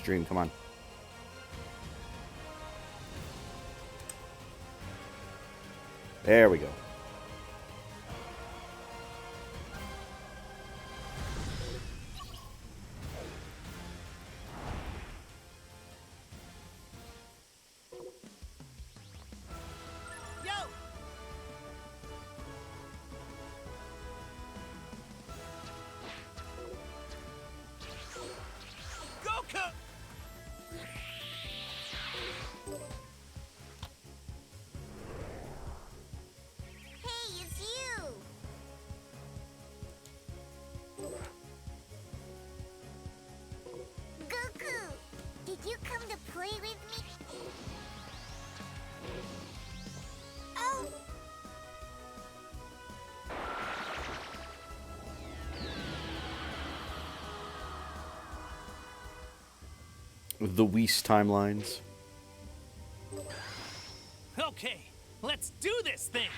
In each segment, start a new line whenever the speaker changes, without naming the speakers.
stream. Come on. There we go.
You come to play with me? Oh!
The Whis timelines.
Okay, let's do this thing!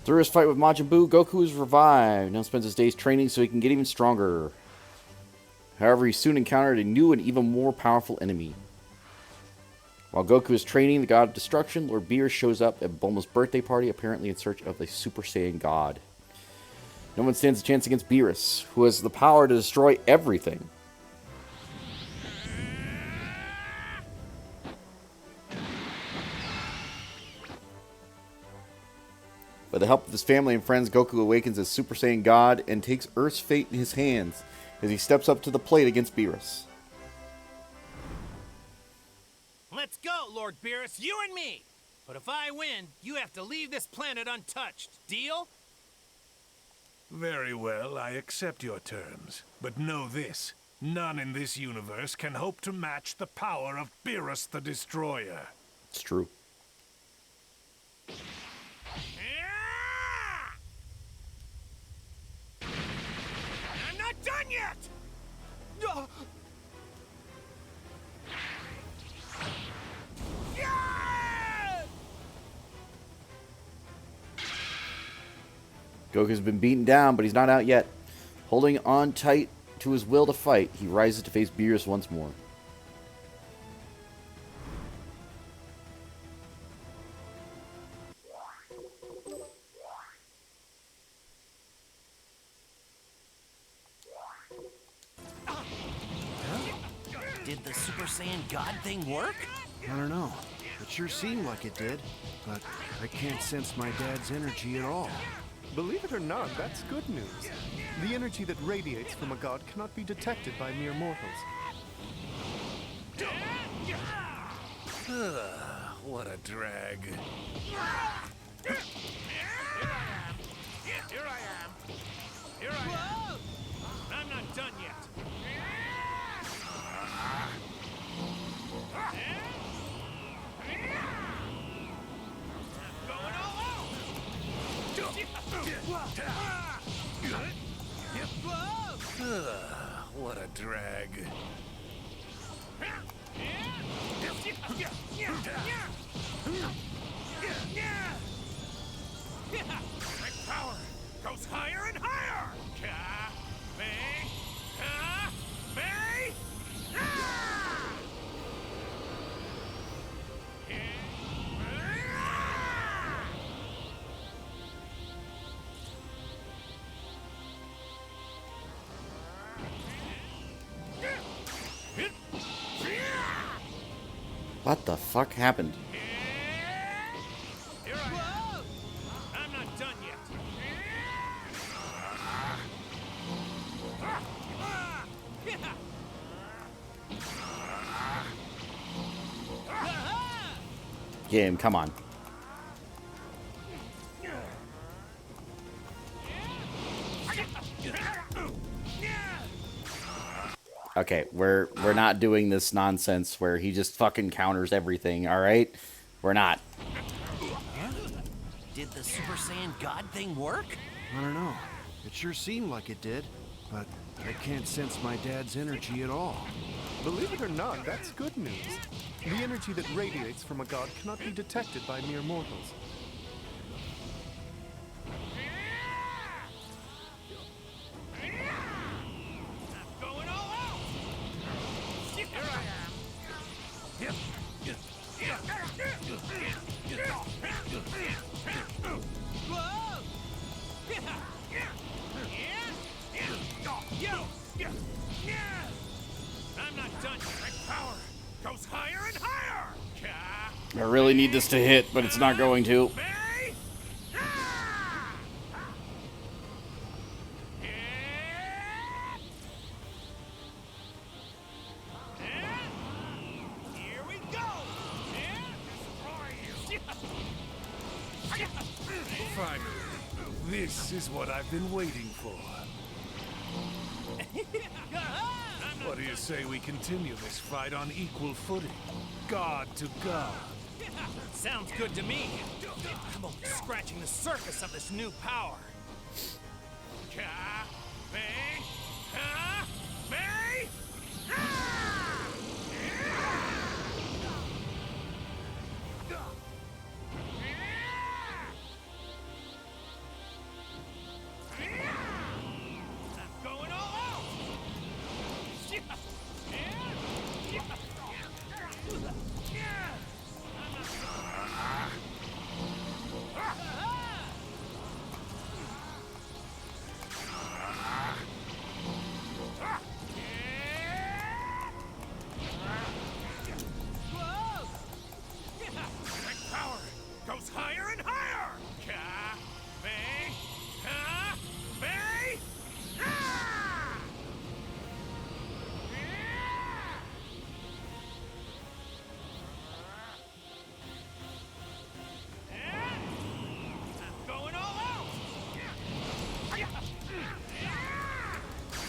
Through his fight with Majin Buu, Goku is revived. Now spends his days training so he can get even stronger. However, he soon encountered a new and even more powerful enemy. While Goku is training the God of Destruction, Lord Beerus shows up at Bulma's birthday party, apparently in search of a Super Saiyan God. No one stands a chance against Beerus, who has the power to destroy everything. With the help of his family and friends, Goku awakens as Super Saiyan God and takes Earth's fate in his hands as he steps up to the plate against Beerus.
Let's go, Lord Beerus, you and me! But if I win, you have to leave this planet untouched. Deal?
Very well, I accept your terms. But know this, none in this universe can hope to match the power of Beerus the Destroyer.
It's true.
I'm not done yet!
Goku's been beaten down, but he's not out yet. Holding on tight to his will to fight, he rises to face Beerus once more.
Did the Super Saiyan God thing work?
I don't know. It sure seemed like it did, but I can't sense my dad's energy at all.
Believe it or not, that's good news. The energy that radiates from a god cannot be detected by mere mortals.
What a drag.
Here I am. Here I am. I'm not done yet. Going all out.
What a drag.
My power goes higher and higher.
What the fuck happened?
Here I am. I'm not done yet.
Game, come on. Okay, we're not doing this nonsense where he just fucking counters everything, alright? We're not.
Did the Super Saiyan God thing work?
I don't know. It sure seemed like it did, but I can't sense my dad's energy at all.
Believe it or not, that's good news. The energy that radiates from a god cannot be detected by mere mortals.
I'm going all out! Here I am! Whoa! I'm not done yet. My power goes higher and higher!
I really need this to hit, but it's not going to.
Mary? Here we go!
Finally, this is what I've been waiting for. What do you say we continue this fight on equal footing? God to God.
Sounds good to me. I'm only scratching the surface of this new power. I'm going all out. My power goes higher and higher. I'm going all out.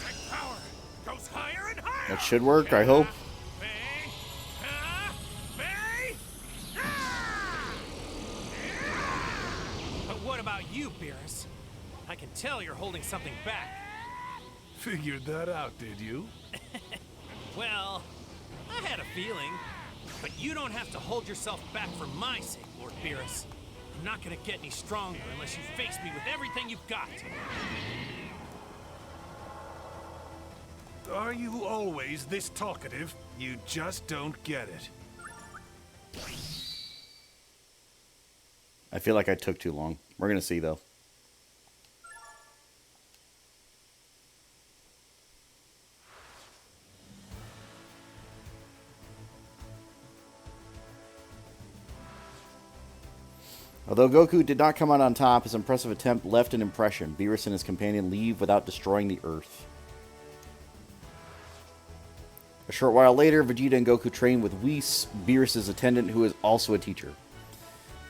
My power goes higher and higher.
That should work, I hope.
But what about you, Beerus? I can tell you're holding something back.
Figured that out, did you?
Well, I had a feeling. But you don't have to hold yourself back for my sake, Lord Beerus. I'm not gonna get any stronger unless you face me with everything you've got.
Are you always this talkative? You just don't get it.
I feel like I took too long. We're going to see, though. Although Goku did not come out on top, his impressive attempt left an impression. Beerus and his companion leave without destroying the Earth. A short while later, Vegeta and Goku train with Whis, Beerus' attendant, who is also a teacher.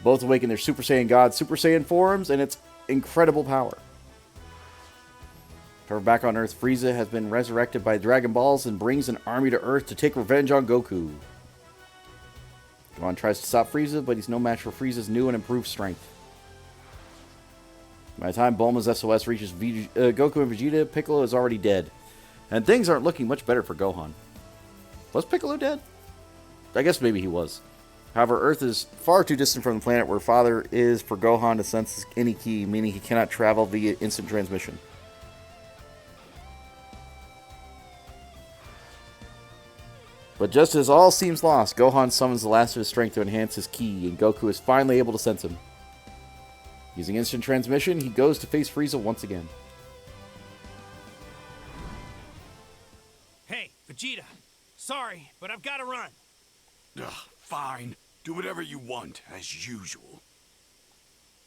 Both awaken their Super Saiyan God Super Saiyan forms and its incredible power. However, back on Earth, Frieza has been resurrected by Dragon Balls and brings an army to Earth to take revenge on Goku. Gohan tries to stop Frieza, but he's no match for Frieza's new and improved strength. By the time Bulma's SOS reaches Goku and Vegeta, Piccolo is already dead. And things aren't looking much better for Gohan. Was Piccolo dead? I guess maybe he was. However, Earth is far too distant from the planet where Father is for Gohan to sense any ki, meaning he cannot travel via instant transmission. But just as all seems lost, Gohan summons the last of his strength to enhance his ki, and Goku is finally able to sense him. Using instant transmission, he goes to face Frieza once again.
Hey, Vegeta. Sorry, but I've got to run.
Ugh, fine. Do whatever you want, as usual.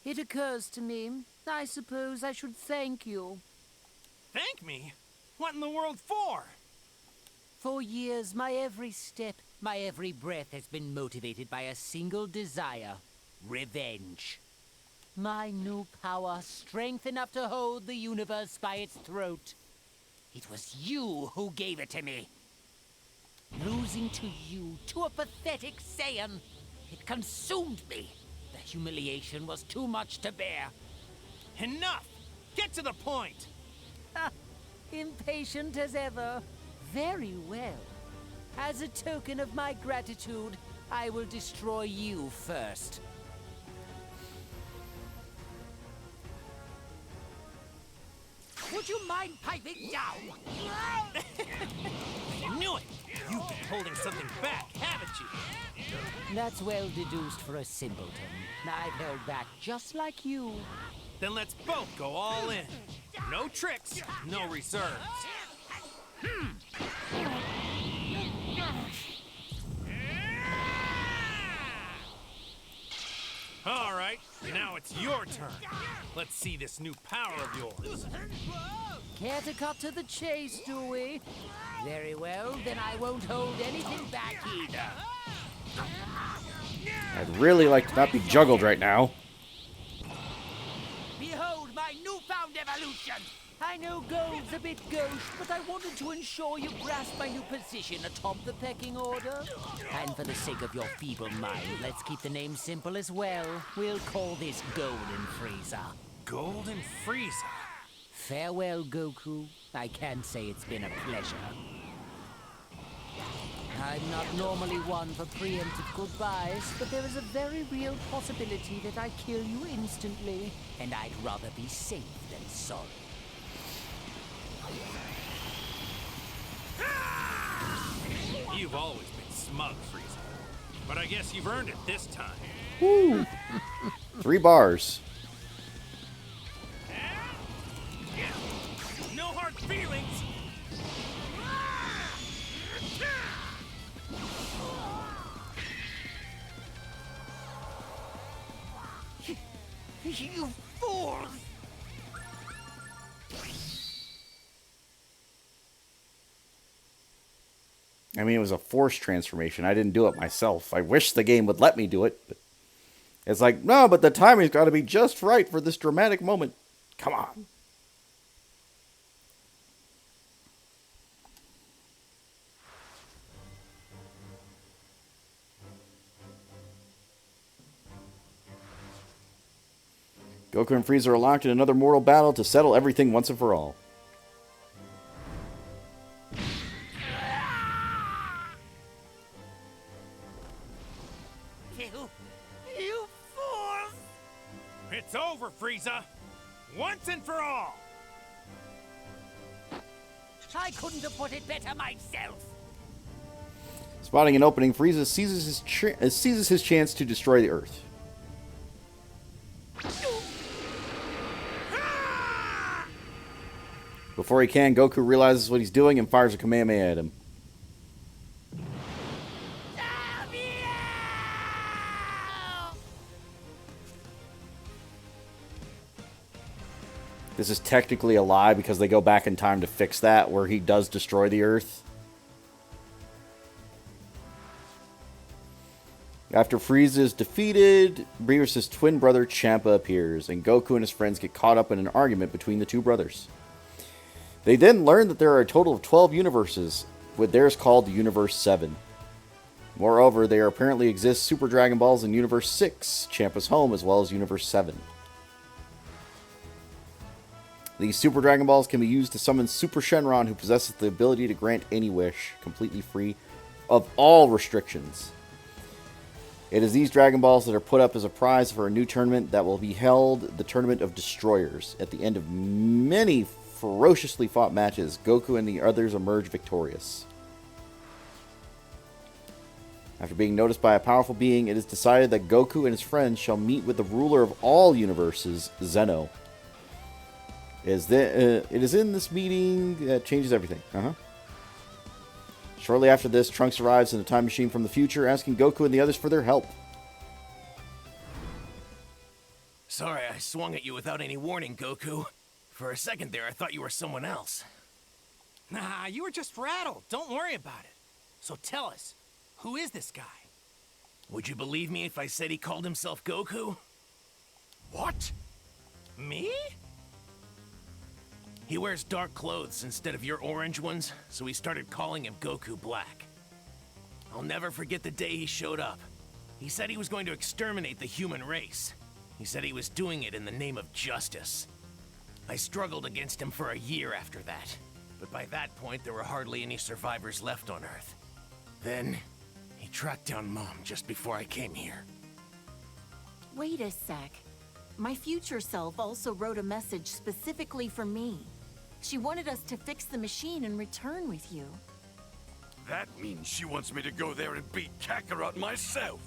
It occurs to me, I suppose I should thank you.
Thank me? What in the world for?
For years, my every step, my every breath has been motivated by a single desire: revenge. My new power, strength enough to hold the universe by its throat. It was you who gave it to me. Losing to you, to a pathetic Saiyan, it consumed me. The humiliation was too much to bear.
Enough! Get to the point!
Impatient as ever. Very well. As a token of my gratitude, I will destroy you first. Would you mind piping down?
I knew it! You've been holding something back, haven't you?
That's well deduced for a simpleton. I've held back just like you.
Then let's both go all in. No tricks, no reserves. All right, now it's your turn. Let's see this new power of yours.
Care to cut to the chase, do we? Very well, then I won't hold anything back either.
I'd really like to not be juggled right now.
Behold my newfound evolution! I know gold's a bit gauche, but I wanted to ensure you grasp my new position atop the pecking order. And for the sake of your feeble mind, let's keep the name simple as well. We'll call this Golden Frieza.
Golden Frieza?
Farewell, Goku. I can't say it's been a pleasure. I'm not normally one for preemptive goodbyes, but there is a very real possibility that I kill you instantly, and I'd rather be safe than sorry.
You've always been smug, Frieza. But I guess you've earned it this time.
Woo! 3 bars.
No hard feelings!
You fools!
I mean, it was a forced transformation. I didn't do it myself. I wish the game would let me do it. But it's like, no, but the timing's got to be just right for this dramatic moment. Come on. Goku and Frieza are locked in another mortal battle to settle everything once and for all.
You fools!
It's over, Frieza! Once and for all!
I couldn't have put it better myself.
Spotting an opening, Frieza seizes his chance to destroy the Earth. Before he can, Goku realizes what he's doing and fires a Kamehameha at him. This is technically a lie because they go back in time to fix that, where he does destroy the Earth. After Frieza is defeated, Beerus' twin brother Champa appears, and Goku and his friends get caught up in an argument between the two brothers. They then learn that there are a total of 12 universes, with theirs called the Universe 7. Moreover, there apparently exist Super Dragon Balls in Universe 6, Champa's home, as well as Universe 7. These Super Dragon Balls can be used to summon Super Shenron, who possesses the ability to grant any wish, completely free of all restrictions. It is these Dragon Balls that are put up as a prize for a new tournament that will be held, the Tournament of Destroyers. At the end of many ferociously fought matches, Goku and the others emerge victorious. After being noticed by a powerful being, it is decided that Goku and his friends shall meet with the ruler of all universes, Zeno. It is in this meeting that changes everything. Shortly after this, Trunks arrives in a time machine from the future, asking Goku and the others for their help.
Sorry I swung at you without any warning, Goku. For a second there, I thought you were someone else.
Nah, you were just rattled. Don't worry about it. So tell us, who is this guy?
Would you believe me if I said he called himself Goku?
What? Me?
He wears dark clothes instead of your orange ones, so we started calling him Goku Black. I'll never forget the day he showed up. He said he was going to exterminate the human race. He said he was doing it in the name of justice. I struggled against him for a year after that. but by that point there were hardly any survivors left on Earth. Then, he tracked down Mom just before I came here.
Wait a sec. My future self also wrote a message specifically for me. She wanted us to fix the machine and return with you.
That means she wants me to go there and beat Kakarot myself.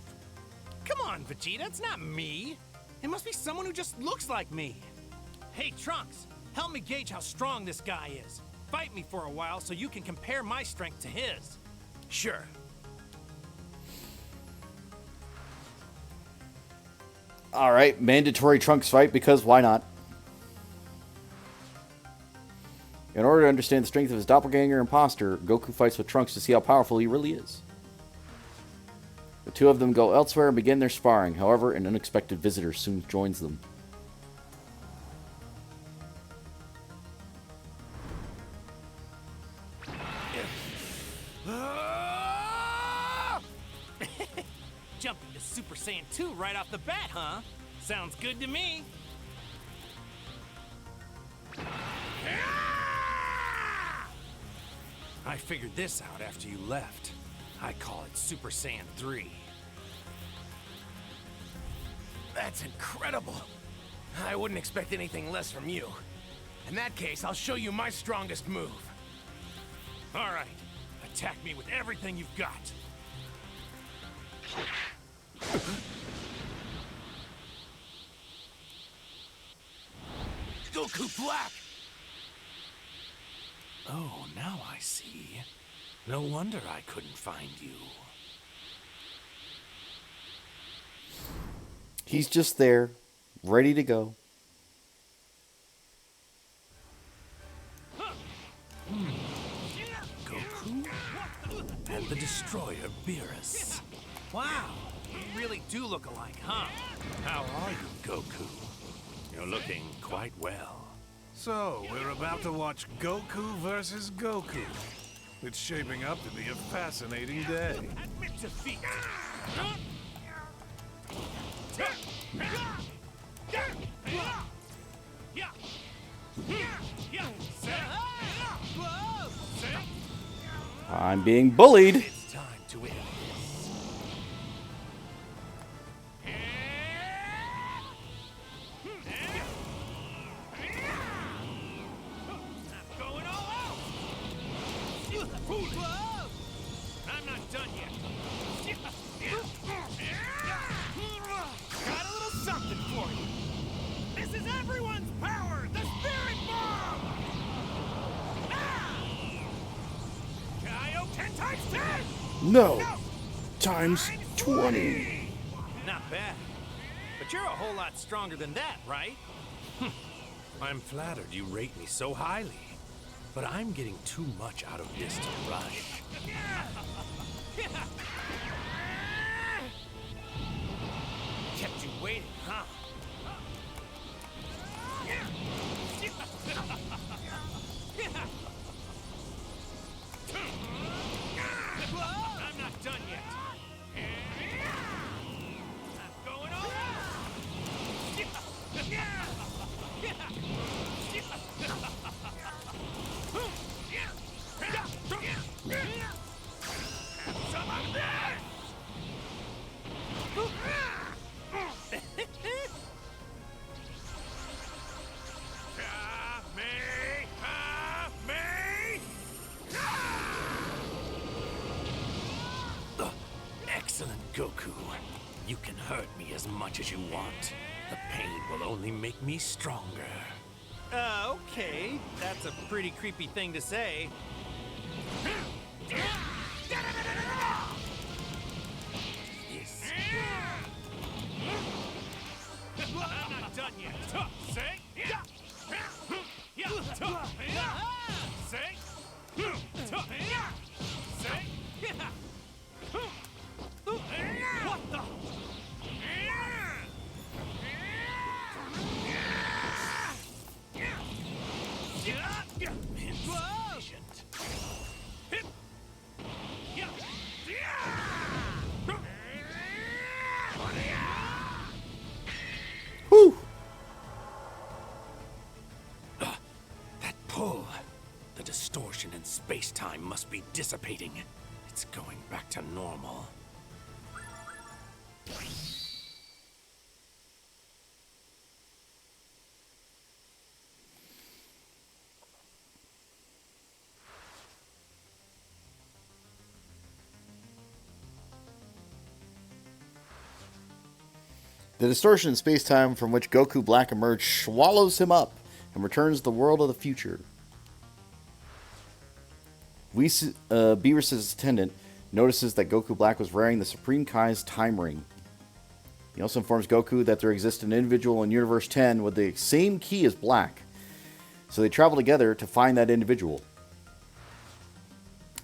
Come on, Vegeta, it's not me. It must be someone who just looks like me. Hey, Trunks, help me gauge how strong this guy is. Fight me for a while so you can compare my strength to his.
Sure.
Alright, mandatory Trunks fight, because why not? In order to understand the strength of his doppelganger imposter, Goku fights with Trunks to see how powerful he really is. The two of them go elsewhere and begin their sparring. However, an unexpected visitor soon joins them.
Jumping to Super Saiyan 2 right off the bat, huh? Sounds good to me. I figured this out after you left. I call it Super Saiyan 3.
That's incredible. I wouldn't expect anything less from you. In that case, I'll show you my strongest move.
All right, attack me with everything you've got.
Goku Black!
Oh, now I see. No wonder I couldn't find you.
He's just there, ready to go.
Goku? And the Destroyer, Beerus. Wow, you really do look alike, huh? How are you, Goku? You're looking quite well.
So, we're about to watch Goku versus Goku. It's shaping up to be a fascinating day.
Admit defeat!
I'm being bullied.
It's time to end I'm going all out! I'm not done yet. Got a little something for you. This is everyone's power, the Spirit Bomb! Kaio 10 times 10!
No. Times 20.
Not bad. But you're a whole lot stronger than that, right? I'm flattered you rate me so highly. But I'm getting too much out of this to rush. Kept you waiting, huh? I'm not done yet. I'm going all Have some of this! Excellent, Goku. You can hurt me as much as you want. The pain will only make me stronger. Okay. That's a pretty creepy thing to say. This. I'm not done yet. Say? Say? Say? What the? Insufficient. must be dissipating. It's going back to normal.
The distortion in space-time from which Goku Black emerged swallows him up and returns to the world of the future. Beerus's attendant notices that Goku Black was wearing the Supreme Kai's time ring. He also informs Goku that there exists an individual in Universe 10 with the same key as Black. So they travel together to find that individual.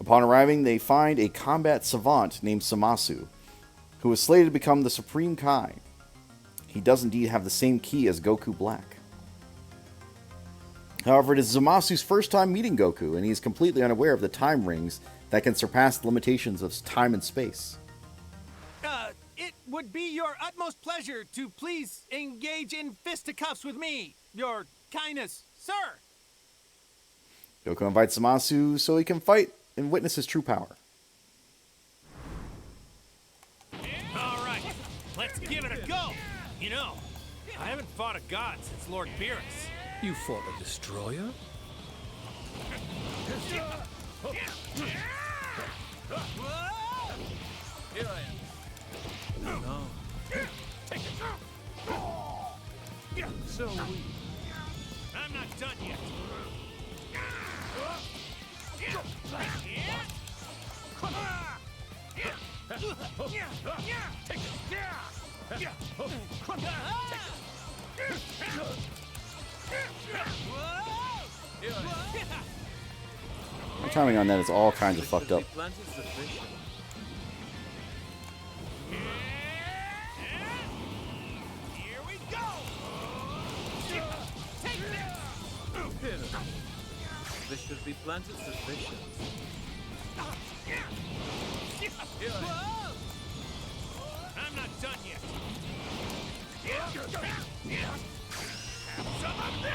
Upon arriving, they find a combat savant named Zamasu, who is slated to become the Supreme Kai. He does indeed have the same key as Goku Black. However, it is Zamasu's first time meeting Goku, and he is completely unaware of the time rings that can surpass the limitations of time and space.
It would be your utmost pleasure to please engage in fisticuffs with me, Your Kindness, sir.
Goku invites Zamasu so he can fight and witness his true power.
All right, let's give it a go. You know, I haven't fought a god since Lord Beerus.
You fought a destroyer? Here I am. No. Take it. So weak.
I'm not done yet.
My timing on that is all kinds of fucked up.
Here we go. Take this.
This should be planted sufficient.
I'm not done yet. Have some of this.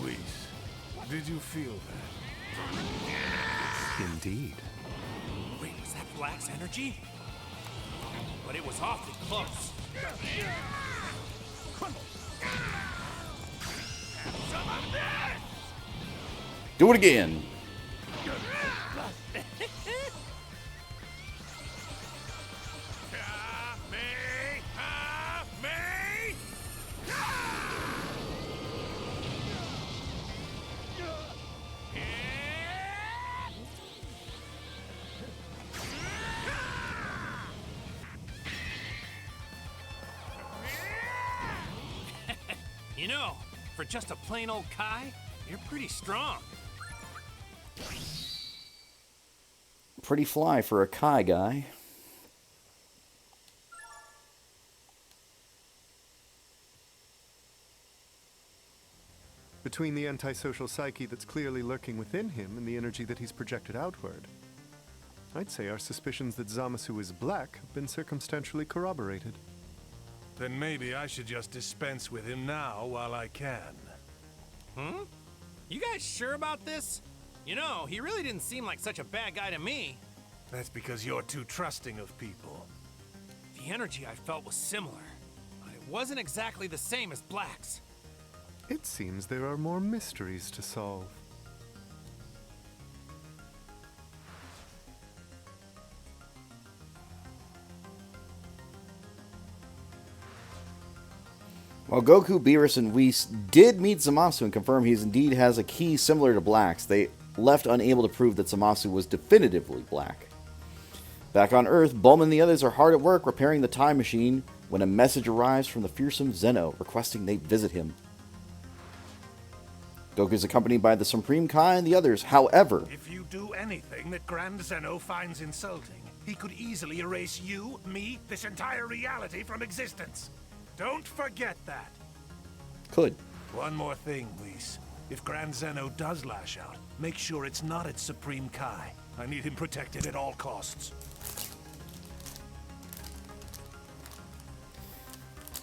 Luis, did you feel that?
Indeed.
Wait, was that Black's energy? But it was awfully close. Have some of this.
Do it again.
You know, for just a plain old Kai, you're pretty strong.
Pretty fly for a Kai guy.
Between the antisocial psyche that's clearly lurking within him and the energy that he's projected outward, I'd say our suspicions that Zamasu is black have been circumstantially corroborated.
Then maybe I should just dispense with him now while I can.
Hmm? You guys sure about this? You know, he really didn't seem like such a bad guy to me.
That's because you're too trusting of people.
The energy I felt was similar, but it wasn't exactly the same as Black's.
It seems there are more mysteries to solve.
While Goku, Beerus, and Whis did meet Zamasu and confirm he indeed has a key similar to Black's, they left unable to prove that Zamasu was definitively Black. Back on Earth, Bulma and the others are hard at work repairing the time machine when a message arrives from the fearsome Zeno requesting they visit him. Goku is accompanied by the Supreme Kai and the others. However,
if you do anything that Grand Zeno finds insulting, he could easily erase you, me, this entire reality from existence. Don't forget that.
Could.
One more thing, Whis. If Grand Zeno does lash out, make sure it's not at Supreme Kai. I need him protected at all costs.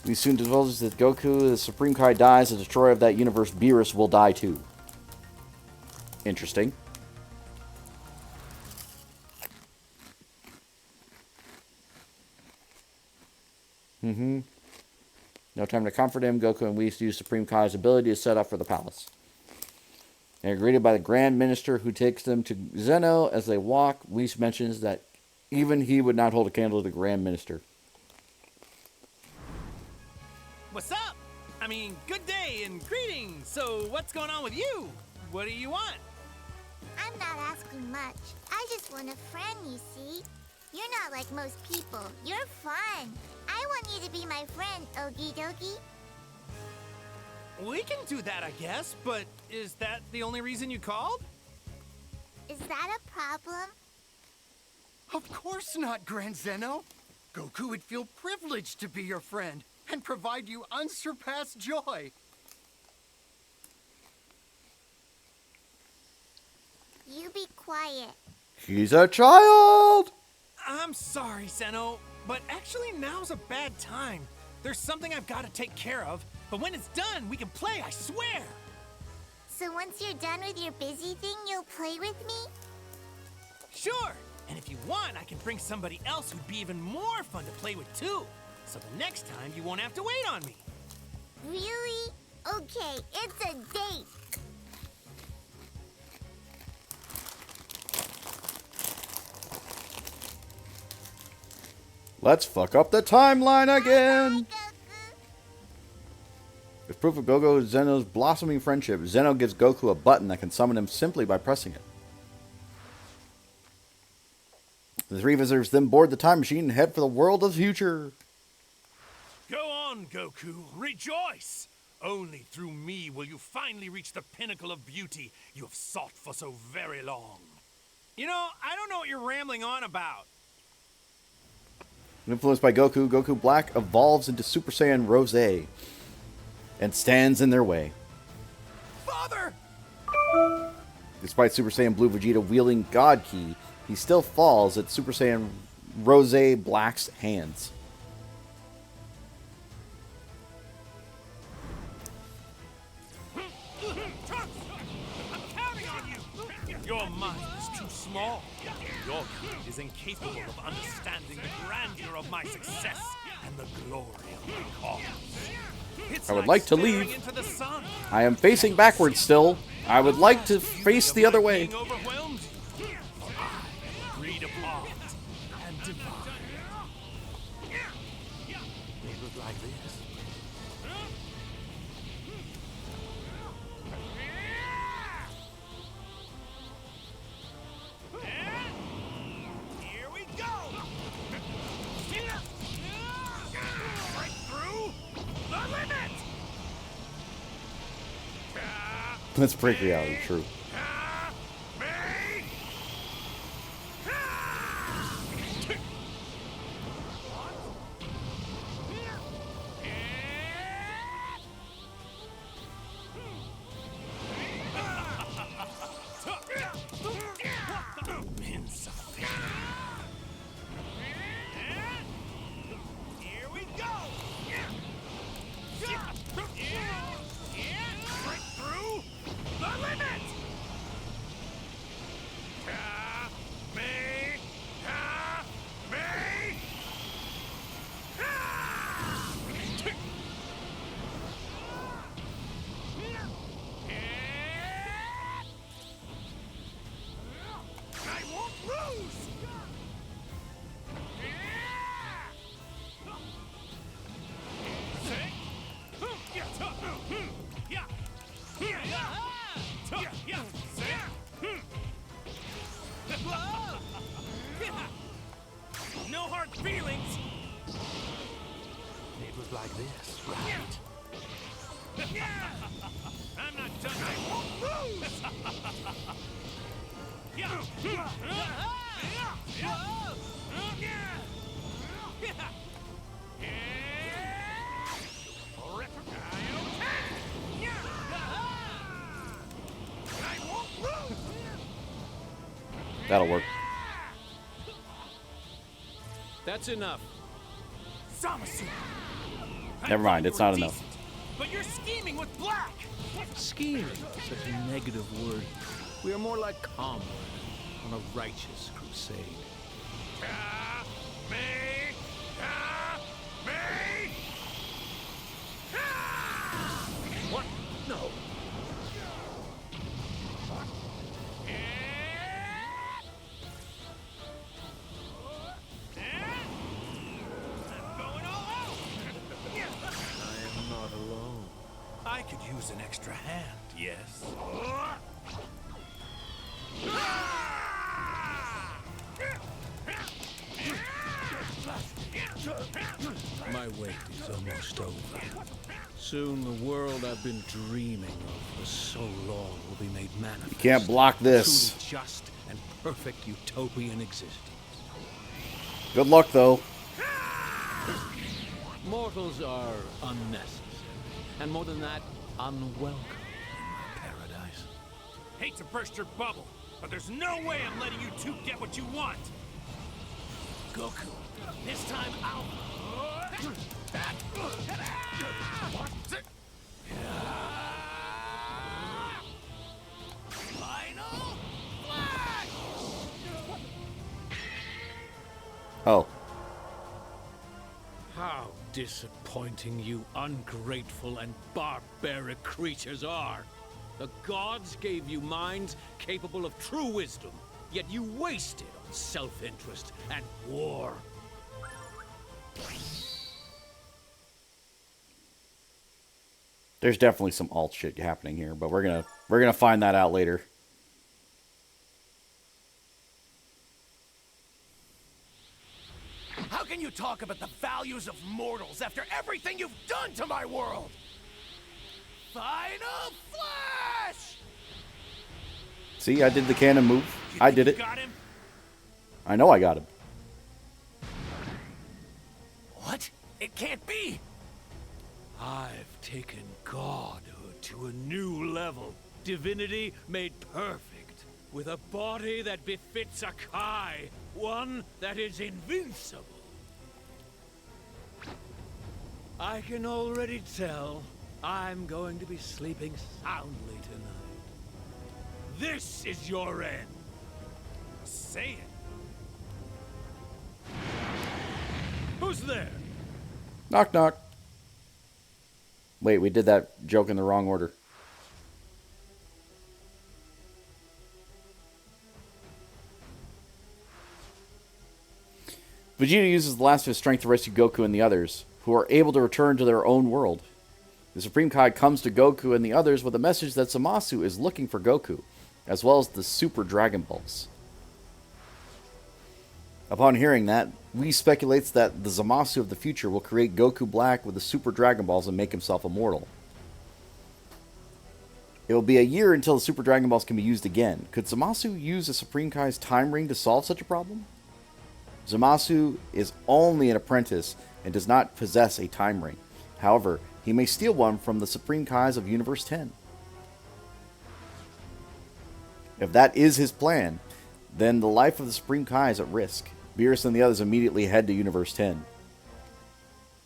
We soon divulge that Goku, the Supreme Kai, dies. The destroyer of that universe, Beerus, will die too. Interesting. No time to comfort him. Goku and Whis use Supreme Kai's ability to set off for the palace. They are greeted by the Grand Minister, who takes them to Zeno. As they walk, Whis mentions that even he would not hold a candle to the Grand Minister.
What's up? I mean, good day and greetings. So what's going on with you? What do you want?
I'm not asking much. I just want a friend, you see. You're not like most people. You're fun. I want you to be my friend, Okie dokie.
We can do that, I guess, but is that the only reason you called?
Is that a problem?
Of course not, Grand Zeno. Goku would feel privileged to be your friend and provide you unsurpassed joy.
You be quiet.
He's a child!
I'm sorry, Zeno, but actually now's a bad time. There's something I've got to take care of, but when it's done, we can play, I swear!
So once you're done with your busy thing, you'll play with me?
Sure! And if you want, I can bring somebody else who'd be even more fun to play with too. So the next time, you won't have to wait on me.
Really? Okay, it's a date.
Let's fuck up the timeline again! As proof of Goku and Zeno's blossoming friendship, Zeno gives Goku a button that can summon him simply by pressing it. The three visitors then board the time machine and head for the world of the future.
Go on, Goku. Rejoice! Only through me will you finally reach the pinnacle of beauty you have sought for so very long. You know, I don't know what you're rambling on about.
Influenced by Goku, Goku Black evolves into Super Saiyan Rose and stands in their way.
Father!
Despite Super Saiyan Blue Vegeta wielding God Ki, he still falls at Super Saiyan Rose Black's hands.
Trunks! I'm counting on you! Your mind is too small. Your kind is incapable of understanding the grandeur of my success and the glory of my cause. It's
I would like to
staring
leave.
into the sun.
I am facing backwards still. I would like to face the other way.
Being overwhelmed, I breed apart and divide. It was like this. Here we go! Right through the limit!
Let's break reality, true.
Here we go! Right through the limit! I won't lose! No hard feelings. It was like this, right? I'm not done. I won't lose. I won't lose.
That'll work.
That's enough.
Zamasu!
Never mind, it's not enough.
But you're scheming with Black!
Scheming, such a negative word. We are more like comrades on a righteous crusade.
Me! Me!
What? No.
I could use an extra hand, yes.
My wait is almost over. Soon the world I've been dreaming of for so long will be made manifest.
You can't block this.
Truly just and perfect utopian existence.
Good luck, though.
Mortals are unnecessary. And more than that, unwelcome in my paradise.
Hate to burst your bubble, but there's no way I'm letting you two get what you want.
Goku, this time I'll... Final Flash!
Oh.
How disappointing you ungrateful and barbaric creatures are. The gods gave you minds capable of true wisdom, yet you wasted on self-interest and war.
There's definitely some alt shit happening here, but we're gonna find that out later.
How can you talk about the values of mortals after everything you've done to my world? Final Flash!
See, I did the cannon move. I did it.
Got him?
I know I got him.
What? It can't be!
I've taken godhood to a new level. Divinity made perfect. With a body that befits a Kai. One that is invincible. I can already tell I'm going to be sleeping soundly tonight. This is your end.
Say it.
Who's there?
Knock, knock. Wait, we did that joke in the wrong order. Vegeta uses the last of his strength to rescue Goku and the others, who are able to return to their own world. The Supreme Kai comes to Goku and the others with a message that Zamasu is looking for Goku, as well as the Super Dragon Balls. Upon hearing that, Whis speculates that the Zamasu of the future will create Goku Black with the Super Dragon Balls and make himself immortal. It will be a year until the Super Dragon Balls can be used again. Could Zamasu use the Supreme Kai's time ring to solve such a problem? Zamasu is only an apprentice and does not possess a time ring. However, he may steal one from the Supreme Kais of Universe 10. If that is his plan, then the life of the Supreme Kai is at risk. Beerus and the others immediately head to Universe 10.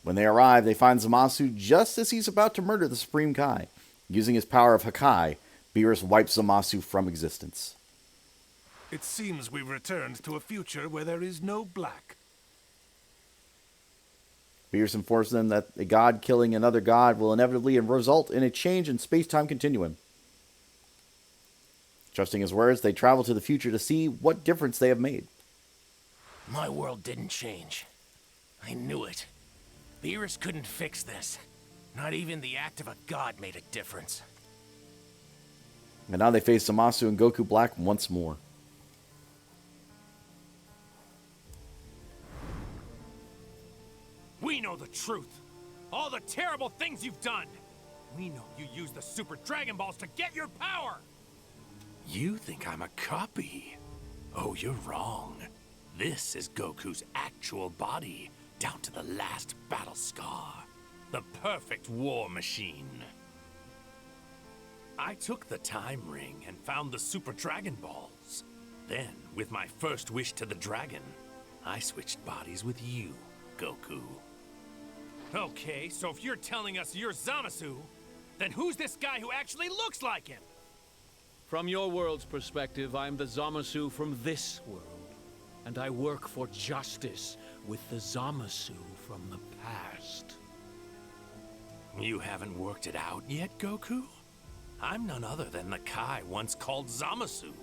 When they arrive, they find Zamasu just as he's about to murder the Supreme Kai. Using his power of Hakai, Beerus wipes Zamasu from existence.
It seems we've returned to a future where there is no black.
Beerus informs them that a god killing another god will inevitably result in a change in space-time continuum. Trusting his words, they travel to the future to see what difference they have made.
My world didn't change. I knew it. Beerus couldn't fix this. Not even the act of a god made a difference.
And now they face Zamasu and Goku Black once more.
We know the truth. All the terrible things you've done. We know you used the Super Dragon Balls to get your power.
You think I'm a copy? Oh, you're wrong. This is Goku's actual body, down to the last battle scar. The perfect war machine. I took the time ring and found the Super Dragon Balls. Then, with my first wish to the dragon, I switched bodies with you, Goku.
Okay, so if you're telling us you're Zamasu, then who's this guy who actually looks like him?
From your world's perspective, I'm the Zamasu from this world. And I work for justice with the Zamasu from the past.
You haven't worked it out yet, Goku? I'm none other than the Kai once called Zamasu.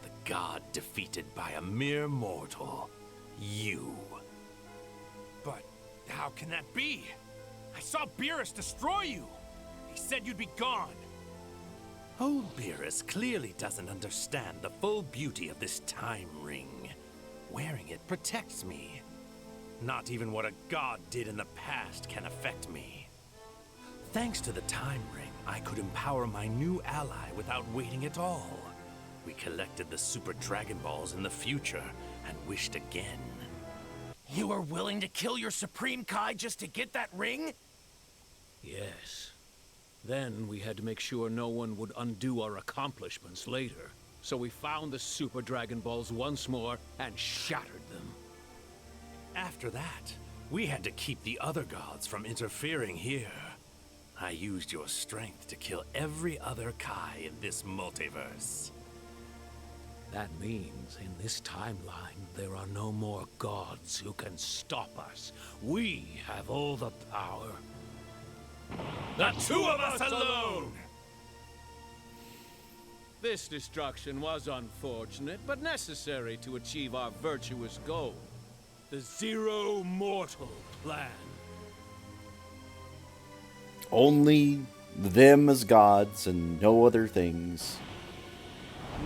The god defeated by a mere mortal. You.
But how can that be? I saw Beerus destroy you. He said you'd be gone.
Old Beerus clearly doesn't understand the full beauty of this time ring. Wearing it protects me. Not even what a god did in the past can affect me. Thanks to the time ring, I could empower my new ally without waiting at all. We collected the Super Dragon Balls in the future and wished again.
You were willing to kill your Supreme Kai just to get that ring?
Yes. Then we had to make sure no one would undo our accomplishments later. So we found the Super Dragon Balls once more and shattered them.
After that, we had to keep the other gods from interfering here. I used your strength to kill every other Kai in this multiverse.
That means in this timeline, there are no more gods who can stop us. We have all the power.
The two of us alone!
This destruction was unfortunate, but necessary to achieve our virtuous goal. The Zero Mortal Plan.
Only them as gods and no other things.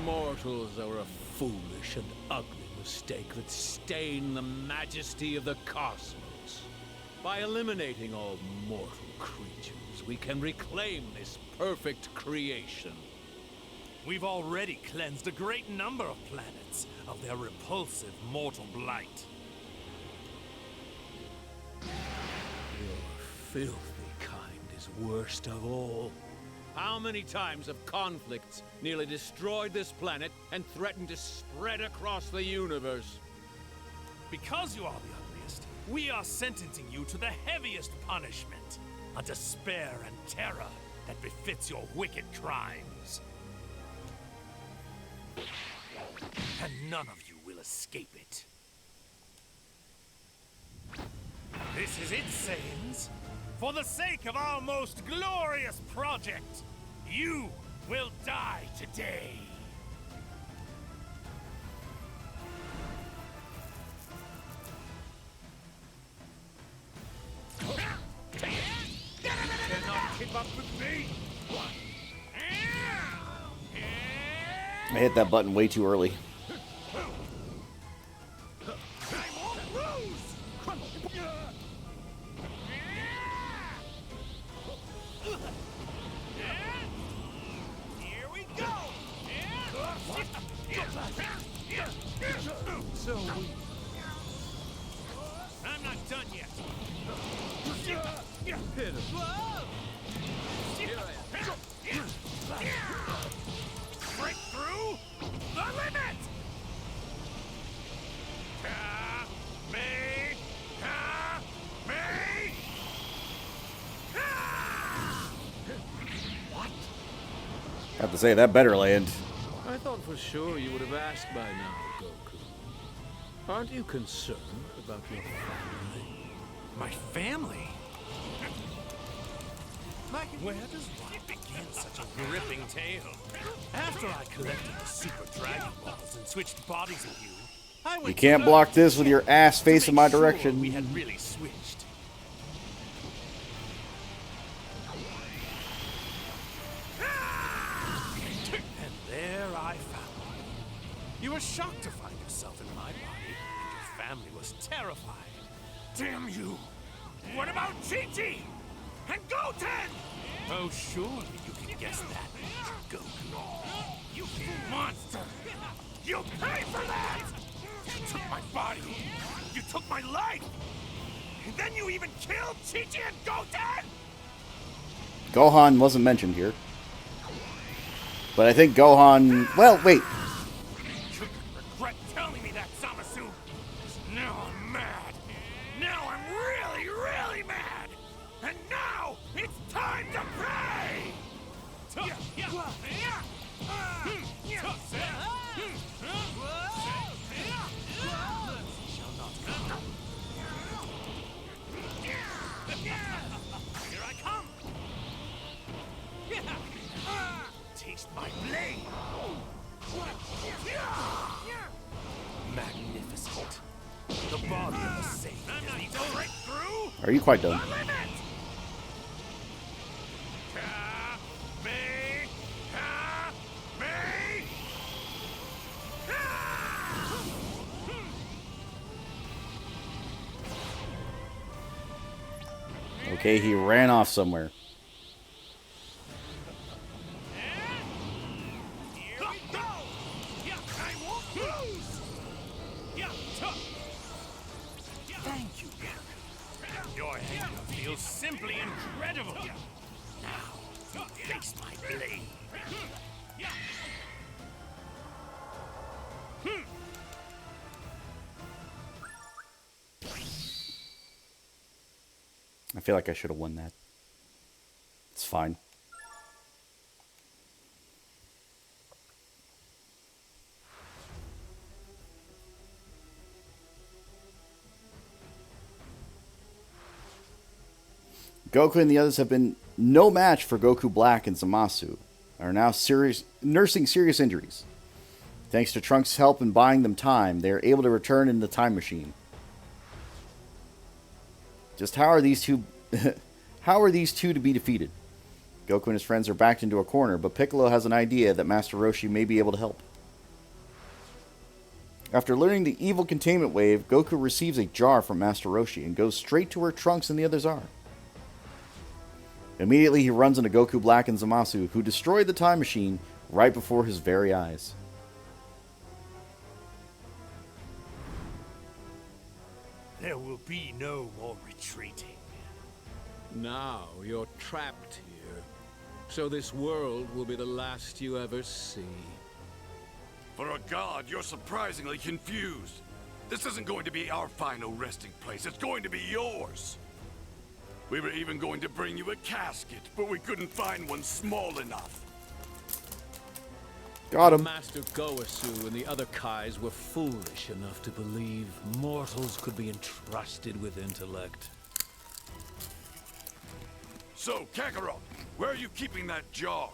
Mortals are a foolish and ugly mistake that stain the majesty of the cosmos. By eliminating all mortal creatures, we can reclaim this perfect creation.
We've already cleansed a great number of planets of their repulsive mortal blight.
Your filthy kind is worst of all. How many times have conflicts nearly destroyed this planet and threatened to spread across the universe?
Because you are the ugliest, we are sentencing you to the heaviest punishment. A despair and terror that befits your wicked crimes. And none of you will escape it. This is it, Saiyans. For the sake of our most glorious project, you will die today. Cannot keep up with me.
I hit that button way too early.
Here we go.
So weak.
I'm not done yet. Break through the limit!
I have to say, that better land.
I thought for sure you would have asked by now, Goku. Aren't you concerned about your family?
My family? Where does one begin such a gripping tale? After I collected the Super Dragon Balls and switched bodies with you, I went
You can't
to
block
Earth
this with your ass
to
facing
make
my
sure
direction.
We had really switched. And there I found you. You were shocked to find yourself in my body, and your family was terrified. Damn you! What about Chi-Chi? And Goten! Oh, surely you can guess that, Goku. You monster! You'll pay for that! You took my body! You took my life! And then you even killed Chi-Chi and Goten!
Gohan wasn't mentioned here. But I think Gohan... Well, wait.
You took Here I come! Taste my blade!
Magnificent. The body of the saint is the
Break through!
Are you quite done? Okay, he ran off somewhere.
Here we go! Yeah, I won't lose! Yeah, tough! Thank you, Goku. Your anger feels simply incredible. Now, face my blade.
I feel like I should have won that. It's fine. Goku and the others have been no match for Goku Black and Zamasu, and are now nursing serious injuries. Thanks to Trunks' help in buying them time, they are able to return in the time machine. Just how are these two to be defeated? Goku and his friends are backed into a corner, but Piccolo has an idea that Master Roshi may be able to help. After learning the evil containment wave, Goku receives a jar from Master Roshi and goes straight to where Trunks and the others are. Immediately he runs into Goku Black and Zamasu, who destroy the time machine right before his very eyes.
There will be no more retreating.
Now you're trapped here. So this world will be the last you ever see.
For a god, you're surprisingly confused. This isn't going to be our final resting place. It's going to be yours. We were even going to bring you a casket, but we couldn't find one small enough.
Got him.
Master Goasu and the other Kais were foolish enough to believe mortals could be entrusted with intellect.
So, Kakarot, where are you keeping that jar?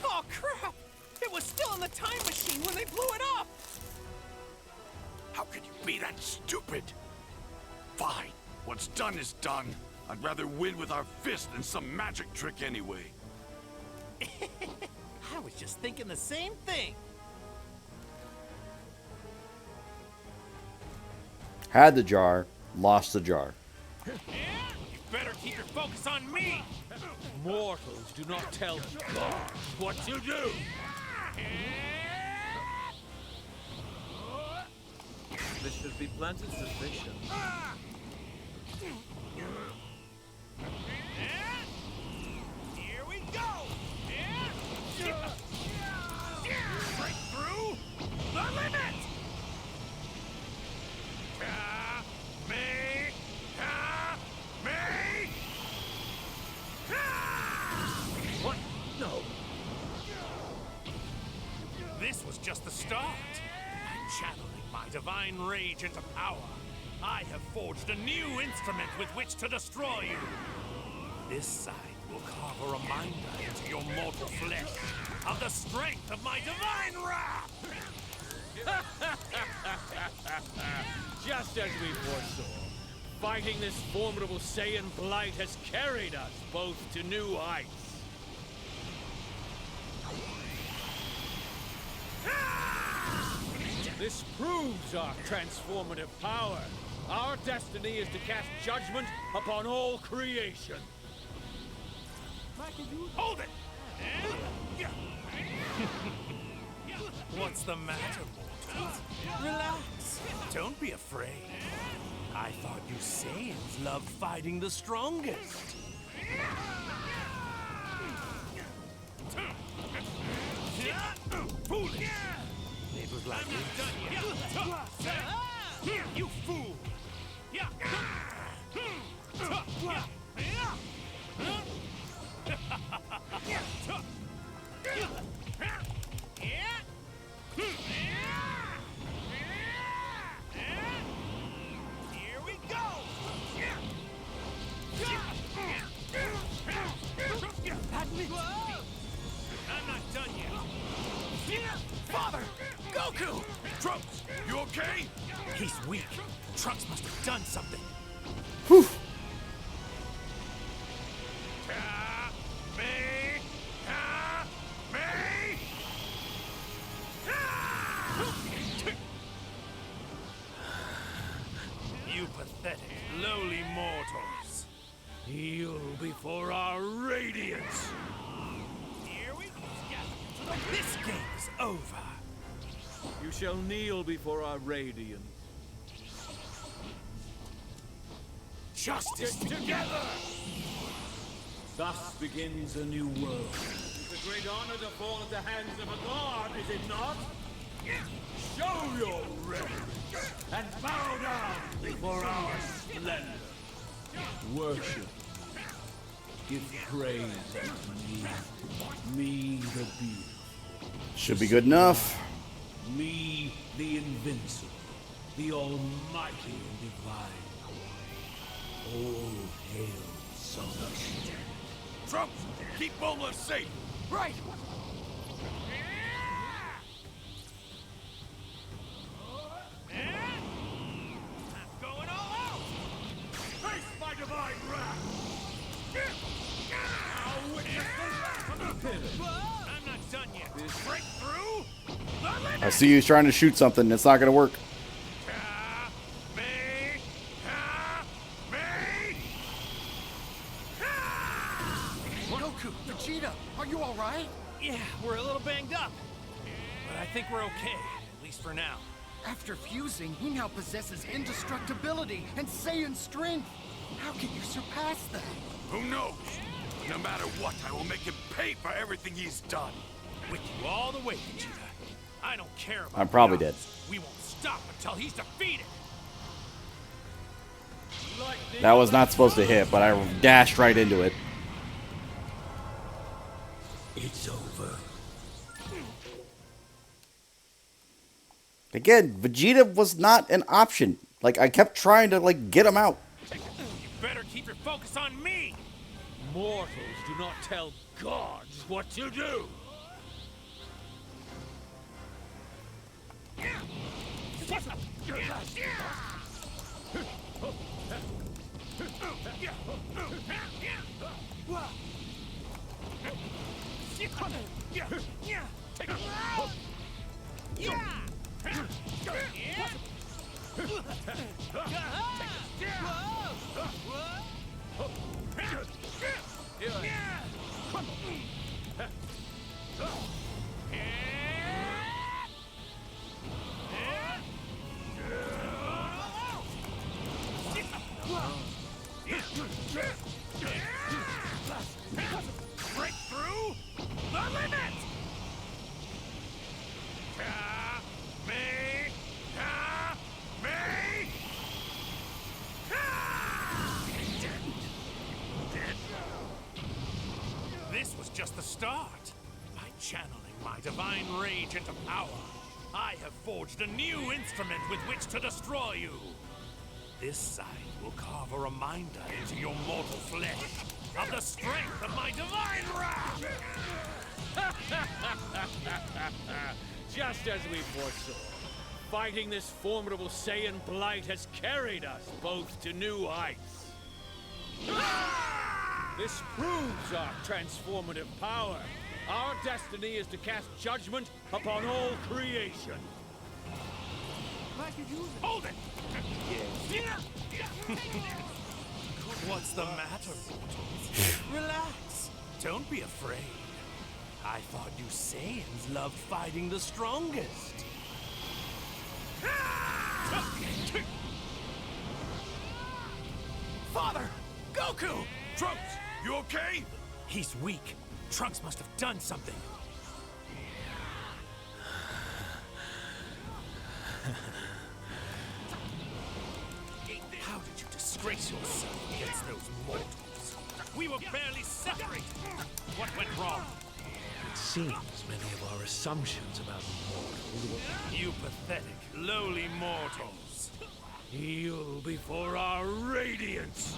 Oh, crap! It was still in the time machine when they blew it up!
How could you be that stupid? Fine. What's done is done. I'd rather win with our fist than some magic trick anyway.
I was just thinking the same thing.
Had the jar, lost the jar.
You better keep your focus on me!
Mortals do not tell gods what to do! This should be plenty sufficient.
Here we go! Break through the limit!
What? No.
This was just the start. I'm channeling my divine rage into power. I have forged a new instrument with which to destroy you. This sight will carve a reminder into your mortal flesh of the strength of my divine wrath.
Just as we foresaw, fighting this formidable Saiyan blight has carried us both to new heights. This proves our transformative power. Our destiny is to cast judgment upon all creation.
Hold it! What's the matter, mortals? Relax. Don't be afraid. I thought you Saiyans loved fighting the strongest. Foolish! Neighbors like this. You fool! Here we go! Goku!
Trunks, you okay?
He's weak. Trunks must have done something.
Whew.
You pathetic, lowly mortals.
Kneel before our radiance.
Here we go. This game is over.
You shall kneel before our radiance.
Justice
together! Thus begins a new world. It's a great honor to fall at the hands of a god, is it not? Show your reverence and bow down before our splendor. Worship. Give praise unto me the beautiful.
Should be good enough.
Me, the invincible, the almighty and divine. All hail Zamasu.
Trunks, keep Bulma safe.
Right!
Going all out!
Face my divine wrath! Now witness the wrath of the pivot!
I'm not done yet. Break through the limit!
I see you trying to shoot something. It's not going to work.
Goku, Vegeta, are you all right?
Yeah, we're a little banged up. But I think we're okay, at least for now.
After fusing, he now possesses indestructibility and Saiyan strength. How can you surpass that?
Who knows? No matter what, I will make him pay for everything he's done.
With you all the way, Vegeta. I don't care about
I'm probably
the
dead.
odds. We won't stop until he's defeated.
That was not supposed to hit, but I dashed right into it.
It's over.
Again, Vegeta was not an option. Like, I kept trying to, like, get him out.
You better keep your focus on me.
Mortals do not tell gods what to do.
Break through the limit! This was just the start. By channeling my divine rage into power, I have forged a new instrument with which to destroy you. This sight will carve a reminder into your mortal flesh of the strength of my divine wrath!
Just as we foresaw, fighting this formidable Saiyan blight has carried us both to new heights. This proves our transformative power. Our destiny is to cast judgment upon all creation.
Hold it! What's the matter, mortals? Relax. Don't be afraid. I thought you Saiyans loved fighting the strongest. Father! Goku!
Trunks, you okay?
He's weak. Trunks must have done something. How did you disgrace yourself against those mortals? We were barely separated. What went wrong?
It seems many of our assumptions about mortals were...
You pathetic, lowly mortals.
Kneel before our radiance.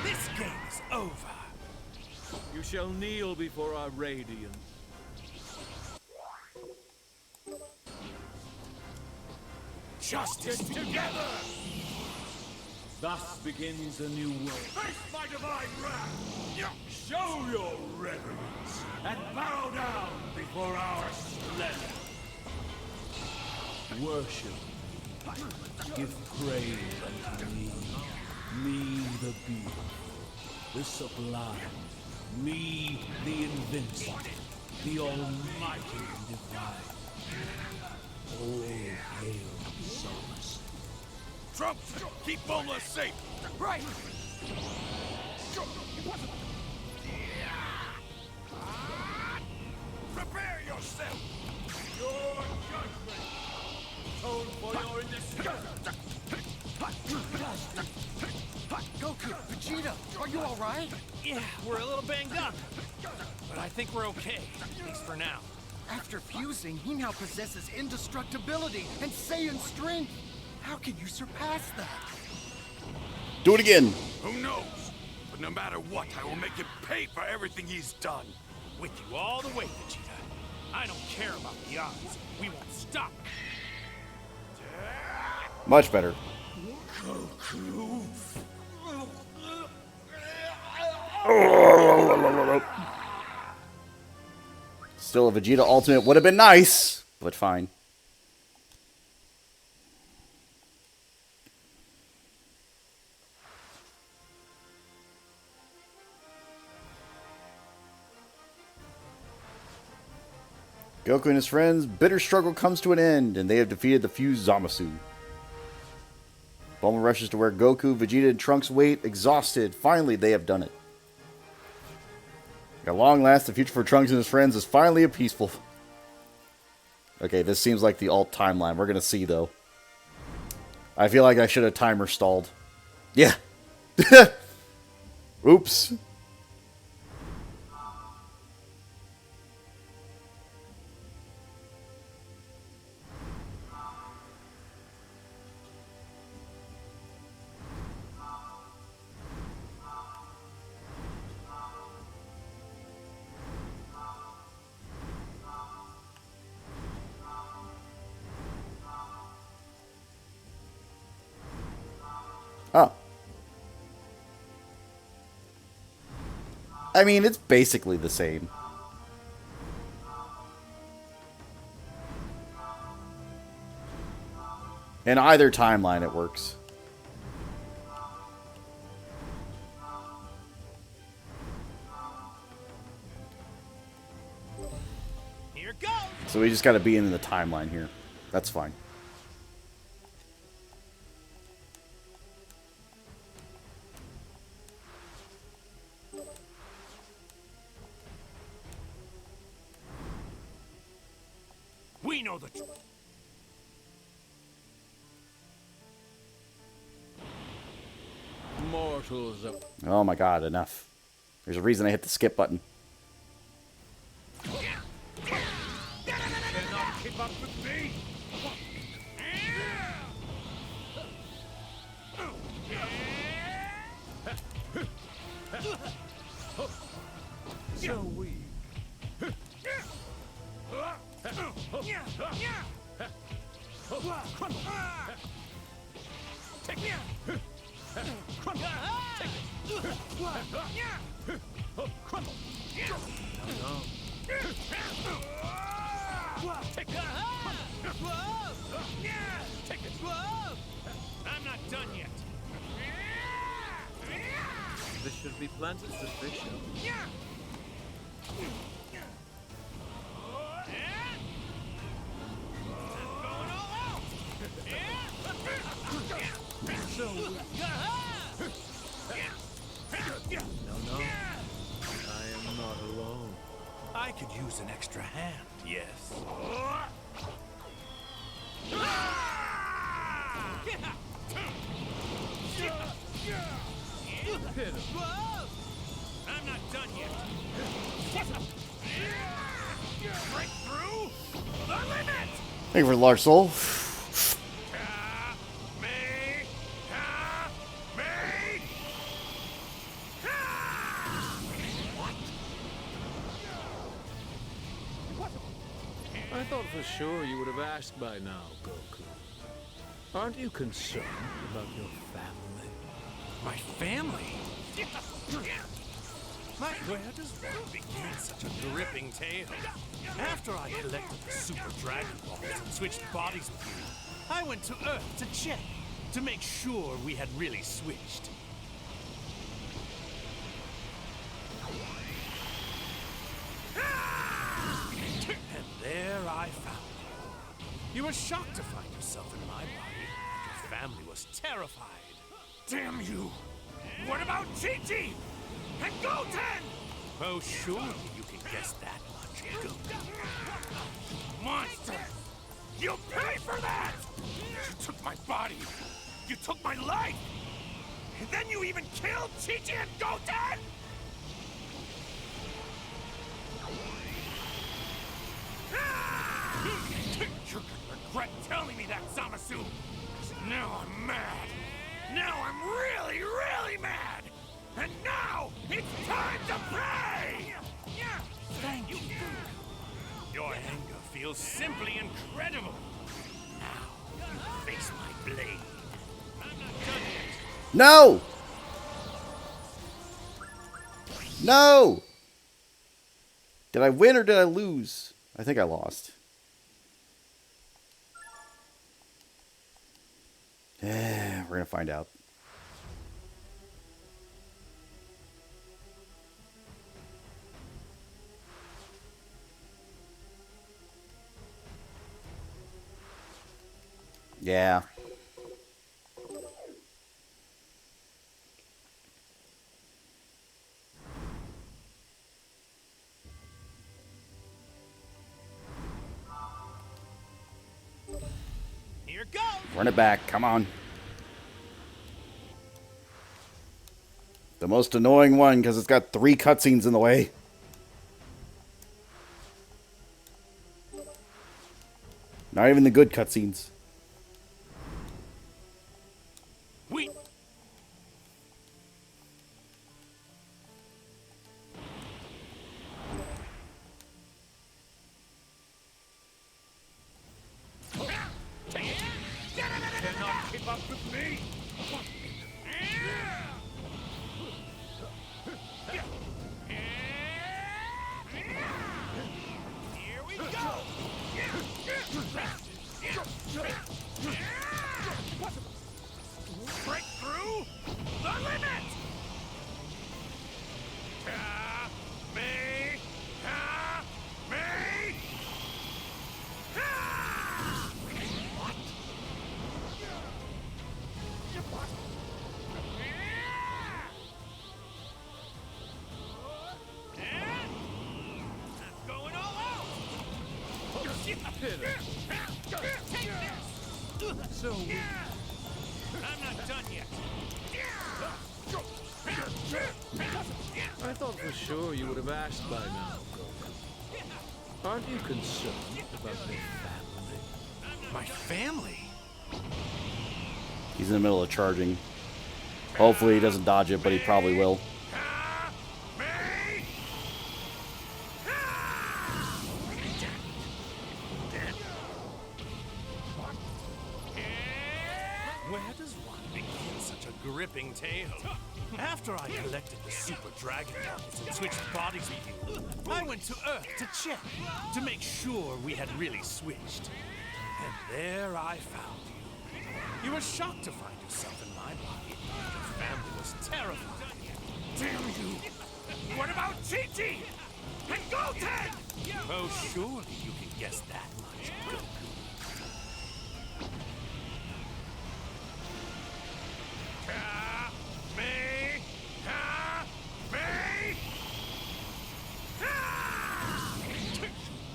This game is over.
You shall kneel before our radiance.
justice together!
Thus begins a new world.
Face my divine wrath!
Show your reverence and bow down before our splendor. Worship. Give praise unto me the beautiful, the sublime, me the invincible, the almighty and divine. Oh, hail Samus.
Trunks, keep Bulma safe!
Right!
Prepare yourself!
Your judgment. Atone for your indiscretion.
Goku, Vegeta, are you all right?
Yeah, we're a little banged up. But I think we're okay, at least for now.
After fusing, he now possesses indestructibility and Saiyan strength. How can you surpass that?
Do it again.
Who knows? But no matter what, I will make him pay for everything he's done.
With you all the way, Vegeta. I don't care about the odds. We won't stop.
Much better.
Goku.
Still, a Vegeta Ultimate would have been nice, but fine. Goku and his friends' bitter struggle comes to an end, and they have defeated the fused Zamasu. Bulma rushes to where Goku, Vegeta, and Trunks wait, exhausted. Finally, they have done it. At long last, the future for Trunks and his friends is finally a peaceful... Okay, this seems like the alt timeline. We're going to see, though. I feel like I should have timer stalled. Yeah. Oops. Oh. I mean, it's basically the same. In either timeline, it works.
Here it goes!
So we just gotta be in the timeline here. That's fine.
We know the truth.
Mortals up.
Oh my god, enough. There's a reason I hit the skip button.
Cannot keep up with me. So weak.
I'm not done yet.
This should be planted sufficient. So no, I am not alone.
I could use an extra hand, yes. I'm not done yet. Break through the limit!
Thank you for the large soul.
I thought for sure you would have asked by now, Goku. Aren't you concerned about your family?
My family? Where does one begin such a gripping tale? After I collected the Super Dragon Balls and switched bodies with you, I went to Earth to check, to make sure we had really switched. And there I found you. You were shocked to find yourself in my body. Your family was terrified.
Damn you! What about Chi-Chi? And Goten?
Oh, surely you can guess that much, Goku.
Monster! You pay for that! You took my body. You took my life. And then you even killed Chi-Chi and Goten? You're gonna regret telling me that, Zamasu! 'Cause now I'm mad! Now I'm really, really mad! And now it's time to pay!
Thank you. Your anger feels simply incredible. Now, you face my blade. I'm not done yet.
No! No! Did I win or did I lose? I think I lost. We're gonna find out. Yeah.
Here goes!
Run it back. Come on. The most annoying one because it's got 3 cutscenes in the way. Not even the good cutscenes.
Wait!
Cannot keep up with me!
Here we go!
Break through the limit! Me! Me! What?
I'm going all out! Take this!
So,
I'm not done yet.
I thought for sure you would have asked by now, Goku. Aren't you concerned about your family?
My family?
He's in the middle of charging. Hopefully he doesn't dodge it, but he probably will.
Where does one begin such a gripping tale? After I collected the Super Dragon Balls and switched bodies with you, I went to Earth to check, to make sure we had really switched. And there I found you. You were shocked to find yourself in my body. Your family was terrified.
Damn you! What about Chi-Chi? And Goten?
Oh, surely you can guess that much, Goku.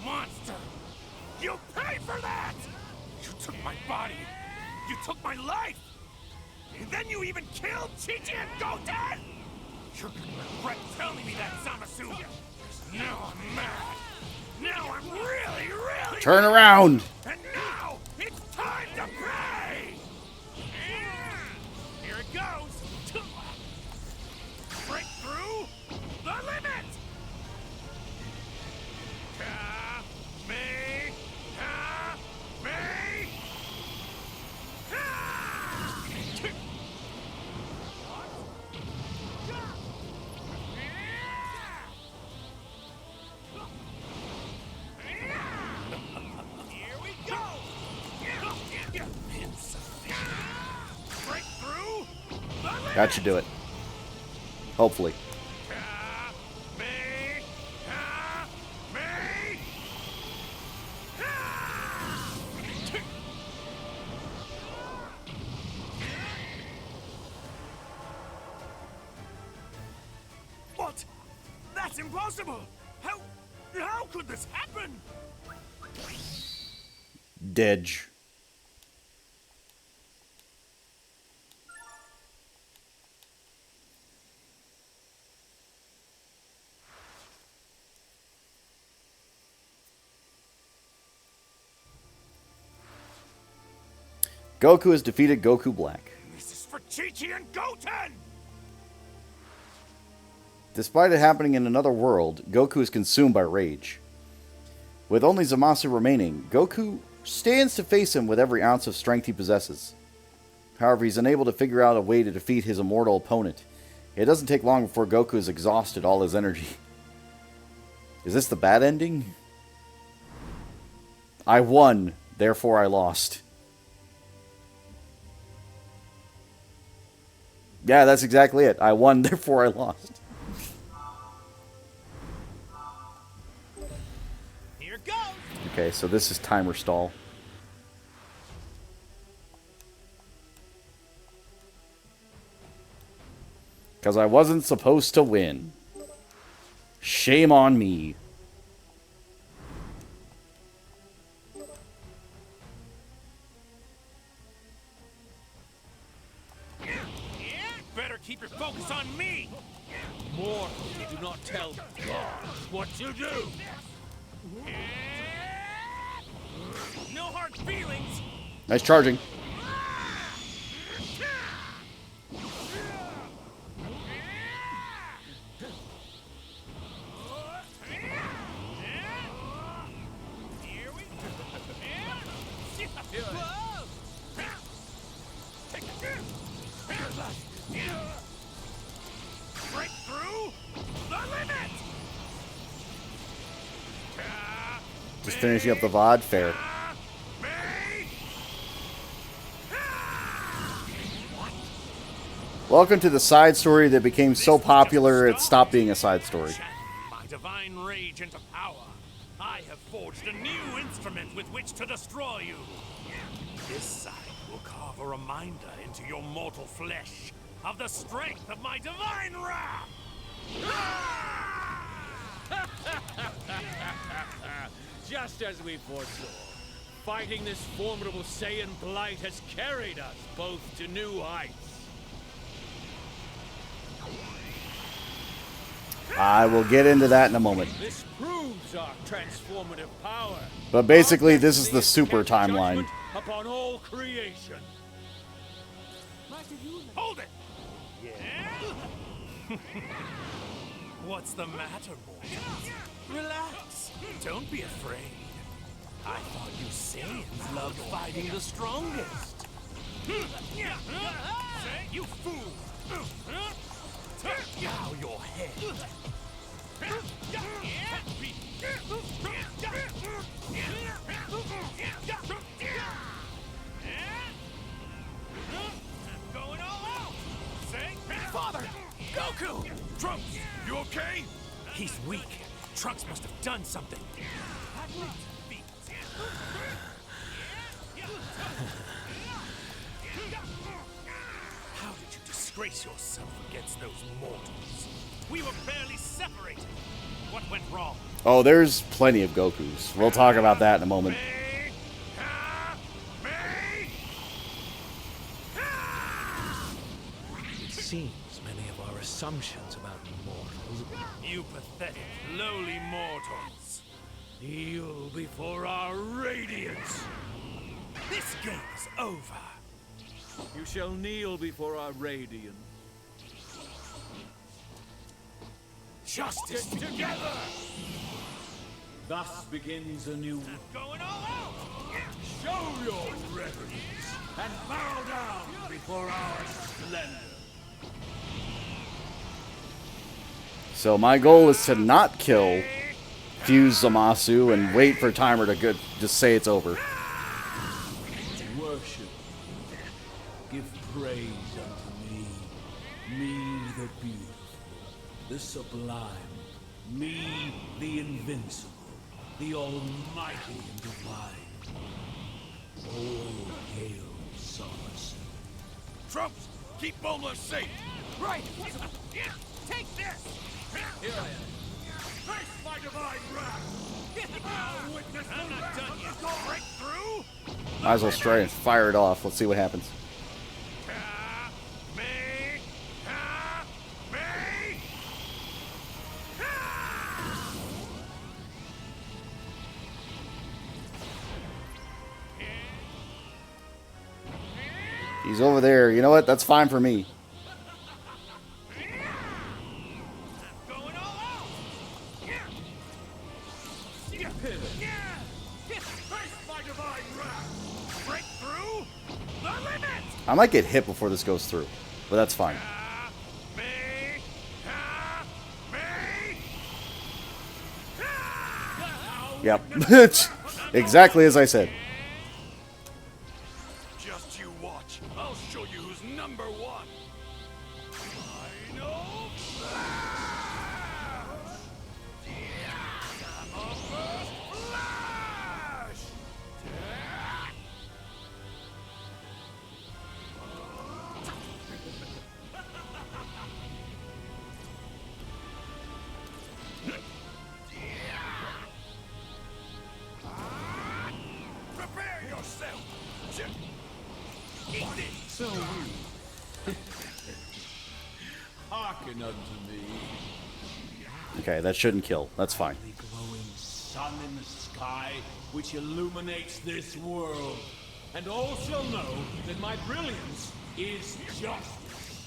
Monster! You pay for that! You took my body. You took my life. And then you even killed Chi-Chi and Goten! You're gonna regret telling me that, Zamasu! Now I'm mad. Now I'm really, really
Turn
mad.
around!
And now it's time to pay!
Here it goes!
Break through the limit! Me! Me!
That should do it. Hopefully.
What? That's impossible! How could this happen?
Dedge. Goku has defeated Goku Black.
This is for Chi-Chi and Goten!
Despite it happening in another world, Goku is consumed by rage. With only Zamasu remaining, Goku stands to face him with every ounce of strength he possesses. However, he's unable to figure out a way to defeat his immortal opponent. It doesn't take long before Goku has exhausted all his energy. Is this the bad ending? I won, therefore I lost. Yeah, that's exactly it. I won, therefore I lost.
Here goes.
Okay, so this is timer stall. Because I wasn't supposed to win. Shame on me.
Better keep your focus on me.
Mortals do not tell gods what to do.
No hard feelings.
Nice charging.
Here we go. Break through the limit.
Just finishing up the VOD. Fair. Welcome to the side story that became so popular it stopped being a side story.
My divine rage into power. I have forged a new instrument with which to destroy you. This side will carve a reminder into your mortal flesh of the strength of my divine wrath.
Just as we foresaw, fighting this formidable Saiyan blight has carried us both to new heights.
I will get into that in a moment.
This proves our transformative power.
But basically, this is the super timeline.
Upon all creation.
Hold it! Yeah? What's the matter, mortals? Relax. Don't be afraid. I thought you Saiyans loved fighting the strongest. You fool! Bow your head. Going all out.
Father! Goku! Trunks, you okay?
He's weak. Trunks must have done something. How did you disgrace yourself against those mortals? We were barely separated. What went wrong?
Oh, there's plenty of Gokus. We'll talk about that in a moment.
It seems many of our assumptions about mortals.
You pathetic, lowly mortals.
Kneel before our radiance.
This game is over.
You shall kneel before our radiance.
Justice together!
Thus begins a new...
Going all out!
Show your reverence and bow down before our splendor.
So my goal is to not kill Fuse Zamasu and wait for Timer to just say it's over.
Worship. Give praise unto me. the beautiful, the sublime, me, the invincible, the almighty and divine. All hail Somerset.
Trumps, keep Boma safe!
Right! Take this! Here I am.
Face my divine wrath! I'll witness
I'm not done yet.
break through!
Might as well try and fire it off. Let's see what happens. He's over there. You know what? That's fine for me. I might get hit before this goes through, but that's fine. Yep. Exactly as I said.
Just you watch. I'll show you who's number one. Final Flash! Flash! Prepare yourself! Eat this!
So hearken unto me.
Okay, that shouldn't kill. That's fine.
The glowing sun in the sky, which illuminates this world. And all shall know that my brilliance is justice.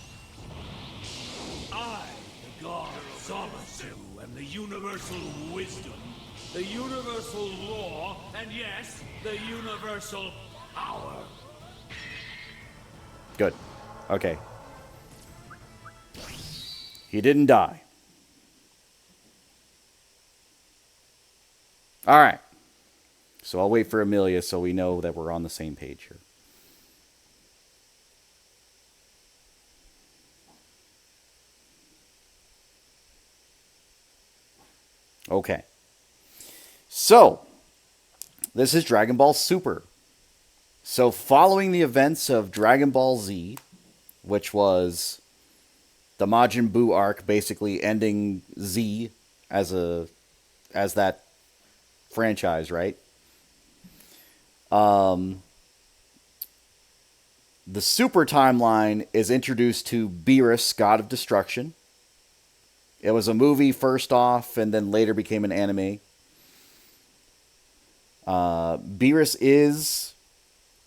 I, the god Zamasu, am the universal wisdom, the universal law, and yes, the universal power.
Good. Okay. He didn't die. Alright. So I'll wait for Amelia so we know that we're on the same page here. Okay. So, this is Dragon Ball Super. So, following the events of Dragon Ball Z, which was the Majin Buu arc, basically ending Z as that franchise, right? The Super timeline is introduced to Beerus, God of Destruction. It was a movie first off, and then later became an anime. Beerus is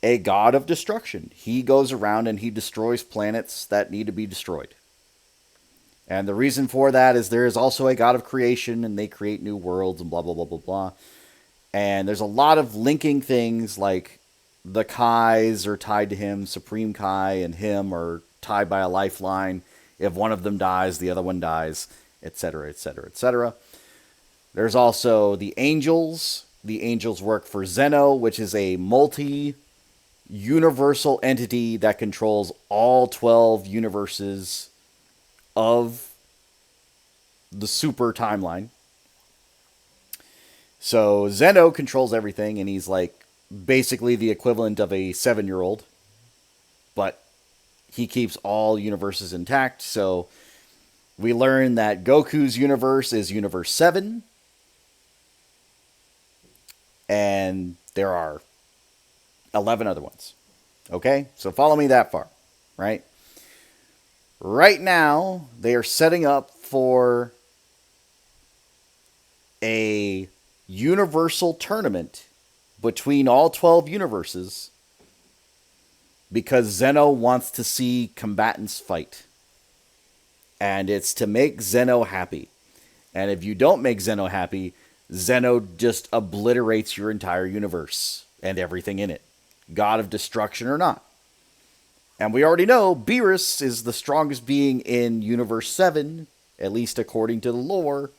a god of destruction. He goes around and he destroys planets that need to be destroyed. And the reason for that is there is also a god of creation, and they create new worlds and blah, blah, blah, blah, blah. And there's a lot of linking things, like the Kais are tied to him, Supreme Kai and him are tied by a lifeline. If one of them dies, the other one dies, etc., etc., etc. There's also the Angels. The Angels work for Zeno, which is a multi-universal entity that controls all 12 universes of the Super timeline. So Zeno controls everything, and he's like basically the equivalent of a 7-year-old, but he keeps all universes intact. So we learn that Goku's universe is Universe 7, and there are 11 other ones. Okay? So follow me that far, right? Right now, they are setting up for a universal tournament between all 12 universes because Zeno wants to see combatants fight. And it's to make Zeno happy. And if you don't make Zeno happy, Zeno just obliterates your entire universe and everything in it, God of Destruction or not. And we already know Beerus is the strongest being in Universe 7, at least according to the lore.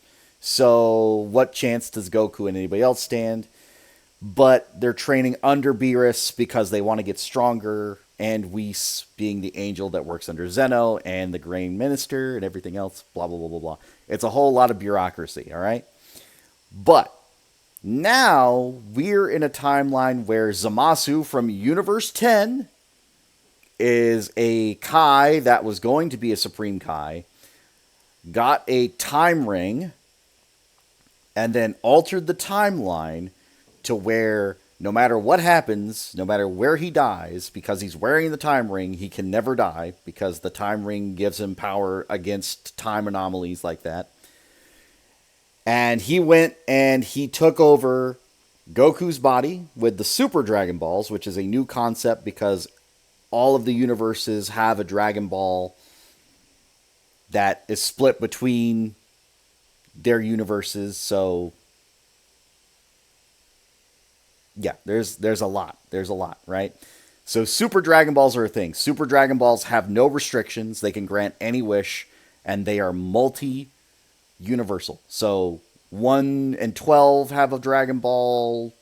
So what chance does Goku and anybody else stand? But they're training under Beerus because they want to get stronger and Whis being the angel that works under Zeno, and the Grand Minister, and everything else, blah, blah, blah, blah, blah. It's a whole lot of bureaucracy, all right? But now we're in a timeline where Zamasu from Universe 10 is a Kai that was going to be a Supreme Kai, got a time ring, and then altered the timeline to where no matter what happens, no matter where he dies, because he's wearing the time ring, he can never die because the time ring gives him power against time anomalies like that. And he went and he took over Goku's body with the Super Dragon Balls, which is a new concept because all of the universes have a Dragon Ball that is split between their universes. So yeah, there's a lot. There's a lot, right? So Super Dragon Balls are a thing. Super Dragon Balls have no restrictions. They can grant any wish, and they are multi-universal. So 1 and 12 have a Dragon Ball,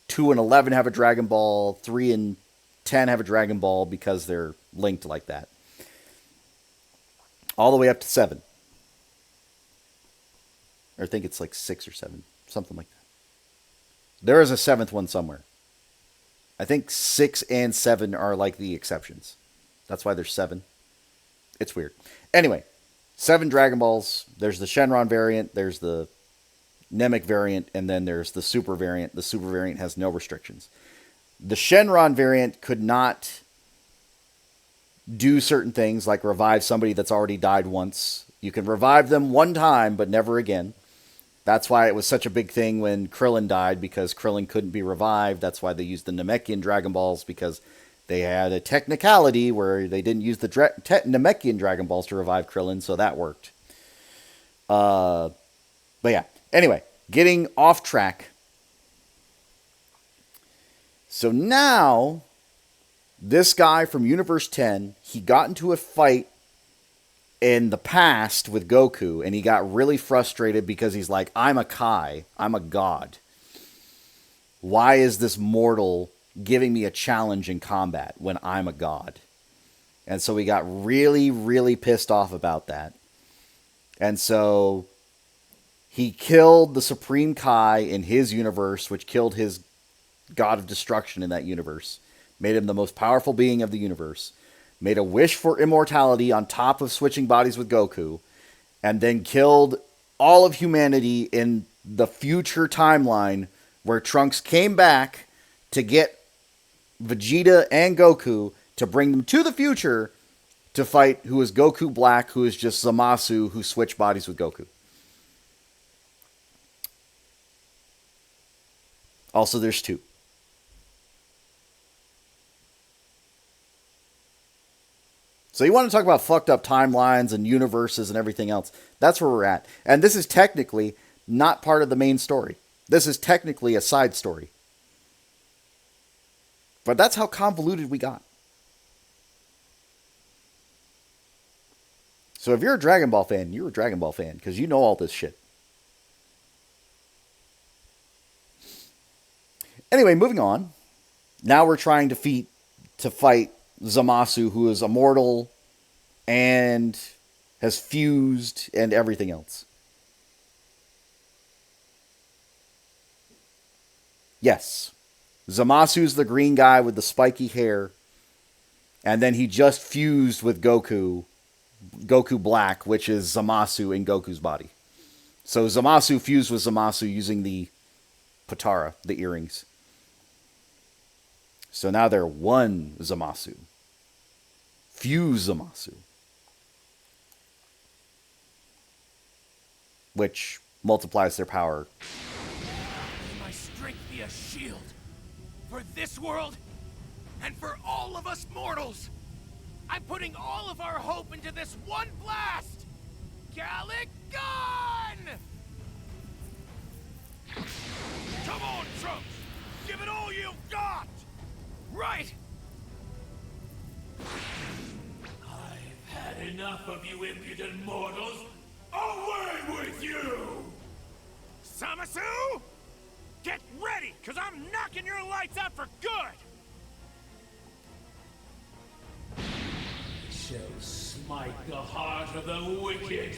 2 and 11 have a Dragon Ball, 3 and 10 have a Dragon Ball because they're linked like that. All the way up to 7. Or I think it's like 6 or 7, something like that. There is a 7th one somewhere. I think 6 and 7 are like the exceptions. That's why there's 7. It's weird. Anyway, 7 Dragon Balls. There's the Shenron variant. There's the Namek variant. And then there's the Super variant. The Super variant has no restrictions. The Shenron variant could not do certain things like revive somebody that's already died once. You can revive them one time, but never again. That's why it was such a big thing when Krillin died, because Krillin couldn't be revived. That's why they used the Namekian Dragon Balls, because they had a technicality where they didn't use the Namekian Dragon Balls to revive Krillin, so that worked. But yeah, anyway, getting off track. So now, this guy from Universe 10, he got into a fight in the past with Goku, and he got really frustrated because he's like, I'm a Kai, I'm a god. Why is this mortal giving me a challenge in combat when I'm a god? And so he got really, really pissed off about that. And so he killed the Supreme Kai in his universe, which killed his god of destruction in that universe. Made him the most powerful being of the universe. Made a wish for immortality on top of switching bodies with Goku, and then killed all of humanity in the future timeline where Trunks came back to get Vegeta and Goku to bring them to the future to fight who is Goku Black, who is just Zamasu, who switched bodies with Goku. Also, there's 2. So you want to talk about fucked up timelines and universes and everything else. That's where we're at. And this is technically not part of the main story. This is technically a side story. But that's how convoluted we got. So if you're a Dragon Ball fan, you're a Dragon Ball fan because you know all this shit. Anyway, moving on. Now we're trying to fight Zamasu, who is immortal and has fused and everything else. Yes. Zamasu's the green guy with the spiky hair. And then he just fused with Goku Black, which is Zamasu in Goku's body. So Zamasu fused with Zamasu using the Potara, the earrings. So now they're one Zamasu. Fuse Zamasu. Which multiplies their power.
May my strength be a shield for this world and for all of us mortals. I'm putting all of our hope into this one blast! Gallic Gun!
Come on, Trunks! Give it all you've got!
Right!
I've had enough of you impudent mortals. Away with you!
Zamasu! Get ready, because I'm knocking your lights out for good!
might the heart of the wicked.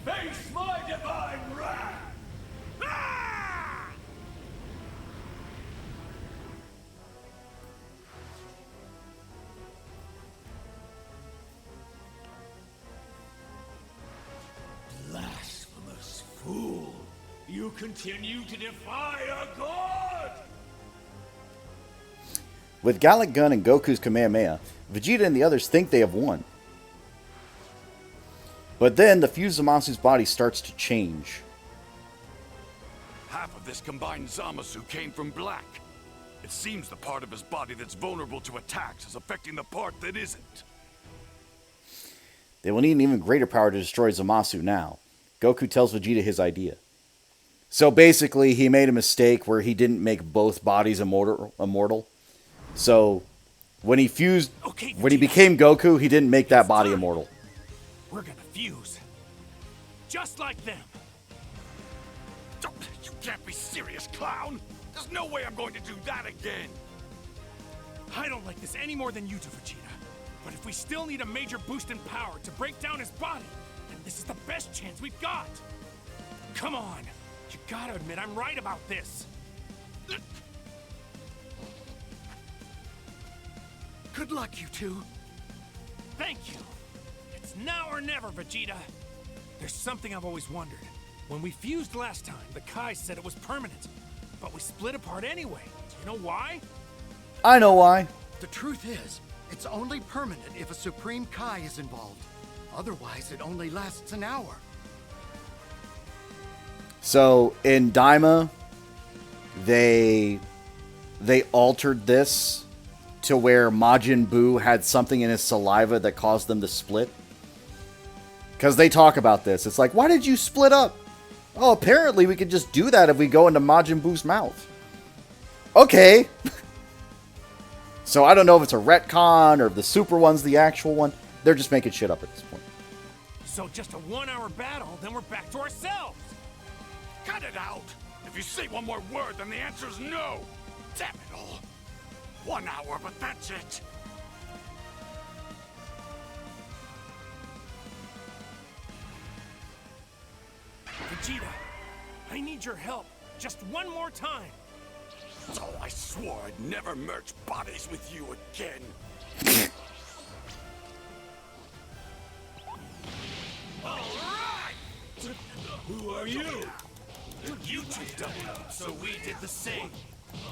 Face my divine wrath! Ah! Blasphemous fool! You continue to defy a god!
With Gallic Gun and Goku's Kamehameha, Vegeta and the others think they have won. But then the fused Zamasu's body starts to change.
Half of this combined Zamasu came from Black. It seems the part of his body that's vulnerable to attacks is affecting the part that isn't.
They will need an even greater power to destroy Zamasu now. Goku tells Vegeta his idea. So basically, he made a mistake where he didn't make both bodies immortal. So when he fused, when he became Goku, he didn't make that body immortal.
We're gonna fuse. Just like them.
You can't be serious, clown! There's no way I'm going to do that again!
I don't like this any more than you do, Vegeta. But if we still need a major boost in power to break down his body, then this is the best chance we've got. Come on. You gotta admit I'm right about this.
Good luck, you two.
Thank you. It's now or never, Vegeta. There's something I've always wondered. When we fused last time, the Kai said it was permanent. But we split apart anyway. Do you know why?
I know why.
The truth is, it's only permanent if a Supreme Kai is involved. Otherwise, it only lasts an hour.
So in Daima, they altered this to where Majin Buu had something in his saliva that caused them to split. Because they talk about this. It's like, why did you split up? Oh, apparently we could just do that if we go into Majin Buu's mouth. Okay. So I don't know if it's a retcon or if the super one's the actual one. They're just making shit up at this point.
So just a 1 hour battle, then we're back to ourselves.
Cut it out! If you say one more word, then the answer's no! Damn it all! 1 hour, but that's it!
Vegeta, I need your help. Just one more time.
So I swore I'd never merge bodies with you again.
Alright! Who are you? You two doubled up, so we did the same.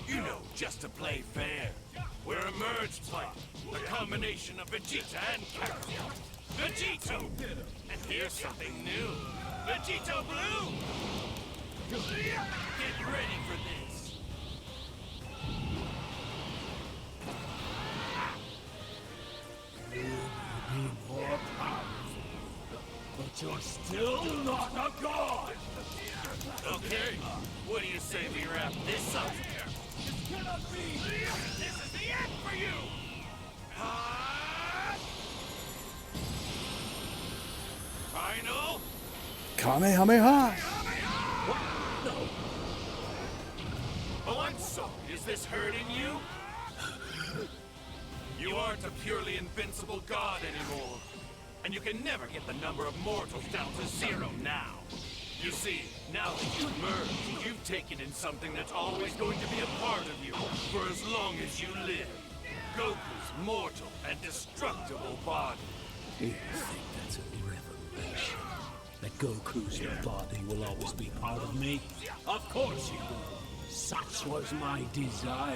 You know, just to play fair. We're a merged play. A combination of Vegeta and Kakarot. Vegito! And here's something new. Vegito Blue! Get ready for this.
You may be more powerful, but you're still not a god!
Okay, what do you say we wrap this up?
This cannot be!
This is the end for you! Final?
Kamehameha!
No. Oh, I'm sorry. Is this hurting you? You aren't a purely invincible god anymore. And you can never get the number of mortals down to 0 now. You see, now that you've merged, you've taken in something that's always going to be a part of you for as long as you live. Goku's mortal and destructible body.
You think that's a revelation? That Goku's body will always be part of me? Of course you will. Such was my desire.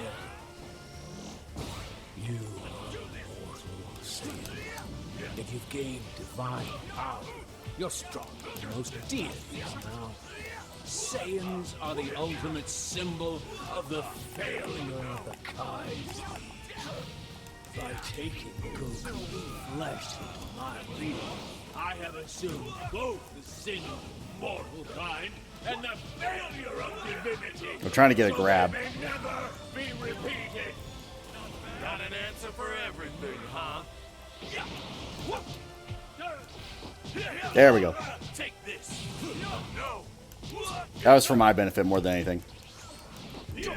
You are a mortal Saiyan, yet you've gained divine power. You're stronger than most deities now. Saiyans are the ultimate symbol of the failure of the Kais. By taking Goku's flesh into my being, I have assumed both the sin of mortal kind and the failure of divinity.
I'm trying to get a grab.
So they may never be repeated.
Got an answer for everything, huh?
There we go.
Take this. No.
That was for my benefit more than anything.
No.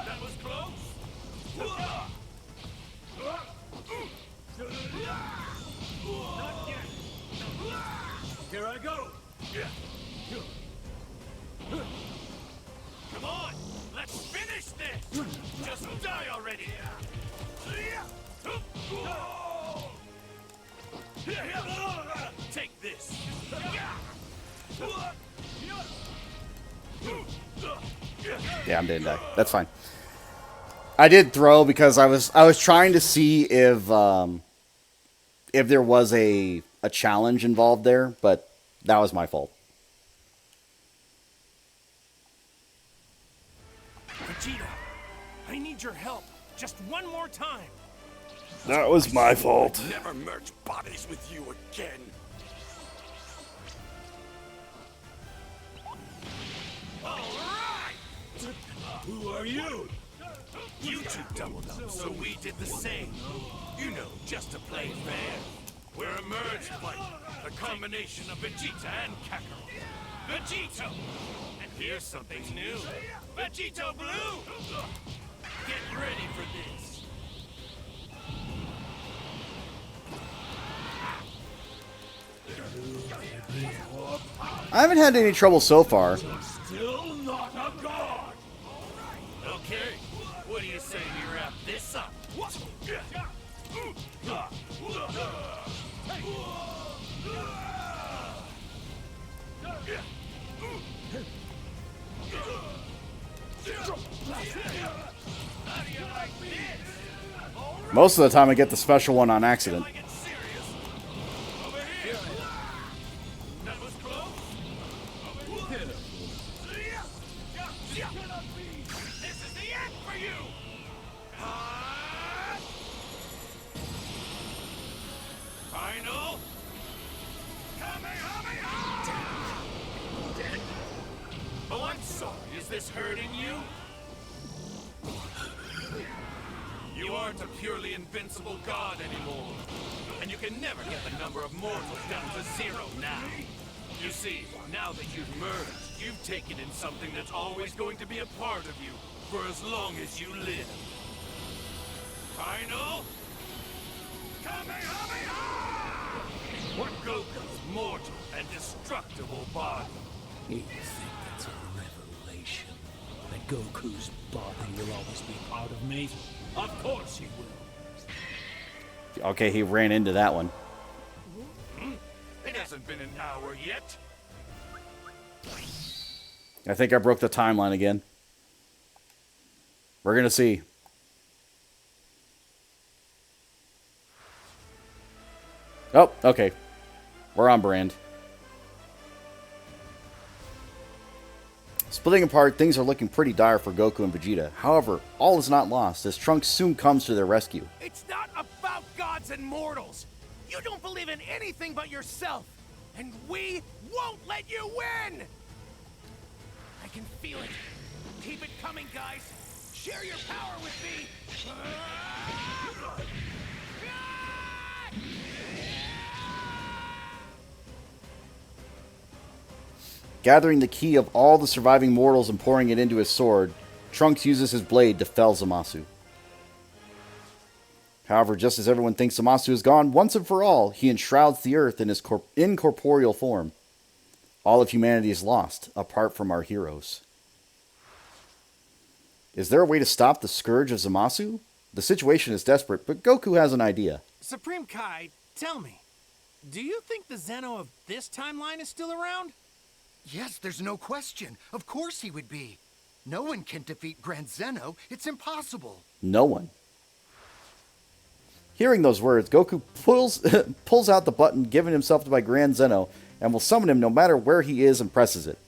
That was close.
Here I go. Come on, let's finish this. Just die already. Take this.
Yeah, I'm dead. Die. That's fine. I did throw because I was trying to see if there was a challenge involved there, but that was my fault.
Vegeta, I need your help. Just one more time.
That was my fault.
Never merge bodies with you again.
All right. Who are you? You two doubled up, so we did the same. You know, just to play fair. We're a merge fight, a combination of Vegeta and Kakarot. Vegito! And here's something new. Vegito Blue! Get ready for this.
I haven't had any trouble so far.
Still not a god! Okay, what do you say we wrap this up?
Most of the time I get the special one on accident.
Oh, I'm sorry. Is this hurting you? You aren't a purely invincible god anymore. And you can never get the number of mortals down to 0 now. You see, now that you've merged, you've taken in something that's always going to be a part of you for as long as you live. Final? Kamehameha! What Goku's mortal and destructible body.
You think that's a revelation? That Goku's body will always be part of me? Of course he will.
Okay, he ran into that one.
It hasn't been an hour yet.
I think I broke the timeline again. We're gonna see. Oh, okay. We're on brand. Splitting apart, things are looking pretty dire for Goku and Vegeta. However, all is not lost, as Trunks soon comes to their rescue.
It's not about gods and mortals. You don't believe in anything but yourself. And we won't let you win! I can feel it. Keep it coming, guys. Share your power with me.
Gathering the key of all the surviving mortals and pouring it into his sword, Trunks uses his blade to fell Zamasu. However, just as everyone thinks Zamasu is gone once and for all, he enshrouds the earth in his incorporeal form. All of humanity is lost, apart from our heroes. Is there a way to stop the scourge of Zamasu? The situation is desperate, but Goku has an idea.
Supreme Kai, tell me, do you think the Zeno of this timeline is still around?
Yes, there's no question. Of course he would be. No one can defeat Grand Zeno. It's impossible.
No one. Hearing those words, Goku pulls out the button given himself by Grand Zeno and will summon him no matter where he is and presses it.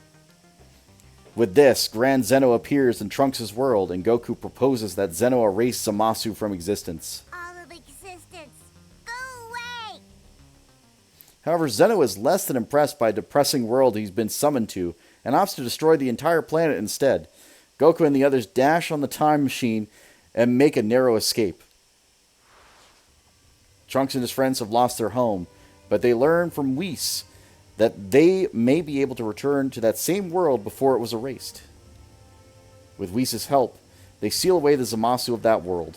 With this, Grand Zeno appears in Trunks' world, and Goku proposes that Zeno erase Zamasu from existence.
All of existence. Go away!
However, Zeno is less than impressed by the depressing world he's been summoned to, and opts to destroy the entire planet instead. Goku and the others dash on the time machine and make a narrow escape. Trunks and his friends have lost their home, but they learn from Whis that they may be able to return to that same world before it was erased. With Whis' help, they seal away the Zamasu of that world.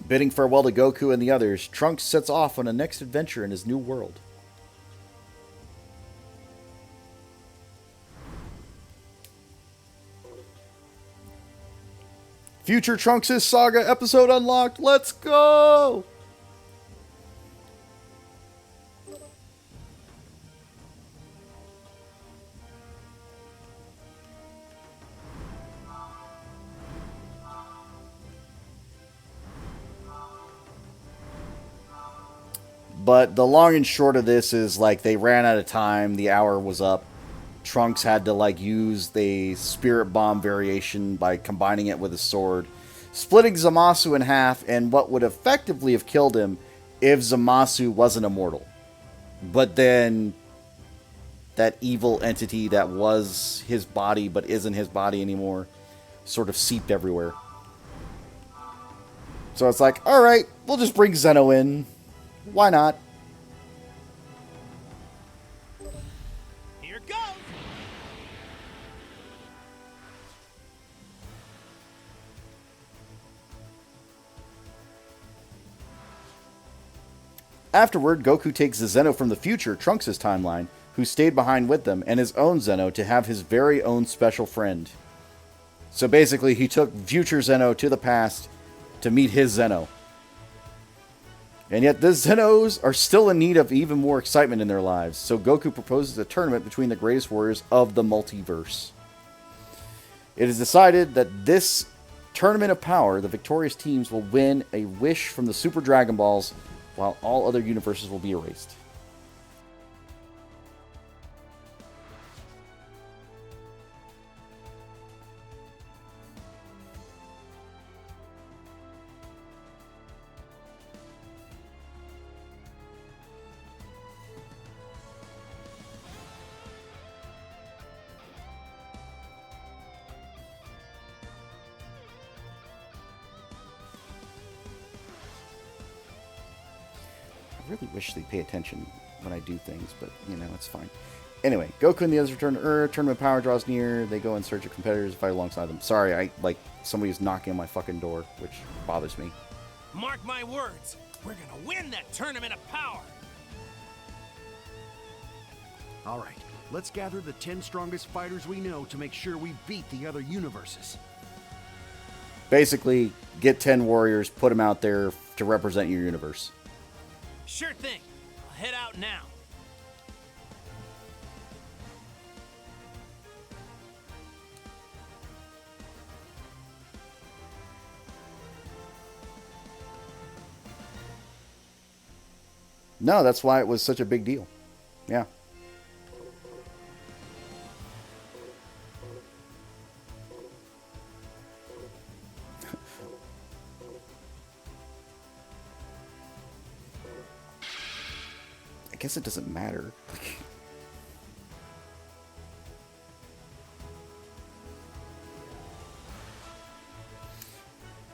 Bidding farewell to Goku and the others, Trunks sets off on a next adventure in his new world. Future Trunks' Saga episode unlocked. Let's go! But the long and short of this is, like, they ran out of time. The hour was up. Trunks had to, like, use the Spirit Bomb variation by combining it with a sword, splitting Zamasu in half, and what would effectively have killed him if Zamasu wasn't immortal. But then that evil entity that was his body but isn't his body anymore sort of seeped everywhere. So it's like, alright, we'll just bring Zeno in. Why not?
Here goes.
Afterward, Goku takes the Zeno from the future, Trunks' timeline, who stayed behind with them, and his own Zeno to have his very own special friend. So basically, he took future Zeno to the past to meet his Zeno. And yet the Zenos are still in need of even more excitement in their lives, so Goku proposes a tournament between the greatest warriors of the multiverse. It is decided that this tournament of power, the victorious teams will win a wish from the Super Dragon Balls, while all other universes will be erased. I really wish they pay attention when I do things, but, you know, it's fine. Anyway, Goku and the others return to Earth. Tournament power draws near. They go in search of competitors to fight alongside them. Sorry, somebody's knocking on my fucking door, which bothers me.
Mark my words. We're gonna win that tournament of power.
All right, let's gather the 10 strongest fighters we know to make sure we beat the other universes.
Basically, get 10 warriors, put them out there to represent your universe.
Sure thing. I'll head out now.
No, that's why it was such a big deal. Yeah. I guess it doesn't matter.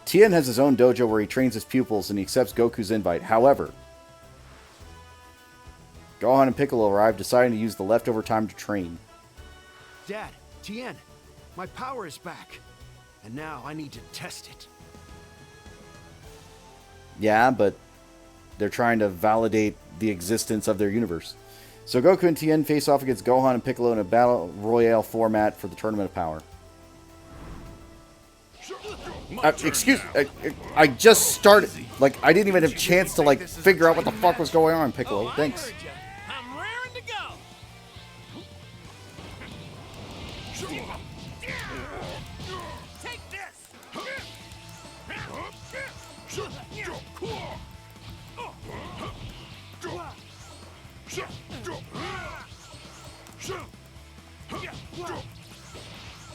Tien has his own dojo where he trains his pupils and he accepts Goku's invite. However, Gohan and Piccolo arrive, deciding to use the leftover time to train.
Dad, Tien, my power is back. And now I need to test it.
Yeah, but they're trying to validate the existence of their universe. So Goku and Tien face off against Gohan and Piccolo in a battle royale format for the Tournament of Power. I just started. Like, I didn't even have a chance to, like, figure out what the fuck was going on, Piccolo. Thanks.
I'm raring to go. Take this.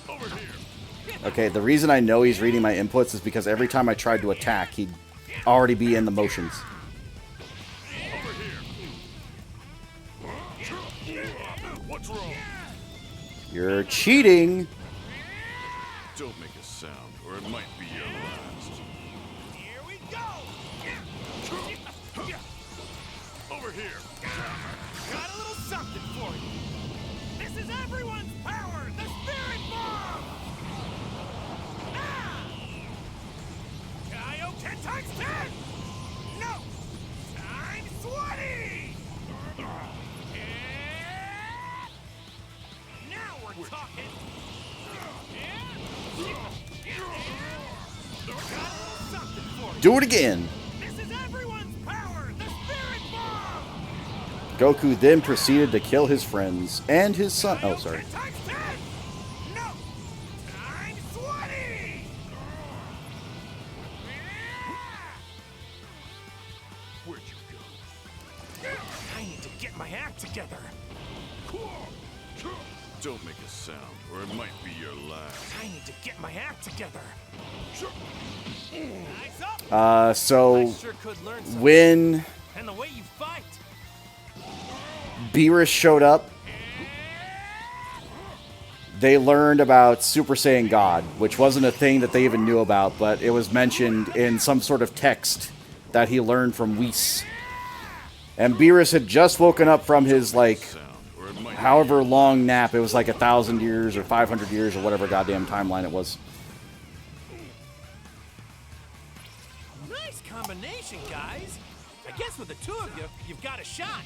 Over here.
Okay, the reason I know he's reading my inputs is because every time I tried to attack, he'd already be in the motions.
What's wrong?
You're cheating!
Don't make a sound, or it might be your last.
Here we go.
Over here.
Got a little something for you. This is everyone's power, the Spirit Bomb. Kaio 10 times 10! No! Times 20! Now we're talking!
Do it again.
This is everyone's power, the spirit bomb!
Goku then proceeded to kill his friends and his son. Oh, sorry.
Times 10! No! Times 20!
Where'd you go?
I need to get my act together.
Don't make a sound, or it might be your last.
I need to get my act together. Eyes up!
So
I sure could learn something.
when
And the way you fight.
Beerus showed up, they learned about Super Saiyan God, which wasn't a thing that they even knew about, but it was mentioned in some sort of text that he learned from Whis. And Beerus had just woken up from his, like, however long nap. It was like 1,000 years or 500 years or whatever goddamn timeline it was.
Nice combination, guys. I guess with the two of you, you've got a shot.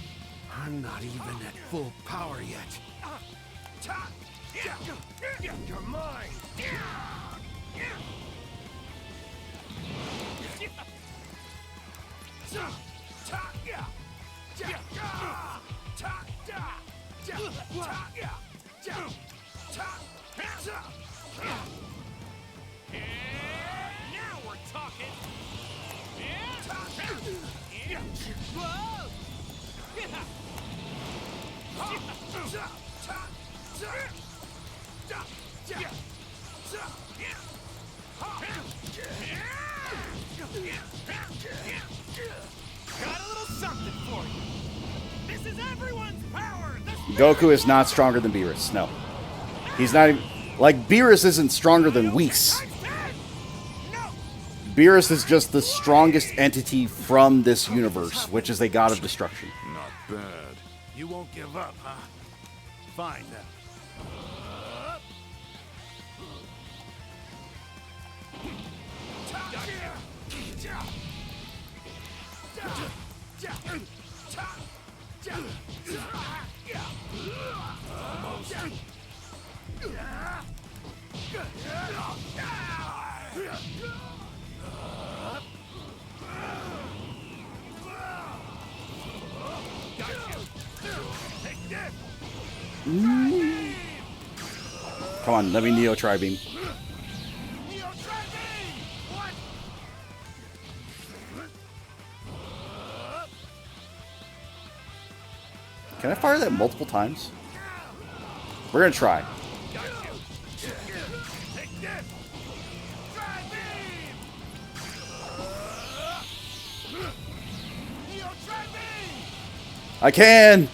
I'm not even at full power yet.
You're mine. Now we're talking. Got a little something for you. This is everyone's power.
Goku is not stronger than Beerus. No. He's not even... Like, Beerus isn't stronger than Whis. Beerus is just the strongest entity from this universe, which is a god of destruction.
Not bad.
You won't give up, huh? Fine then.
Come on, let me Neo Tri-Beam. Can I fire that multiple times? We're gonna try. I can!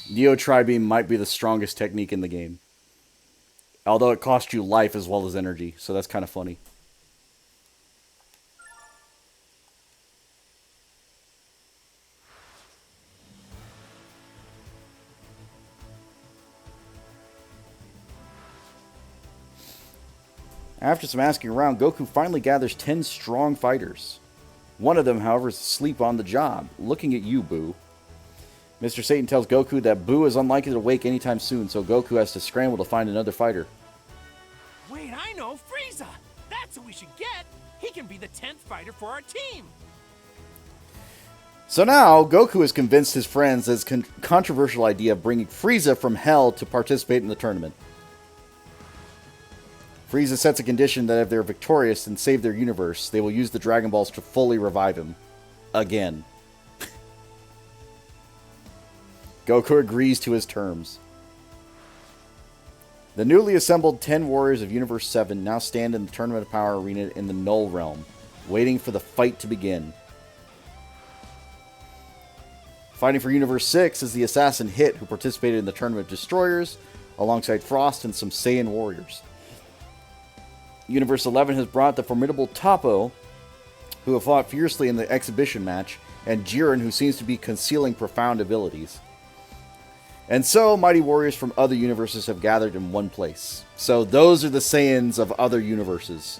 Neo Tri-Beam might be the strongest technique in the game. Although it costs you life as well as energy, so that's kind of funny. After some asking around, Goku finally gathers 10 strong fighters. One of them, however, is asleep on the job, looking at you, Boo. Mr. Satan tells Goku that Boo is unlikely to wake anytime soon, so Goku has to scramble to find another fighter.
Wait, I know, Frieza! That's who we should get! He can be the 10th fighter for our team!
So now, Goku has convinced his friends his controversial idea of bringing Frieza from Hell to participate in the tournament. Frieza sets a condition that if they're victorious and save their universe, they will use the Dragon Balls to fully revive him. Again. Goku agrees to his terms. The newly assembled 10 warriors of Universe 7 now stand in the Tournament of Power arena in the Null Realm, waiting for the fight to begin. Fighting for Universe 6 is the assassin Hit, who participated in the Tournament of Destroyers, alongside Frost and some Saiyan warriors. Universe 11 has brought the formidable Toppo, who have fought fiercely in the exhibition match, and Jiren, who seems to be concealing profound abilities. And so, mighty warriors from other universes have gathered in one place. So those are the Saiyans of other universes.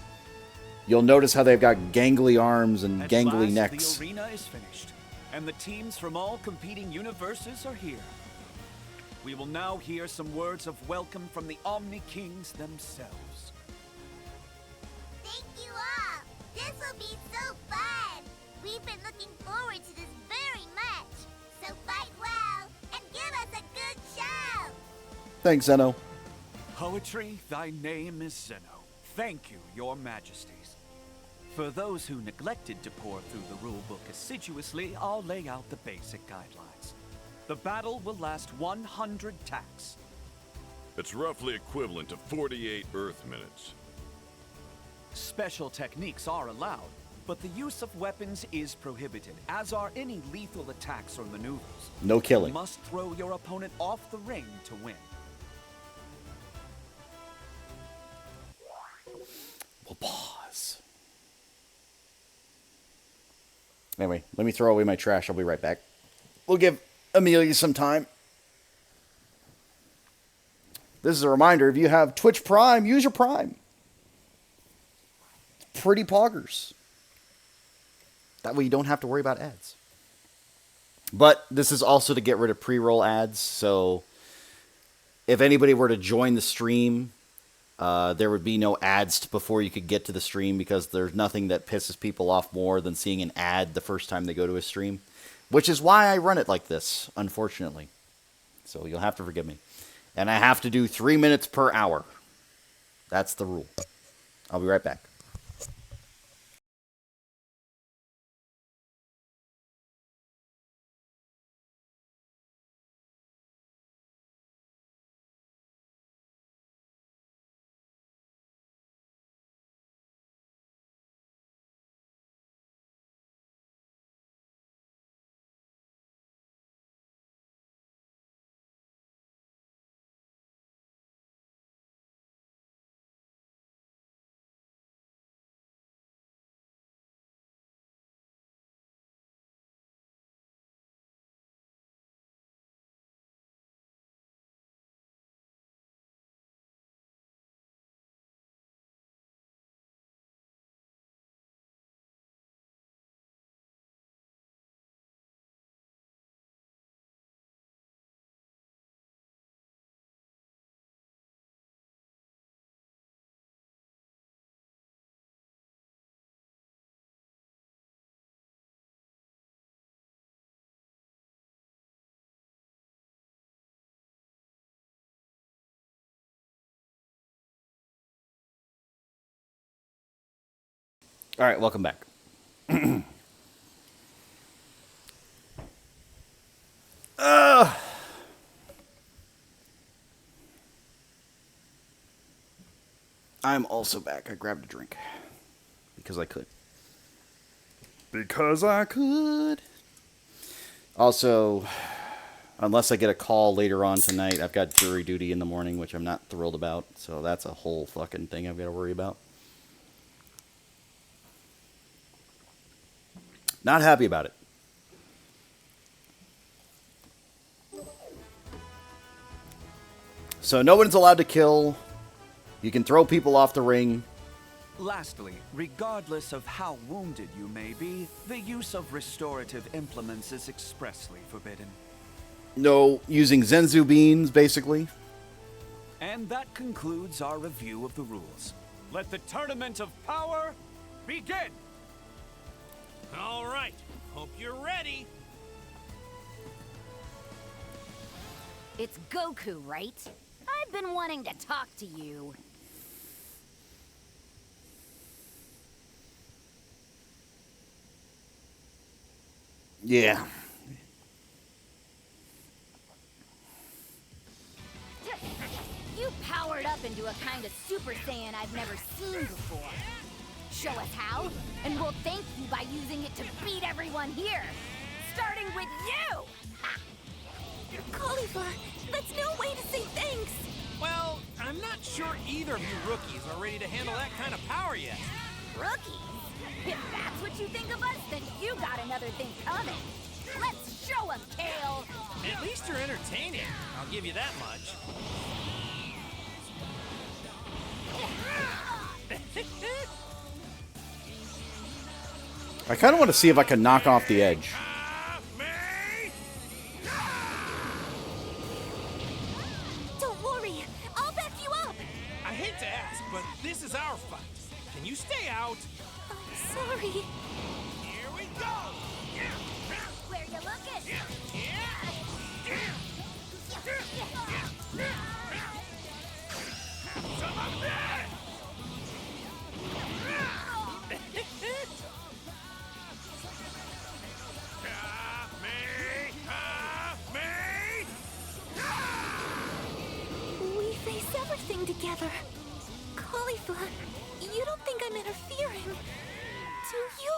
You'll notice how they've got gangly arms and gangly necks.
The arena is finished, and the teams from all competing universes are here. We will now hear some words of welcome from the Omni Kings themselves.
Thank you all. This will be so fun. We've been looking forward to this very much. So fight well and give us a good show.
Thanks, Zeno.
Poetry, thy name is Zeno. Thank you, your majesties. For those who neglected to pore through the rulebook assiduously, I'll lay out the basic guidelines. The battle will last 100 tacks.
It's roughly equivalent to 48 Earth minutes.
Special techniques are allowed, but the use of weapons is prohibited, as are any lethal attacks or maneuvers.
No killing.
You must throw your opponent off the ring to win.
We'll pause. Anyway, let me throw away my trash. I'll be right back. We'll give Amelia some time. This is a reminder, if you have Twitch Prime, use your Prime. Pretty poggers. That way you don't have to worry about ads. But this is also to get rid of pre-roll ads, so if anybody were to join the stream, there would be no ads before you could get to the stream, because there's nothing that pisses people off more than seeing an ad the first time they go to a stream. Which is why I run it like this, unfortunately. So you'll have to forgive me. And I have to do 3 minutes per hour. That's the rule. I'll be right back. All right, welcome back. I'm also back. I grabbed a drink. Because I could. Because I could. Also, unless I get a call later on tonight, I've got jury duty in the morning, which I'm not thrilled about. So that's a whole fucking thing I've got to worry about. Not happy about it. So no one's allowed to kill. You can throw people off the ring.
Lastly, regardless of how wounded you may be, the use of restorative implements is expressly forbidden.
No using Zenzu beans, basically.
And that concludes our review of the rules. Let the Tournament of Power begin!
All right, hope you're ready.
It's Goku, right? I've been wanting to talk to you.
Yeah.
You powered up into a kind of Super Saiyan I've never seen before. Show us how, and we'll thank you by using it to beat everyone here. Starting with you! Ha!
Cauliflower, that's no way to say thanks!
Well, I'm not sure either of you rookies are ready to handle that kind of power yet.
Rookies? If that's what you think of us, then you got another thing coming. Let's show 'em, Kale!
At least you're entertaining. I'll give you that much.
I kind of want to see if I can knock off the edge.
our fight. Can you stay out?
Sorry.
Here we go!
Where you looking?
Some of that!
We face everything together. Caulifla, you don't think I'm interfering, do you?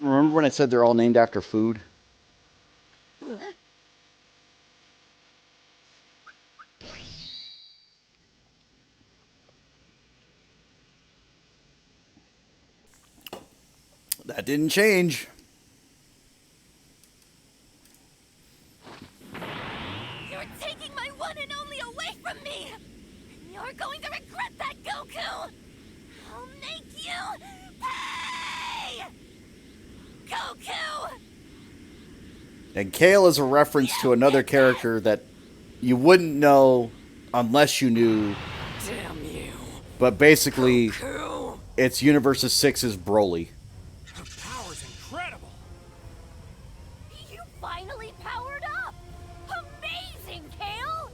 Remember when I said they're all named after food? That didn't change.
You're taking my one and only away from me! You're going to regret that, Goku! I'll make you pay! Goku!
And Kale is a reference to another character that you wouldn't know unless you knew.
Damn you.
But basically,
Goku.
it's Universe 6's Broly.
Her power's incredible.
You finally powered up! Amazing, Kale!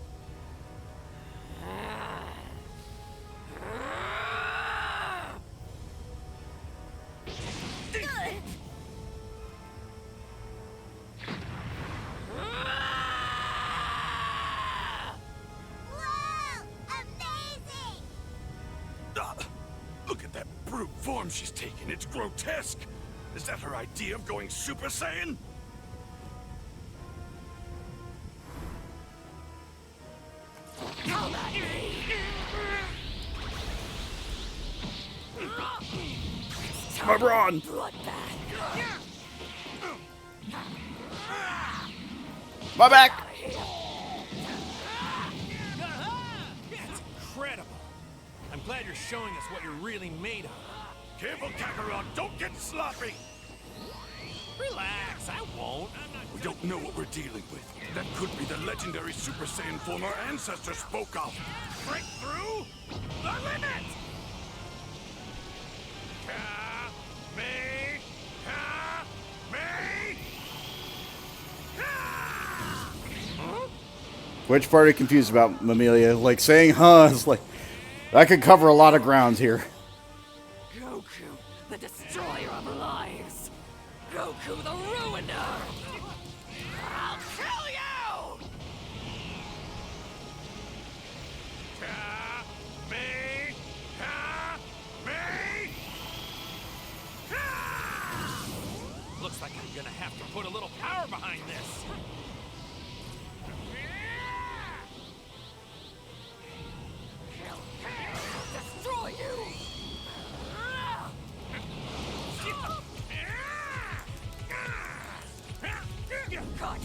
Whoa! Amazing!
Look at that brute form she's taken. It's grotesque. Is that her idea of going Super Saiyan?
Come at me!
My brawn! My back!
That's incredible. I'm glad you're showing us what you're really made of.
Careful, Kakarot. Don't get sloppy.
Relax, I won't.
We don't know what we're dealing with. That could be the legendary Super Saiyan form our ancestors spoke of.
Break through the limit! Ka-me! Ka-me! Huh?
Which part are you confused about, Mamelia? Like, saying huh is like... I could cover a lot of grounds here.
Goku, the destroyer of lives. Goku, the ruiner. I'll kill you!
Ka-me! Ka-me! Looks like I'm gonna have to put a little power behind this.
Destroy you! Cut!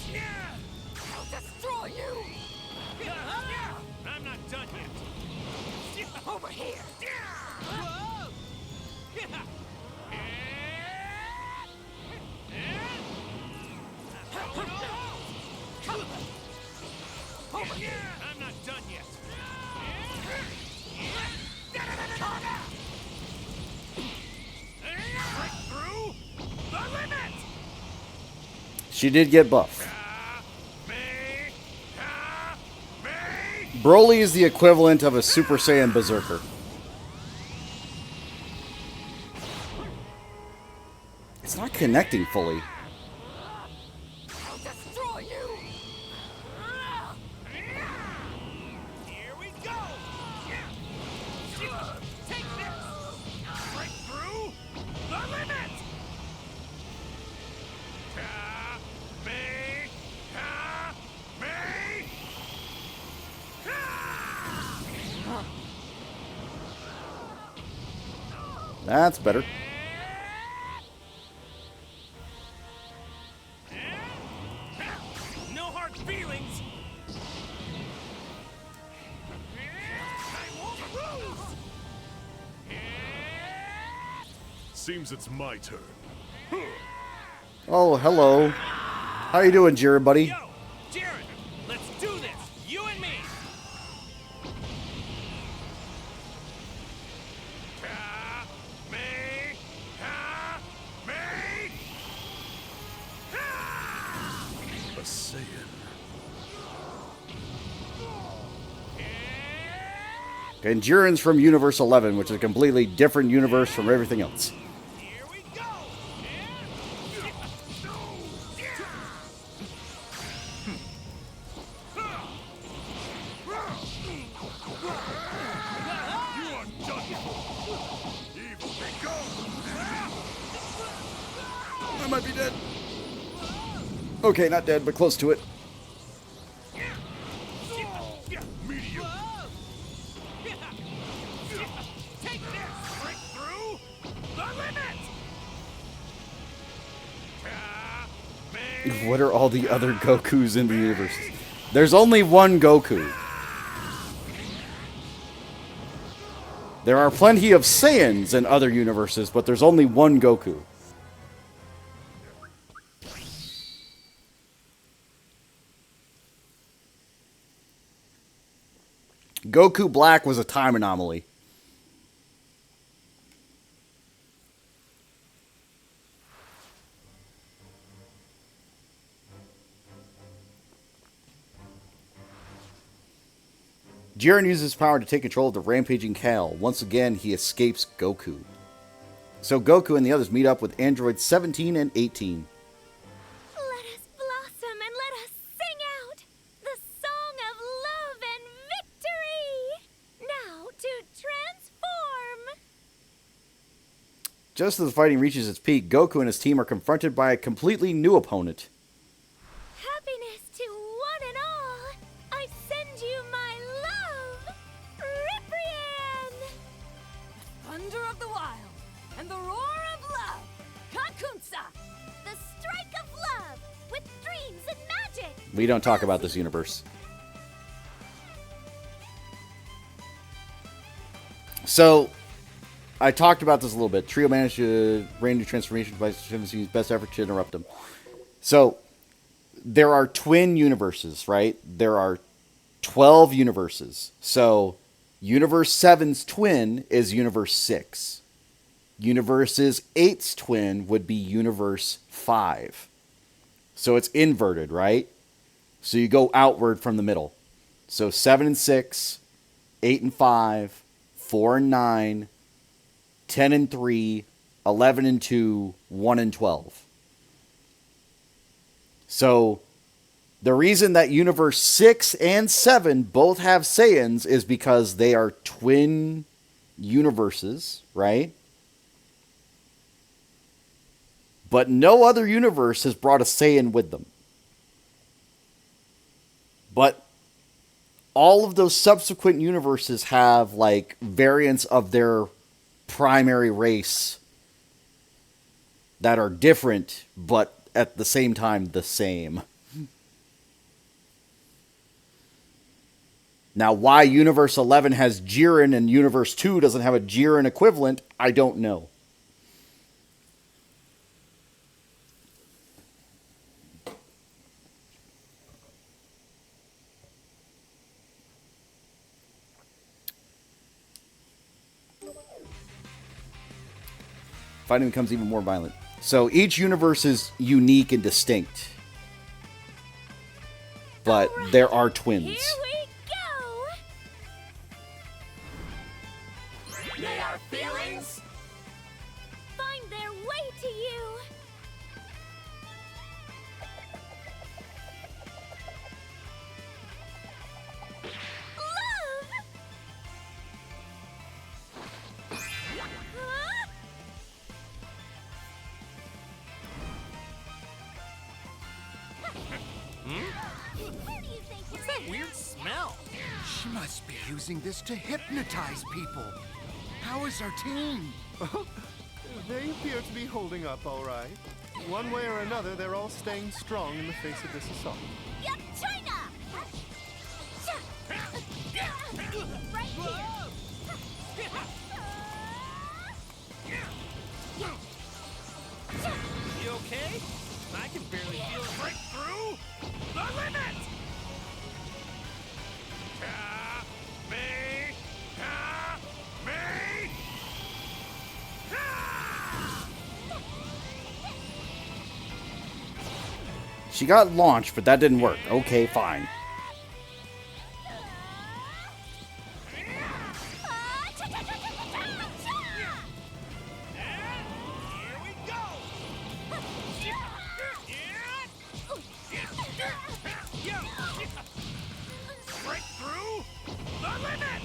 I'll destroy you!
I'm not done yet.
Over here!
Whoa!
Over here!
I'm not done yet. Break through the limit!
She did get buff. Broly is the equivalent of a Super Saiyan Berserker. It's not connecting fully.
I'll destroy you!
Here we go! Take this! Break through the limit!
That's better.
No hard feelings. I won't lose.
Seems it's my turn.
Oh, hello. How you doing, Jared, buddy?
Yo, Jared, let's do this. You and me.
A Saiyan.
And Jiren's from Universe 11, which is a completely different universe from everything else.
Here we go.
I might be dead. Okay, not dead, but close to it.
Take this. Break through the limit.
What are all the other Gokus in the universe? There's only one Goku. There are plenty of Saiyans in other universes, but there's only one Goku. Goku Black was a time anomaly. Jiren uses his power to take control of the rampaging Cal. Once again, he escapes Goku. So Goku and the others meet up with androids 17 and 18.
Let us blossom and let us sing out the song of love and victory. Now to transform.
Just as the fighting reaches its peak, Goku and his team are confronted by a completely new opponent.
Happiness to one and all. I send you my love, Riprian.
Thunder of the wild and the roar of love, Kakunsa.
The strike of love with dreams and magic.
We don't talk about this universe. So, I talked about this a little bit. Trio managed to brand new transformation by his best effort to interrupt him. So, there are twin universes, right? There are 12 universes. So, Universe 7's twin is Universe 6. Universe's 8's twin would be Universe 5. So it's inverted, right? So you go outward from the middle. So 7 and 6, 8 and 5, 4 and 9, 10 and 3, 11 and 2, 1 and 12. So the reason that Universe 6 and 7 both have Saiyans is because they are twin universes, right? But no other universe has brought a Saiyan with them. But all of those subsequent universes have, like, variants of their primary race that are different, but at the same time the same. Now, why Universe 11 has Jiren and Universe 2 doesn't have a Jiren equivalent, I don't know. Fighting becomes even more violent. So each universe is unique and distinct. But there are twins.
Here we go.
May our feelings
Find their way to you. Love. Huh? Where do you think
What's
you're
that weird smell?
She must be using this to hypnotize people. How is our team?
They appear to be holding up all right. One way or another, they're all staying strong in the face of this assault.
Yup, China! Right here!
You okay? I can barely feel it break through the limit! Me! Me!
She got launched, but that didn't work. Okay, fine.
Break through the limit!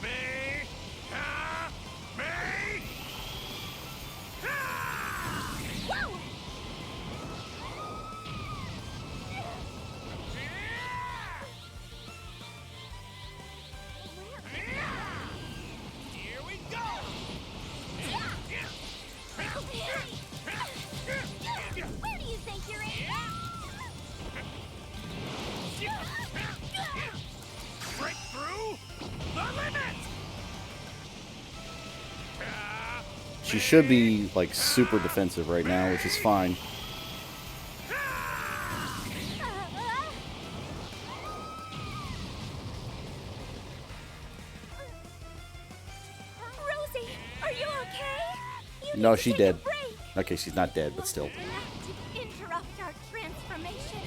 Me! Me!
Whoa!
Here we go!
Where do you think you're at?
Break through the limit!
She should be, like, super defensive right now, which is fine.
Rosie, are you okay? You
No,
need to
she
take a
dead.
break.
Okay, she's not dead, but still.
You have to interrupt our transformation.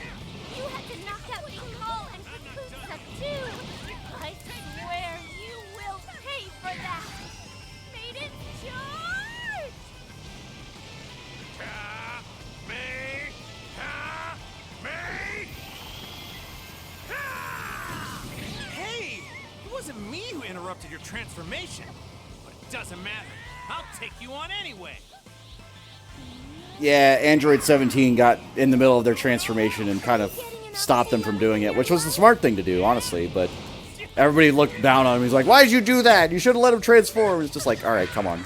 You had to knock out Tikal and Kakusa too. I swear you will pay for that. Maiden charge!
Me! Me! Hey! It wasn't me who interrupted your transformation. But it doesn't matter. I'll take you on anyway.
Yeah, Android 17 got in the middle of their transformation and kind of stopped them from doing it, which was the smart thing to do, honestly, but everybody looked down on him. He's like, why did you do that? You should have let him transform. It's just like, all right, come on.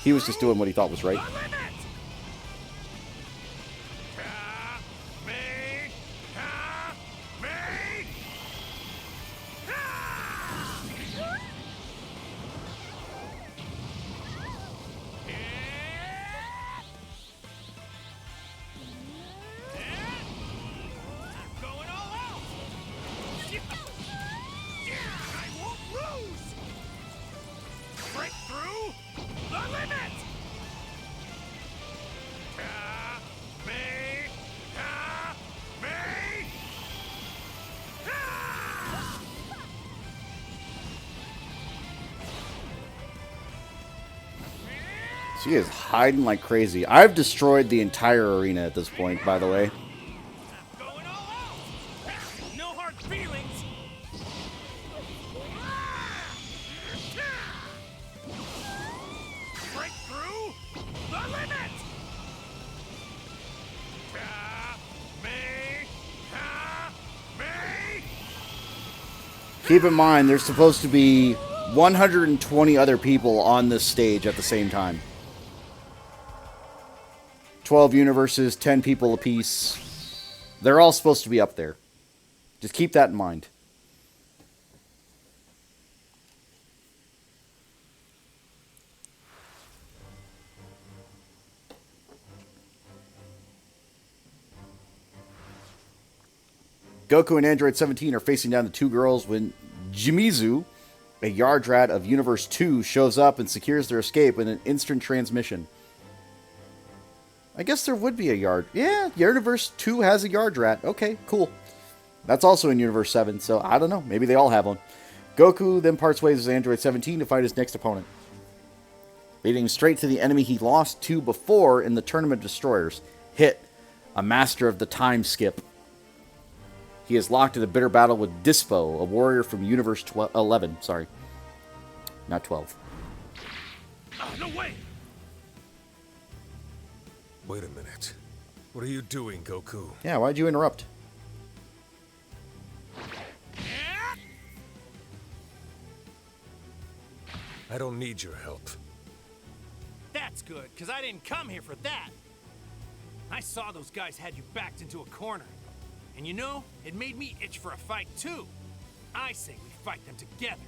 He was just doing what he thought was right.
Going all out! I won't lose! Break through the limit! Me! Me!
She is hiding like crazy. I've destroyed the entire arena at this point, by the way.
Going all out! No hard feelings! Break through the limit! Me! Me!
Keep in mind, there's supposed to be 120 other people on this stage at the same time. 12 universes, 10 people apiece. They're all supposed to be up there. Just keep that in mind. Goku and Android 17 are facing down the two girls when Jimizu, a yard rat of Universe 2, shows up and secures their escape in an instant transmission. I guess there would be a yard. Yeah, Universe 2 has a yard rat. Okay, cool. That's also in Universe 7, so I don't know. Maybe they all have one. Goku then parts ways with Android 17 to fight his next opponent, leading him straight to the enemy he lost to before in the Tournament of Destroyers. Hit, a master of the time skip. He is locked in a bitter battle with Dispo, a warrior from Universe 11. Sorry. Not 12.
No way!
Wait a minute. What are you doing, Goku?
Yeah, why'd you interrupt?
I don't need your help.
That's good, because I didn't come here for that. I saw those guys had you backed into a corner. And you know, it made me itch for a fight too. I say we fight them together.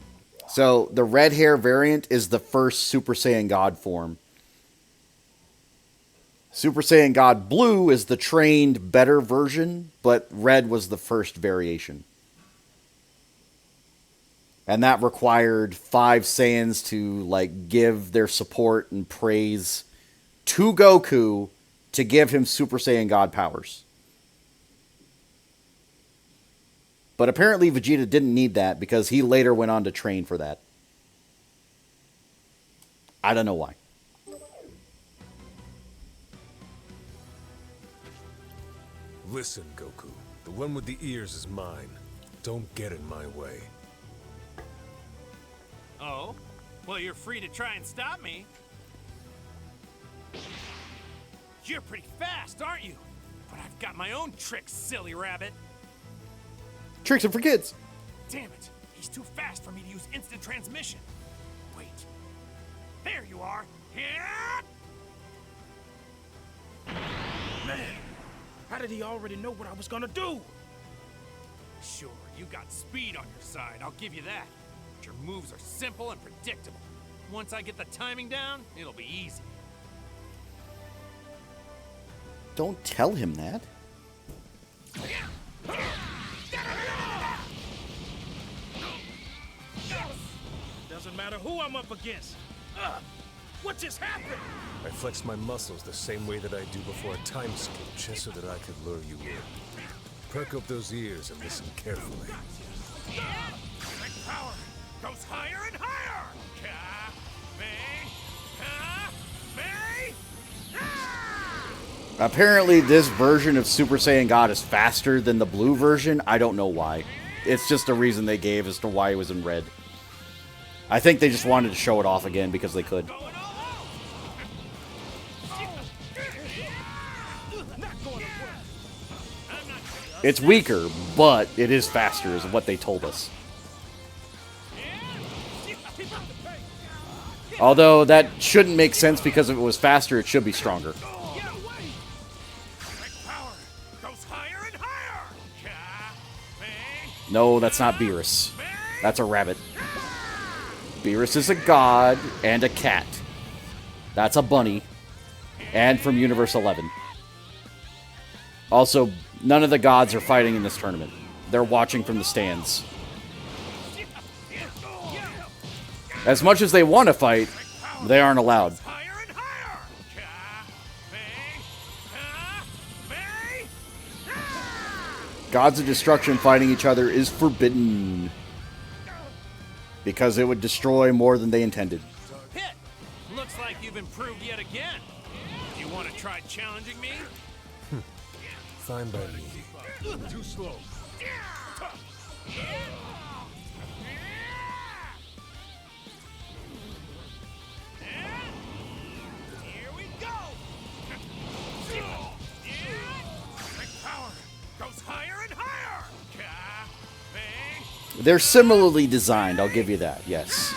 So, the red hair variant is the first Super Saiyan God form. Super Saiyan God Blue is the trained, better version, but red was the first variation. And that required 5 Saiyans to, like, give their support and praise to Goku to give him Super Saiyan God powers. But apparently Vegeta didn't need that because he later went on to train for that. I don't know why.
Listen, Goku. The one with the ears is mine. Don't get in my way.
Oh? Well, you're free to try and stop me. You're pretty fast, aren't you? But I've got my own tricks, silly rabbit.
Tricks are for kids.
Damn it. He's too fast for me to use instant transmission. Wait. There you are.
Man, how did he already know what I was gonna do?
Sure, you got speed on your side, I'll give you that. But your moves are simple and predictable. Once I get the timing down, it'll be easy.
Don't tell him that.
Doesn't matter who I'm up against. What just happened?
I flexed my muscles the same way that I do before a time skip, just so that I could lure you in. Perk up those ears and listen carefully.
My power goes higher and higher!
Apparently this version of Super Saiyan God is faster than the blue version. I don't know why. It's just a reason they gave as to why it was in red. I think they just wanted to show it off again because they could. It's weaker, but it is faster is what they told us. Although that shouldn't make sense because if it was faster, it should be stronger. No, that's not Beerus. That's a rabbit. Beerus is a god and a cat. That's a bunny. And from Universe 11. Also, none of the gods are fighting in this tournament. They're watching from the stands. As much as they want to fight, they aren't allowed. Gods of Destruction fighting each other is forbidden. Because it would destroy more than they intended.
Hit! Looks like you've improved yet again. You want to try challenging me?
Fine by me.
Too slow.
Here we go! My power goes higher and higher!
They're similarly designed, I'll give you that, yes.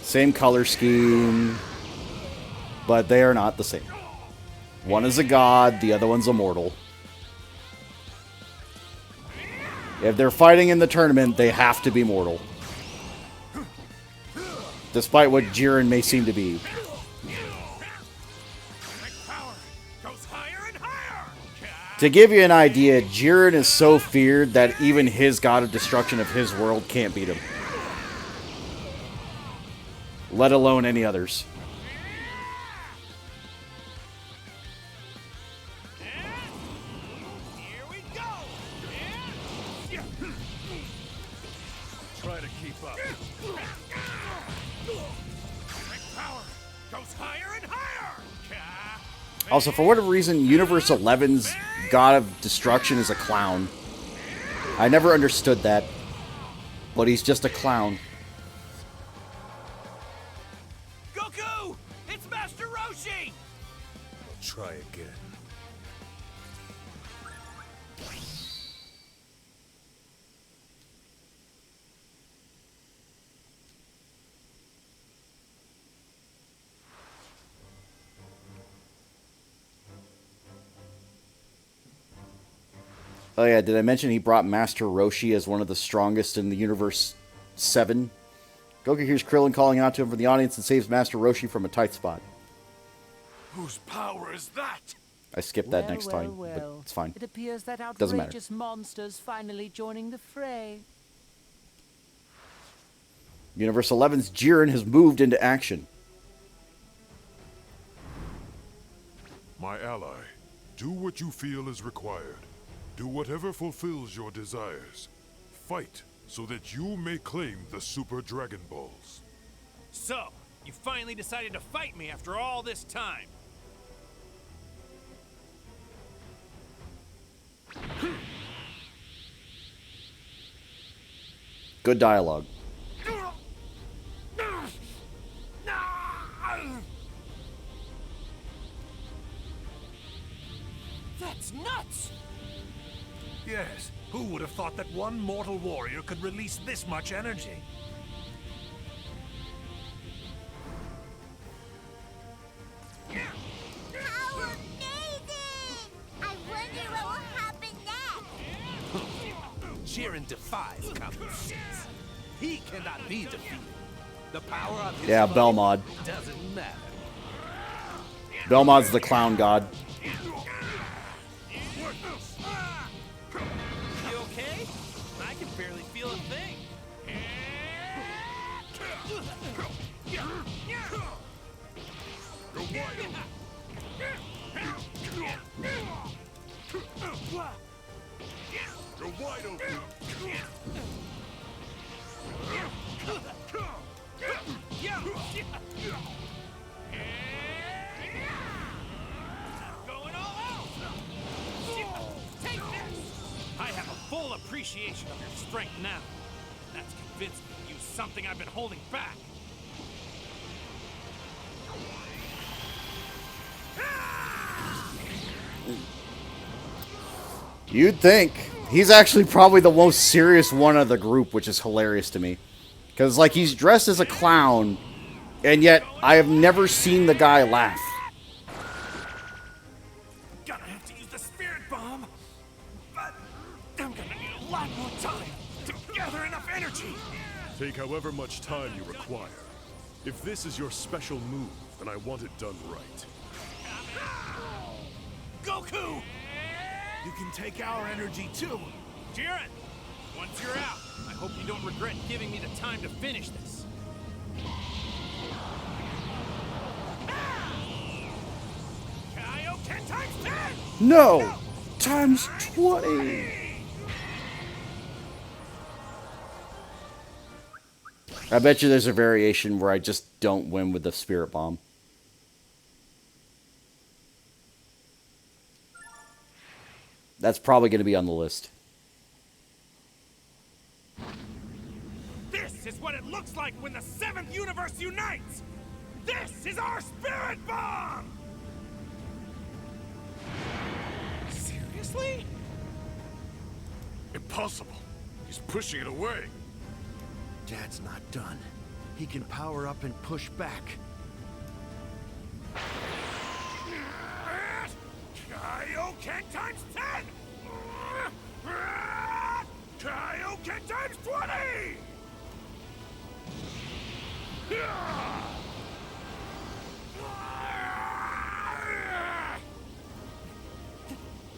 Same color scheme, but they are not the same. One is a god, the other one's a mortal. If they're fighting in the tournament, they have to be mortal. Despite what Jiren may seem to be. To give you an idea, Jiren is so feared that even his god of destruction of his world can't beat him. Let alone any others.
Try to keep up.
Also, for whatever reason, Universe 11's God of Destruction is a clown. I never understood that. But he's just a clown.
Goku! It's Master Roshi!
Try again.
Oh yeah, did I mention he brought Master Roshi as one of the strongest in the Universe 7? Goku hears Krillin calling out to him from the audience and saves Master Roshi from a tight spot.
Whose power is that?
I skipped that next time, but it's fine.
It appears that
Doesn't matter.
outrageous monster's finally joining the fray.
Universe 11's Jiren has moved into action.
My ally, do what you feel is required. Do whatever fulfills your desires. Fight so that you may claim the Super Dragon Balls.
So, you finally decided to fight me after all this time.
Good dialogue.
That's nuts!
Yes, who would have thought that one mortal warrior could release this much energy?
How amazing! I wonder what will happen next.
Jiren defies competitions. He cannot be defeated. The power of his
Yeah,
mind
Belmod.
doesn't matter.
Belmod's the clown god.
You okay? I can barely feel a thing.
You're wide open.
Going all out! Take this! I have a full appreciation of your strength now. That's convinced me to use something I've been holding back.
You'd think. He's actually probably the most serious one of the group, which is hilarious to me. Because, like, he's dressed as a clown, and yet I have never seen the guy laugh.
Gonna have to use the spirit bomb, but I'm gonna need a lot more time to gather enough energy.
Take however much time you require. If this is your special move, then I want it done right.
Goku!
You can take our energy too.
Jiren, once you're out, I hope you don't regret giving me the time to finish this. Kaio 10 times 10!
No! Times 20! I bet you there's a variation where I just don't win with the spirit bomb. That's probably going to be on the list.
This is what it looks like when the 7th universe unites! This is our spirit bomb! Seriously?
Impossible. He's pushing it away.
Dad's not done. He can power up and push back.
Kaioken times 10! Kaioken times 20!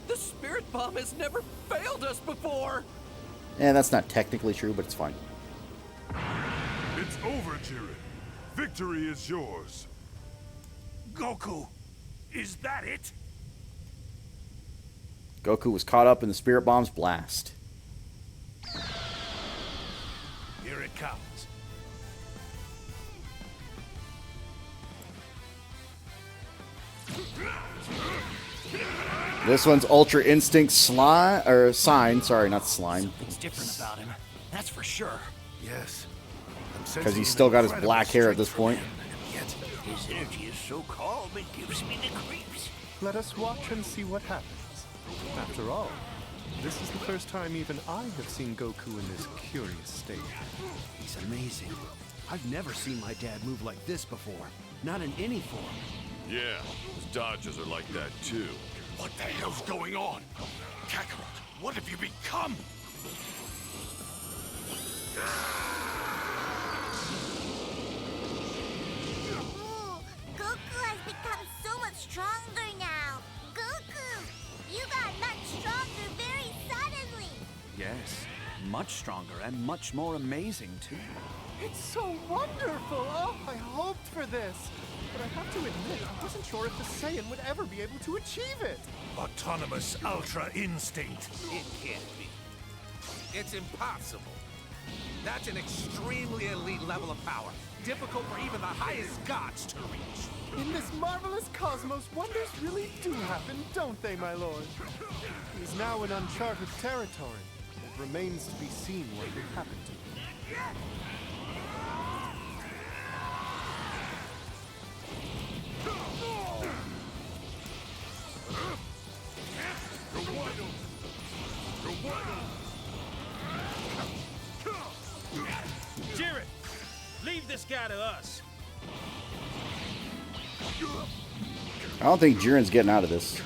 The spirit bomb has never failed us before!
And that's not technically true, but it's fine.
It's over, Jiren. Victory is yours.
Goku, is that it?
Goku was caught up in the spirit bomb's blast.
Here it comes.
This one's Ultra Instinct Slime, or Sign, sorry, not Slime.
Something's different about him, that's for sure.
Yes.
Because he's still got his black hair at this point.
His energy is so calm, it gives me the creeps.
Let us watch and see what happens. After all, this is the first time even I have seen Goku in this curious state.
He's amazing. I've never seen my dad move like this before. Not in any form.
Yeah, his dodges are like that too. What the hell's going on? Kakarot, What have you become?
Ooh, Goku has become so much stronger now. Goku, you got much stronger very suddenly.
Yes, much stronger and much more amazing, too.
It's so wonderful! Oh, I hoped for this. But I have to admit, I wasn't sure if the Saiyan would ever be able to achieve it.
Autonomous Ultra Instinct.
It can't be. It's impossible. That's an extremely elite level of power, difficult for even the highest gods to reach.
In this marvelous cosmos, wonders really do happen, don't they, my lord? He's now in uncharted territory. It remains to be seen what will happen to him.
Jiren, leave this guy to us.
I don't think Jiren's getting out of this.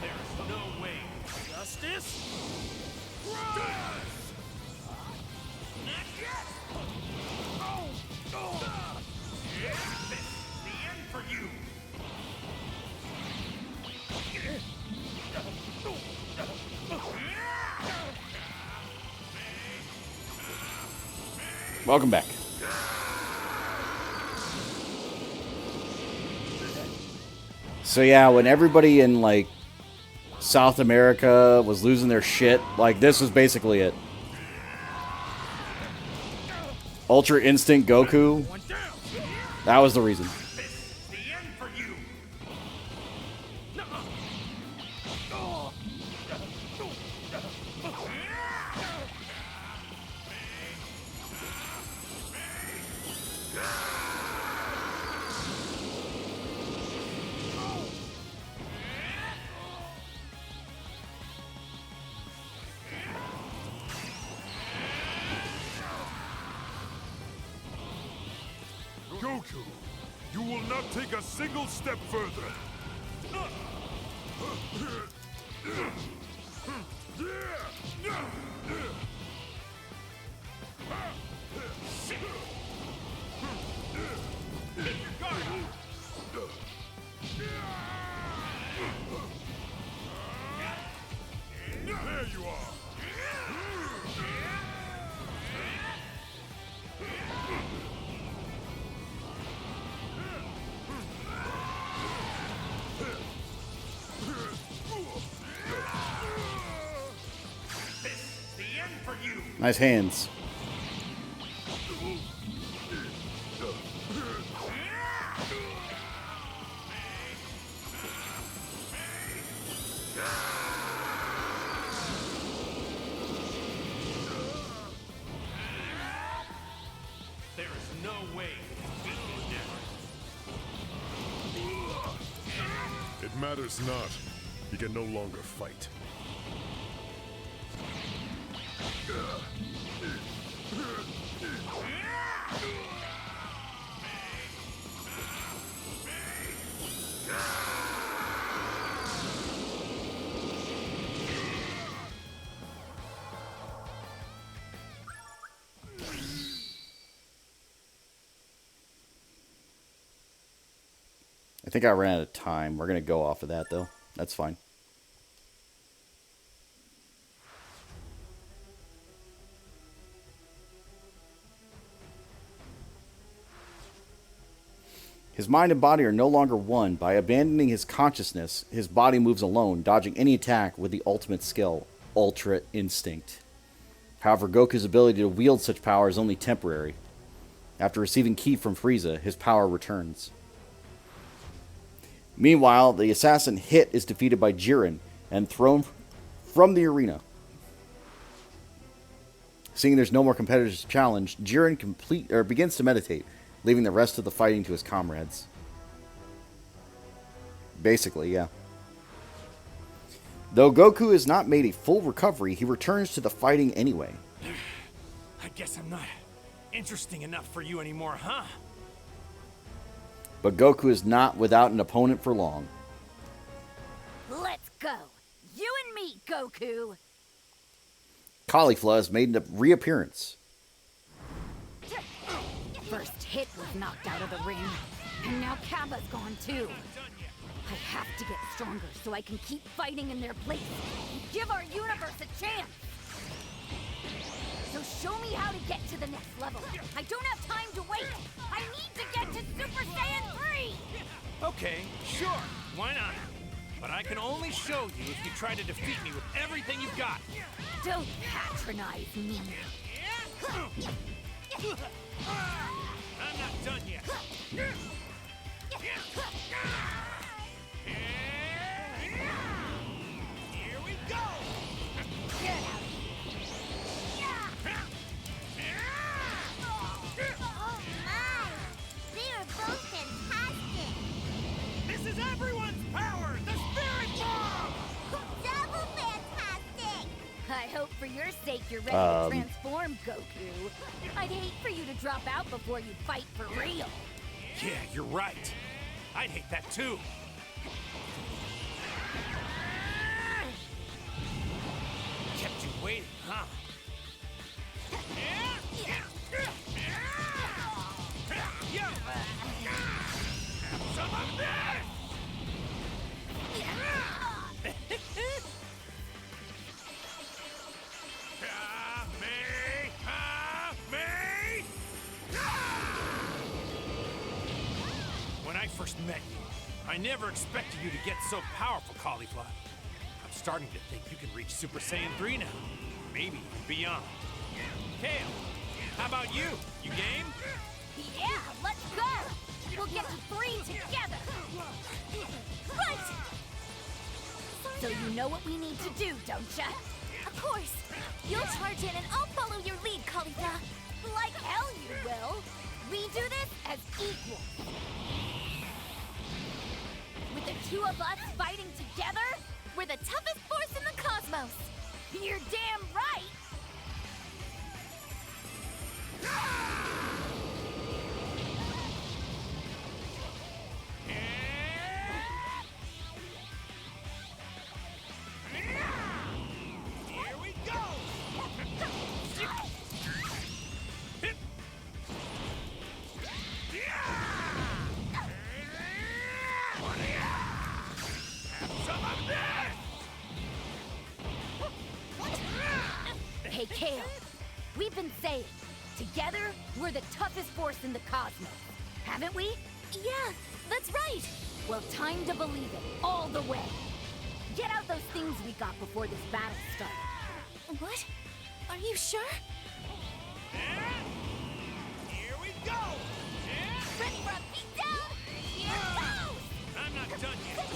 There's no way. Justice?
Welcome back. So yeah, when everybody in like South America was losing their shit, like this was basically it. Ultra Instinct Goku. That was the reason.
Goku, you will not take a single step further. There you are.
Nice hands.
There is no way to beat this
It matters not. He can no longer fight.
I think I ran out of time. We're going to go off of that, though. That's fine. His mind and body are no longer one. By abandoning his consciousness, his body moves alone, dodging any attack with the ultimate skill, Ultra Instinct. However, Goku's ability to wield such power is only temporary. After receiving Ki from Frieza, his power returns. Meanwhile, the assassin Hit is defeated by Jiren and thrown from the arena. Seeing there's no more competitors to challenge, Jiren begins to meditate, leaving the rest of the fighting to his comrades. Basically, yeah. Though Goku has not made a full recovery, he returns to the fighting anyway.
I guess I'm not interesting enough for you anymore, huh?
But Goku is not without an opponent for long.
Let's go. You and me, Goku.
Caulifla has made a reappearance.
First hit was knocked out of the ring, and now Kappa's gone too. I have to get stronger so I can keep fighting in their place and give our universe a chance. So show me how to get to the next level. I don't have time to wait. I need to get to Super Saiyan 3!
Okay, sure. Why not? But I can only show you if you try to defeat me with everything you've got.
Don't patronize me.
I'm not done yet. Here we go!
Get out.
Oh my! They are both fantastic!
This is everyone's power! The Spirit Bomb!
Double fantastic!
I hope for your sake you're ready to transform, Goku. I'd hate for you to drop out before you fight for real.
Yeah, you're right. I'd hate that too. Kept you waiting, huh? Yo! Have some of this! When I first met you, I never expected you to get so powerful, Caulifla. I'm starting to think you can reach Super Saiyan 3 now. Maybe even beyond. Kale, how about you? You game?
Yeah, let's go! We'll get to 3 together! Right! So you know what we need to do, don't ya?
Of course! You'll charge in and I'll follow your lead, Caulifla.
Like hell you will! We do this as equals. With the two of us fighting together,
We're the toughest force in the cosmos!
you're damn right!
Here we go!
Hey, Kale, we've been saying, together, we're the toughest force in the cosmos, haven't we?
Yeah, that's right!
Well, time to believe it, all the way. Get out those things we got before this battle started.
What? Are you sure?
Here we go!
Ready for a beatdown? Here goes!
I'm not done yet.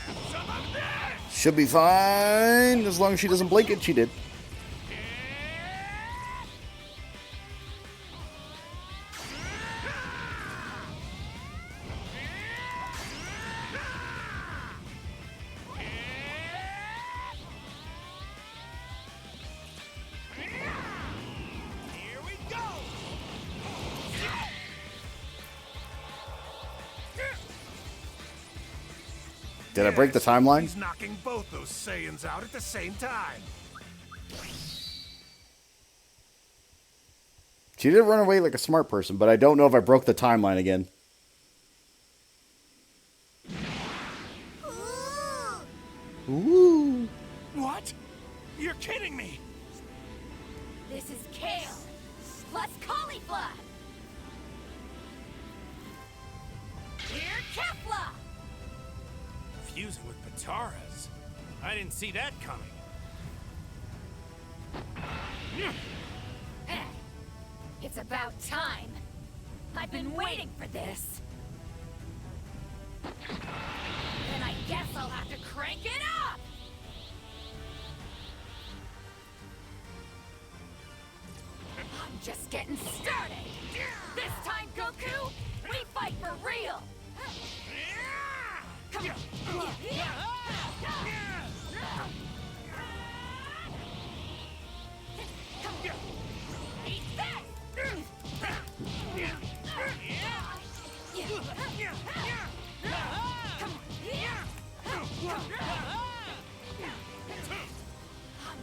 Have some of this!
Should be fine, as long as she doesn't blink it. She did.
Here we go!
Did I break the timeline?
He's knocking both those Saiyans out at the same time.
She did run away like a smart person, but I don't know if I broke the timeline again. Ooh.
What? You're kidding me!
This is Kale, plus Caulifla! Here, Kefla!
Fusing with Pataras? I didn't see that coming.
It's about time. I've been waiting for this. Then I guess I'll have to crank it up! I'm just getting started. This time, Goku, we fight for real!
I'm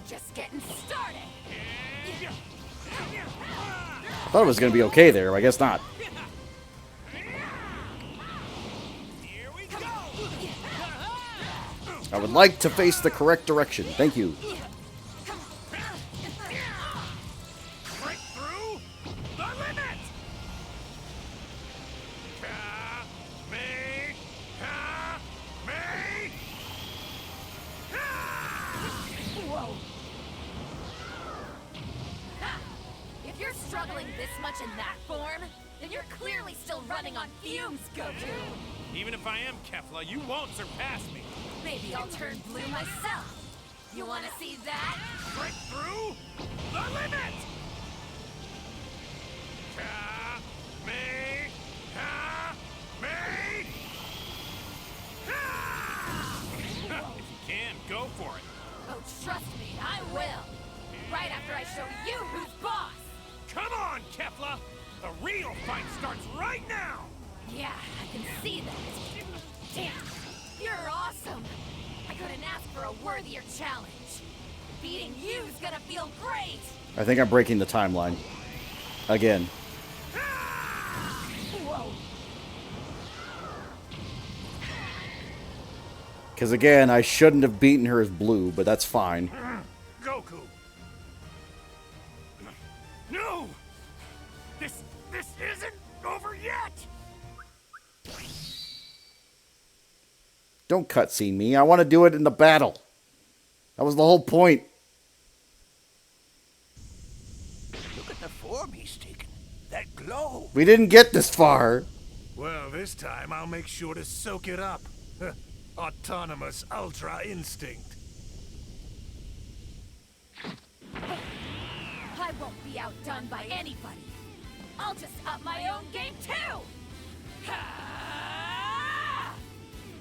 just getting started.
I thought it was going to be okay there, but I guess not. I would like to face the correct direction. Thank you.
Break through the limit!
Whoa. Ha! If you're struggling this much in that form, then you're clearly still running on fumes, Goku.
Even if I am Kefla, you won't surpass me.
Maybe I'll turn blue myself. You wanna see that?
Break through the limit! If you can, go for it.
Oh, trust me, I will. Right after I show you who's boss.
Come on, Kefla! The real fight starts right now!
Yeah, I can see that. Damn, you're awesome. I couldn't ask for a worthier challenge. Beating you's gonna feel great.
I think I'm breaking the timeline. Again.
Whoa.
Because again, I shouldn't have beaten her as blue, but that's fine.
Goku! No! This isn't over yet!
Don't cutscene me. I want to do it in the battle. That was the whole point.
Look at the form he's taken. That glow.
We didn't get this far.
Well, this time I'll make sure to soak it up. Autonomous Ultra Instinct.
I won't be outdone by anybody. I'll just up my own game too.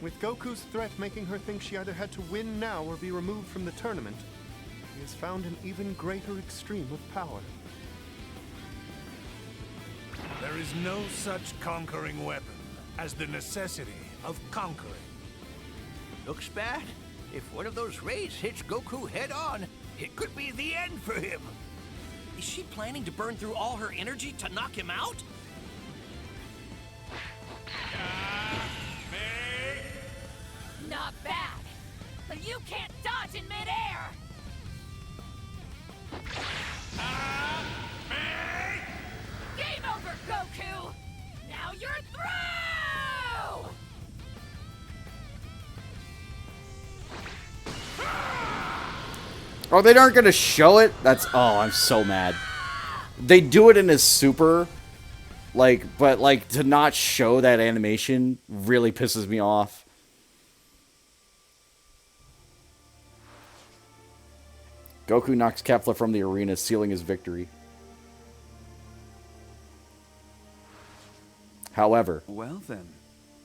With Goku's threat making her think she either had to win now or be removed from the tournament, he has found an even greater extreme of power.
There is no such conquering weapon as the necessity of conquering.
Looks bad. If one of those rays hits Goku head on, it could be the end for him.
Is she planning to burn through all her energy to knock him out?
Not bad, but you can't dodge in midair. Game over, Goku. Now you're through.
Oh, they aren't going to show it? That's... Oh, I'm so mad. They do it in his super. But to not show that animation really pisses me off. Goku knocks Kefla from the arena, sealing his victory. However...
Well then,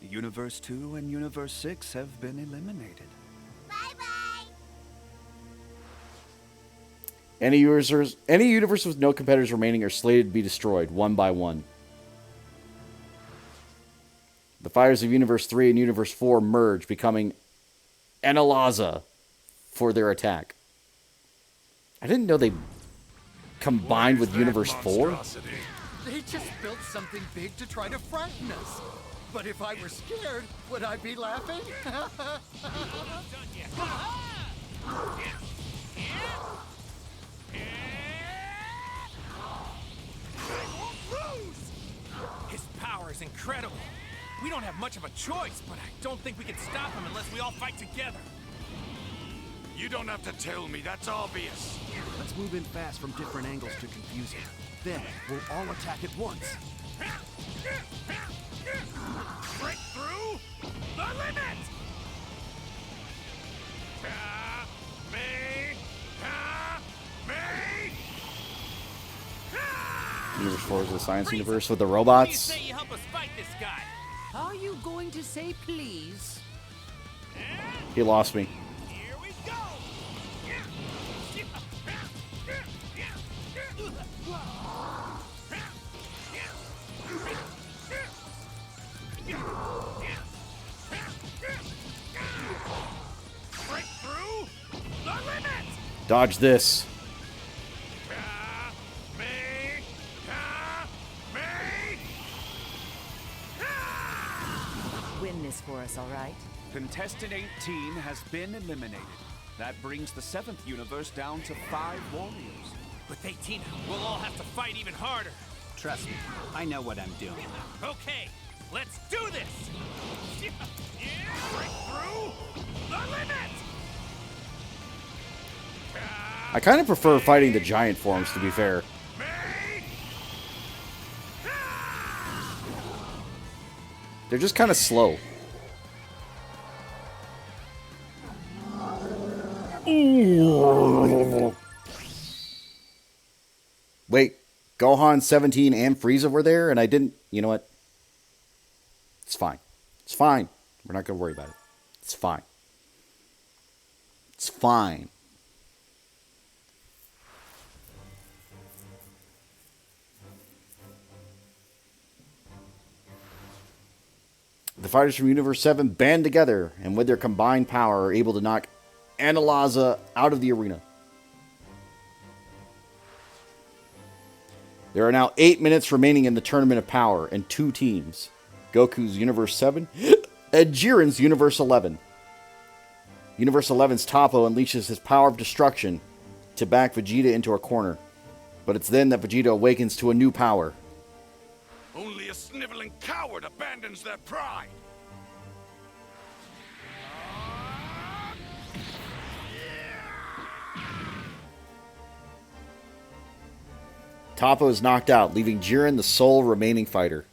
Universe 2 and Universe 6 have been eliminated.
Any universe with no competitors remaining are slated to be destroyed, one by one. The fighters of Universe 3 and Universe 4 merge, becoming Enalaza for their attack. I didn't know they combined with Universe 4.
They just built something big to try to frighten us. But if I were scared, would I be laughing?
His power is incredible. We don't have much of a choice, but I don't think we can stop him unless we all fight together.
You don't have to tell me, that's obvious.
Let's move in fast from different angles to confuse him. Then, we'll all attack at once.
Break through the limit!
Universe 4 is the science universe with the robots.
What do you say you help us fight this guy?
Are you going to say please?
He lost me. Dodge this.
Win this for us, all right?
Contestant 18 has been eliminated. That brings the 7th universe down to 5 warriors.
With 18, we'll all have to fight even harder.
Trust me, I know what I'm doing.
Okay, let's do this! Break through the limit!
I kind of prefer fighting the giant forms, to be fair. They're just kind of slow. Wait, Gohan, 17, and Frieza were there, and I didn't... You know what? It's fine. It's fine. We're not going to worry about it. It's fine. It's fine. The fighters from Universe 7 band together, and with their combined power are able to knock Analaza out of the arena. There are now 8 minutes remaining in the Tournament of Power, and 2 teams. Goku's Universe 7 and Jiren's Universe 11. Universe 11's Toppo unleashes his power of destruction to back Vegeta into a corner. But it's then that Vegeta awakens to a new power.
Only a sniveling coward abandons their pride.
Toppo is knocked out, leaving Jiren the sole remaining fighter.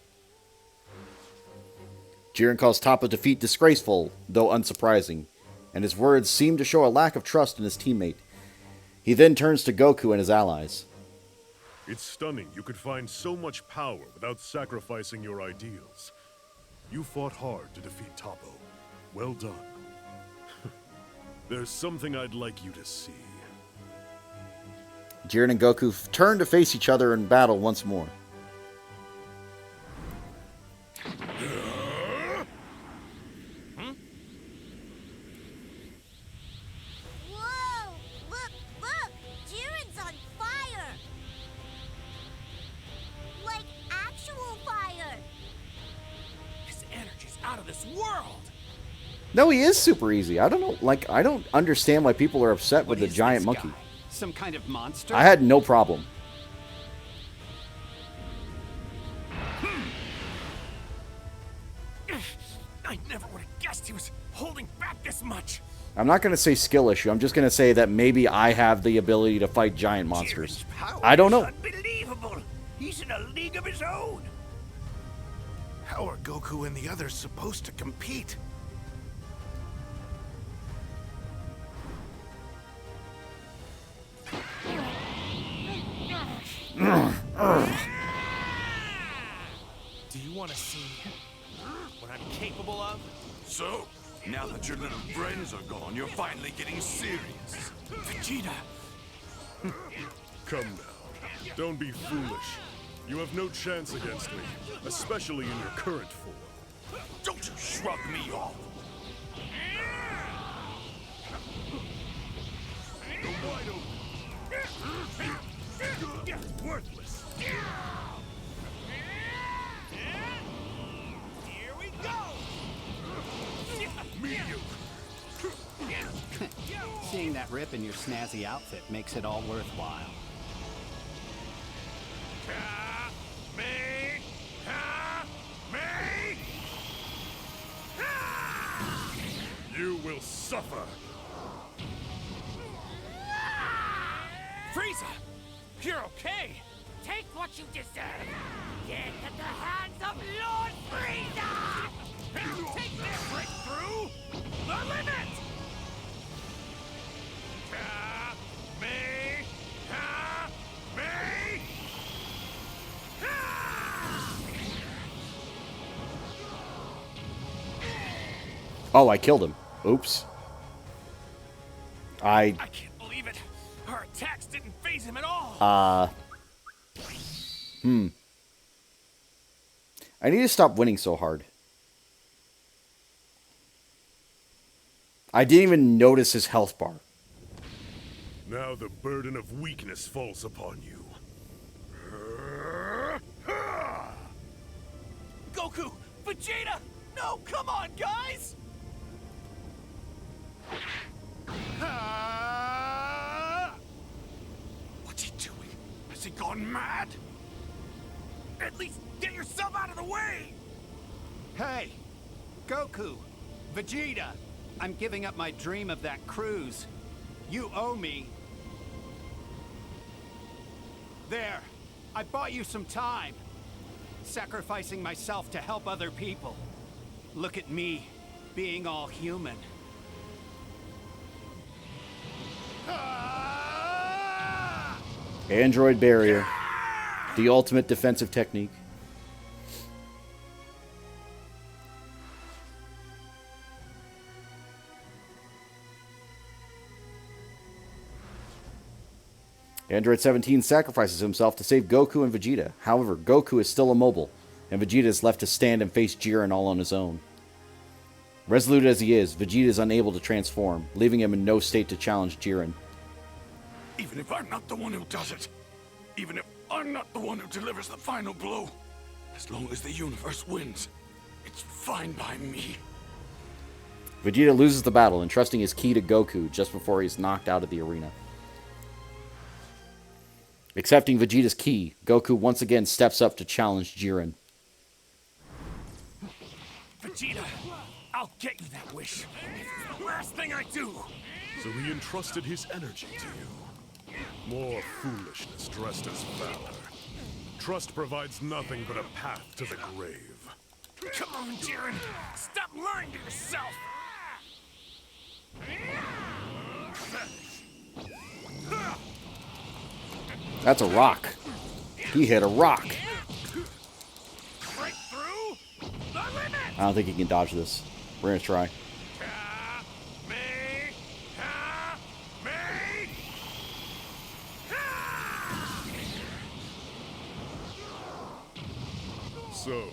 Jiren calls Toppo's defeat disgraceful, though unsurprising, and his words seem to show a lack of trust in his teammate. He then turns to Goku and his allies.
It's stunning you could find so much power without sacrificing your ideals. You fought hard to defeat Toppo. Well done. There's something I'd like you to see.
Jiren and Goku turn to face each other in battle once more.
Whoa! Look! Jiren's on fire! Like actual fire!
His energy's out of this world!
No, he is super easy. I don't know, I don't understand why people are upset with the giant monkey.
Some kind of monster?
I had no problem.
I never would have guessed he was holding back this much.
I'm not going to say skill issue. I'm just going to say that maybe I have the ability to fight giant monsters. I don't know.
Unbelievable! He's in a league of his own! How are Goku and the others supposed to compete?
Do you want to see what I'm capable of?
So, now that your little friends are gone, you're finally getting serious.
Vegeta!
Come now. Don't be foolish. You have no chance against me, especially in your current form.
Don't you shrug me off!
Worthless! Here we go!
Seeing that rip in your snazzy outfit makes it all worthwhile.
You will suffer.
Frieza! You're okay! Take what you deserve! Get at the hands of Lord Frieza! Take this! Break through the limit!
Oh, I killed him. Oops.
I can't believe it. Our attacks didn't phase him at all.
I need to stop winning so hard. I didn't even notice his health bar.
Now the burden of weakness falls upon you.
Goku! Vegeta! No, come on, guys!
What's he doing? Has he gone mad?
At least get yourself out of the way!
Hey! Goku! Vegeta! I'm giving up my dream of that cruise. You owe me. There. I bought you some time. Sacrificing myself to help other people. Look at me, being all human.
Android barrier. The ultimate defensive technique. Android 17 sacrifices himself to save Goku and Vegeta. However, Goku is still immobile, and Vegeta is left to stand and face Jiren all on his own. Resolute as he is, Vegeta is unable to transform, leaving him in no state to challenge Jiren.
Even if I'm not the one who does it, even if I'm not the one who delivers the final blow, as long as the universe wins, it's fine by me.
Vegeta loses the battle, entrusting his ki to Goku just before he's knocked out of the arena. Accepting Vegeta's ki, Goku once again steps up to challenge Jiren.
Vegeta, I'll get you that wish. It's the last thing I do.
So he entrusted his energy to you. More foolishness dressed as valor. Trust provides nothing but a path to the grave.
Come on, Jiren. Stop lying to yourself.
That's a rock. He hit a rock.
Right through the limit.
I don't think he can dodge this. We're gonna try.
So,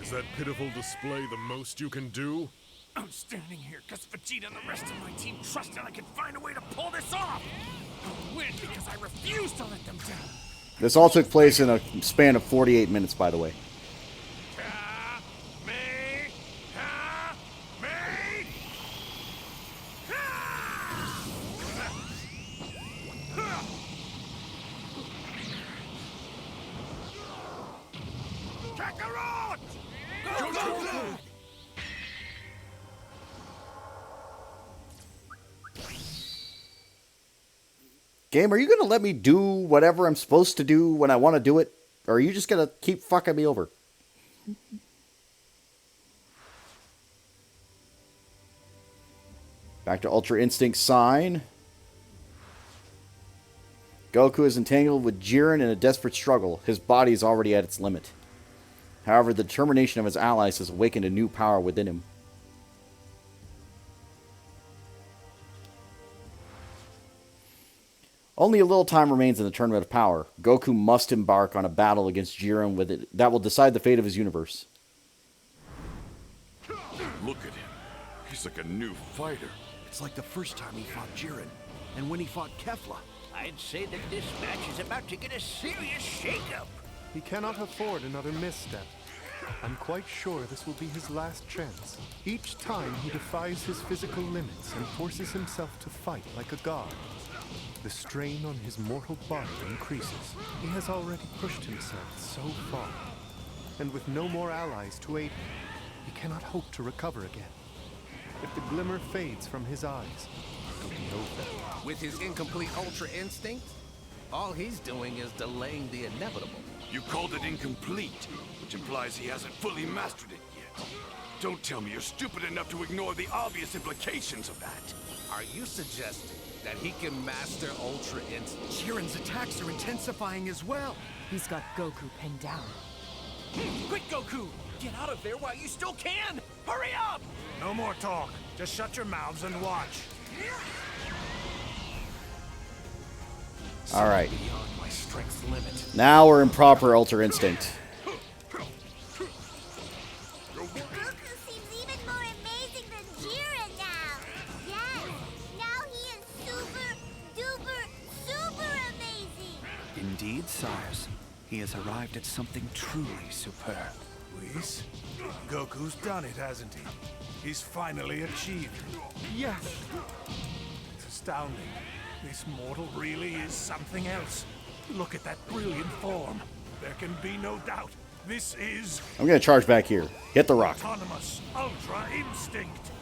is that pitiful display the most you can do?
I'm standing here because Vegeta and the rest of my team trusted I could find a way to pull this off. I'll win because I refuse to let them down.
This all took place in a span of 48 minutes, by the way. Game, are you going to let me do whatever I'm supposed to do when I want to do it? Or are you just going to keep fucking me over? Back to Ultra Instinct Sign. Goku is entangled with Jiren in a desperate struggle. His body is already at its limit. However, the determination of his allies has awakened a new power within him. Only a little time remains in the Tournament of Power. Goku must embark on a battle against Jiren with it that will decide the fate of his universe.
Look at him. He's like a new fighter.
It's like the first time he fought Jiren, and when he fought Kefla.
I'd say that this match is about to get a serious shakeup.
He cannot afford another misstep. I'm quite sure this will be his last chance. Each time he defies his physical limits and forces himself to fight like a god. The strain on his mortal body increases. He has already pushed himself so far. And with no more allies to aid him, he cannot hope to recover again. If the glimmer fades from his eyes, it will be over.
With his incomplete Ultra Instinct, all he's doing is delaying the inevitable.
You called it incomplete, which implies he hasn't fully mastered it yet. Don't tell me you're stupid enough to ignore the obvious implications of that.
Are you suggesting that he can master Ultra Instinct?
Jiren's attacks are intensifying as well.
He's got Goku pinned down.
Quick, Goku! Get out of there while you still can! Hurry up!
No more talk. Just shut your mouths and watch.
All right.
Beyond my strength's limit.
Now we're in proper Ultra Instinct.
Goku seems even more amazing than Jiren now. Yes, now he is super, duper, super amazing.
Indeed, sires. He has arrived at something truly superb.
Whis, Goku's done it, hasn't he? He's finally achieved it.
Yes!
It's astounding. This mortal really is something else. Look at that brilliant form. There can be no doubt. This is
I'm gonna charge back here. Hit the rock.
autonomous Ultra Instinct.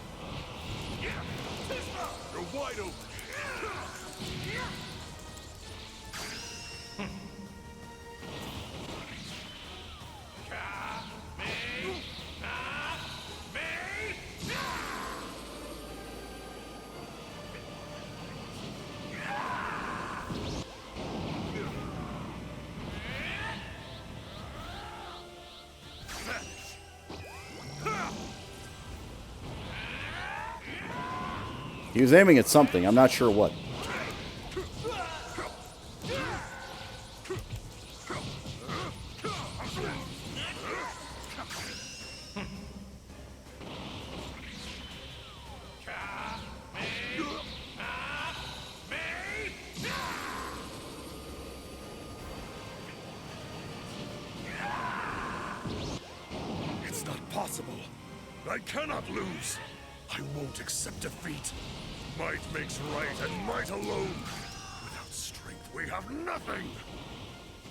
You're wide open.
He was aiming at something. I'm not sure what.
It's not possible. I cannot lose. I won't accept defeat. Might makes right, and might alone. Without strength, we have nothing.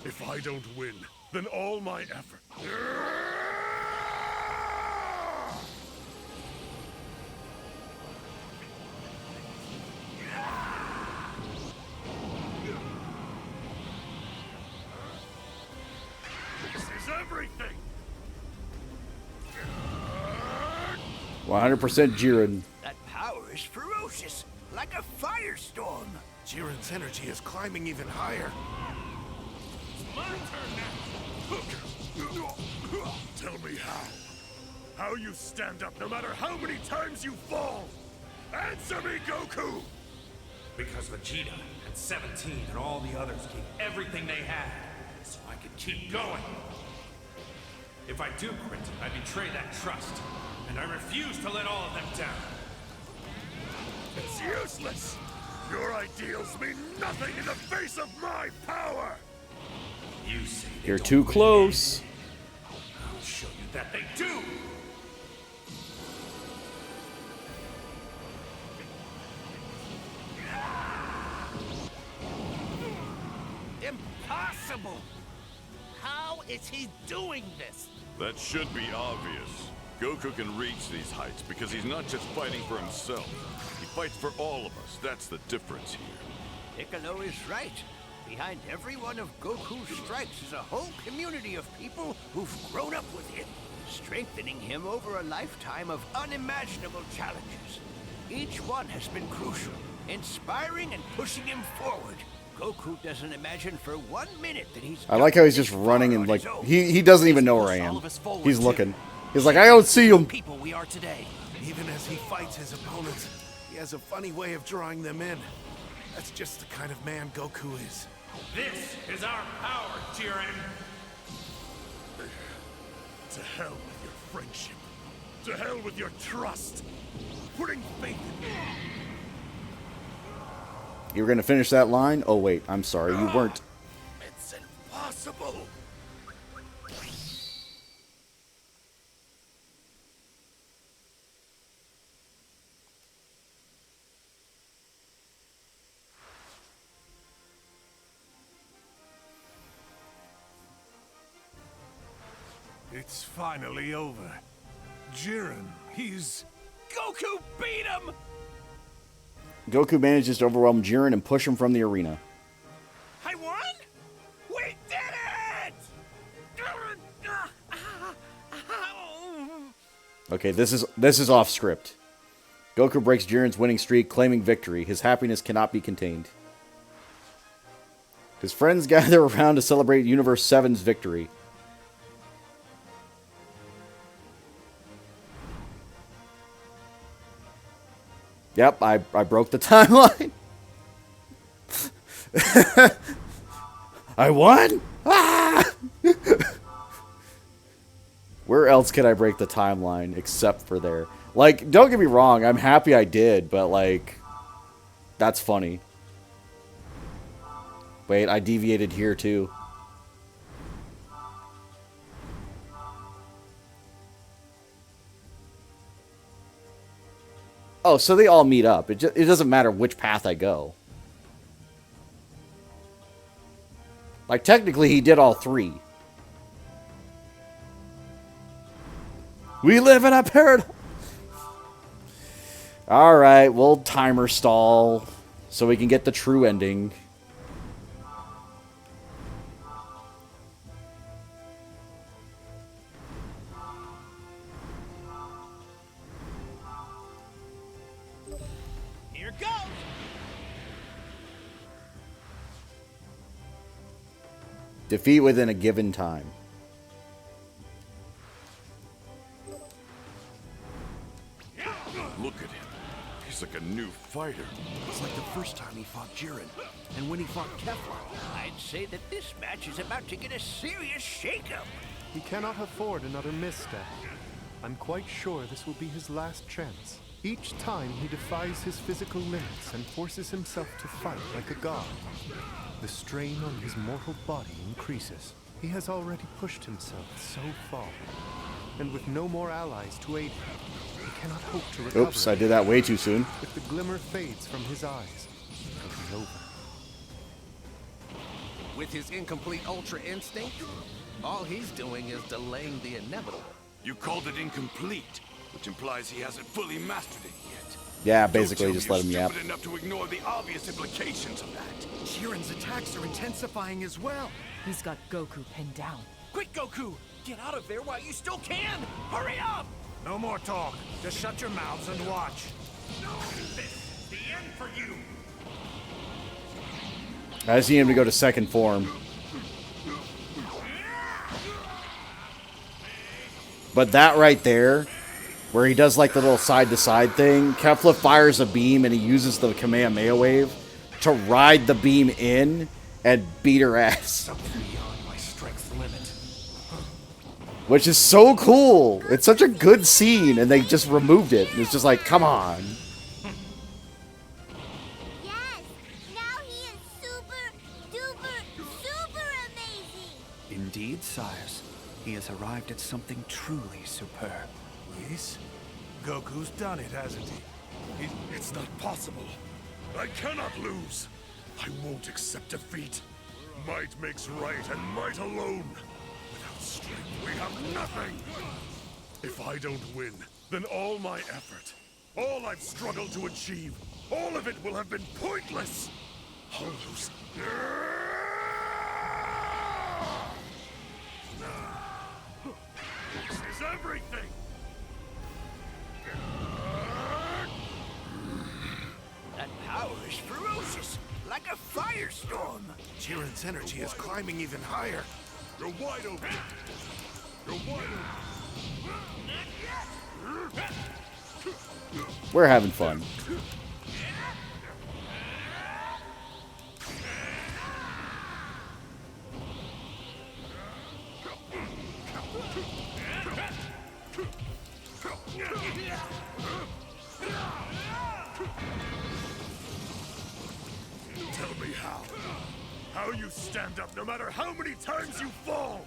If I don't win, then all my effort. This is everything.
100% Jiren.
That power is ferocious, like a firestorm.
Jiren's energy is climbing even higher.
My turn now.
Tell me how. How you stand up no matter how many times you fall. Answer me, Goku!
Because Vegeta and 17 and all the others gave everything they had, so I could keep going. If I do quit, I betray that trust, and I refuse to let all of them down.
It's useless! Your ideals mean nothing in the face of my power!
You say they
You're
don't
too
win.
close.
I'll show you that they do!
Impossible! How is he doing this?
That should be obvious. Goku can reach these heights because he's not just fighting for himself. He fights for all of us. That's the difference here.
Piccolo is right. Behind every one of Goku's strikes is a whole community of people who've grown up with him, strengthening him over a lifetime of unimaginable challenges. Each one has been crucial, inspiring and pushing him forward. Goku doesn't imagine for 1 minute that he's...
I like how he's just running and like he doesn't even know where I am. He's looking. He's like, I don't see him.
People we are today.
Even as he fights his opponents, he has a funny way of drawing them in. That's just the kind of man Goku is.
This is our power, Jiren!
To hell with your friendship. To hell with your trust. Putting faith in me.
You were gonna finish that line? Oh wait, I'm sorry, you weren't.
It's impossible.
It's finally over. Jiren, he's...
Goku beat him!
Goku manages to overwhelm Jiren and push him from the arena.
I won? We did it!
Okay, this is off script. Goku breaks Jiren's winning streak, claiming victory. His happiness cannot be contained. His friends gather around to celebrate Universe 7's victory. Yep, I broke the timeline. I won? Ah! Where else can I break the timeline except for there? Like, don't get me wrong, I'm happy I did, but like, that's funny. Wait, I deviated here too. Oh, so they all meet up. It doesn't matter which path I go. Like, technically, he did all three. We live in a paradox. Alright, we'll timer stall so we can get the true ending.
Here goes!
Defeat within a given time.
Look at him. He's like a new fighter.
It's like the first time he fought Jiren, and when he fought Kefla.
I'd say that this match is about to get a serious shakeup.
He cannot afford another misstep. I'm quite sure this will be his last chance. Each time he defies his physical limits and forces himself to fight like a god. The strain on his mortal body increases. He has already pushed himself so far. And with no more allies to aid him, he cannot hope to recover.
Oops, I did that way too soon.
If the glimmer fades from his eyes, it will be over.
With his incomplete Ultra Instinct, all he's doing is delaying the inevitable.
You called it incomplete, which implies he hasn't fully mastered it yet.
Yeah, basically just let him yap.
Stupid enough to ignore the obvious implications of that.
Jiren's attacks are intensifying as well.
He's got Goku pinned down.
Quick, Goku! Get out of there while you still can! Hurry up!
No more talk. Just shut your mouths and watch.
This is the end for you!
I just need him to go to second form. But that right there, where he does like the little side-to-side thing, Kefla fires a beam and he uses the Kamehameha wave to ride the beam in and beat her ass.
Something beyond my strength's limit.
Which is so cool. It's such a good scene, and they just removed it. It's just like, come on.
Yes! Now he is super, duper, super amazing!
Indeed, sires. He has arrived at something truly superb.
Yes? Goku's done it, hasn't he?
It's not possible. I cannot lose. I won't accept defeat. Might makes right, and might alone. Without strength, we have nothing. If I don't win, then all my effort, all I've struggled to achieve, all of it will have been pointless. I'll lose. This is everything.
That power is ferocious, like a firestorm.
Jiren's energy is climbing even higher.
You're wide open. You're wide open.
We're having fun.
Tell me how. How you stand up no matter how many times you fall.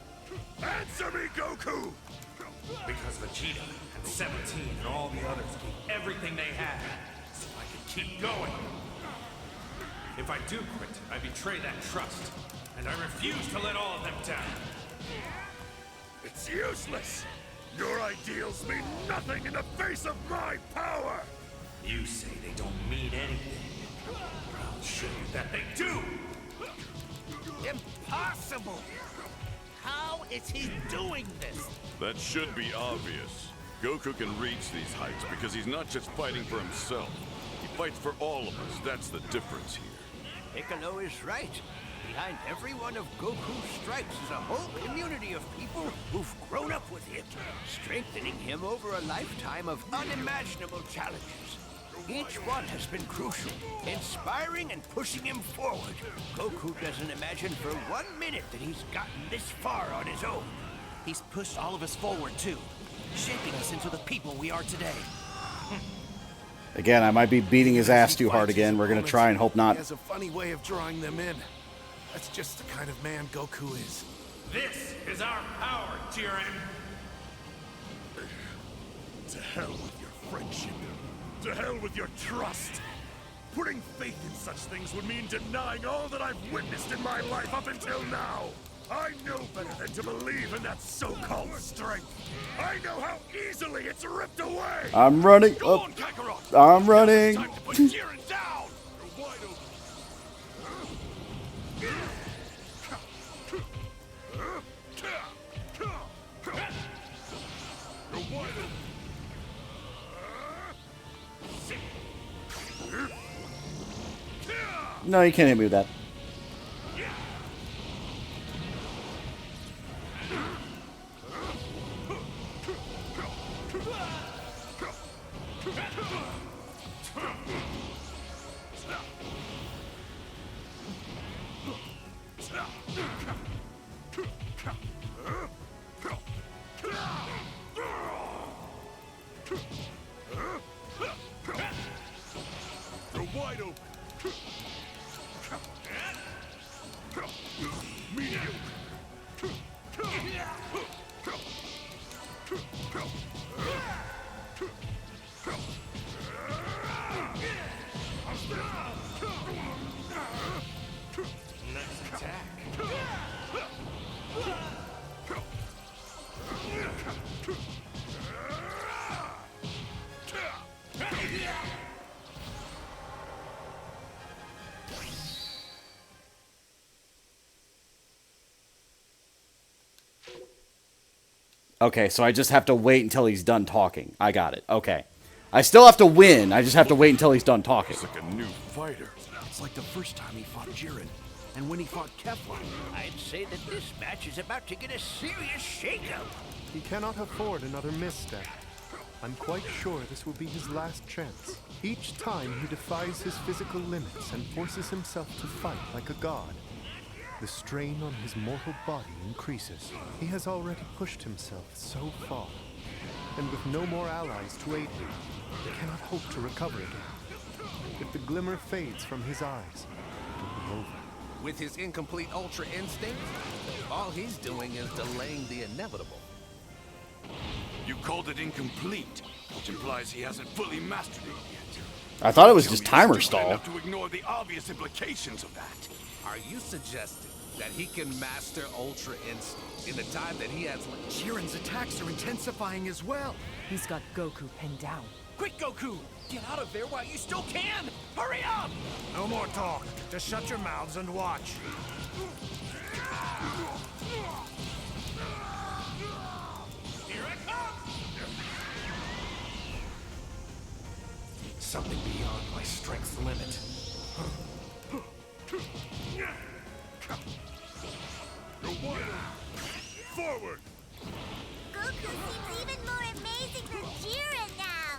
Answer me, Goku!
Because Vegeta and 17 and all the others gave everything they had so I could keep going. If I do quit, I betray that trust, and I refuse to let all of them down.
It's useless. Your ideals mean nothing in the face of my power.
You say they don't mean anything. I'll show you that they do!
Impossible! How is he doing this?
That should be obvious. Goku can reach these heights because he's not just fighting for himself. He fights for all of us. That's the difference here.
Piccolo is right. Behind every one of Goku's strikes is a whole community of people who've grown up with him, strengthening him over a lifetime of unimaginable challenges. Each one has been crucial, inspiring and pushing him forward. Goku doesn't imagine for 1 minute that he's gotten this far on his own.
He's pushed all of us forward, too, shaping us into the people we are today.
Again, I might be beating his ass too hard again. We're going to try and hope not.
He has a funny way of drawing them in. That's just the kind of man Goku is.
This is our power, Jiren.
To hell with your friendship. To hell with your trust. Putting faith in such things would mean denying all that I've witnessed in my life up until now. I know better than to believe in that so-called strength. I know how easily it's ripped away.
I'm running up. I'm running.
Time to put Jiren down. You're wide open. You're wide open.
No, you can't hit me with that.
You're wide open.
Nice attack.
Okay, so I just have to wait until he's done talking. I got it. Okay. I still have to win. I just have to wait until he's done talking.
He's like a new fighter.
It's like the first time he fought Jiren, and when he fought Kefla.
I'd say that this match is about to get a serious shakeup.
He cannot afford another misstep. I'm quite sure this will be his last chance. Each time he defies his physical limits and forces himself to fight like a god. The strain on his mortal body increases. He has already pushed himself so far, and with no more allies to aid him, he cannot hope to recover again. If the glimmer fades from his eyes, it will be over.
With his incomplete Ultra Instinct, all he's doing is delaying the inevitable.
You called it incomplete, which implies he hasn't fully mastered it yet.
I thought it was just timer
Stupid
stall.
enough to ignore the obvious implications of that.
Are you suggesting that he can master Ultra Instinct in the time that he has left?
Jiren's attacks are intensifying as well.
He's got Goku pinned down.
Quick, Goku! Get out of there while you still can! Hurry up!
No more talk. Just shut your mouths and watch.
Here I come!
Something beyond my strength's limit. Go wide. Forward!
Goku seems even more amazing than Jiren now.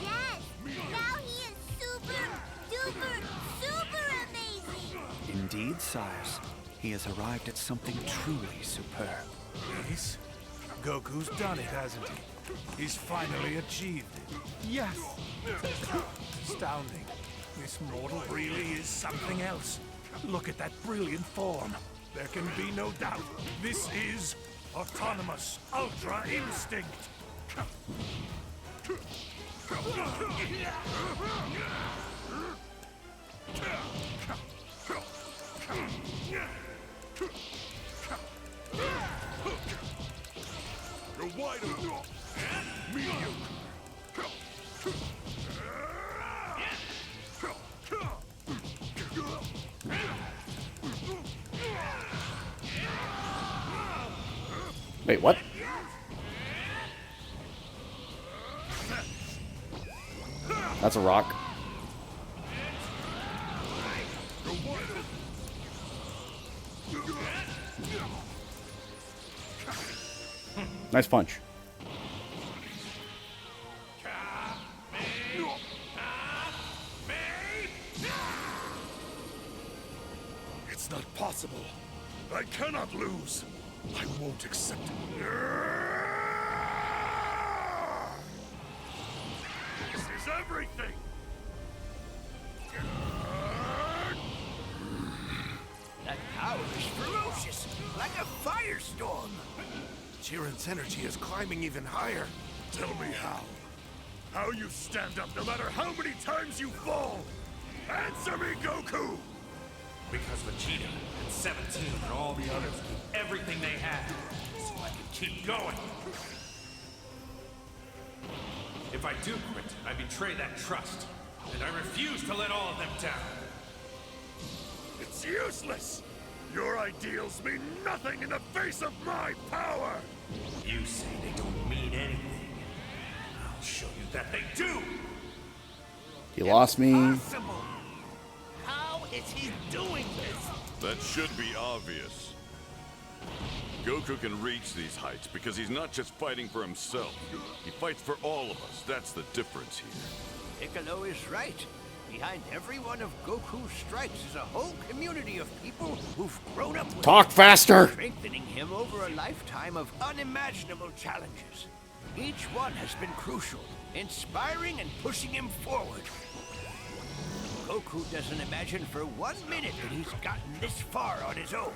Yes, now he is super, duper, super amazing.
Indeed, sires. He has arrived at something truly superb.
Yes? Goku's done it, hasn't he? He's finally achieved it.
Yes!
Astounding. This mortal really is something else. Look at that brilliant form. There can be no doubt. This is autonomous Ultra Instinct. You're wide open. Medium.
Wait, what? That's a rock. Nice punch.
impossible. I cannot lose. I won't accept it. This is everything.
That power is ferocious, like a firestorm.
Jiren's energy is climbing even higher. Tell me how. How you stand up no matter how many times you fall. Answer me, Goku!
Because Vegeta and 17 and all the others keep everything they have, so I can keep going. If I do quit, I betray that trust, and I refuse to let all of them down.
It's useless! Your ideals mean nothing in the face of my power!
You say they don't mean anything. I'll show you that they do!
You lost me.
Impossible. How is he doing this?
That should be obvious. Goku can reach these heights because he's not just fighting for himself. He fights for all of us. That's the difference here.
Piccolo is right. Behind every one of Goku's strikes is a whole community of people who've grown up with
Talk
him,
faster!
strengthening him over a lifetime of unimaginable challenges. Each one has been crucial, inspiring and pushing him forward. Goku doesn't imagine for 1 minute that he's gotten this far on his own.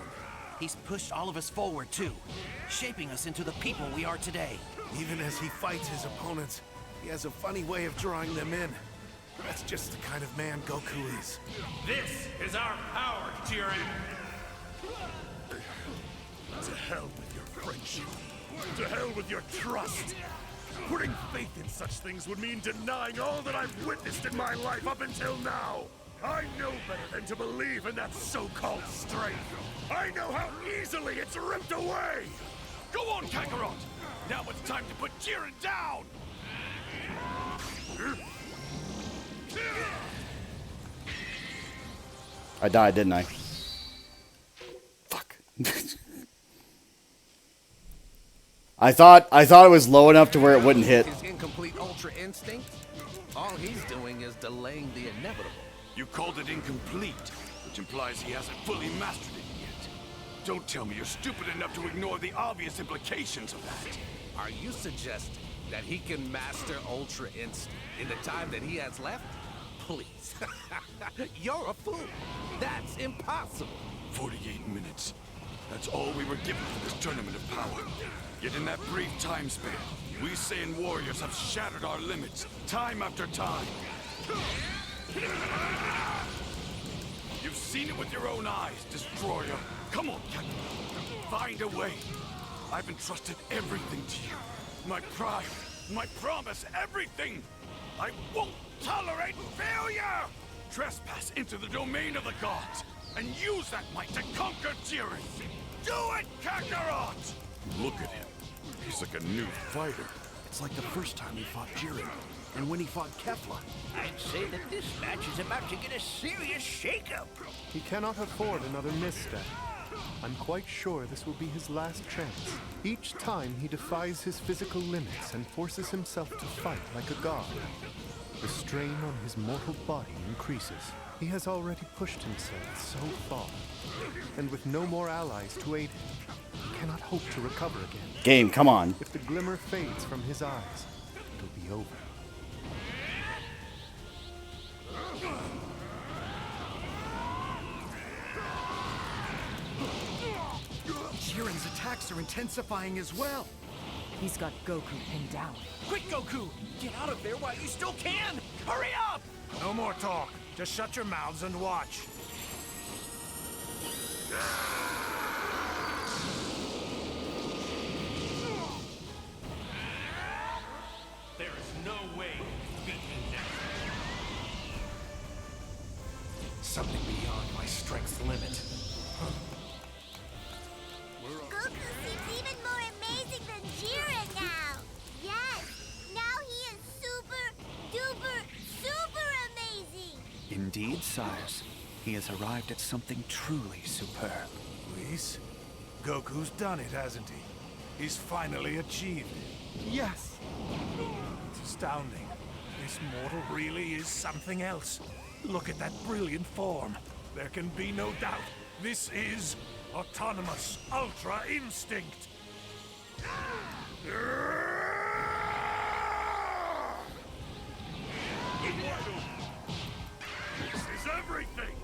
He's pushed all of us forward, too, shaping us into the people we are today.
Even as he fights his opponents, he has a funny way of drawing them in. That's just the kind of man Goku is.
This is our power, Jiren!
To hell with your friendship. To hell with your trust. Putting faith in such things would mean denying all that I've witnessed in my life up until now. I know better than to believe in that so-called strength. I know how easily it's ripped away!
Go on, Kakarot! Now it's time to put Jiren down!
I died, didn't I? Fuck. I thought it was low enough to where it wouldn't hit.
His incomplete Ultra Instinct? All he's doing is delaying the inevitable.
You called it incomplete, which implies he hasn't fully mastered it yet. Don't tell me you're stupid enough to ignore the obvious implications of that.
Are you suggesting that he can master Ultra Instinct in the time that he has left? Please. You're a fool. That's impossible.
48 minutes. That's all we were given for this tournament of power. Yet in that brief time span, we Saiyan warriors have shattered our limits, time after time. You've seen it with your own eyes, Destroyer. Come on, Captain. Find a way. I've entrusted everything to you. My pride, my promise, everything. I won't tolerate failure! Trespass into the domain of the gods, and use that might to conquer Jiren. Do it, Kakarot! Look at him. He's like a new fighter.
It's like the first time he fought Jiren, and when he fought Kefla.
I'd say that this match is about to get a serious shakeup.
He cannot afford another misstep. I'm quite sure this will be his last chance. Each time he defies his physical limits and forces himself to fight like a god. The strain on his mortal body increases. He has already pushed himself so far. And with no more allies to aid him, he cannot hope to recover again.
Game, come on.
If the glimmer fades from his eyes, it'll be over.
Jiren's attacks are intensifying as well.
He's got Goku pinned down.
Quick, Goku! Get out of there while you still can! Hurry up!
No more talk. Just shut your mouths and watch.
There is no way to beat me now. Something beyond my strength's limit.
Goku seems even more amazing than Jiren now. Yes, now he is super, duper, super amazing.
Indeed, sires. He has arrived at something truly superb.
Whis, Goku's done it, hasn't he? He's finally achieved it.
Yes!
It's astounding. This mortal really is something else. Look at that brilliant form. There can be no doubt.
This is autonomous Ultra Instinct. This is everything.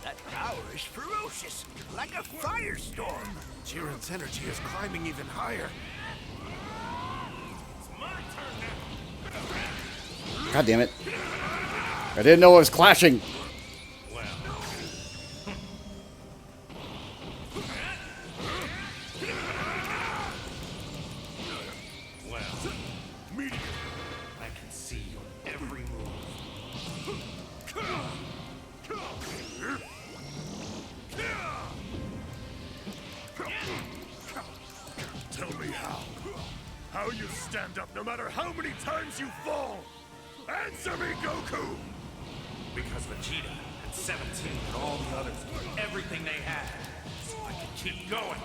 That power is ferocious, like a firestorm.
Jiren's energy is climbing even higher.
God damn it. I didn't know it was clashing.
I can see your every move.
Tell me how. How you stand up no matter how many times you fall. Answer me, Goku!
Because Vegeta and 17 and all the others put everything they had so I can keep going.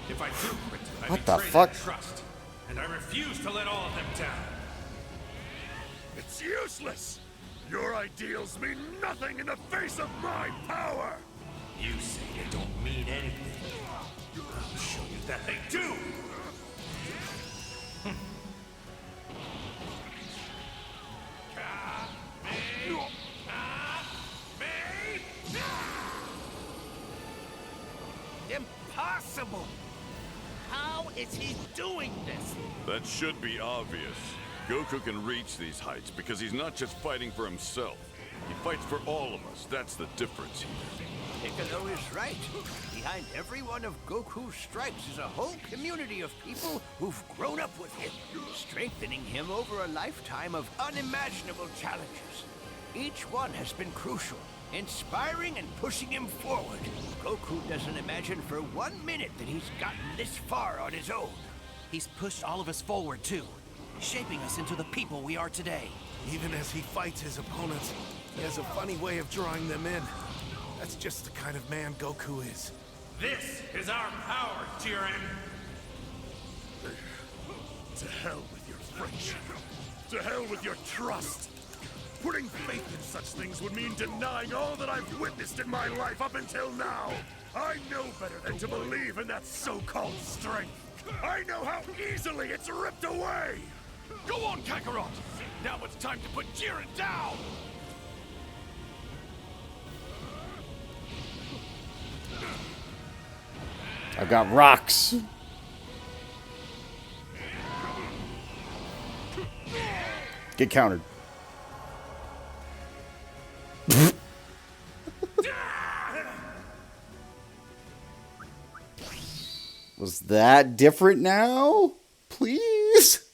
If I do quit, I
What the
betray
fuck?
their trust, and I refuse to let all of them down.
It's useless! Your ideals mean nothing in the face of my power!
You say they don't mean anything. I'll show you that they do!
Impossible! How is he doing this?
That should be obvious. Goku can reach these heights because he's not just fighting for himself. He fights for all of us. That's the difference here.
Piccolo is right. Behind every one of Goku's strikes is a whole community of people who've grown up with him, strengthening him over a lifetime of unimaginable challenges. Each one has been crucial, inspiring and pushing him forward. Goku doesn't imagine for 1 minute that he's gotten this far on his own.
He's pushed all of us forward, too, shaping us into the people we are today.
Even as he fights his opponents, he has a funny way of drawing them in. That's just the kind of man Goku is.
This is our power, Jiren!
To hell with your friendship. To hell with your trust. Putting faith in such things would mean denying all that I've witnessed in my life up until now. I know better than to believe in that so-called strength. I know how easily it's ripped away!
Go on, Kakarot! Now it's time to put Jiren down!
I've got rocks. Get countered. Was that different now? Please?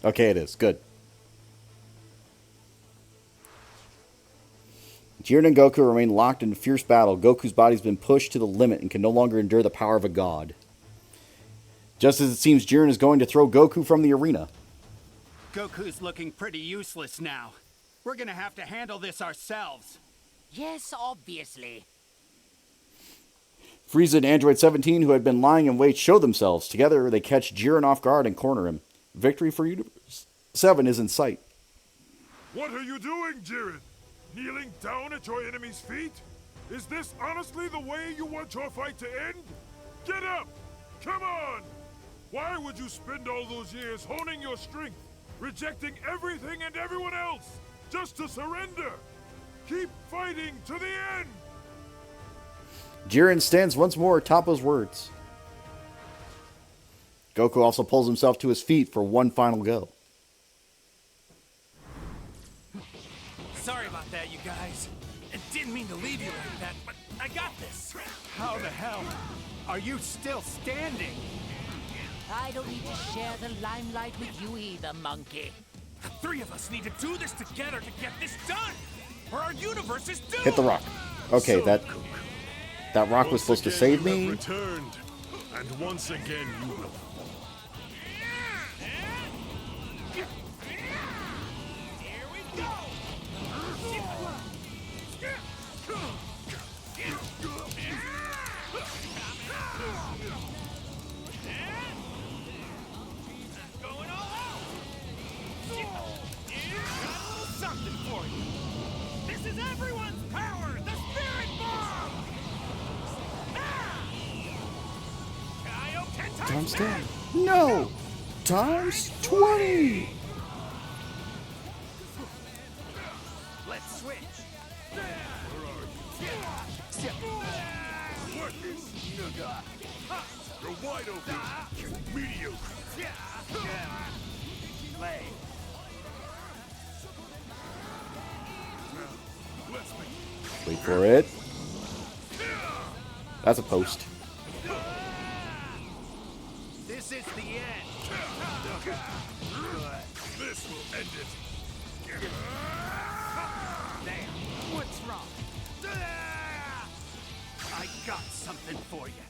Okay, it is. Good. Jiren and Goku remain locked in a fierce battle. Goku's body's been pushed to the limit and can no longer endure the power of a god. Just as it seems Jiren is going to throw Goku from the arena.
Goku's looking pretty useless now. We're gonna have to handle this ourselves.
Yes, obviously.
Frieza and Android 17, who had been lying in wait, show themselves. Together, they catch Jiren off guard and corner him. Victory for Universe 7 is in sight.
What are you doing, Jiren? Kneeling down at your enemy's feet? Is this honestly the way you want your fight to end? Get up! Come on! Why would you spend all those years honing your strength, rejecting everything and everyone else, just to surrender? Keep fighting to the end!
Jiren stands once more atop his words. Goku also pulls himself to his feet for one final go.
Sorry about that, you guys. I didn't mean to leave you like that, but I got this.
How the hell are you still standing?
I don't need to share the limelight with you either, monkey.
The three of us need to do this together to get this done, or our universe is doomed.
Hit the rock. Okay, that rock was supposed to save me.
Returned, and once again you will.
times 10. No! Times 20!
Let's switch.
You're wide open. Mediocre.
Play.
Wait for it. That's a post.
This is the end.
This will end it.
There. What's wrong? I got something for you.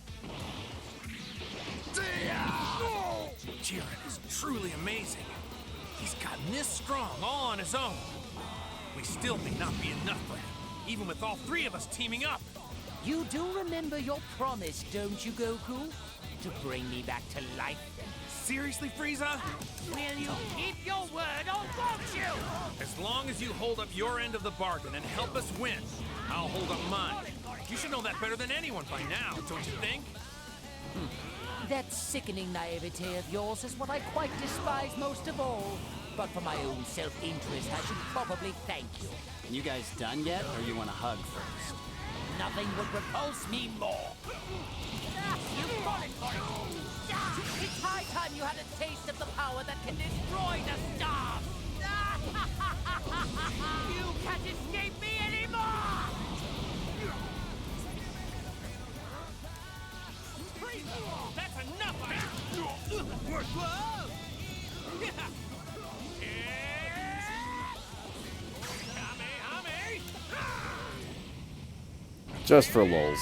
Jiren is truly amazing. He's gotten this strong all on his own. We still may not be enough for him, even with all three of us teaming up.
You do remember your promise, don't you, Goku? To bring me back to life?
Seriously, Frieza?
Will you keep your word or won't you?
As long as you hold up your end of the bargain and help us win, I'll hold up mine. You should know that better than anyone by now, don't you think?
That sickening naivete of yours is what I quite despise most of all. But for my own self-interest, I should probably thank you.
You guys done yet, or you want a hug first?
Nothing would repulse me more. You fallen for it. It's high time you had a taste of the power that can destroy the stars. You can't escape me anymore.
That's enough! Whoa!
Just for lulz.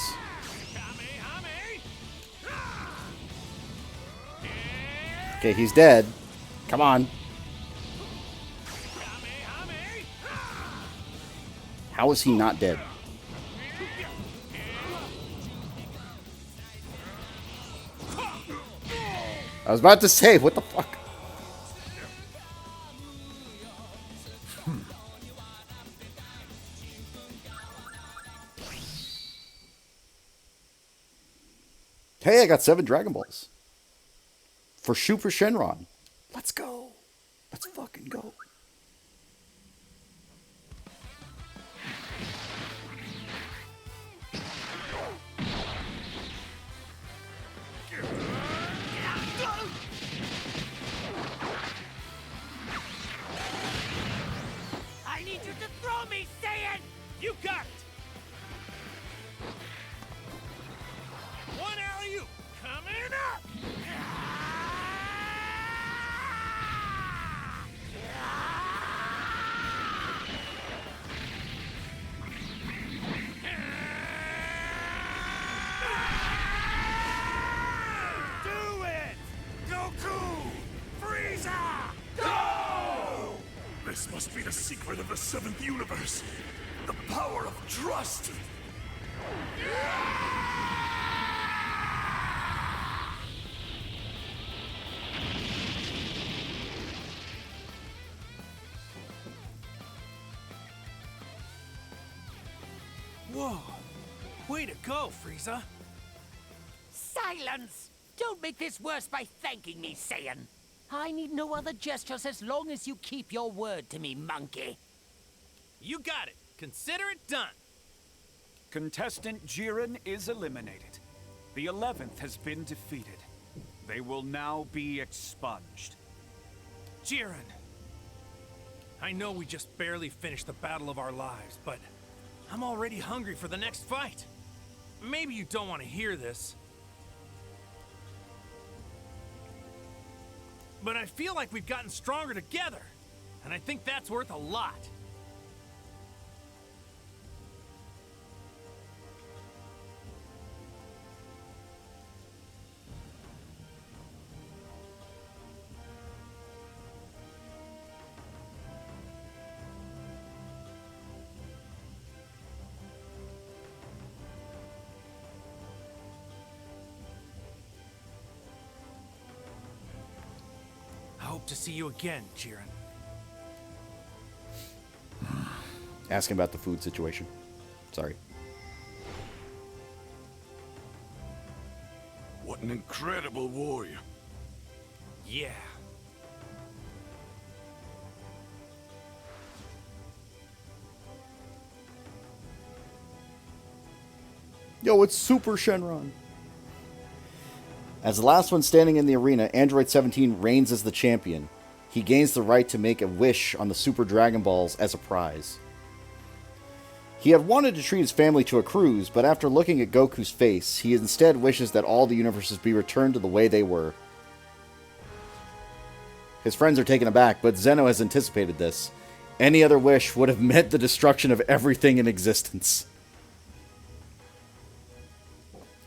Okay, he's dead. Come on. How is he not dead? I was about to say, what the fuck? Hey, I got 7 Dragon Balls. For Super Shenron. Let's go. Let's fucking go.
I need you to throw me, Saiyan!
You got it! One alley-oop coming up!
Do it! Goku! Frieza! Go! This must be the secret of the 7th universe. The power of trust.
Whoa! Way to go, Frieza!
Silence! Don't make this worse by thanking me, Saiyan. I need no other gestures as long as you keep your word to me, monkey.
You got it. Consider it done.
Contestant Jiren is eliminated. The 11th has been defeated. They will now be expunged.
Jiren! I know we just barely finished the battle of our lives, but I'm already hungry for the next fight. Maybe you don't want to hear this, but I feel like we've gotten stronger together, and I think that's worth a lot. I hope to see you again, Jiren.
Asking about the food situation. Sorry.
What
An incredible warrior.
Yeah.
Yo, it's Super Shenron. As the last one standing in the arena, Android 17 reigns as the champion. He gains the right to make a wish on the Super Dragon Balls as a prize. He had wanted to treat his family to a cruise, but after looking at Goku's face, he instead wishes that all the universes be returned to the way they were. His friends are taken aback, but Zeno has anticipated this. Any other wish would have meant the destruction of everything in existence.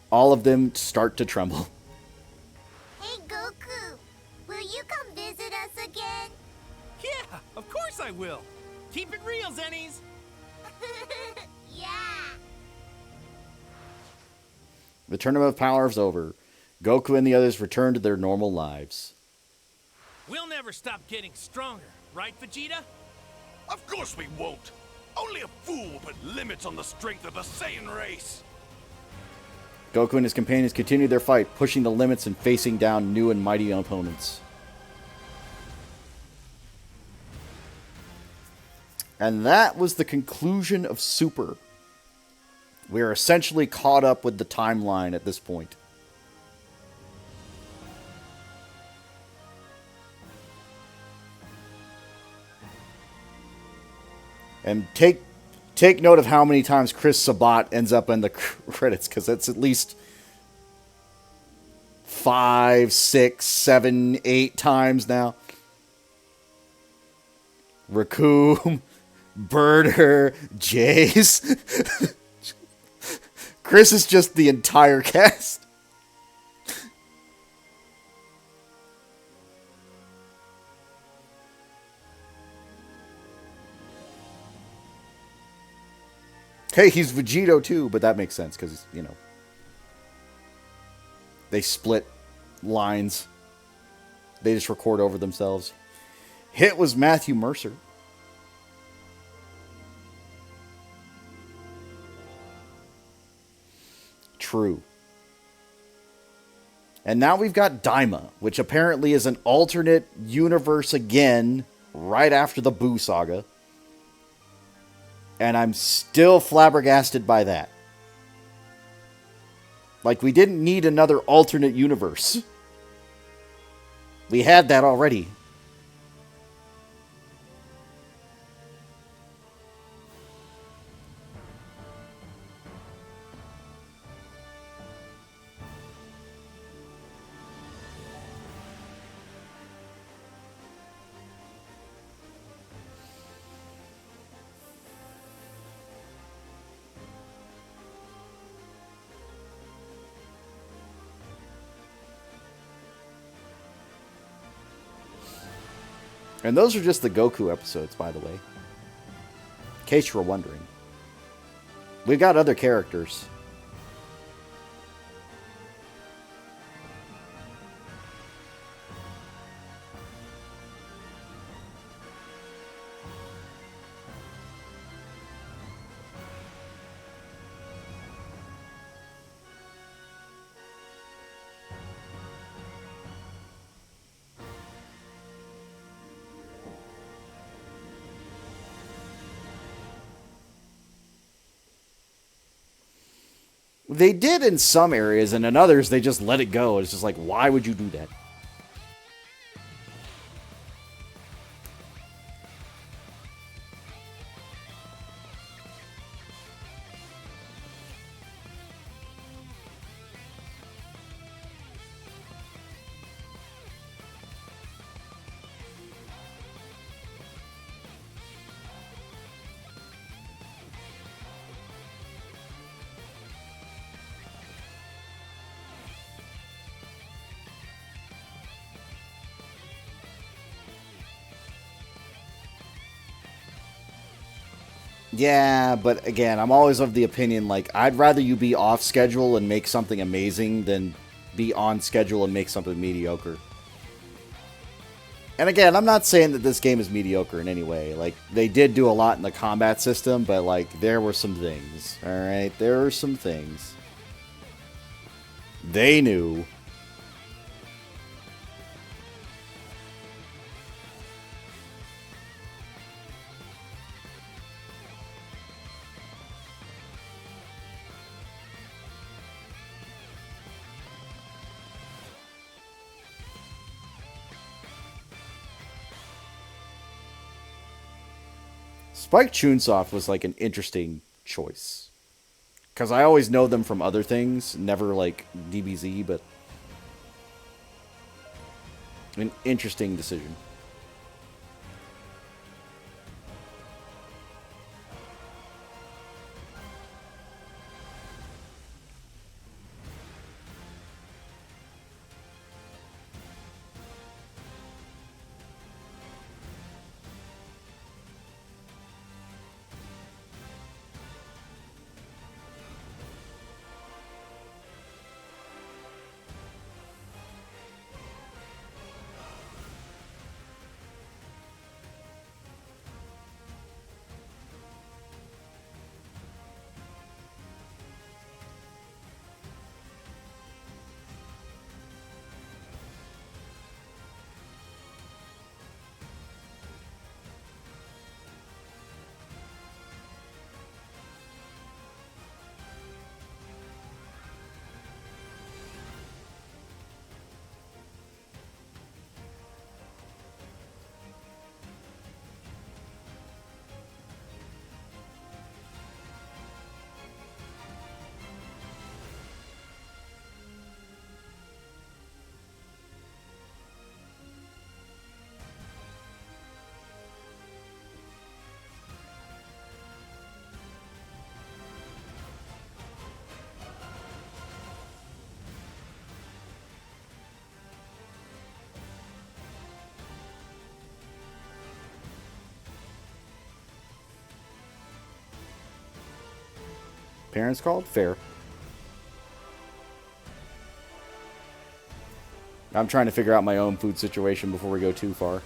All of them start to tremble.
Hey, Goku, will you come visit us again?
Yeah, of course I will. Keep it real, Zennies.
Yeah.
The Tournament of Power is over. Goku and the others return to their normal lives.
We'll never stop getting stronger, right, Vegeta?
Of course we won't. Only a fool will put limits on the strength of the Saiyan race.
Goku and his companions continue their fight, pushing the limits and facing down new and mighty opponents. And that was the conclusion of Super. We are essentially caught up with the timeline at this point. And take note of how many times Chris Sabat ends up in the credits, because that's at least 5, 6, 7, 8 times now. Raccoon, Birder, Jace. Chris is just the entire cast. Hey, he's Vegito too, but that makes sense because, you know, they split lines. They just record over themselves. Hit was Matthew Mercer. True. And now we've got Daima, which apparently is an alternate universe again, right after the Buu saga. And I'm still flabbergasted by that. Like, we didn't need another alternate universe. We had that already. And those are just the Goku episodes, by the way. In case you were wondering. We've got other characters. They did in some areas, and in others, they just let it go. It's just like, why would you do that? Yeah, but again, I'm always of the opinion, like, I'd rather you be off schedule and make something amazing than be on schedule and make something mediocre. And again, I'm not saying that this game is mediocre in any way. Like, they did do a lot in the combat system, but, like, there were some things. Alright? There were some things. They knew. Spike Chunsoft was like an interesting choice. Because I always know them from other things, never like DBZ, but an interesting decision. Parents called? Fair. I'm trying to figure out my own food situation before we go too far.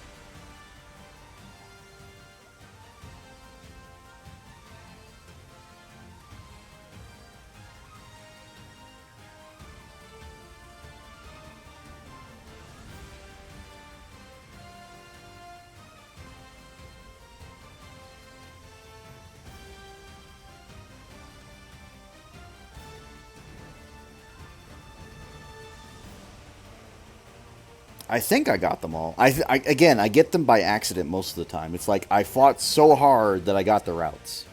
I think I got them all. Again, I get them by accident most of the time. It's like I fought so hard that I got the routes.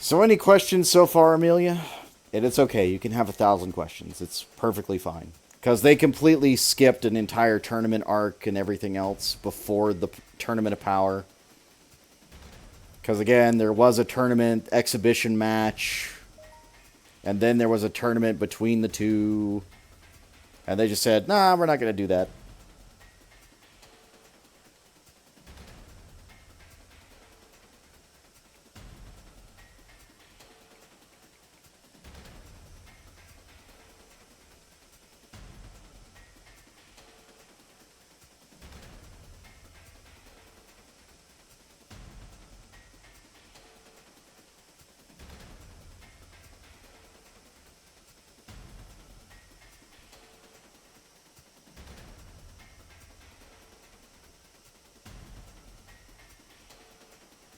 So any questions so far, Amelia? And it's okay. You can have 1,000 questions. It's perfectly fine. Because they completely skipped an entire tournament arc and everything else before the Tournament of Power. Because again, there was a tournament exhibition match. And then there was a tournament between the two. And they just said, nah, we're not going to do that.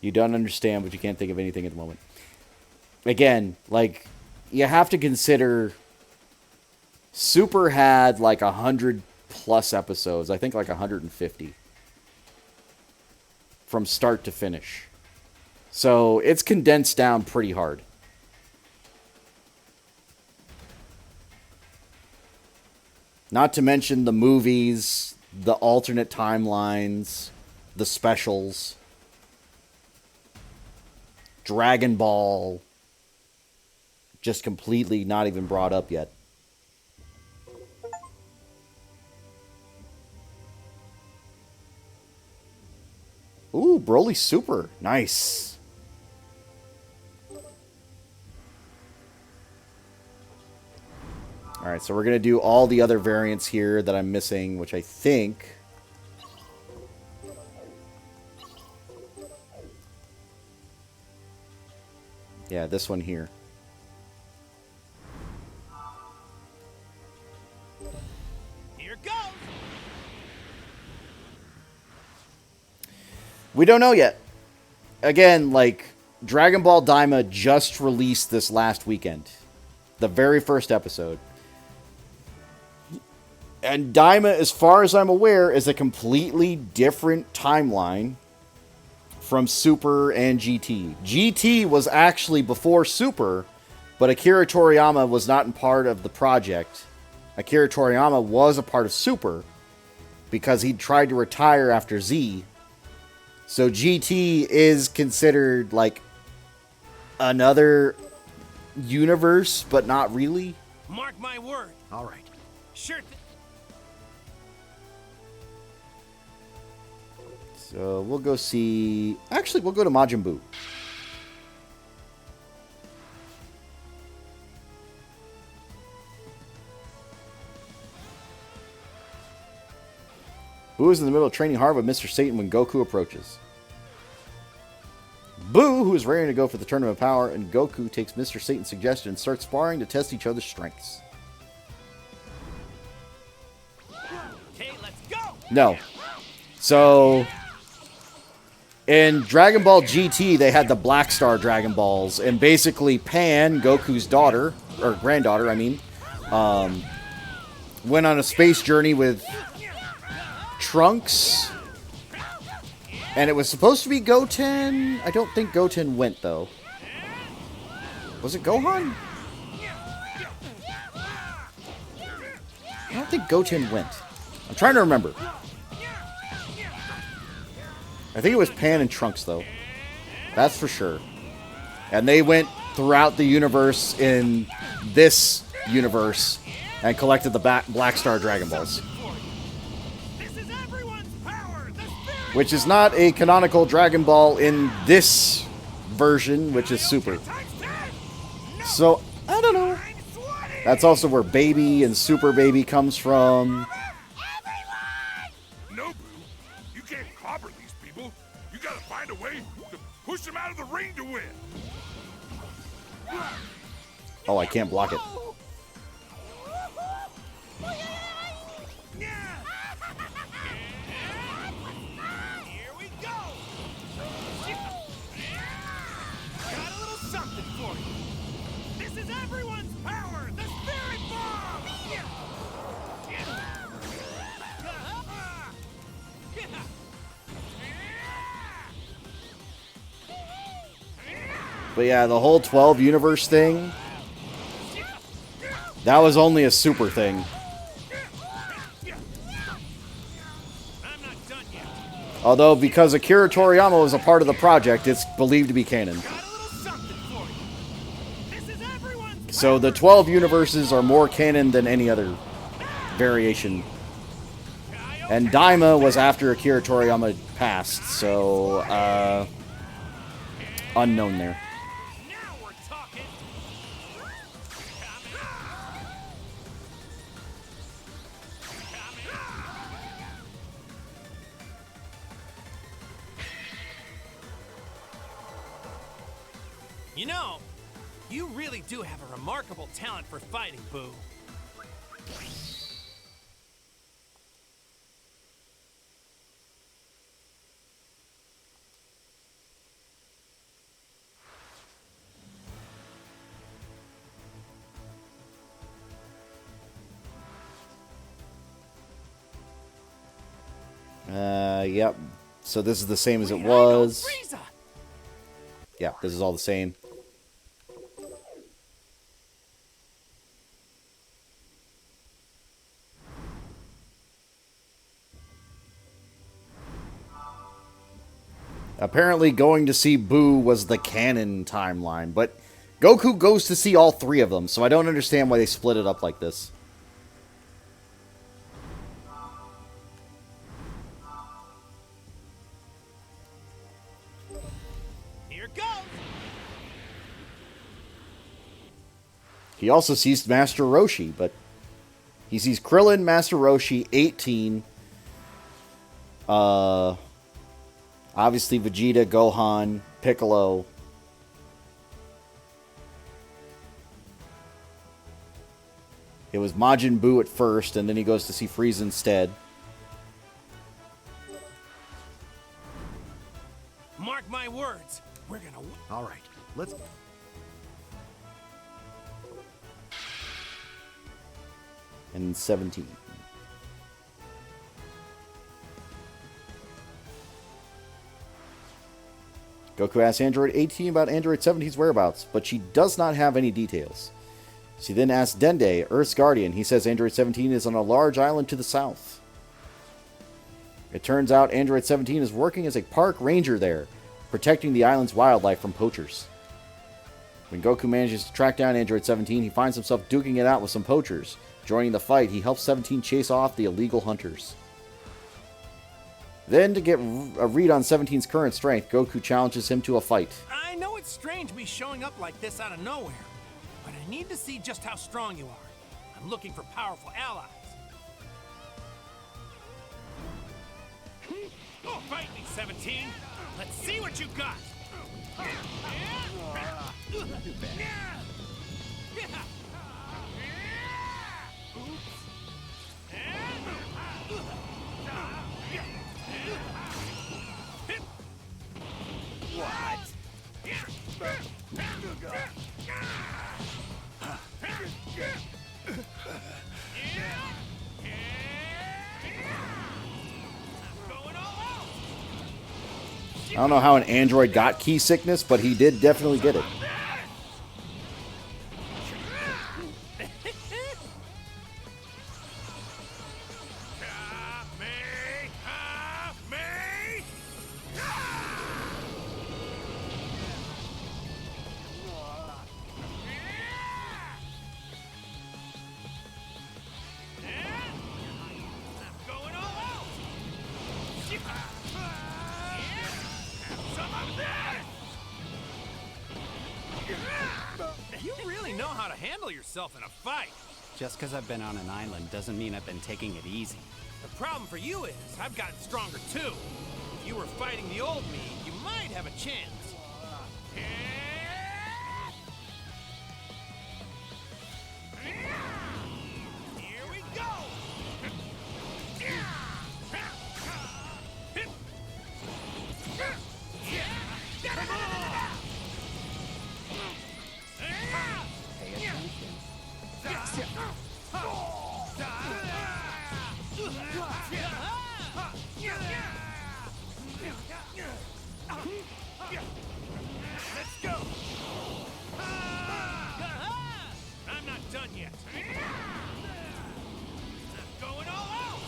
You don't understand, but you can't think of anything at the moment. Again, like, you have to consider Super had like 100 plus episodes. I think like 150 from start to finish. So it's condensed down pretty hard. Not to mention the movies, the alternate timelines, the specials, Dragon Ball, just completely not even brought up yet. Ooh, Broly Super. Nice. Alright, so we're going to do all the other variants here that I'm missing, which I think... Yeah, this one here.
Here goes.
We don't know yet. Again, like, Dragon Ball Daima just released this last weekend. The very first episode. And Daima, as far as I'm aware, is a completely different timeline from Super and GT. GT was actually before Super, but Akira Toriyama was not in part of the project. Akira Toriyama was a part of Super because he tried to retire after Z. So GT is considered like another universe, but not really.
Mark my word.
All right.
Sure.
So we'll go see... Actually, we'll go to Majin Buu. Buu is in the middle of training hard with Mr. Satan when Goku approaches. Buu, who is raring to go for the Tournament of Power, and Goku takes Mr. Satan's suggestion and starts sparring to test each other's strengths.
Okay, let's go.
No. So... in Dragon Ball GT, they had the Black Star Dragon Balls, and basically Pan, Goku's daughter, or granddaughter, I mean, went on a space journey with Trunks, and it was supposed to be Goten. I don't think Goten went, though. Was it Gohan? I don't think Goten went. I'm trying to remember. I think it was Pan and Trunks, though. That's for sure. And they went throughout the universe in this universe and collected the Black Star Dragon Balls. Which is not a canonical Dragon Ball in this version, which is Super. So, I don't know. That's also where Baby and Super Baby comes from.
No, Boo. You can't clobber these people. You gotta find a way to push them out of the ring to win.
Oh, I can't block it.
Here we go. Got a little something for you. This is everyone's power, the Spirit Bomb.
But yeah, the whole 12 universe thing, that was only a Super thing. Although, because Akira Toriyama was a part of the project, it's believed to be canon. So the 12 universes are more canon than any other variation. And Daima was after Akira Toriyama passed, so, unknown there.
You know, you really do have a remarkable talent for fighting, Boo.
yep. So this is the same as it was.
Frieza!
Yeah, this is all the same. Apparently going to see Boo was the canon timeline, but Goku goes to see all three of them, so I don't understand why they split it up like this.
Here goes!
He also sees Master Roshi, but he sees Krillin, Master Roshi, 18, obviously Vegeta, Gohan, Piccolo. It was Majin Buu at first, and then he goes to see Frieza instead.
Mark my words, we're gonna win.
All right, let's...
And 17. Goku asks Android 18 about Android 17's whereabouts, but she does not have any details. She then asks Dende, Earth's guardian. He says Android 17 is on a large island to the south. It turns out Android 17 is working as a park ranger there, protecting the island's wildlife from poachers. When Goku manages to track down Android 17, he finds himself duking it out with some poachers. Joining the fight, he helps 17 chase off the illegal hunters. Then, to get a read on 17's current strength, Goku challenges him to a fight.
I know it's strange me showing up like this out of nowhere, but I need to see just how strong you are. I'm looking for powerful allies. Oh, fight me, 17! Let's see what you got!
I don't know how an android got key sickness, but he did definitely get it.
You really know how to handle yourself in a fight.
Just because I've been on an island doesn't mean I've been taking it easy.
The problem for you is I've gotten stronger too. If you were fighting the old me, you might have a chance. Here we go! Let's go! I'm not done yet. I'm going all out!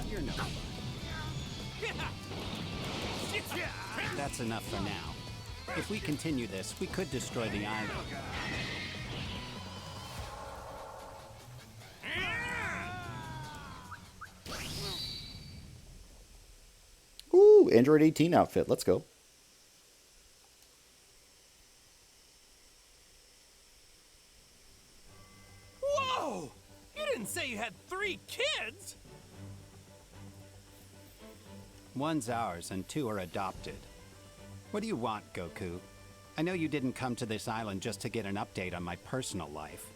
You're no fun. That's enough for now. If we continue this, we could destroy the island.
Ooh, Android 18 outfit. Let's go.
Whoa! You didn't say you had 3 kids!
One's ours and 2 are adopted. What do you want, Goku? I know you didn't come to this island just to get an update on my personal life.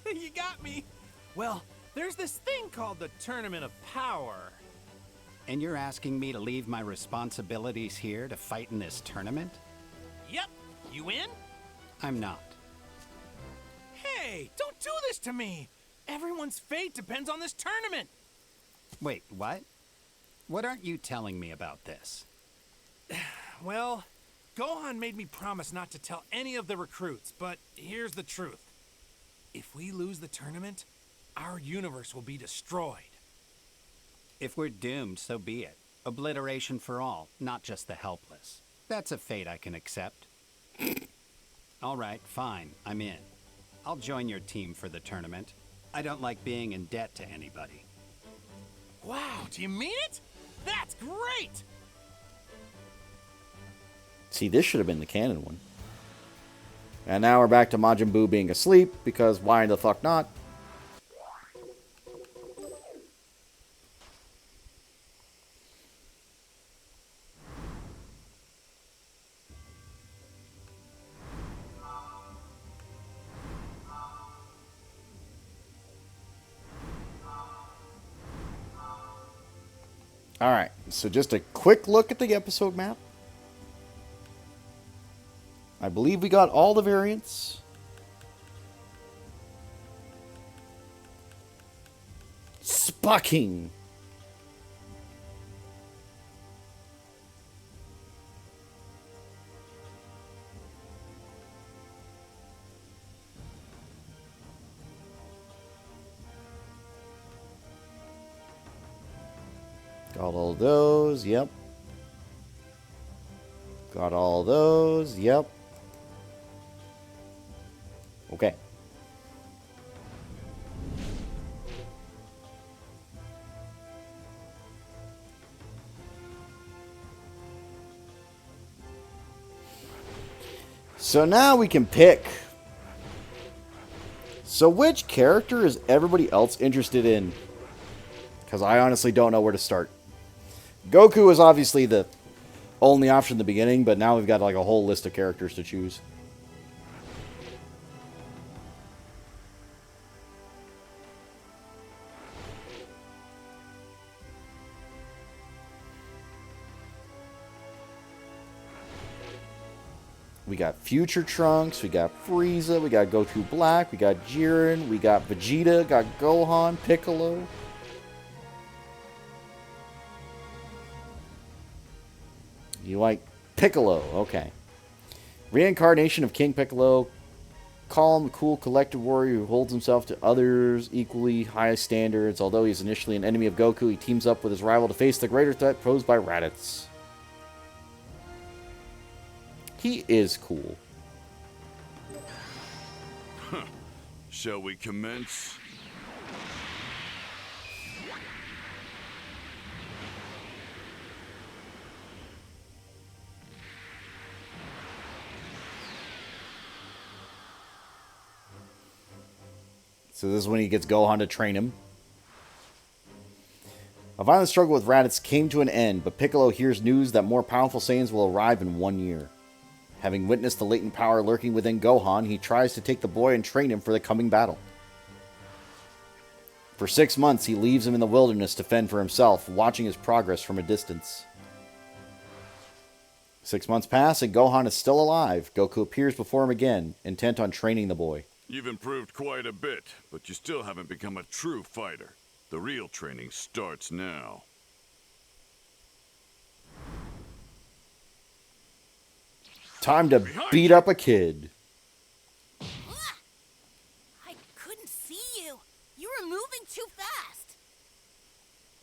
You got me. Well, there's this thing called the Tournament of Power.
And you're asking me to leave my responsibilities here to fight in this tournament?
Yep. You in?
I'm not.
Hey, don't do this to me. Everyone's fate depends on this tournament.
Wait, what? What aren't you telling me about this?
Well, Gohan made me promise not to tell any of the recruits, but here's the truth. If we lose the tournament, our universe will be destroyed.
If we're doomed, so be it. Obliteration for all, not just the helpless. That's a fate I can accept. All right, fine, I'm in. I'll join your team for the tournament. I don't like being in debt to anybody.
Wow, do you mean it? That's great!
See, this should have been the canon one. And now we're back to Majin Buu being asleep, because why the fuck not? Alright, so just a quick look at the episode map. I believe we got all the variants. Spucking. Got all those, yep. Got all those, yep. Okay. So now we can pick. So which character is everybody else interested in? Because I honestly don't know where to start. Goku is obviously the only option in the beginning, but now we've got like a whole list of characters to choose. We got Future Trunks, we got Frieza, we got Goku Black, we got Jiren, we got Vegeta, got Gohan, Piccolo. You like Piccolo, okay. Reincarnation of King Piccolo. Calm, cool, collected warrior who holds himself to others equally high standards. Although he's initially an enemy of Goku, he teams up with his rival to face the greater threat posed by Raditz. He is cool.
Shall we commence?
So this is when he gets Gohan to train him. A violent struggle with Raditz came to an end, but Piccolo hears news that more powerful Saiyans will arrive in 1 year. Having witnessed the latent power lurking within Gohan, he tries to take the boy and train him for the coming battle. For 6 months, he leaves him in the wilderness to fend for himself, watching his progress from a distance. 6 months pass and Gohan is still alive. Goku appears before him again, intent on training the boy.
You've improved quite a bit, but you still haven't become a true fighter. The real training starts now.
Time to beat up a kid.
I couldn't see you. You were moving too fast.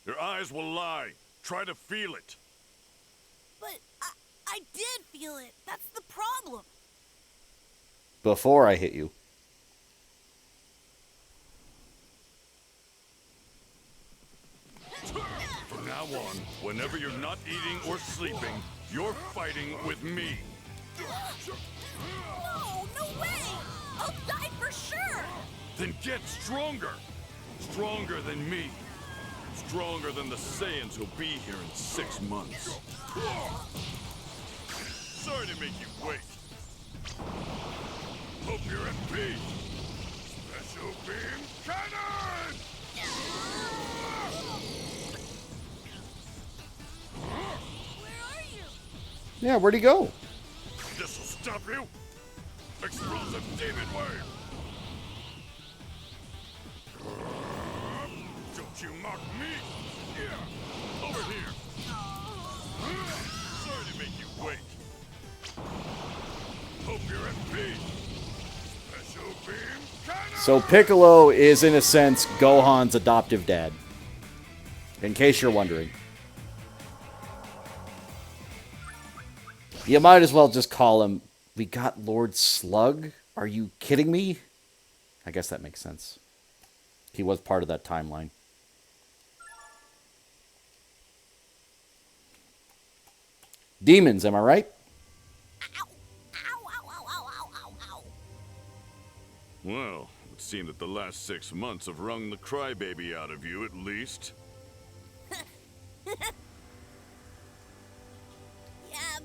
Your eyes will lie. Try to feel it.
But I did feel it. That's the problem.
Before I hit you.
From now on, whenever you're not eating or sleeping, you're fighting with me.
No, no way! I'll die for sure!
Then get stronger. Stronger than me. Stronger than the Saiyans who'll be here in 6 months.
Sorry to make you wait. Hope you're at peace. Special beam cannon!
Where are you?
Yeah, where'd he go?
This'll stop you. Explosive demon wave. Don't you mock me? Yeah. Over here. Sorry to make you wait. Hope you're at peace. Special beam cannon!
So Piccolo is, in a sense, Gohan's adoptive dad. In case you're wondering. You might as well just call him, we got Lord Slug? Are you kidding me? I guess that makes sense. He was part of that timeline. Demons, am I right?
Well, it would seem that the last 6 months have wrung the crybaby out of you, at least.
Yeah,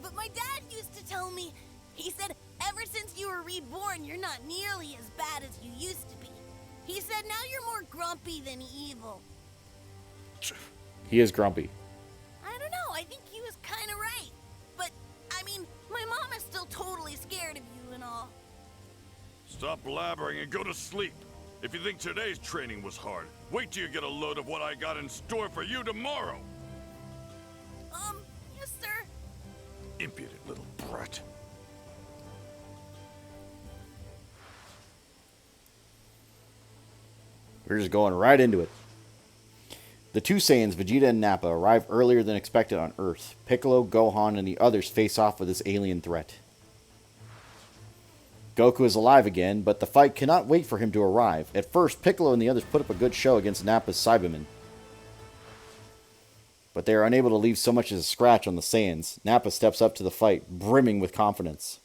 but my dad used to tell me, he said ever since you were reborn, you're not nearly as bad as you used to be. He said now you're more grumpy than evil.
He is grumpy.
I don't know, I think he was kind of right. But, I mean, my mom is still totally scared of you and all.
Stop blabbering and go to sleep. If you think today's training was hard, wait till you get a load of what I got in store for you tomorrow.
Yes, sir.
Impudent little brat.
We're just going right into it. The two Saiyans, Vegeta and Nappa, arrive earlier than expected on Earth. Piccolo, Gohan, and the others face off with this alien threat. Goku is alive again, but the fight cannot wait for him to arrive. At first, Piccolo and the others put up a good show against Nappa's Cybermen. But they are unable to leave so much as a scratch on the Saiyans. Nappa steps up to the fight, brimming with confidence.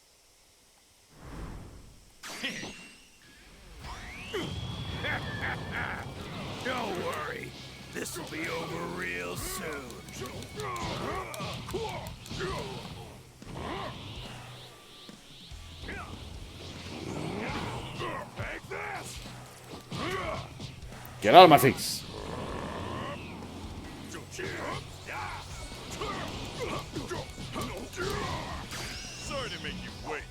Don't worry. This'll be over real soon.
Take this!
Get out of my face!
Sorry to make you wait.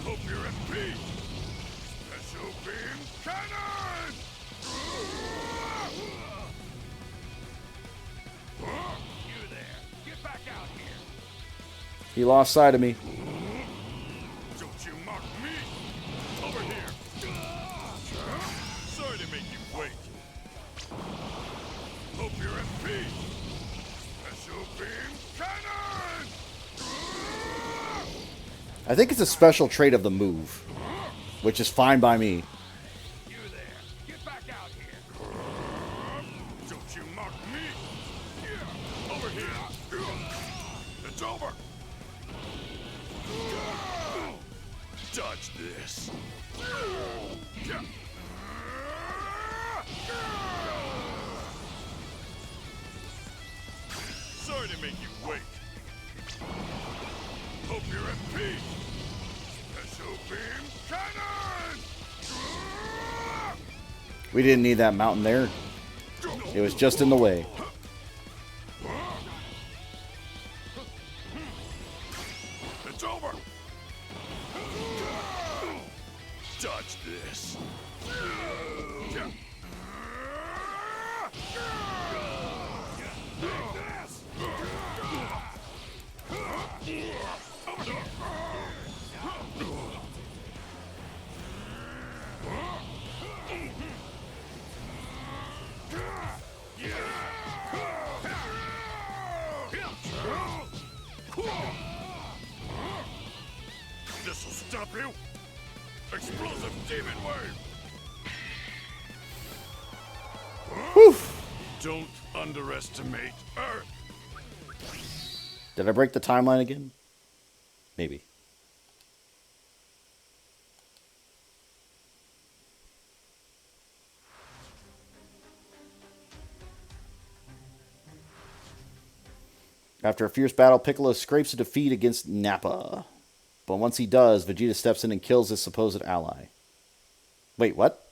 Hope you're at peace. Special beam cannon! You there. Get back out here.
He lost sight of me.
Don't you mock me. Over here. Sorry to make you wait. Hope you're at peace. Special beam cannon!
I think it's a special trait of the move, which is fine by me.
You there. Get back out here. Don't you mock me. Over here. It's over. Dodge this. Sorry to make you wait. Hope you're at peace. Special beam cannon!
We didn't need that mountain there. It was just in the way.
It's over. Dodge this. This'll stop you. Explosive demon wave. Don't underestimate Earth.
Did I break the timeline again? Maybe. After a fierce battle, Piccolo scrapes a defeat against Nappa. But once he does, Vegeta steps in and kills his supposed ally. Wait, what?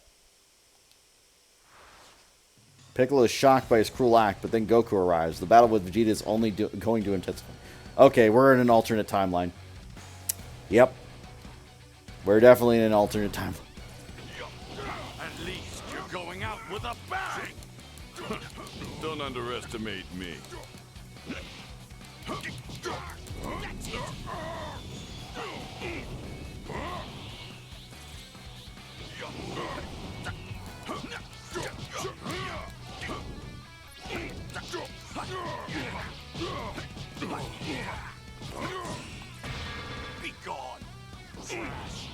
Piccolo is shocked by his cruel act, but then Goku arrives. The battle with Vegeta is only going to intensify. Okay, we're in an alternate timeline. Yep. We're definitely in an alternate timeline.
At least you're going out with a bang! Don't underestimate me.
Be gone, trash.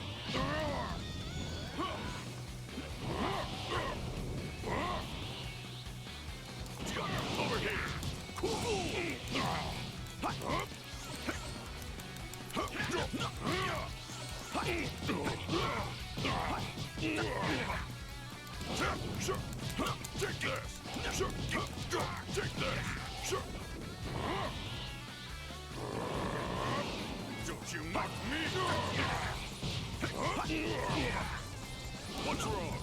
Over here. Take this. Take this. Don't you mock me? What's wrong?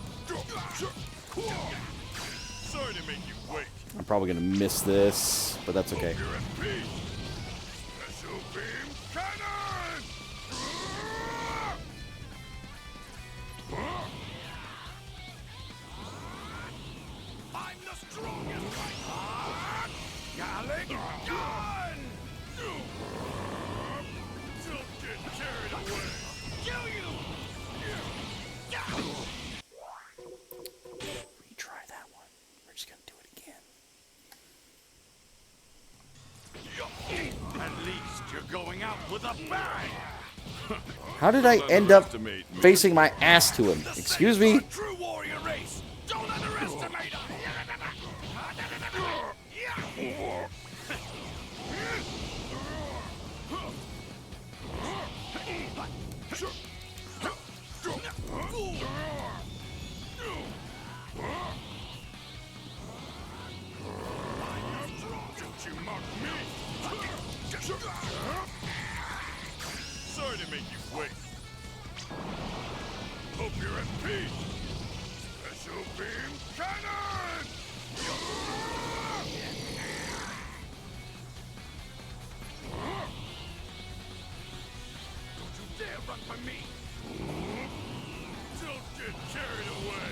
Sorry to make you wait.
I'm probably going to miss this, but that's okay.
Special beam cannon! I'm the strongest right now. Gallic gun! Don't get carried away. Kill you!
Retry that one. We're just going to do it again.
At least you're going out with a bang!
How did I end up facing my ass to him? Excuse me?
True warrior race! Don't underestimate him! Don't you mock me! Sorry to make you wait. Hope you're at peace. Special beam cannon! Don't you dare run from me! Don't get carried away!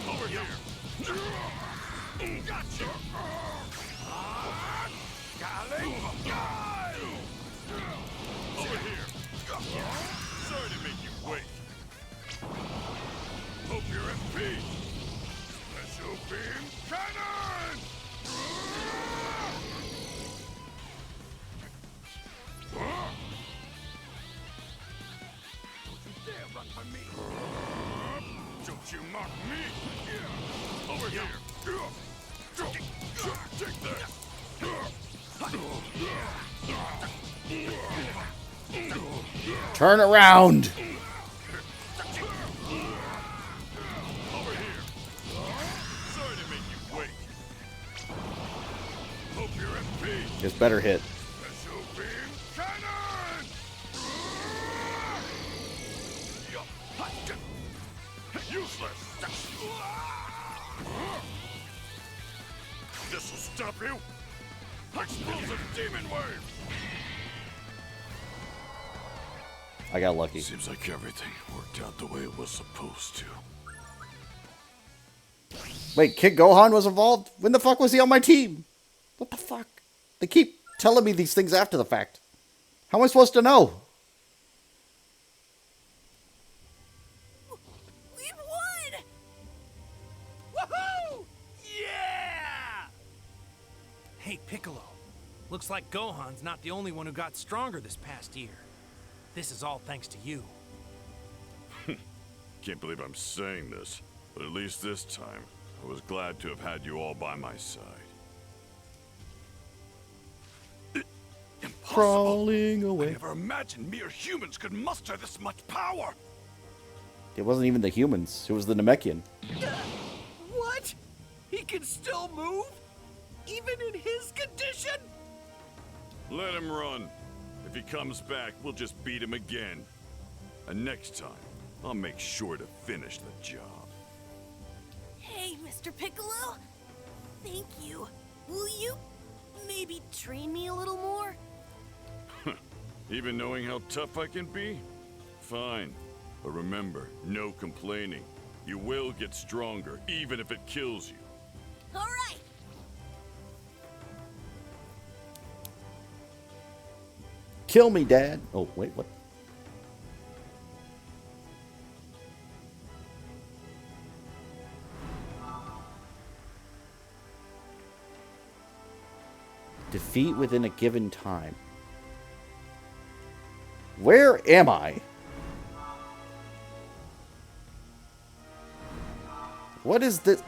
Over here! Gotcha! Golly! Over here! Sorry to make you wait. Hope you're at peace. Special beam cannon! Don't you dare run from me! Don't you mock me! Over here! Take that!
Turn around!
Over here! Sorry to make you wait. Hope you're at peace.
This better hit.
Special beam cannon! Useless! This'll stop you! Explosive demon wave!
I got lucky.
Seems like everything worked out the way it was supposed to.
Wait, Kid Gohan was involved? When the fuck was he on my team? What the fuck? They keep telling me these things after the fact. How am I supposed to know?
We won! Woohoo! Yeah!
Hey, Piccolo. Looks like Gohan's not the only one who got stronger this past year. This is all thanks to you.
Can't believe I'm saying this, but at least this time, I was glad to have had you all by my side. Impossible!
Crawling away.
I never imagined mere humans could muster this much power!
It wasn't even the humans. It was the Namekian.
What? He can still move? Even in his condition?
Let him run. If he comes back, we'll just beat him again. And next time, I'll make sure to finish the job.
Hey, Mr. Piccolo. Thank you. Will you maybe train me a little more?
Even knowing how tough I can be? Fine. But remember, no complaining. You will get stronger, even if it kills you.
All right.
Kill me, Dad. Oh, wait, what? Defeat within a given time. Where am I? What is this?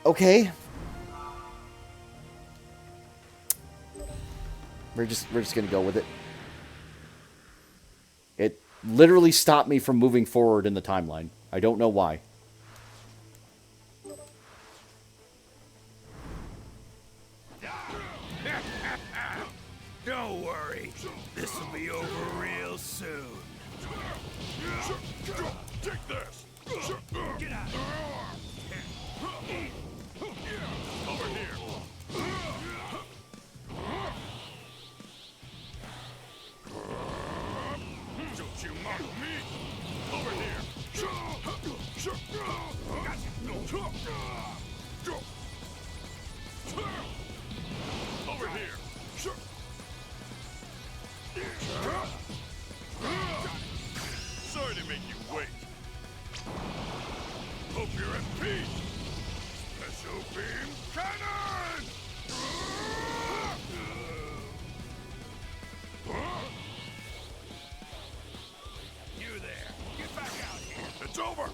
Okay. We're just gonna go with it. It literally stopped me from moving forward in the timeline. I don't know why.
Don't worry. This will be over real soon.
Take this!
Get out!
Over here! Don't you mock me! Over here! Over here! Sorry to make you wait. Hope you're at peace. Special beam cannon!
You there. Get back out here.
It's over.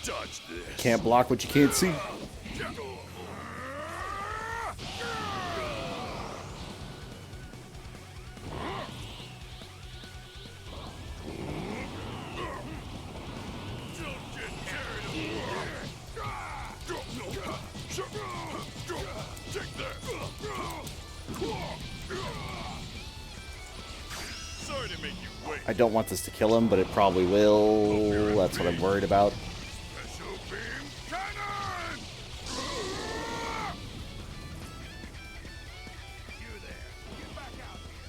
Dodge this.
Can't block what you can't see.
Sorry to make you wait.
I don't want this to kill him, but it probably will. That's what I'm worried about.
Special beam cannon!
You there. Get back out here.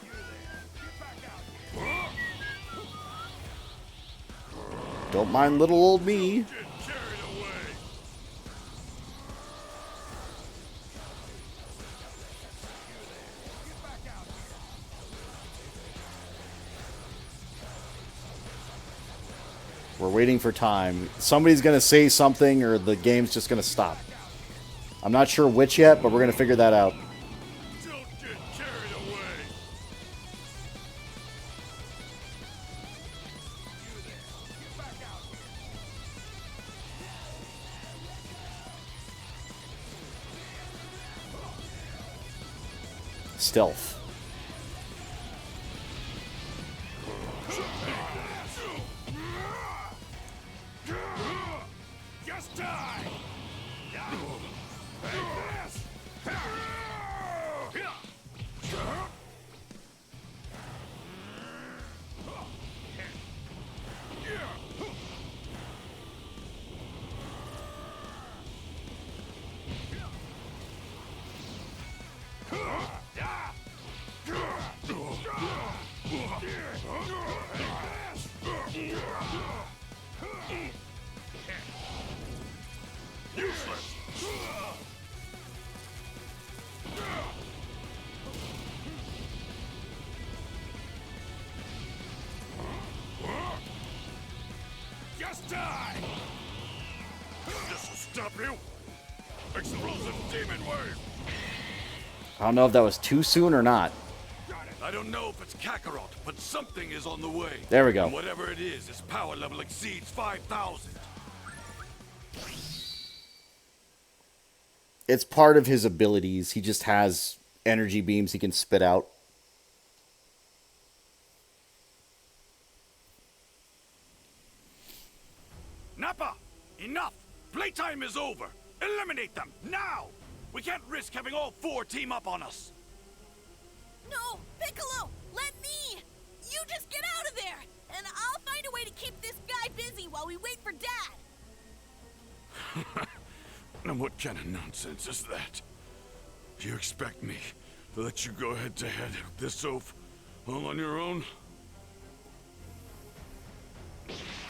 You there. Get back out here.
Don't mind little old me.
Get carried away.
Get back out here.
We're waiting for time. Somebody's gonna say something or the game's just gonna stop. I'm not sure which yet, but we're gonna figure that out.
Don't get carried away.
You there. Get back out here.
Stealth.
Just die!
Useless.
Just die!
This'll stop you.
Explosive demon wave!
I don't know if that was too soon or not.
I don't know if it's Kakarot, but something is on the way.
There we go.
And whatever it is, its power level exceeds 5,000.
It's part of his abilities. He just has energy beams he can spit out.
Nappa! Enough! Playtime is over! Eliminate them, now! We can't risk having all four team up on us!
No! Piccolo! Let me! You just get out of there! And I'll find a way to keep this guy busy while we wait for Dad!
Now what kind of nonsense is that? You expect me to let you go head to head with this oaf all on your own?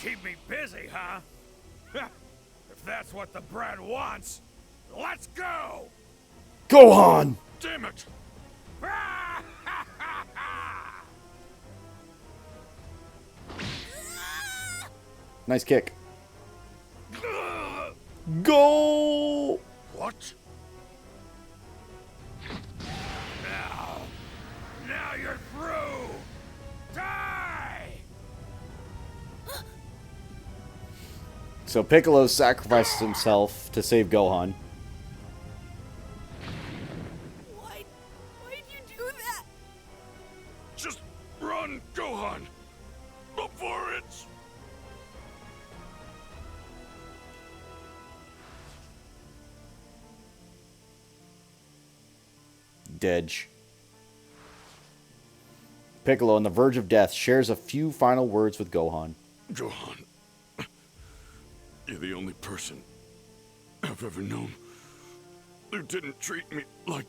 Keep me busy, huh? If that's what the brat wants, let's go!
Gohan!
Damn it!
Nice kick. Go!
What?
Now you're through! Die!
So Piccolo sacrifices himself to save Gohan.
Why'd you do that?
Just run, Gohan! Before it's...
Dedge. Piccolo, on the verge of death, shares a few final words with Gohan.
Gohan, you're the only person I've ever known who didn't treat me like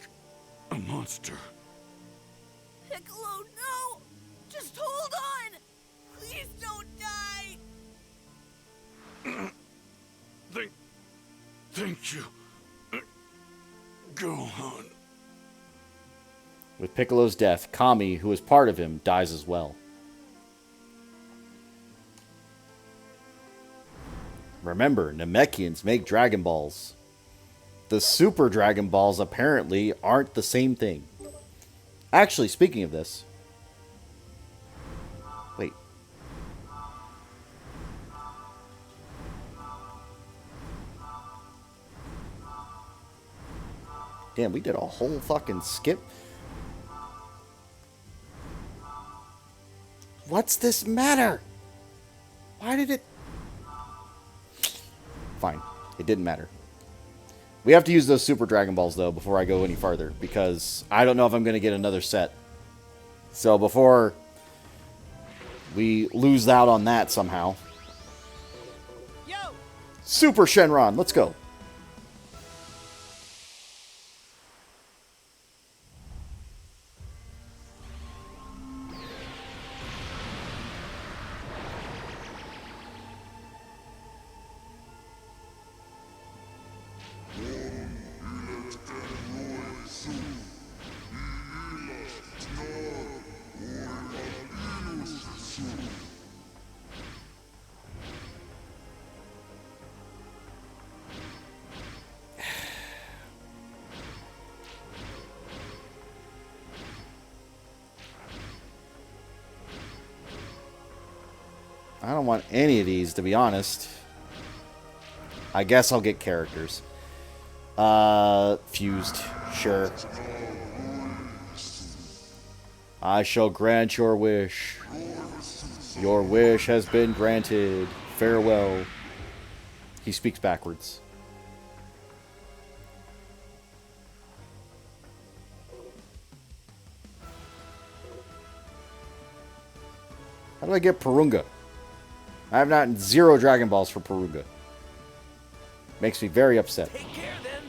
a monster.
Piccolo, no! Just hold on! Please don't die!
Thank you, Gohan.
With Piccolo's death, Kami, who is part of him, dies as well. Remember, Namekians make Dragon Balls. The Super Dragon Balls apparently aren't the same thing. Actually, speaking of this... Wait. Damn, we did a whole fucking skip. What's this matter? Why did it... Fine. It didn't matter. We have to use those Super Dragon Balls, though, before I go any farther. Because I don't know if I'm going to get another set. So before we lose out on that somehow.
Yo!
Super Shenron, let's go. I don't want any of these, to be honest. I guess I'll get characters. Fused. Sure. I shall grant your wish. Your wish has been granted. Farewell. He speaks backwards. How do I get Purunga? I have not 0 Dragon Balls for Purunga. Makes me very upset.
Take care, then.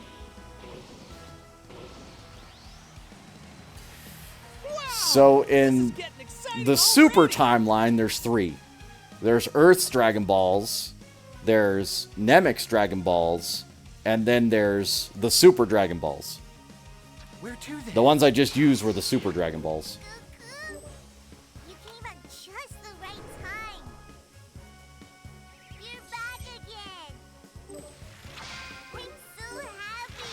So in the Super timeline, there's 3. There's Earth's Dragon Balls, there's Nemec's Dragon Balls, and then there's the Super Dragon Balls.
Where to then?
The ones I just used were the Super Dragon Balls.
You came at just the right time. You're back again. I'm so happy.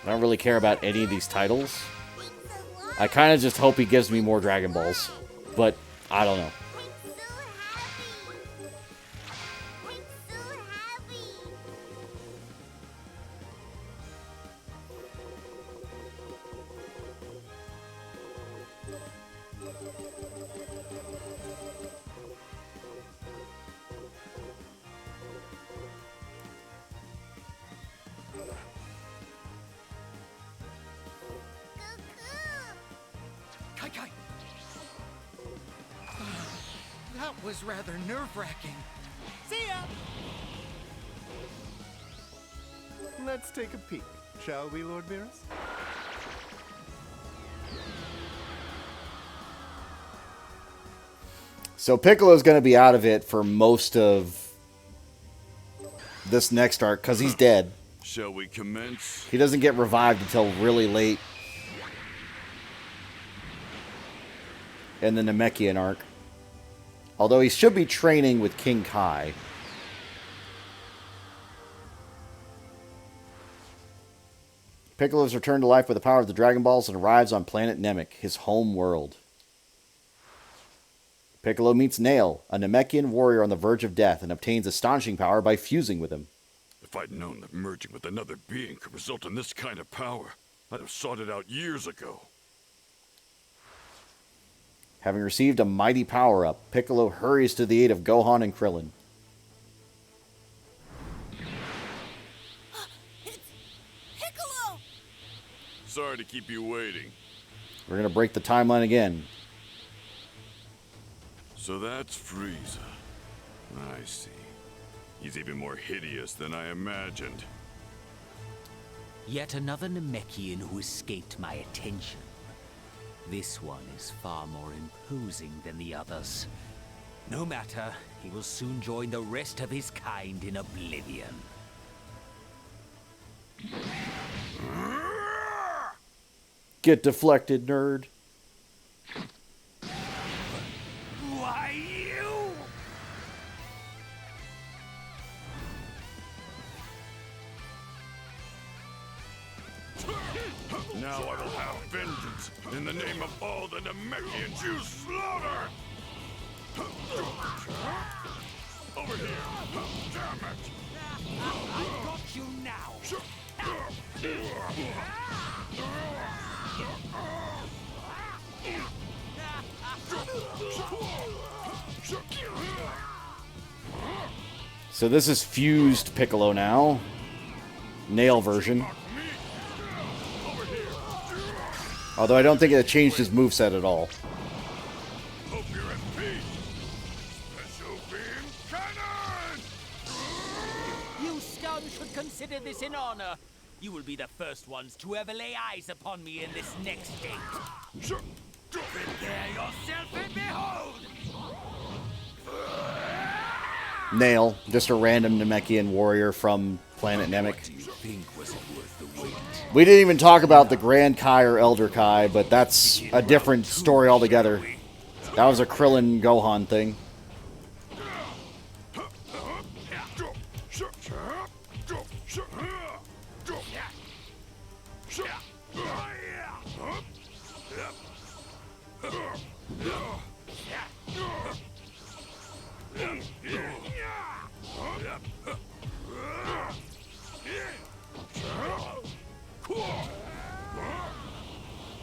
I don't really care about any of these titles. I kind of just hope he gives me more Dragon Balls. But, I don't know.
Kai Kai! That was rather nerve-wracking.
See ya!
Let's take a peek, shall we, Lord Beerus?
So Piccolo's going to be out of it for most of this next arc because he's dead.
Shall we commence?
He doesn't get revived until really late in the Namekian arc. Although he should be training with King Kai. Piccolo is returned to life by the power of the Dragon Balls and arrives on planet Namek, his home world. Piccolo meets Nail, a Namekian warrior on the verge of death, and obtains astonishing power by fusing with him.
If I'd known that merging with another being could result in this kind of power, I'd have sought it out years ago.
Having received a mighty power-up, Piccolo hurries to the aid of Gohan and Krillin.
Piccolo!
Sorry to keep you waiting.
We're going to break the timeline again.
So that's Frieza. I see. He's even more hideous than I imagined.
Yet another Namekian who escaped my attention. This one is far more imposing than the others. No matter, he will soon join the rest of his kind in oblivion.
Get deflected, nerd.
Why, you?
Now I will have vengeance in the name of all the Namekians you slaughtered! Over here! Damn it!
I got you now!
So this is fused Piccolo now. Nail version. Although I don't think it changed his moveset at all.
Hope you're in peace! Special beam cannon!
You scum should consider this an honor. You will be the first ones to ever lay eyes upon me in this next state.
Prepare yourself and behold!
Nail, just a random Namekian warrior from planet Namek. We didn't even talk about the Grand Kai or Elder Kai, but that's a different story altogether. That was a Krillin Gohan thing.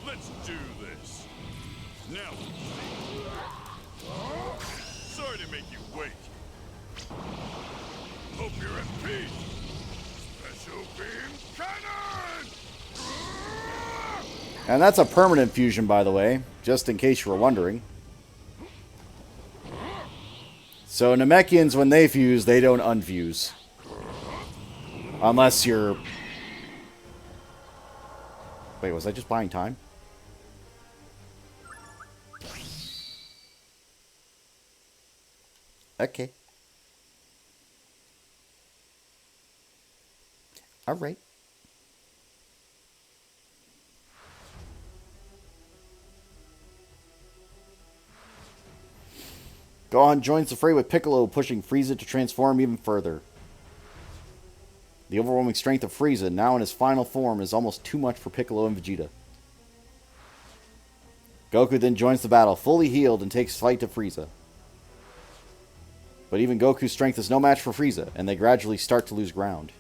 Let's do this. Now, sorry to make you wait. Hope you're in peace. Special beam cannon!
And that's a permanent fusion, by the way, just in case you were wondering. So Namekians, when they fuse, they don't unfuse. Unless you're... Wait, was I just buying time? Okay. All right. Gohan joins the fray with Piccolo, pushing Frieza to transform even further. The overwhelming strength of Frieza, now in his final form, is almost too much for Piccolo and Vegeta. Goku then joins the battle, fully healed, and takes flight to Frieza. But even Goku's strength is no match for Frieza, and they gradually start to lose ground.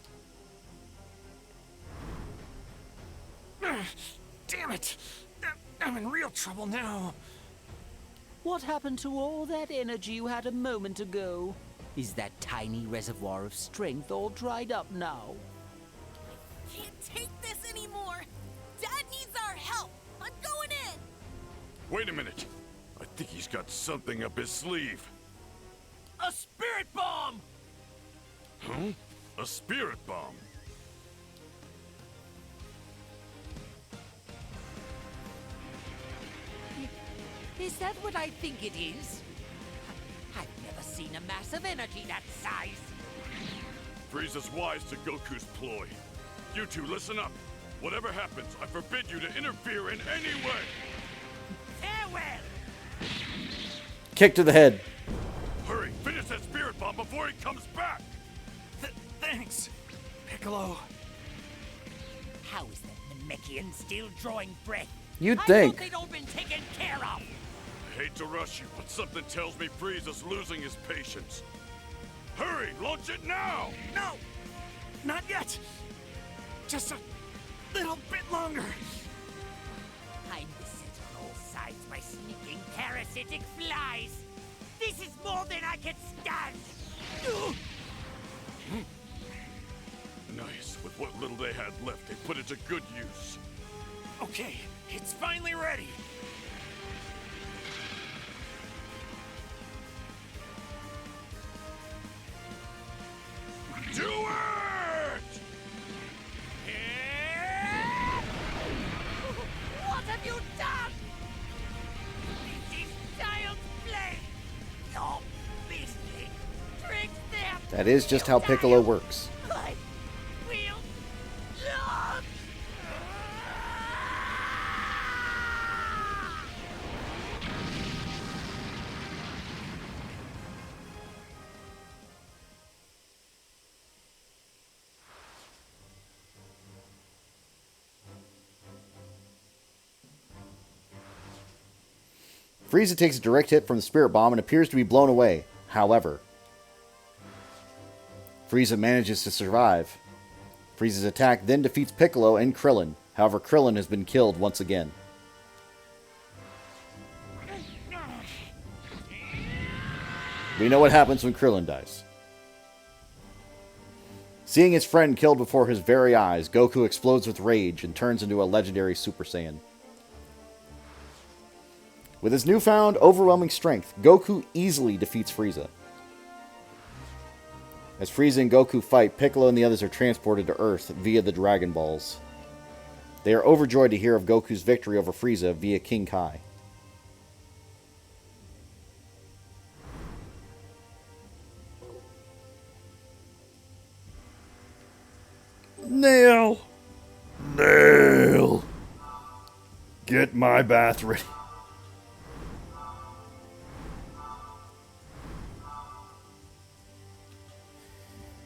Damn it! I'm in real trouble now.
What happened to all that energy you had a moment ago? Is that tiny reservoir of strength all dried up now?
Can't take this anymore. Dad needs our help. I'm going in.
Wait a minute. I think he's got something up his sleeve.
A spirit bomb!
Huh? A spirit bomb?
Is that what I think it is? I've never seen a mass of energy that size.
Frieza's wise to Goku's ploy. You two, listen up. Whatever happens, I forbid you to interfere in any way.
Farewell!
Kick to the head.
Hurry, finish that spirit bomb before he comes back.
Thanks, Piccolo.
How is that Namekian still drawing breath?
You'd
I
think.
thought they'd all been taken care of.
I hate to rush you, but something tells me Frieza's losing his patience. Hurry, launch it now!
No, not yet. Just a little bit longer.
I'm beset on all sides by sneaking parasitic flies. This is more than I can stand.
Nice. With what little they had left, they put it to good use.
Okay, it's finally ready.
Do it!
What have you done? This is child's play. Your beastly tricks them.
That is just how Piccolo works.
I will not.
Frieza takes a direct hit from the Spirit Bomb and appears to be blown away. However, Frieza manages to survive. Frieza's attack then defeats Piccolo and Krillin. However, Krillin has been killed once again. We know what happens when Krillin dies. Seeing his friend killed before his very eyes, Goku explodes with rage and turns into a legendary Super Saiyan. With his newfound, overwhelming strength, Goku easily defeats Frieza. As Frieza and Goku fight, Piccolo and the others are transported to Earth via the Dragon Balls. They are overjoyed to hear of Goku's victory over Frieza via King Kai. Nail! Nail! Get my bath ready.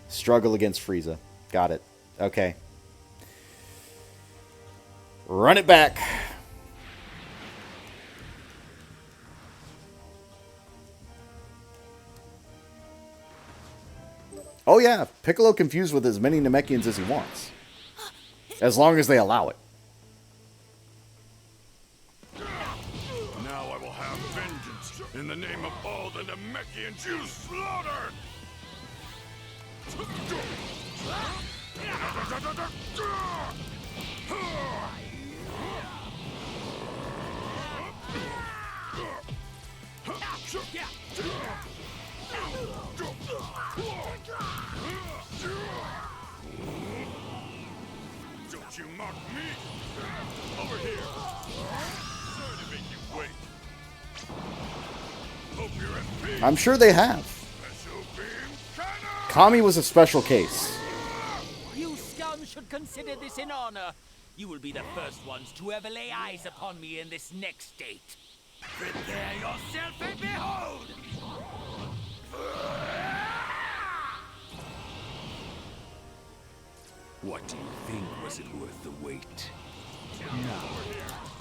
Struggle against Frieza. Got it. Okay. Run it back. Oh yeah, Piccolo confused with as many Namekians as he wants. As long as they allow it.
Now I will have vengeance in the name of all the Namekians you slaughtered! Don't you mock me! Over here! Sorry to make you wait. Hope you're at peace.
I'm sure they have. Kami was a special case.
You scum should consider this an honor. You will be the first ones to ever lay eyes upon me in this next state. Prepare yourself and behold!
What do you think? Was it worth the wait? Now,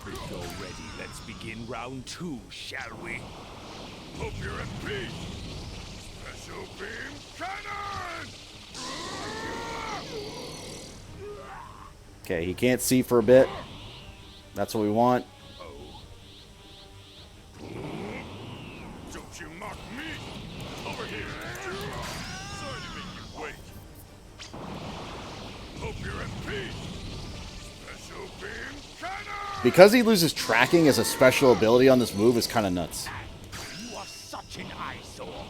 if you're ready, let's begin round 2, shall we?
Hope you're at peace. Special beam cannon!
Okay, he can't see for a bit. That's what we want.
Don't you mock me! Over here! Sorry to make you wait. Hope you're at peace. Special beam cannon!
Because he loses tracking as a special ability on this move is kind of nuts.
You are such an eyesore.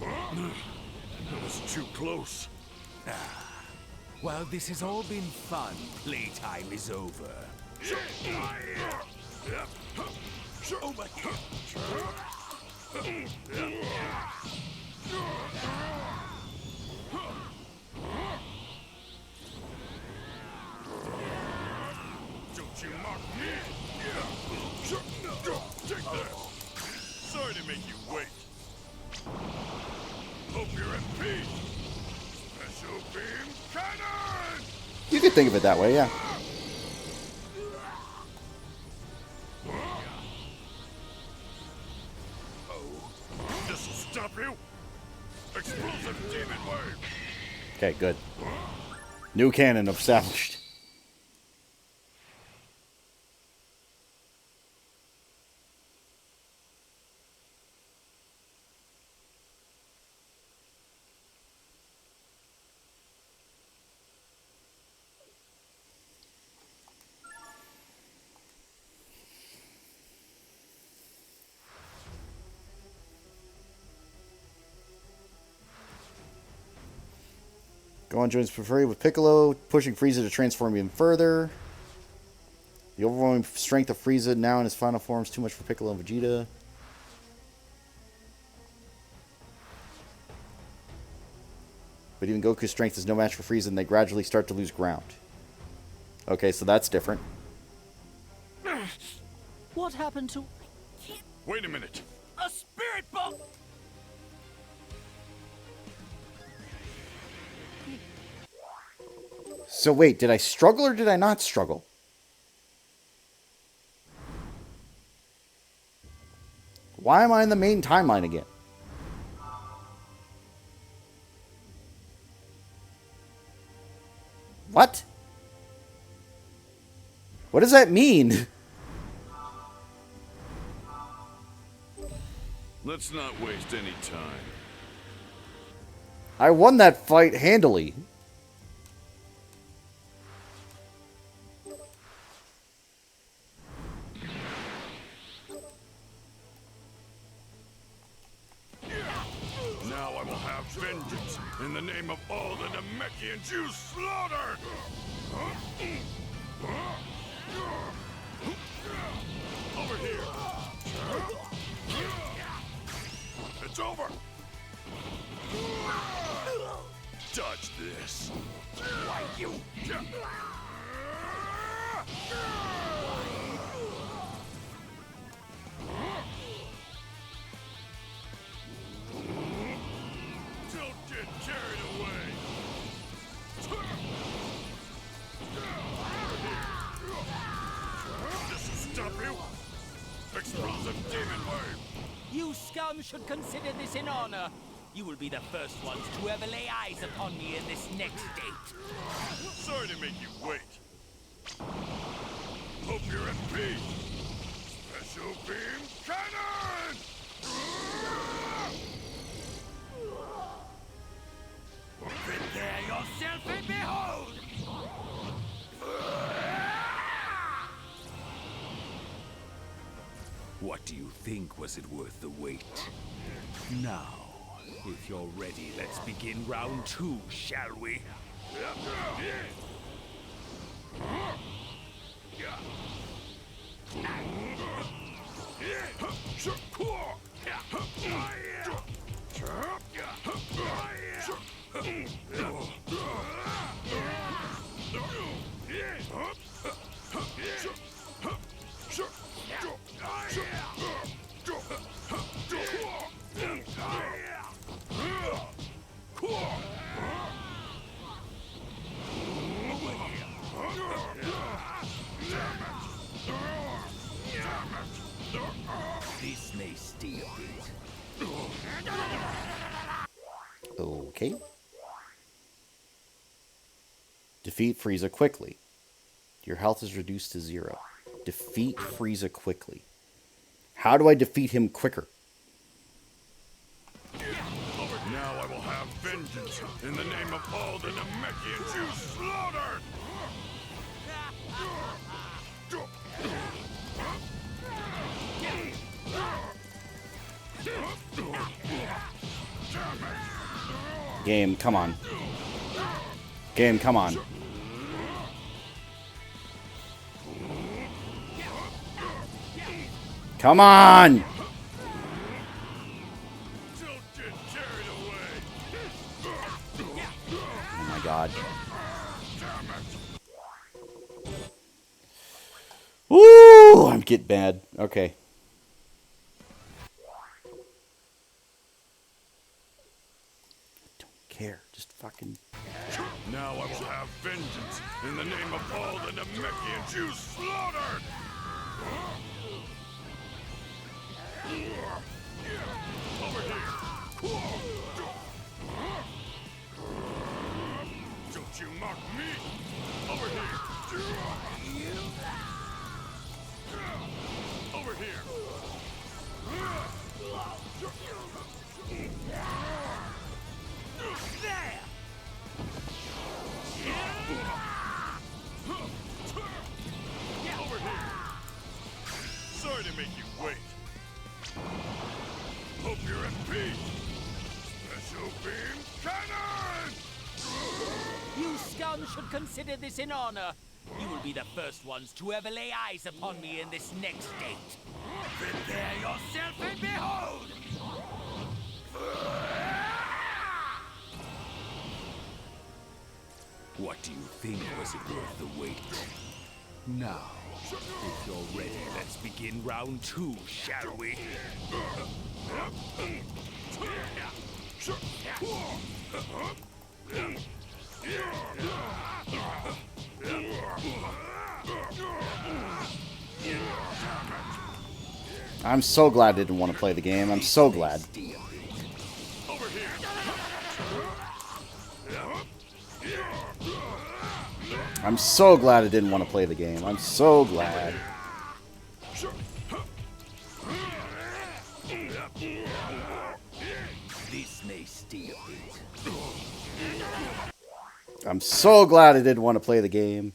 That was too close.
While this has all been fun, playtime is over. Over here.
Don't you mock me! Take that! Sorry to make you wait. Hope you're at peace. Special beam cannon!
You could think of it that way, yeah.
This'll stop you! Explosive demon wave!
Okay, good. New cannon established. Gohan joins Fury with Piccolo, pushing Frieza to transform even further. The overwhelming strength of Frieza now in his final form is too much for Piccolo and Vegeta. But even Goku's strength is no match for Frieza, and they gradually start to lose ground. Okay, so that's different.
What happened to...
Wait a minute.
A spirit bomb!
So wait, did I struggle or did I not struggle? Why am I in the main timeline again? What? What does that mean?
Let's not waste any time.
I won that fight handily.
Now I will have vengeance in the name of all the Namekians you slaughtered! Over here! It's over! Dodge this! Why you... Don't get carried away! This will stop you! Explosive demon wave!
You scum should consider this an honor. You will be the first ones to ever lay eyes upon me in this next state.
Sorry to make you wait. Hope you're at peace. Special beam cannon!
Prepare yourself and behold!
What do you think? Was it worth the wait? Now, if you're ready, let's begin round 2, shall we?
Okay. Defeat Frieza quickly. Your health is reduced to 0. Defeat Frieza quickly. How do I defeat him quicker?
Now I will have vengeance in the name of all the Namekians you slaughtered!
Game, come on. Game, come on. Come on! Oh my god. Woo! I'm getting bad. Okay. Don't care. Just fucking...
Now I will have vengeance in the name of all the Namekians you slaughtered! Over here! Don't you mock me! Over here! Over here!
There!
Over here! Sorry to make you wait. Hope you're at peace. Special beam cannon!
You scum should consider this an honor. You will be the first ones to ever lay eyes upon me in this next state.
Prepare yourself and behold!
What do you think was it worth the wait? Now, if you're ready, let's begin round 2, shall we?
I'm so glad I didn't want to play the game. I'm so glad. I'm so glad I didn't want to play the game. I'm so glad.
This may stay a bit.
I'm so glad I didn't want to play the game.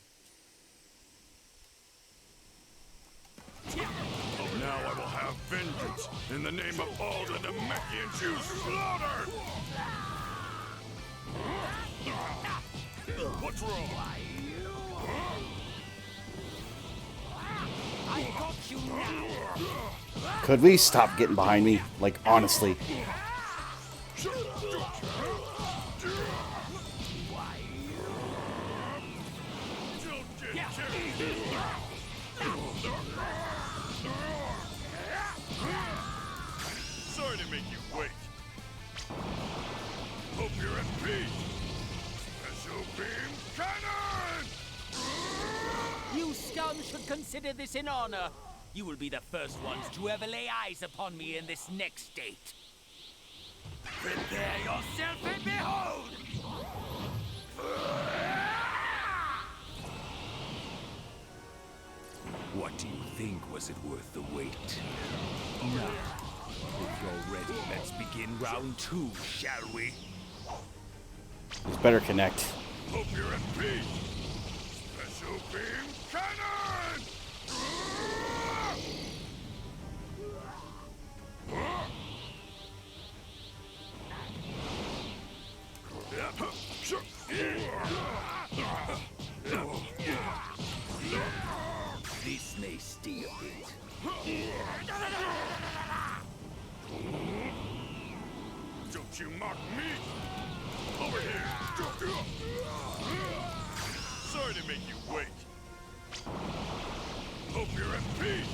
Now I will have vengeance in the name of all the Namekians you slaughtered! What's wrong?
I got you now.
Could we stop getting behind me? Like, honestly.
Sorry to make you wait. Hope you're at peace. Special beam cannon!
You scum should consider this an honor. You will be the first ones to ever lay eyes upon me in this next state.
Prepare yourself and behold!
What do you think was it worth the wait? Now, if you're ready, let's begin round 2, shall we?
This better connect.
Hope you're at peace. Special beam cannon!
This may stay a bit.
Don't you mock me! Over here! Sorry to make you wait. Hope you're at peace.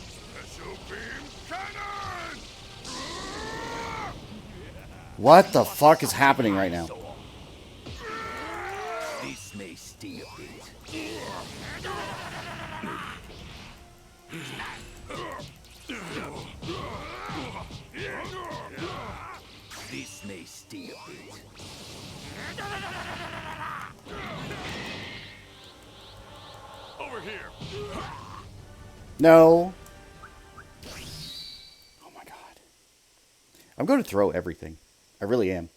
Special beam cannon!
What the fuck is happening right now?
This may stay a bit. This may stay a bit.
Over here.
No. Oh my god. I'm going to throw everything. I really am.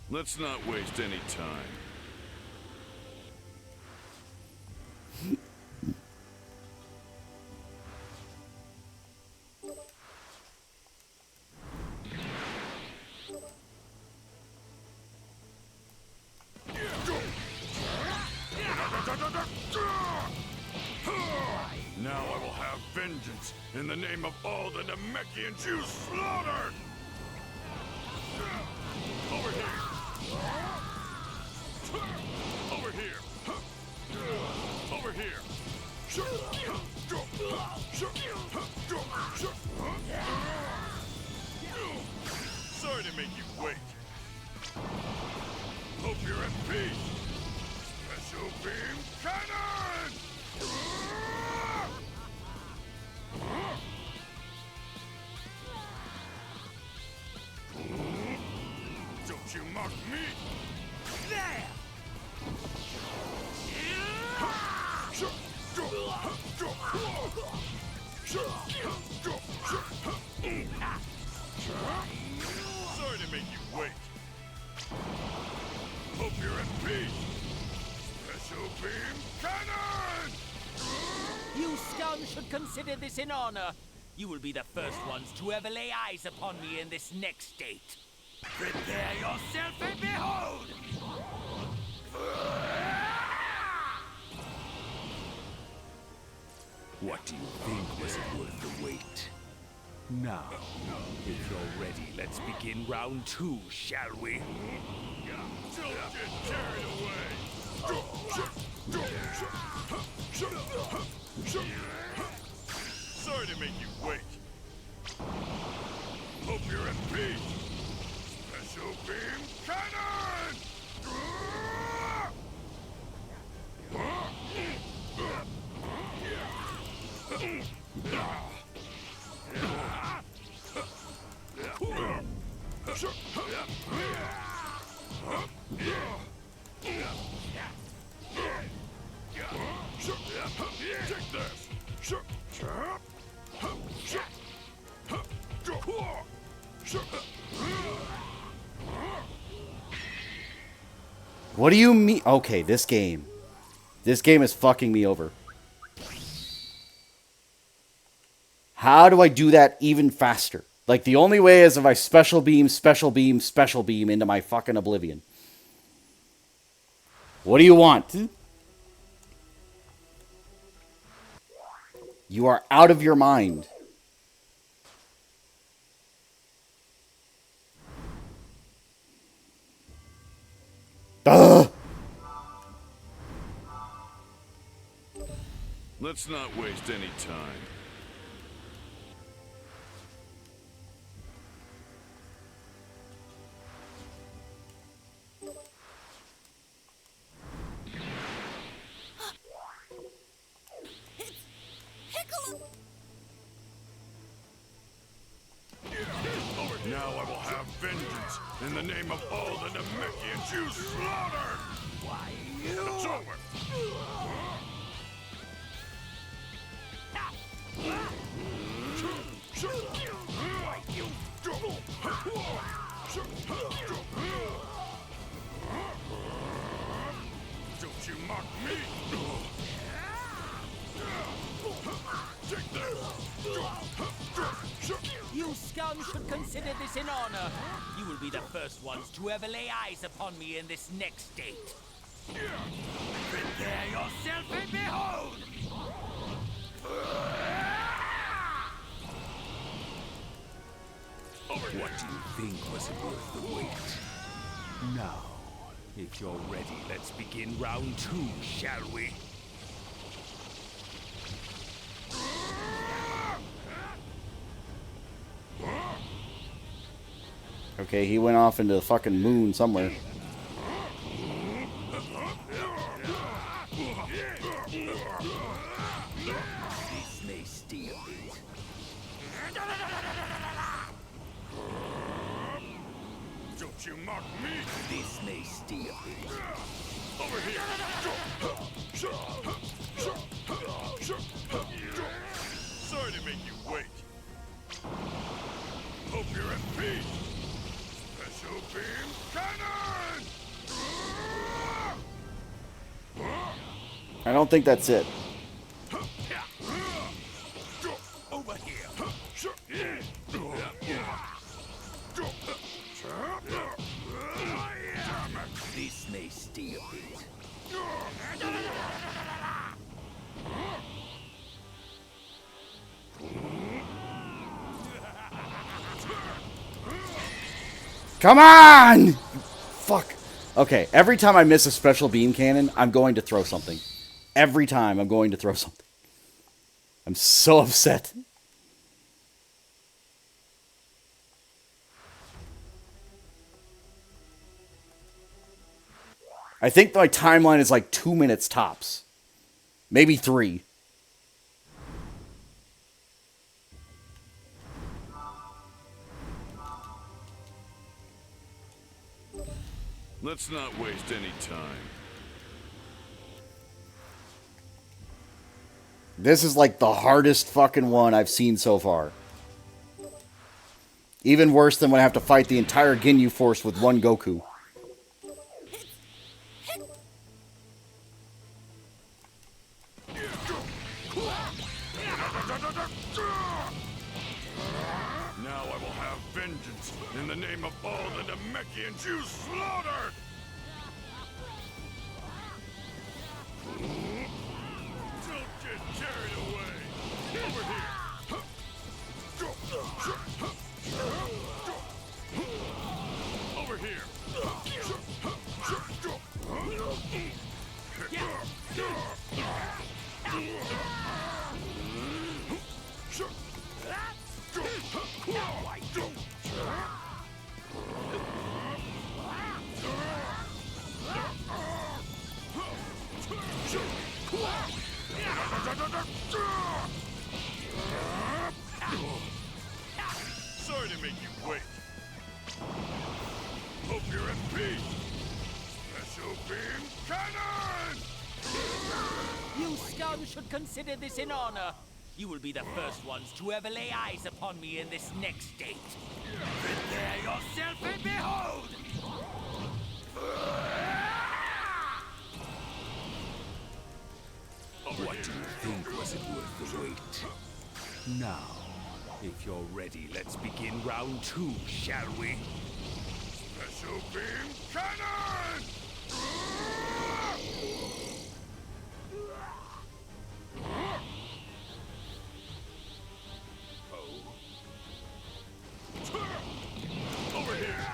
Let's not waste any time. Now I will have vengeance in the name of all the Namekians you slaughtered! Over here! Over here! Over here! Sorry to make you wait. Hope you're at peace. Special beam cannon! Don't you mock me! There! Sorry to make you wait. Hope you're at peace. Special beam cannon!
You scum should consider this an honor. You will be the first ones to ever lay eyes upon me in this next state.
Prepare yourself and behold!
What do you think was worth the wait? Now, if you're ready, let's begin round 2, shall we?
Don't get carried away! Sorry to make you wait. Hope you're at peace. Special beam cannon! Take this!
What do you mean? Okay, this game. This game is fucking me over. How do I do that even faster? Like, the only way is if I special beam, special beam, special beam into my fucking oblivion. What do you want? You are out of your mind. Ugh.
Let's not waste any time. Now I will have vengeance in the name of all the Namekians you slaughtered! Why, you... It's over! Don't you mock me! Take this!
You scum should consider this an honor. You will be the first ones to ever lay eyes upon me in this next state.
Prepare yourself and behold!
What do you think was worth the wait? Now, if you're ready, let's begin round 2, shall we?
Okay, he went off into the fucking moon somewhere.
This may stay a bit.
Don't you mock me!
This may stay a bit.
Over here! Sorry to make you wait. Hope you're at peace. Special beam cannon!
I don't think that's it.
Over here. This may stay a bit.
Come on! Fuck. Okay, every time I miss a special beam cannon, I'm going to throw something. Every time I'm going to throw something. I'm so upset. I think my timeline is like 2 minutes tops. Maybe 3.
Let's not waste any time.
This is like the hardest fucking one I've seen so far. Even worse than when I have to fight the entire Ginyu Force with one Goku.
Now I will have vengeance in the name of all the Namekians you slaughtered! Don't get carried away! Over here! Over here! Sorry to make you wait. Hope you're at peace. Special beam cannon!
You scum should consider this an honor. You will be the first ones to ever lay eyes upon me in this next state.
Prepare yourself and behold!
What do you think? Was it worth the wait? Now, if you're ready, let's begin round 2, shall we?
Special beam cannon! Over here!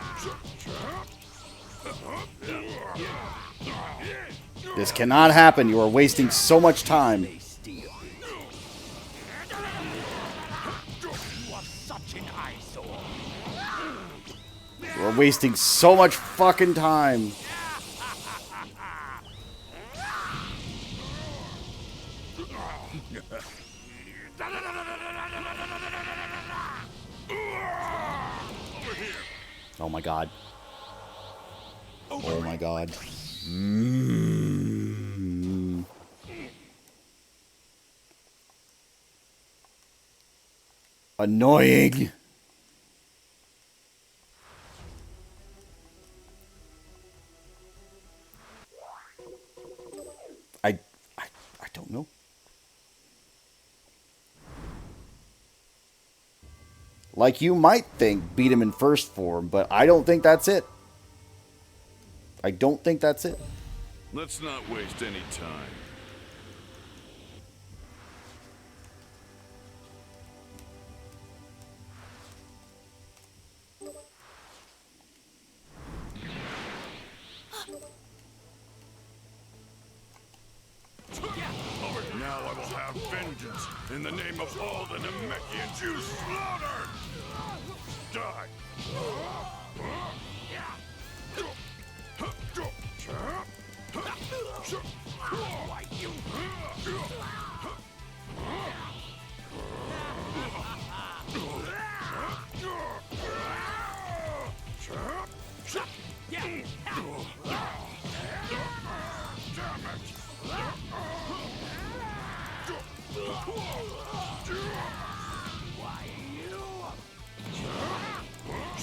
This cannot happen. You are wasting so much time.
You are such an eyesore.
You are wasting so much fucking time. Oh my god. Oh my god. Annoying. I don't know. Like you might think beat him in first form, but I don't think that's it. I don't think that's it.
Let's not waste any time.
Now I will have vengeance in the name of all the Namekians you slaughtered! Die!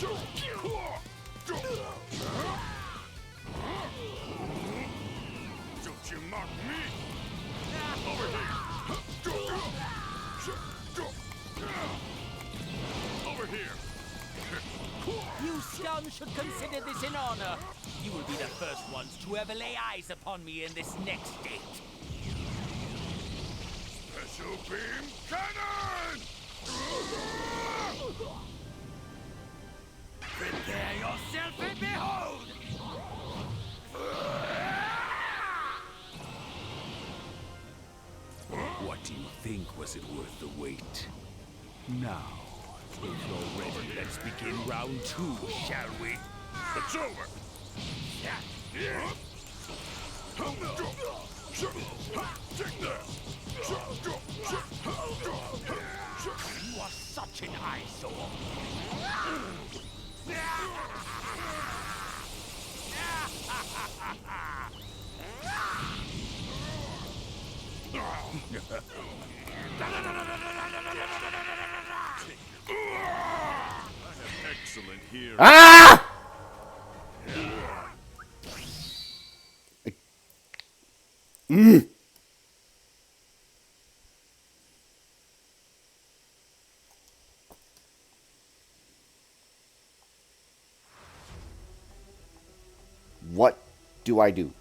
Don't you mock me! Over here! Over here!
You scum should consider this an honor. You will be the first ones to ever lay eyes upon me in this next state.
Special beam cannon!
Prepare yourself and behold!
What do you think? Was it worth the wait? Now, if you're ready, let's begin round 2, shall we?
It's over! Take that!
You are such an eyesore.
Excellent here.
Ah! What do I do?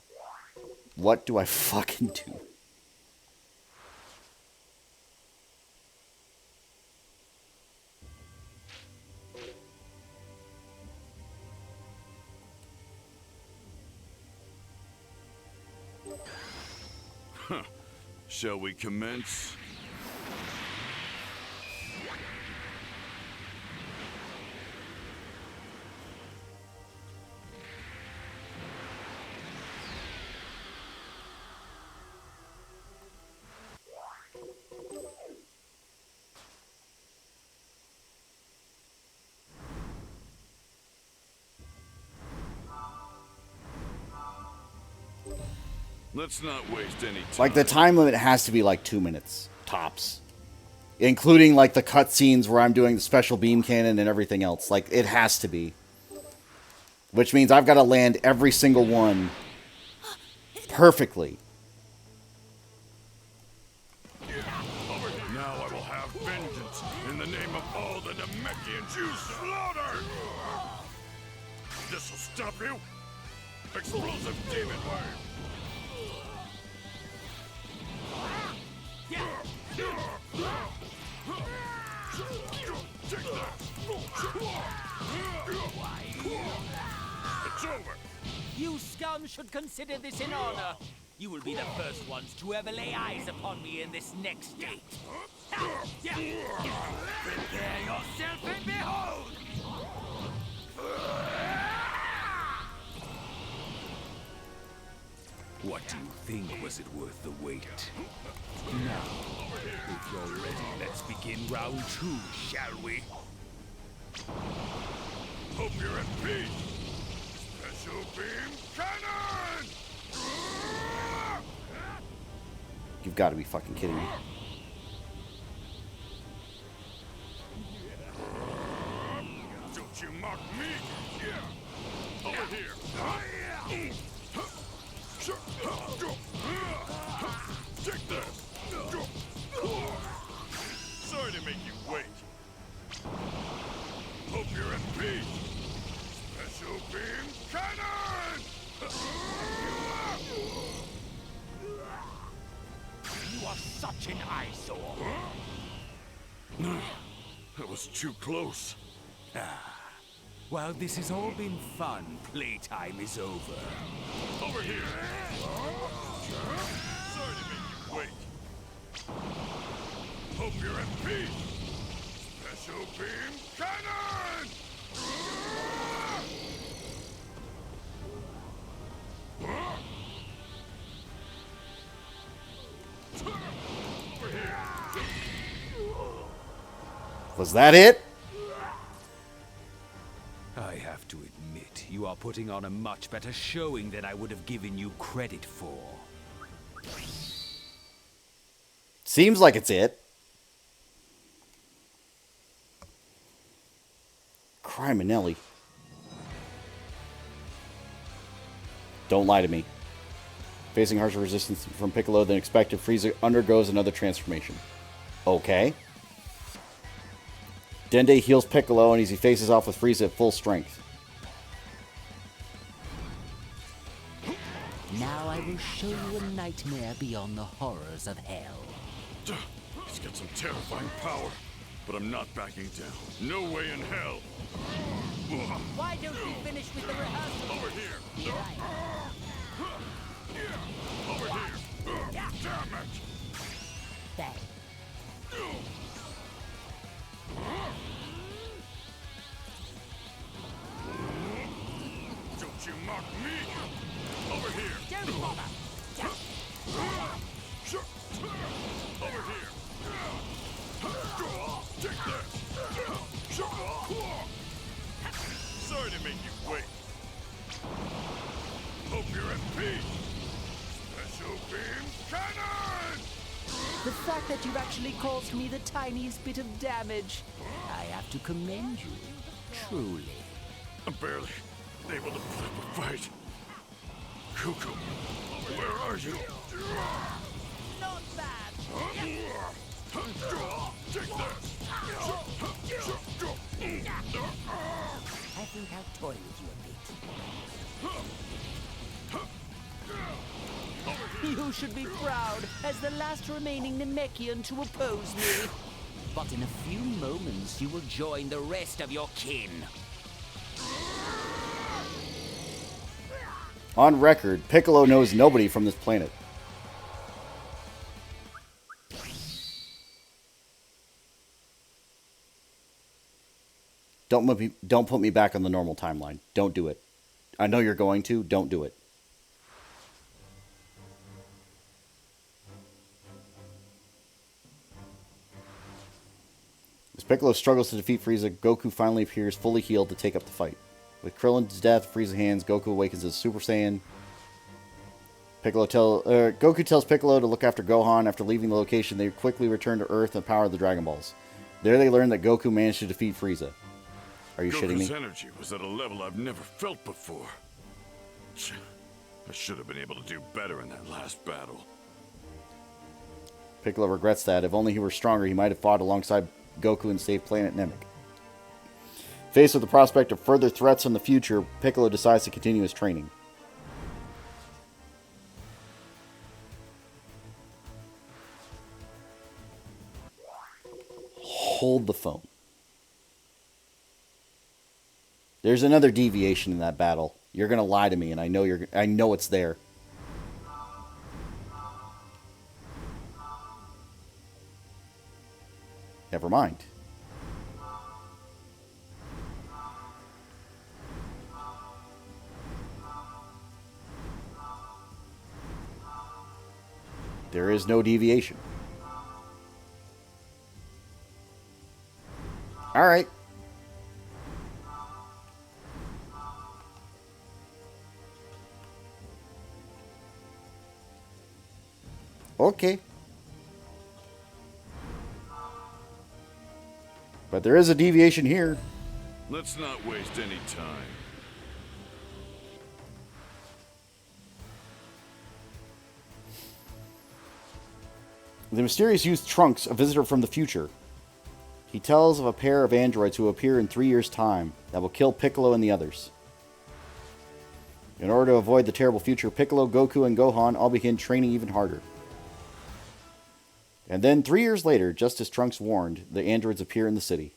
What do I fucking do?
Shall we commence? Let's not waste any time.
Like, the time limit has to be like 2 minutes, tops. Including, like, the cutscenes where I'm doing the special beam cannon and everything else. Like, it has to be. Which means I've got to land every single one perfectly.
Now I will have vengeance in the name of all the Namekians you slaughtered! This'll stop you! Explosive demon wave! Take that! It's over!
You scum should consider this an honor. You will be the first ones to ever lay eyes upon me in this next state.
Prepare yourself and behold!
What do you think? Was it worth the wait? Now, if you're ready, let's begin round 2, shall we?
Hope you're at peace! Special beam cannon!
You've got to be fucking kidding me.
Don't you mock me! Over here! Take that! Sorry to make you wait. Hope you're at peace! Special beam cannon!
You are such an eyesore.
That was too close.
While this has all been fun, playtime is over.
Over here! Sorry to make you wait. Hope you're at peace! Special beam cannon! Over here!
Was that it?
I have to admit, you are putting on a much better showing than I would have given you credit for.
Seems like it's it. Brian Manelli. Don't lie to me. Facing harsher resistance from Piccolo than expected, Frieza undergoes another transformation. Okay. Dende heals Piccolo, and as he faces off with Frieza at full strength.
Now I will show you a nightmare beyond the horrors of hell.
He's got some terrifying power, but I'm not backing down. No way in hell.
Why don't we finish with the rehearsal?
Over here.
Here I
Over here. Damn it.
Bang.
Don't you mock me. Over here.
Don't bother.
Over here. Take this. Sorry to make you wait. Hope you're in peace. Special beam cannon!
The fact that you've actually caused me the tiniest bit of damage, I have to commend you, truly.
I'm barely able to put up a fight. Cuckoo, where are you?
Not bad.
Take this!
I think I'll toy with you a bit. You should be proud as the last remaining Namekian to oppose me. But in a few moments, you will join the rest of your kin.
On record, Piccolo knows nobody from this planet. Don't put me back on the normal timeline. Don't do it. I know you're going to. Don't do it. As Piccolo struggles to defeat Frieza, Goku finally appears fully healed to take up the fight. With Krillin's death, Frieza's hands, Goku awakens as Super Saiyan. Goku tells Piccolo to look after Gohan. After leaving the location, they quickly return to Earth and power the Dragon Balls. There they learn that Goku managed to defeat Frieza. Are you shitting me?
Goku's energy was at a level I've never felt before. I should have been able to do better in that last battle.
Piccolo regrets that. If only he were stronger, he might have fought alongside Goku and saved planet Namek. Faced with the prospect of further threats in the future, Piccolo decides to continue his training. Hold the phone. There's another deviation in that battle. You're gonna lie to me, and I know it's there. Never mind. There is no deviation. All right. Okay. But there is a deviation here.
Let's not waste any time.
The mysterious youth Trunks, a visitor from the future. He tells of a pair of androids who will appear in 3 years' time that will kill Piccolo and the others. In order to avoid the terrible future, Piccolo, Goku, and Gohan all begin training even harder. And then 3 years later, just as Trunks warned, the androids appear in the city.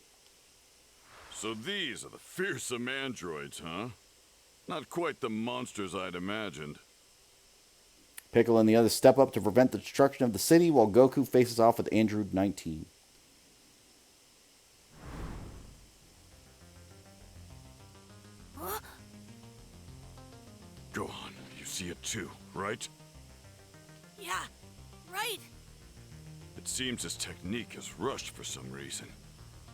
So these are the fearsome androids, huh? Not quite the monsters I'd imagined.
Piccolo and the others step up to prevent the destruction of the city while Goku faces off with Android 19.
Gohan, you see it too, right?
Yeah, right.
It seems his technique is rushed for some reason.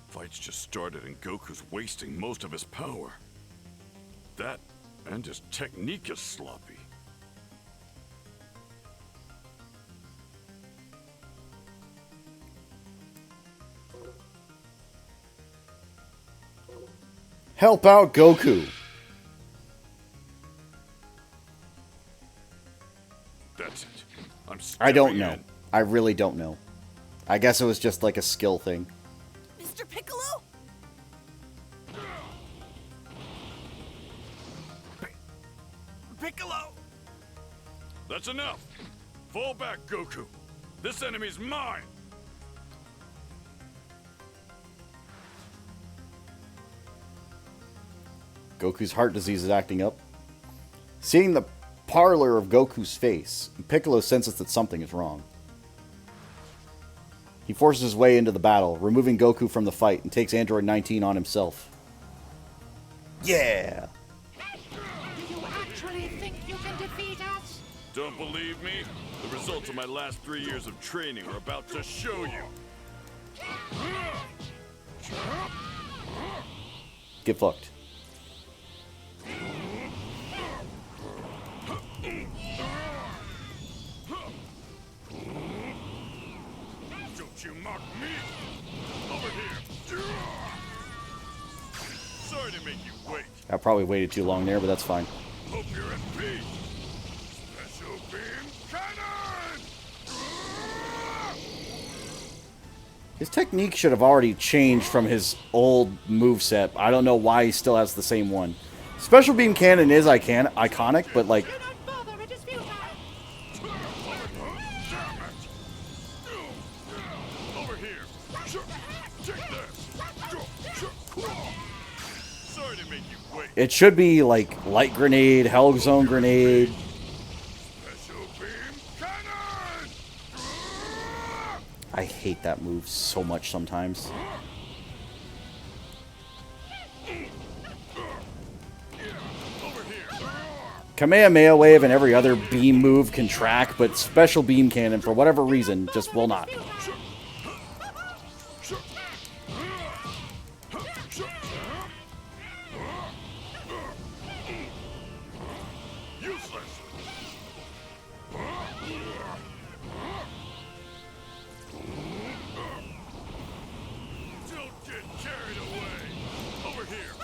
Fight's just started and Goku's wasting most of his power. That, and his technique is sloppy.
Help out Goku.
That's it.
I don't
stepping
know.
in.
I really don't know. I guess it was just like a skill thing.
Mr. Piccolo?
Piccolo! That's enough. Fall back, Goku. This enemy's mine.
Goku's heart disease is acting up. Seeing the parlor of Goku's face, Piccolo senses that something is wrong. He forces his way into the battle, removing Goku from the fight, and takes Android 19 on himself. Yeah!
Do you actually think you can defeat us?
Don't believe me? The results of my last 3 years of training are about to show you.
Get fucked.
Don't you mock me! Over here! Sorry to make you wait.
I probably waited too long there, but that's fine.
Hope you're in peace. Special beam cannon!
His technique should have already changed from his old moveset. I don't know why he still has the same one. Special Beam Cannon is iconic, but like...
Over here! Take this! Sorry to make you wait.
It should be like Light Grenade, Hell Zone Grenade.
Special beam cannon!
I hate that move so much sometimes. Kamehameha Wave and every other beam move can track, but Special Beam Cannon, for whatever reason, just will not.
Useless! Don't get carried away! Over here!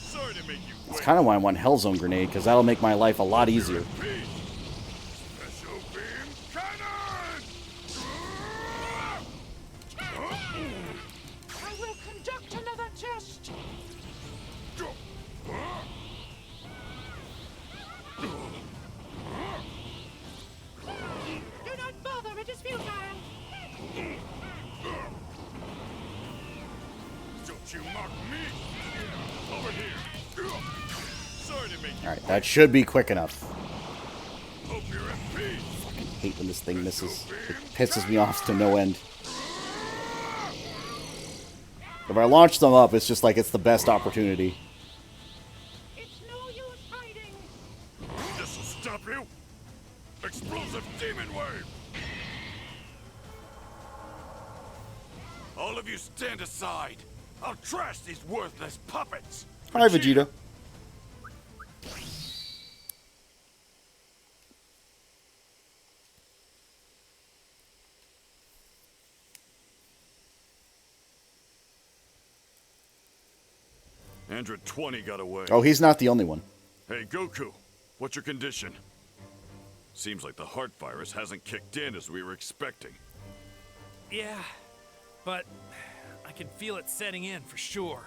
Sorry to make you
That's kind of why I want Hell Zone Grenade, because that'll make my life a lot easier.
Special beam cannon!
I will conduct another test. Do not bother, it is futile.
Don't you mock me! Over here! Sorry to make you
Alright, that should be quick enough.
hope you're in peace!
I hate when this thing misses. It pisses me off to no end. If I launch them up, it's just like it's the best opportunity.
This'll stop you! Explosive demon wave! All of you stand aside! I'll trash these worthless puppets!
Hi, Vegeta.
Android 20 got away.
Oh, he's not the only one.
Hey, Goku, what's your condition? Seems like the heart virus hasn't kicked in as we were expecting.
Yeah, but I can feel it setting in for sure.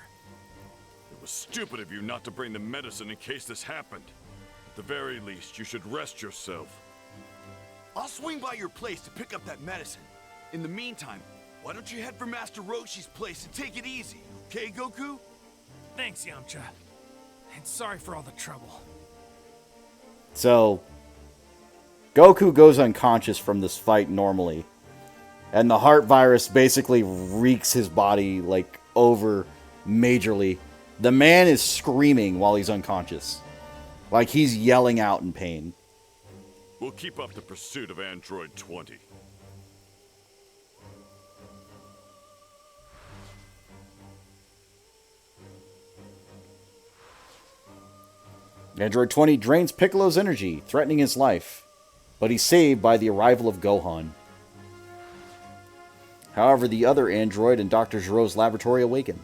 It was stupid of you not to bring the medicine in case this happened. At the very least, you should rest yourself.
I'll swing by your place to pick up that medicine. In the meantime, why don't you head for Master Roshi's place and take it easy, okay, Goku?
Thanks, Yamcha. And sorry for all the trouble.
So, Goku goes unconscious from this fight normally. And the heart virus basically wreaks his body, like, over majorly. The man is screaming while he's unconscious. Like he's yelling out in pain.
We'll keep up the pursuit of Android 20.
Android 20 drains Piccolo's energy, threatening his life. But he's saved by the arrival of Gohan. However, the other android in Dr. Giroux's laboratory awaken.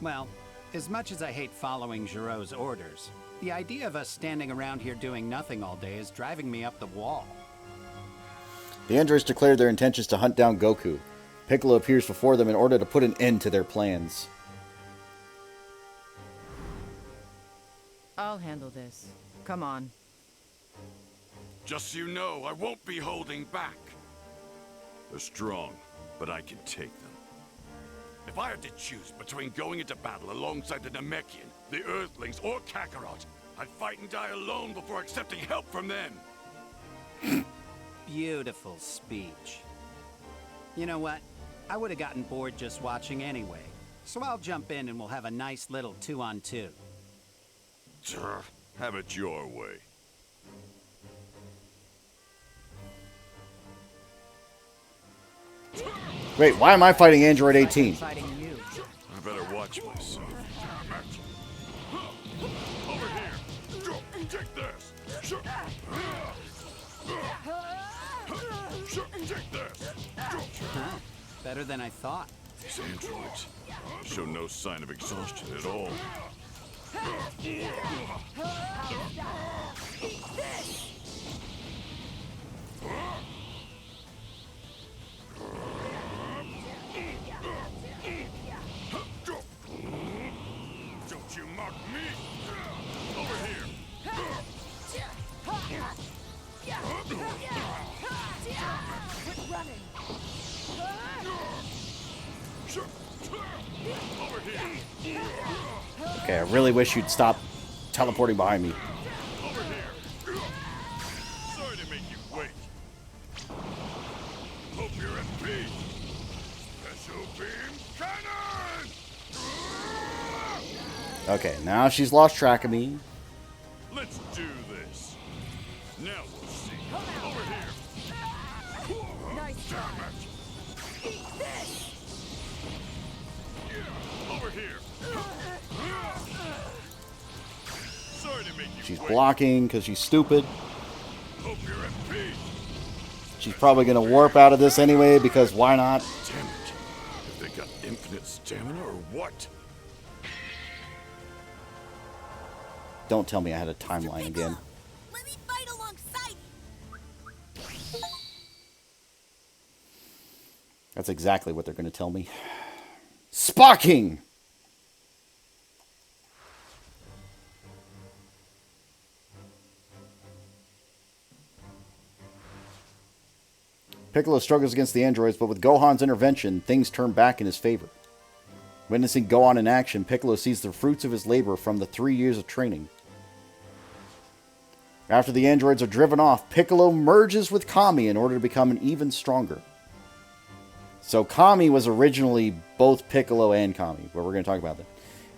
Well, as much as I hate following Giroux's orders, the idea of us standing around here doing nothing all day is driving me up the wall.
The androids declare their intentions to hunt down Goku. Piccolo appears before them in order to put an end to their plans.
I'll handle this. Come on.
Just so you know, I won't be holding back. They're strong, but I can take them. If I had to choose between going into battle alongside the Namekian, the Earthlings, or Kakarot, I'd fight and die alone before accepting help from them.
Beautiful speech. You know what? I would have gotten bored just watching anyway. So I'll jump in and we'll have a nice little 2-on-2.
Have it your way.
Wait, why am I fighting Android 18?
I better watch myself. Over here! Take this! Take this!
Huh? Better than I thought.
These androids show no sign of exhaustion at all. Don't you mock me! Over here!
Quit running.
Over here!
Okay, I really wish you'd stop teleporting behind me.
Over here! Sorry to make you wait. Hope you're at peace. Special beam cannon!
Okay, now she's lost track of me.
Let's do this. Now we'll see. Over here.
Nice try.
Eat this. Over here. Sorry to make you
She's
wait.
blocking because she's stupid.
Hope you're at peace.
She's probably going to warp out of this anyway because why not?
Damn it. Have they got infinite stamina or what?
Don't tell me I had a timeline again.
Let me fight alongside you.
That's exactly what they're going to tell me. Sparking! Piccolo struggles against the androids, but with Gohan's intervention, things turn back in his favor. Witnessing Gohan in action, Piccolo sees the fruits of his labor from the 3 years of training. After the androids are driven off, Piccolo merges with Kami in order to become an even stronger. So Kami was originally both Piccolo and Kami, but we're going to talk about that.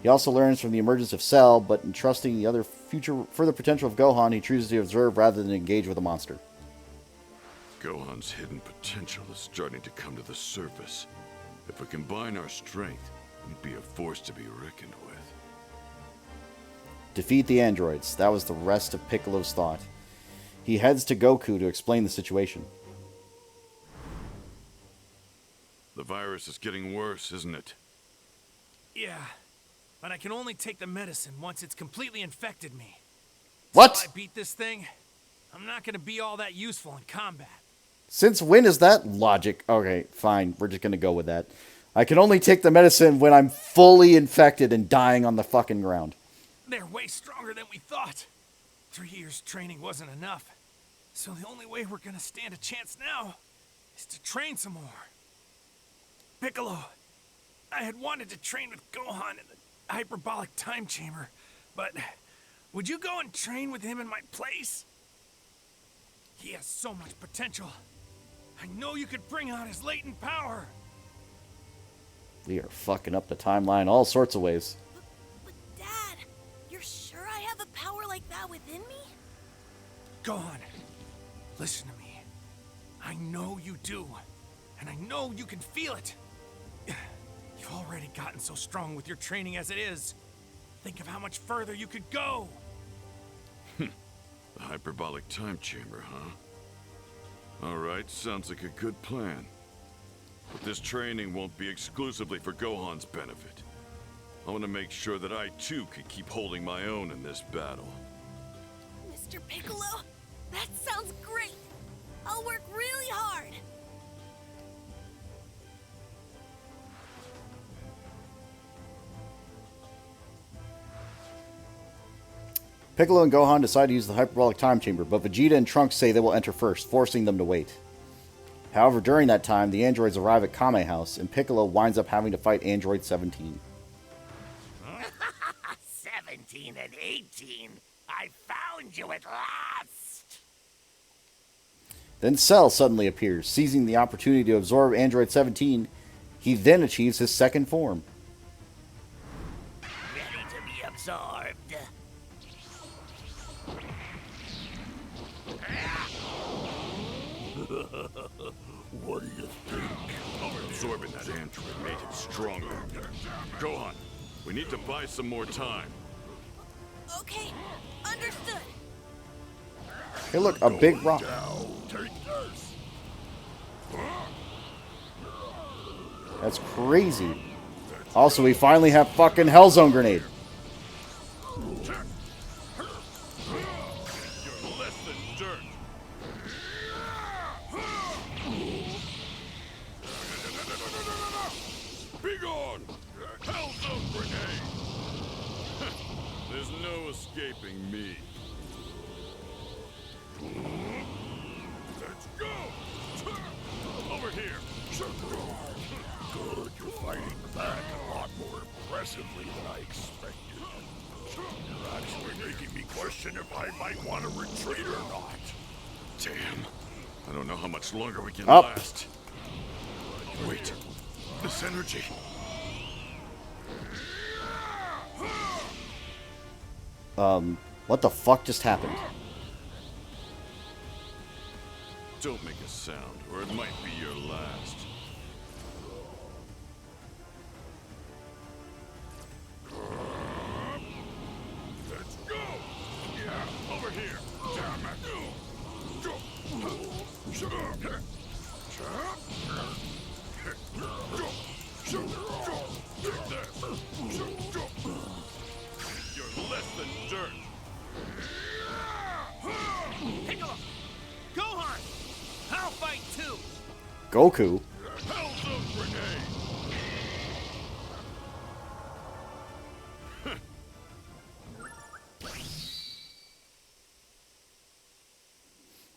He also learns from the emergence of Cell, but in trusting the other further potential of Gohan, he chooses to observe rather than engage with a monster.
Gohan's hidden potential is starting to come to the surface. If we combine our strength, we'd be a force to be reckoned with.
Defeat the androids. That was the rest of Piccolo's thought. He heads to Goku to explain the situation.
The virus is getting worse, isn't it?
Yeah, but I can only take the medicine once it's completely infected me.
What?
Till I beat this thing, I'm not gonna be all that useful in combat.
Since when is that logic? Okay, fine. We're just going to go with that. I can only take the medicine when I'm fully infected and dying on the fucking ground.
They're way stronger than we thought. 3 years training wasn't enough. So the only way we're gonna stand a chance now is to train some more. Piccolo, I had wanted to train with Gohan in the hyperbolic time chamber, but would you go and train with him in my place? He has so much potential. I know you could bring out his latent power.
We are fucking up the timeline all sorts of ways.
But Dad, you're sure I have a power like that within me?
Gohan, listen to me. I know you do, and I know you can feel it. You've already gotten so strong with your training as it is. Think of how much further you could go.
The hyperbolic time chamber, huh? Alright, sounds like a good plan. But this training won't be exclusively for Gohan's benefit. I want to make sure that I too can keep holding my own in this battle.
Mr. Piccolo, that sounds great. I'll work really hard.
Piccolo and Gohan decide to use the hyperbolic time chamber, but Vegeta and Trunks say they will enter first, forcing them to wait. However, during that time, the androids arrive at Kame House, and Piccolo winds up having to fight Android 17.
17 and 18. I found you at last.
Then Cell suddenly appears, seizing the opportunity to absorb Android 17. He then achieves his second form.
Ready to be absorbed.
What do you think? Absorbing that android made him stronger. Gohan, we need to buy some more time.
Okay, understood.
Hey look, a big rock.
Take this.
That's crazy. Also, we finally have fucking Hellzone Grenade.
You're less than dirt. Be gone! Hellzone Grenade! There's no escaping me. Let's go! Over here! Good, you're fighting back a lot more impressively than I expected. You're actually making me question if I might want to retreat or not. Damn. I don't know how much longer we can
Up.
last. Wait. This energy.
What the fuck just happened?
Don't make a sound, or it might be your last. Let's go! Yeah, over here! Damn it! Take this! You're less than dirt!
Piccolo! Gohan! I'll fight too!
Goku.
Hellzone Grenade!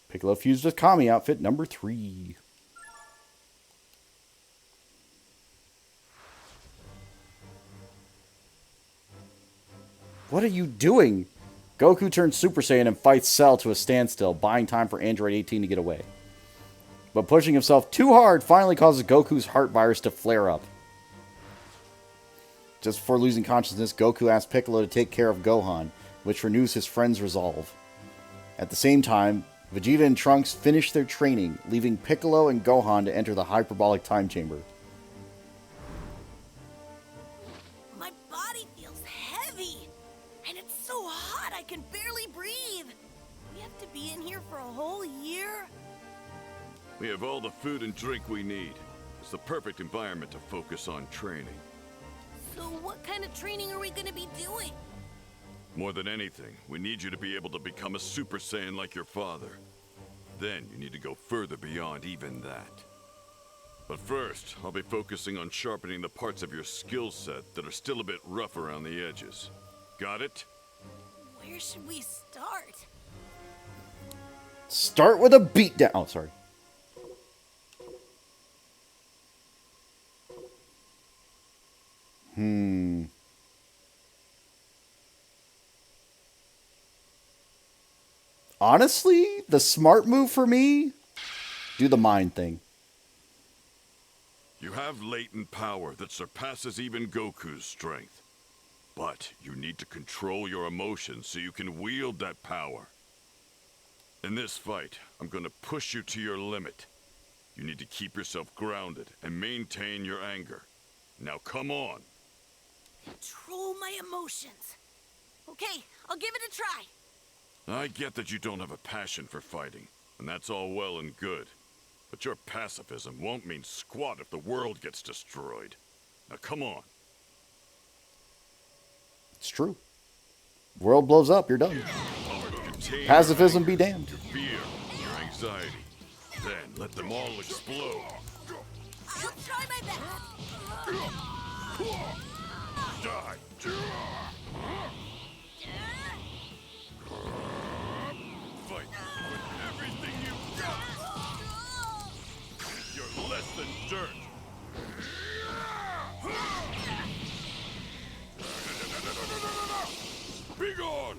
Piccolo fused with Kami outfit number 3. What are you doing? Goku turns Super Saiyan and fights Cell to a standstill, buying time for Android 18 to get away. But pushing himself too hard finally causes Goku's heart virus to flare up. Just before losing consciousness, Goku asks Piccolo to take care of Gohan, which renews his friend's resolve. At the same time, Vegeta and Trunks finish their training, leaving Piccolo and Gohan to enter the hyperbolic time chamber.
My body feels heavy, and it's so hot I can barely breathe. We have to be in here for a whole year?
We have all the food and drink we need. It's the perfect environment to focus on training.
So what kind of training are we gonna be doing?
More than anything, we need you to be able to become a Super Saiyan like your father. Then you need to go further beyond even that. But first, I'll be focusing on sharpening the parts of your skill set that are still a bit rough around the edges. Got it?
Where should we start?
Start with a beatdown. Oh, sorry. Honestly, the smart move for me, do the mind thing.
You have latent power that surpasses even Goku's strength. But you need to control your emotions so you can wield that power. In this fight, I'm gonna push you to your limit. You need to keep yourself grounded and maintain your anger. Now come on.
Control my emotions. Okay, I'll give it a try.
I get that you don't have a passion for fighting, and that's all well and good. But your pacifism won't mean squat if the world gets destroyed. Now come on.
It's true. World blows up, you're done.
Contain your
Pacifism
anger,
be damned.
Your fear, your anxiety. Then let them all explode.
I'll try my best.
Die. Fight with everything you've got. You're less than dirt. Be gone!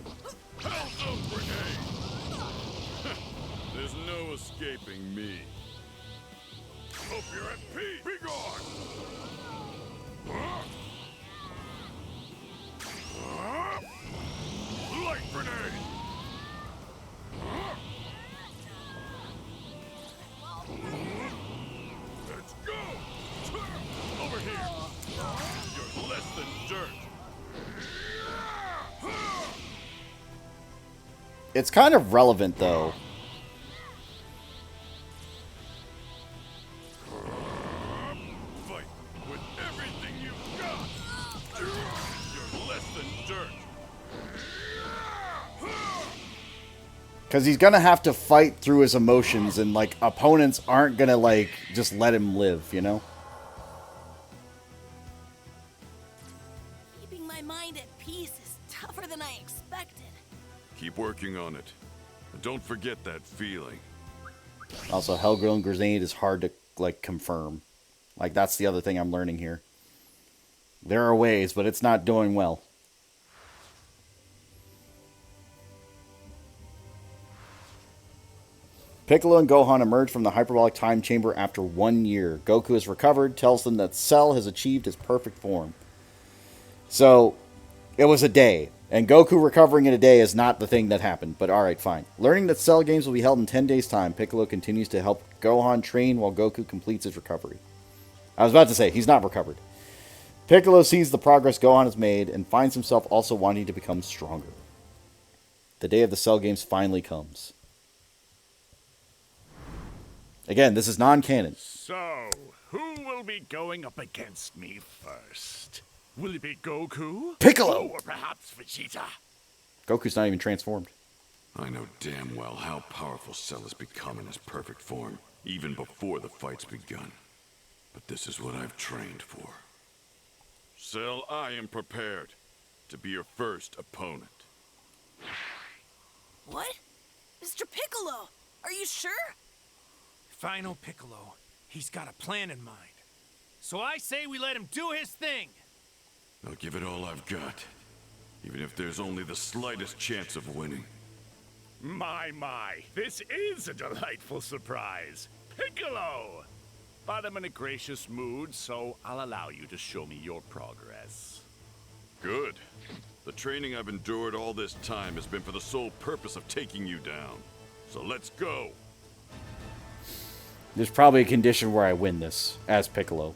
Hell's up, grenade! There's no escaping me. Hope you're at peace. Be gone! Light grenade! Let's go! Over here! You're less than dirt!
It's kind of relevant, though.
Fight with everything you've got! You're less than dirt!
Because he's going to have to fight through his emotions, and, like, opponents aren't going to, like, just let him live, you know?
Keeping my mind at peace is tougher than I expected.
Keep working on it. And don't forget that feeling.
Also, Hellgrill Grenade is hard to, like, confirm. Like, that's the other thing I'm learning here. There are ways, but it's not doing well. Piccolo and Gohan emerge from the hyperbolic time chamber after 1 year. Goku has recovered, tells them that Cell has achieved his perfect form. So, it was a day. And Goku recovering in a day is not the thing that happened, but alright, fine. Learning that Cell games will be held in 10 days' time, Piccolo continues to help Gohan train while Goku completes his recovery. I was about to say, he's not recovered. Piccolo sees the progress Gohan has made and finds himself also wanting to become stronger. The day of the Cell games finally comes. Again, this is non-canon.
So, who will be going up against me first? Will it be Goku?
Piccolo!
Or perhaps Vegeta?
Goku's not even transformed.
I know damn well how powerful Cell has become in his perfect form, even before the fight's begun. But this is what I've trained for. Cell, I am prepared to be your first opponent.
What? Mr. Piccolo, are you sure?
If I know Piccolo, he's got a plan in mind. So I say we let him do his thing.
I'll give it all I've got, even if there's only the slightest chance of winning.
My, this is a delightful surprise. Piccolo! But I'm in a gracious mood, so I'll allow you to show me your progress.
Good. The training I've endured all this time has been for the sole purpose of taking you down. So let's go.
There's probably a condition where I win this, as Piccolo.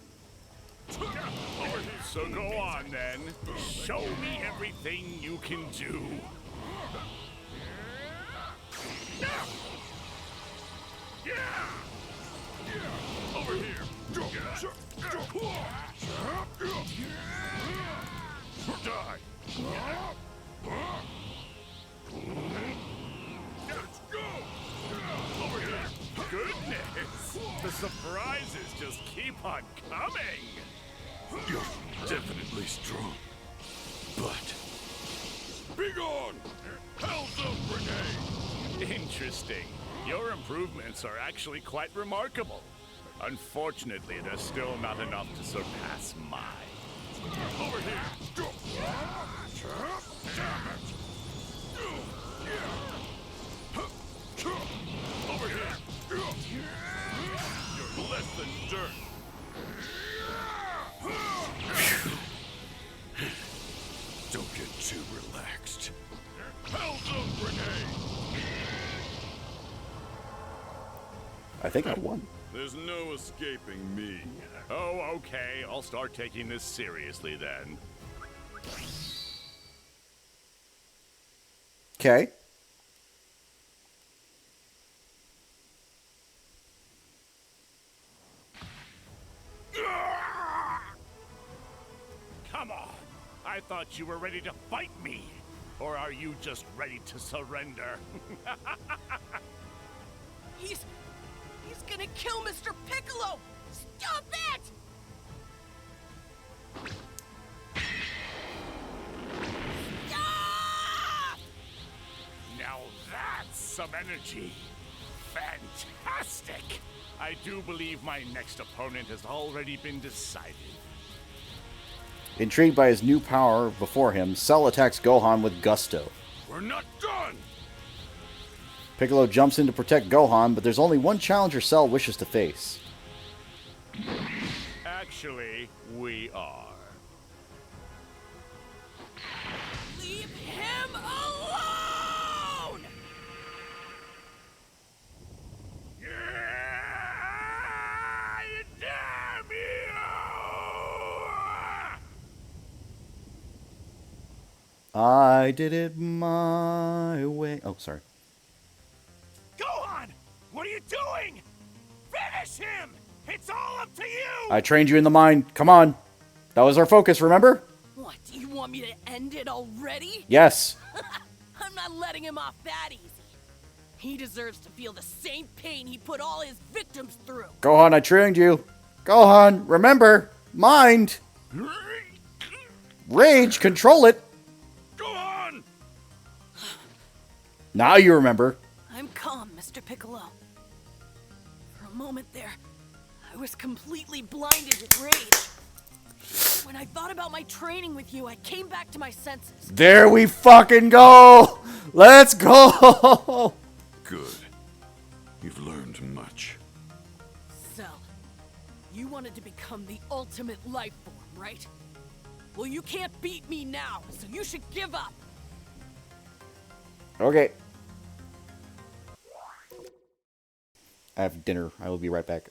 So go on then. Show me everything you can do.
Over here. Die. Let's go. Over here.
Goodness! The surprises just keep on coming!
You're definitely strong. But... be gone! Hell's up, grenade!
Interesting. Your improvements are actually quite remarkable. Unfortunately, they're still not enough to surpass mine.
Over here! Damn it! Over here! You're less than dirt! Don't get too relaxed. Hell's up, grenade!
I think I won.
There's no escaping me.
Oh, okay. I'll start taking this seriously then.
Okay.
Come on! I thought you were ready to fight me. Or are you just ready to surrender?
He's gonna kill Mr. Piccolo! Stop it! Stop!
Now that's some energy. Fantastic! I do believe my next opponent has already been decided.
Intrigued by his new power before him, Cell attacks Gohan with gusto.
We're not done!
Piccolo jumps in to protect Gohan, but there's only one challenger Cell wishes to face.
Actually, we are.
Leave him alone!
Damn you!
I did it my way. Oh, sorry.
Gohan! What are you doing? Finish him! It's all up to you!
I trained you in the mind. Come on. That was our focus, remember?
What, do you want me to end it already?
Yes.
I'm not letting him off that easy. He deserves to feel the same pain he put all his victims through.
Gohan, I trained you. Gohan, remember. Mind. Rage, control it.
Gohan!
Now you remember.
I'm calm, Mr. Piccolo. For a moment there, I was completely blinded with rage. When I thought about my training with you, I came back to my senses.
There we fucking go. Let's go.
Good. You've learned much.
Cell, you wanted to become the ultimate life form, right? Well, you can't beat me now, so you should give up.
Okay. I have dinner. I will be right back.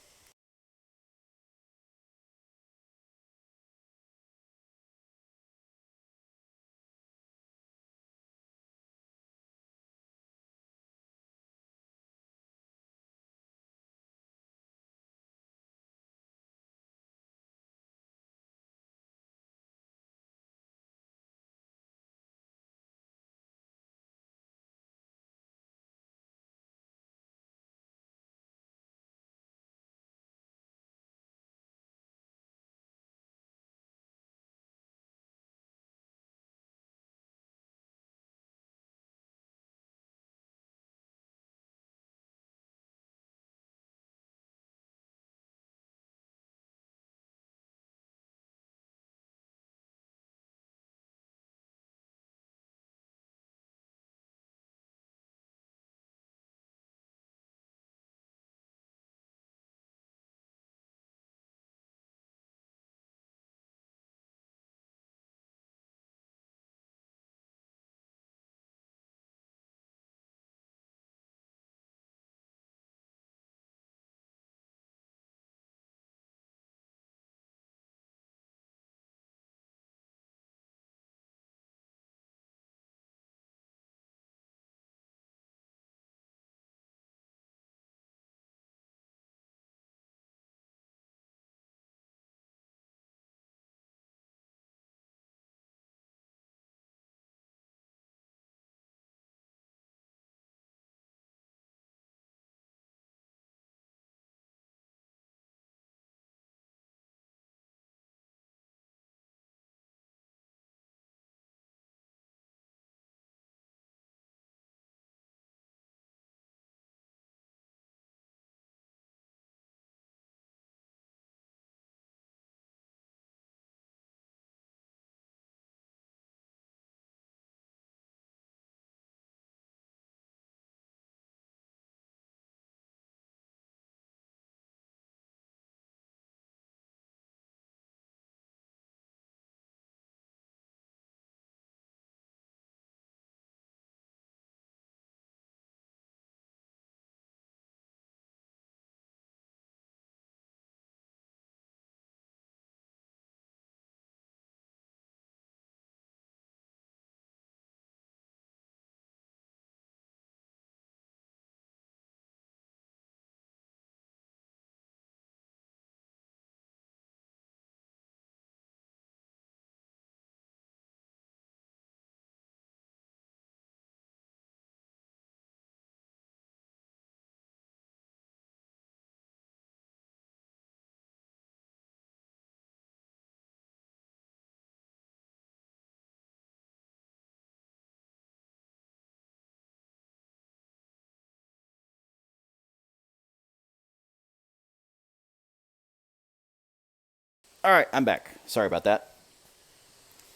Alright, I'm back. Sorry about that.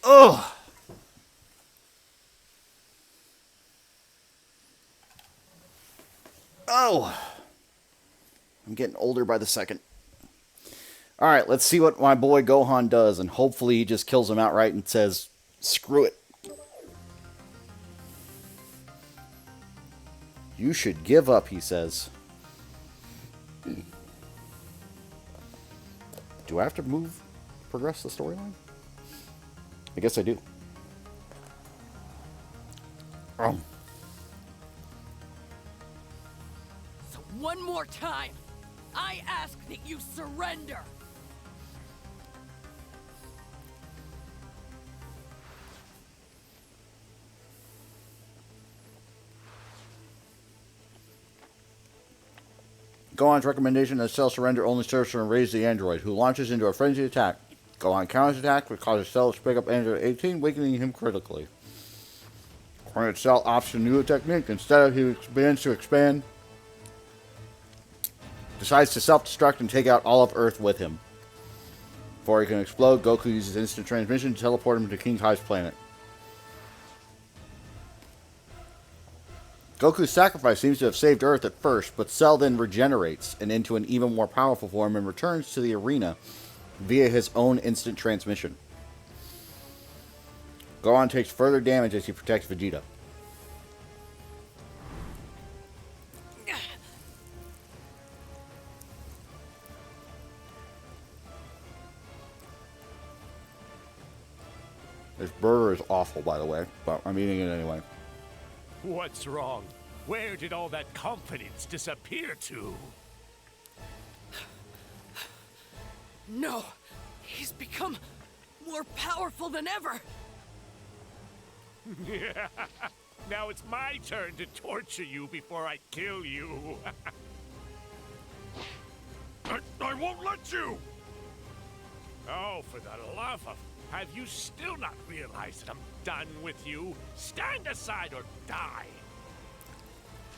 Ugh! Oh! I'm getting older by the second. Alright, let's see what my boy Gohan does, and hopefully he just kills him outright and says, screw it. You should give up, he says. Do I have to progress the storyline? I guess I do. Oh.
So one more time, I ask that you surrender.
Gohan's recommendation that Cell surrender only serves to enrage the android, who launches into a frenzied attack. Gohan counters attack, which causes Cell to pick up Android 18, weakening him critically. According to Cell opts a new technique. Instead, he begins to expand, decides to self-destruct and take out all of Earth with him. Before he can explode, Goku uses instant transmission to teleport him to King Kai's planet. Goku's sacrifice seems to have saved Earth at first, but Cell then regenerates and into an even more powerful form and returns to the arena via his own instant transmission. Gohan takes further damage as he protects Vegeta. This burger is awful, by the way, but I'm eating it anyway.
What's wrong? Where did all that confidence disappear to?
No, he's become more powerful than ever.
Now it's my turn to torture you before I kill you.
I won't let you!
Oh, for the love of... Have you still not realized that I'm done with you? Stand aside or die!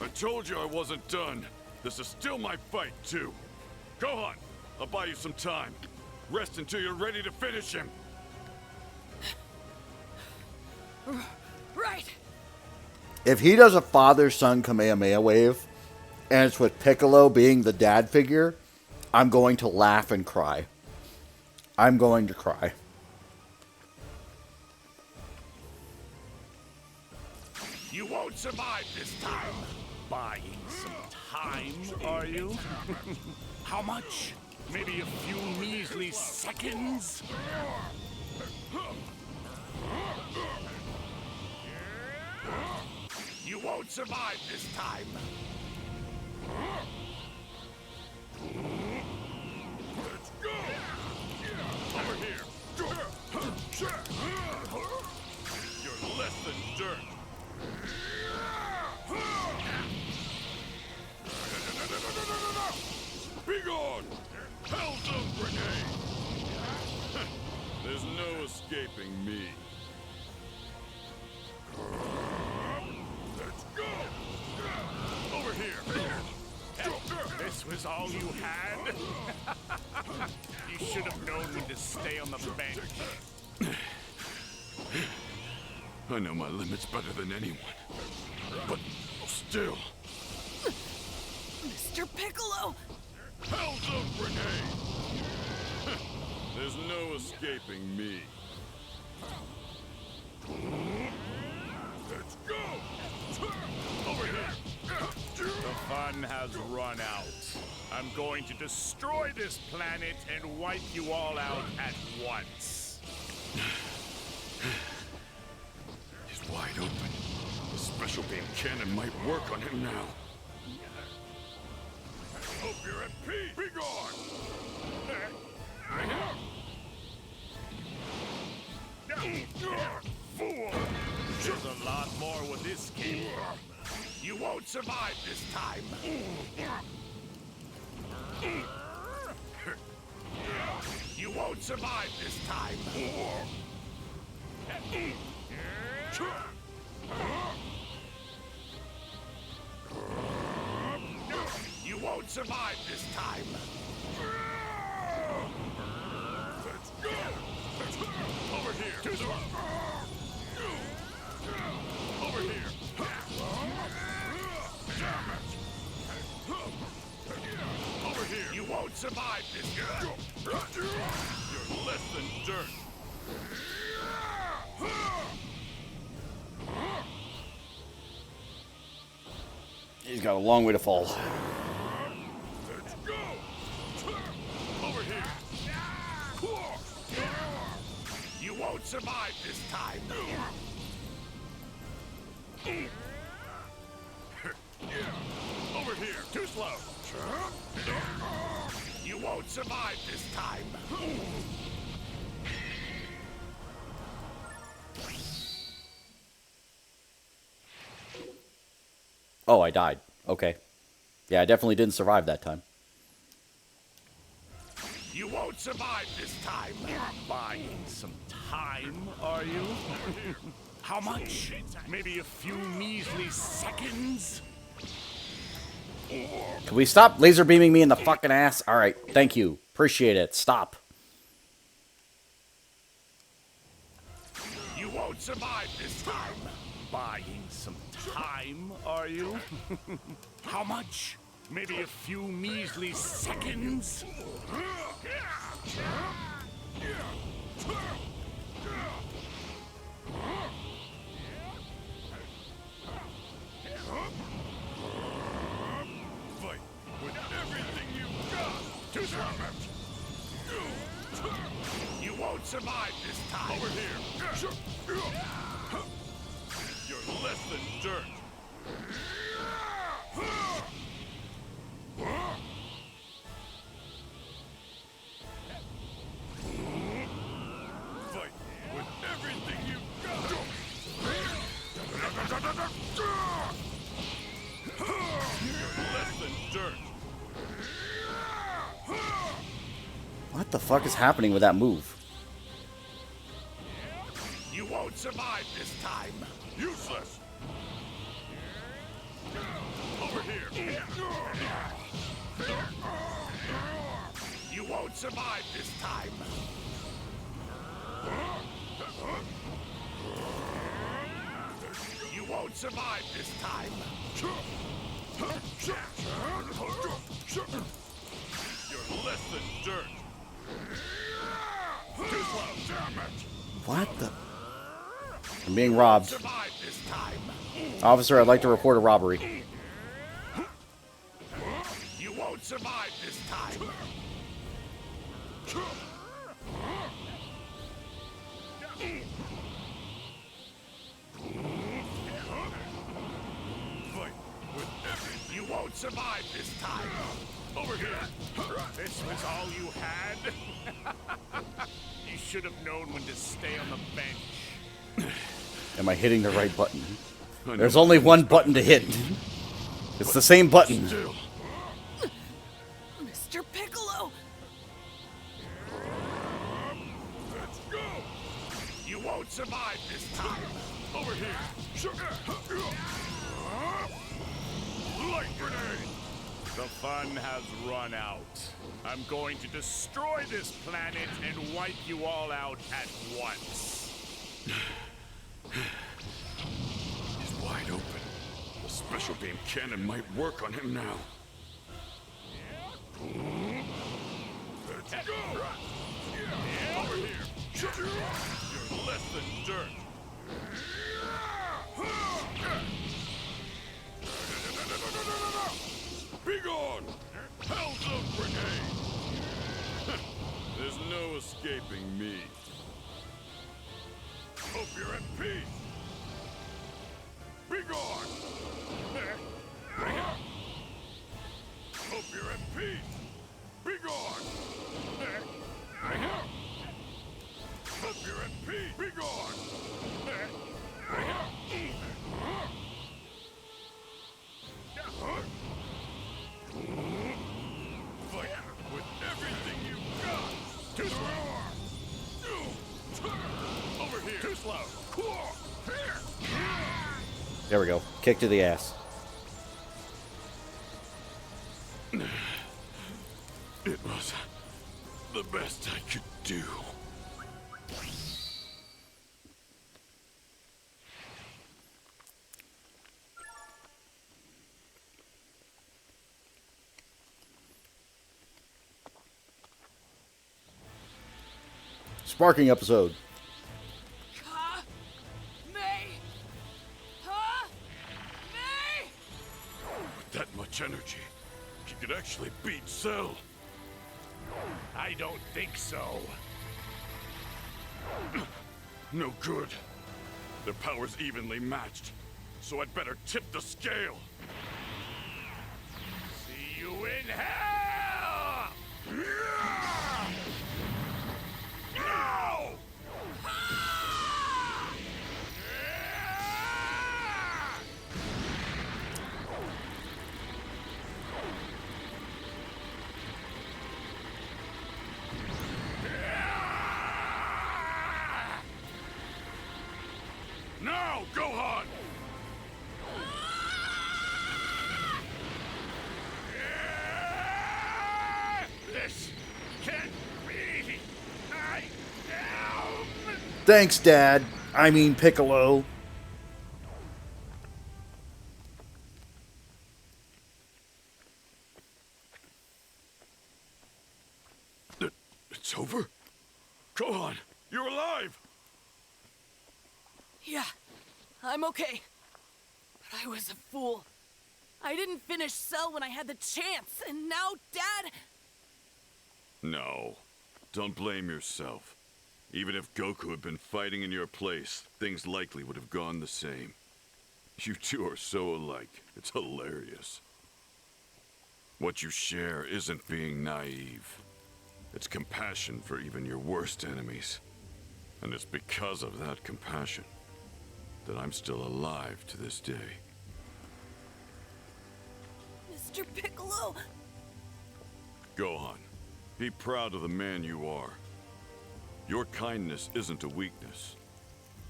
I told you I wasn't done. This is still my fight, too. Gohan, I'll buy you some time. Rest until you're ready to finish him.
Right.
If he does a father-son Kamehameha wave, and it's with Piccolo being the dad figure, I'm going to laugh and cry. I'm going to cry.
You won't survive this time. Buying some time, are you? How much? Maybe a few measly seconds? You won't survive this time.
Let's go! Over here! You're less than dirt! Be gone! Hell's grenade! There's no escaping me. Let's go! Over here!
This was all you had? You should have known when to stay on the bench.
I know my limits better than anyone. But still...
Mr. Piccolo!
Hell's grenade!
There's no escaping me.
Let's go! Over here!
The fun has run out. I'm going to destroy this planet and wipe you all out at once.
He's wide open. The special beam cannon might work on him now.
Hope you're at peace! Be gone!
Fool! There's a lot more where this came from. You won't survive this time. You won't survive this time. You won't survive this time.
Let's
survive this. You're less than dirt.
He's got a long way to fall.
Let's go. Over here. You won't survive this time. Over here. Too slow. You won't survive this time.
Oh, I died. Okay. Yeah, I definitely didn't survive that time.
You won't survive this time.
Buying some time, are you? How much? Maybe a few measly seconds?
Can we stop laser beaming me in the fucking ass? Alright, thank you. Appreciate it. Stop.
You won't survive this time.
Buying some time, are you? How much? Maybe a few measly seconds?
Fight with everything you've got. To you won't survive this time. Over here. You're less than dirt. Fight with everything you've got. You're less than dirt.
What the fuck is happening with that move?
You won't survive this time. Useless. Over here. You won't survive this time. You won't survive this time. You're less than dirt. Too slow. Damn it.
What the? I'm being robbed.
Survive this time.
Officer, I'd like to report a robbery.
You won't survive this time. Fight with everything. You won't survive this time. Over here.
This was all you had? You should have known when to stay on the bench.
Am I hitting the right button? There's only one button to hit. It's the same button.
Mr. Piccolo!
Let's go. You won't survive this time. Over here. Light grenade.
The fun has run out. I'm going to destroy this planet and wipe you all out at once.
He's wide open. The special beam cannon might work on him now. Let's go. Over here. You're less than dirt. Be gone! Hell's a grenade! There's no escaping me. Hope you're at peace. Be gone! Hope you're at peace. Be gone! Hope you're at peace. Be gone! Fight with everything you've got. Too slow. Over here. Too slow.
There we go. Kick to the ass.
It was the best I could do.
Sparking episode.
With that much energy, he could actually beat Cell.
I don't think so.
No good. Their power's evenly matched, so I'd better tip the scale.
See you in hell!
No! Now, Gohan!
This can't be! I am...
Thanks, Dad. I mean Piccolo.
It's over? Gohan, you're alive!
Yeah, I'm okay. But I was a fool. I didn't finish Cell when I had the chance, and now Dad...
No. Don't blame yourself. Even if Goku had been fighting in your place, things likely would have gone the same. You two are so alike, it's hilarious. What you share isn't being naive. It's compassion for even your worst enemies. And it's because of that compassion that I'm still alive to this day.
Mr. Piccolo...
Gohan, be proud of the man you are. Your kindness isn't a weakness.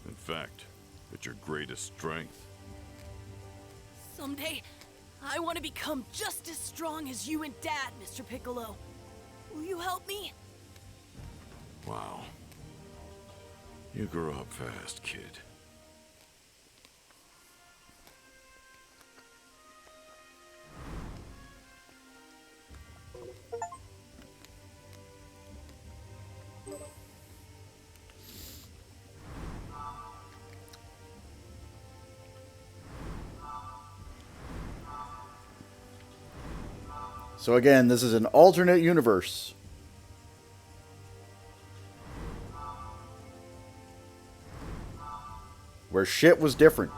In fact, it's your greatest strength.
Someday, I want to become just as strong as you and Dad, Mr. Piccolo. Will you help me?
Wow. You grow up fast, kid.
So again, this is an alternate universe. Where shit was different.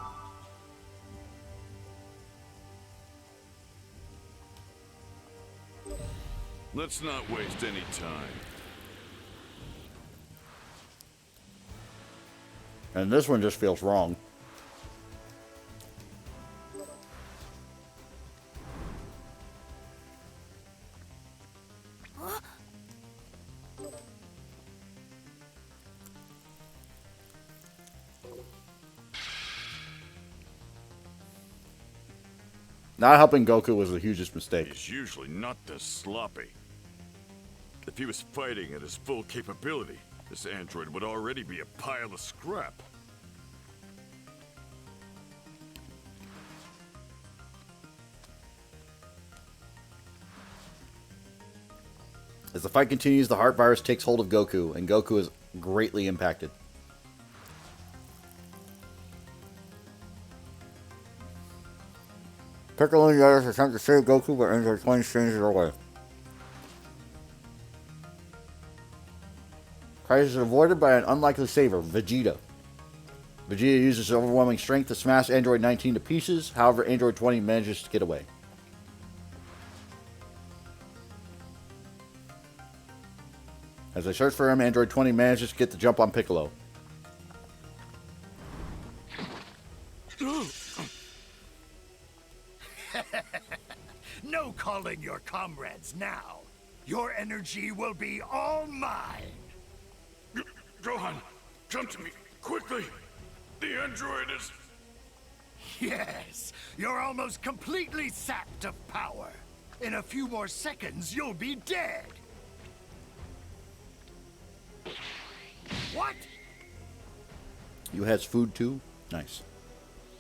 Let's not waste any time.
And this one just feels wrong. Not helping Goku was the hugest mistake.
He's usually not this sloppy. If he was fighting at his full capability, this android would already be a pile of scrap.
As the fight continues, the heart virus takes hold of Goku, and Goku is greatly impacted. Piccolo and the others attempt to save Goku, but Android 20 strains their way. Crisis is avoided by an unlikely saver, Vegeta. Vegeta uses his overwhelming strength to smash Android 19 to pieces, however Android 20 manages to get away. As they search for him, Android 20 manages to get the jump on Piccolo.
No calling your comrades now. Your energy will be all mine.
Gohan, come to me, quickly. The android is...
Yes, you're almost completely sapped of power. In a few more seconds, you'll be dead. What?
You has food too? Nice.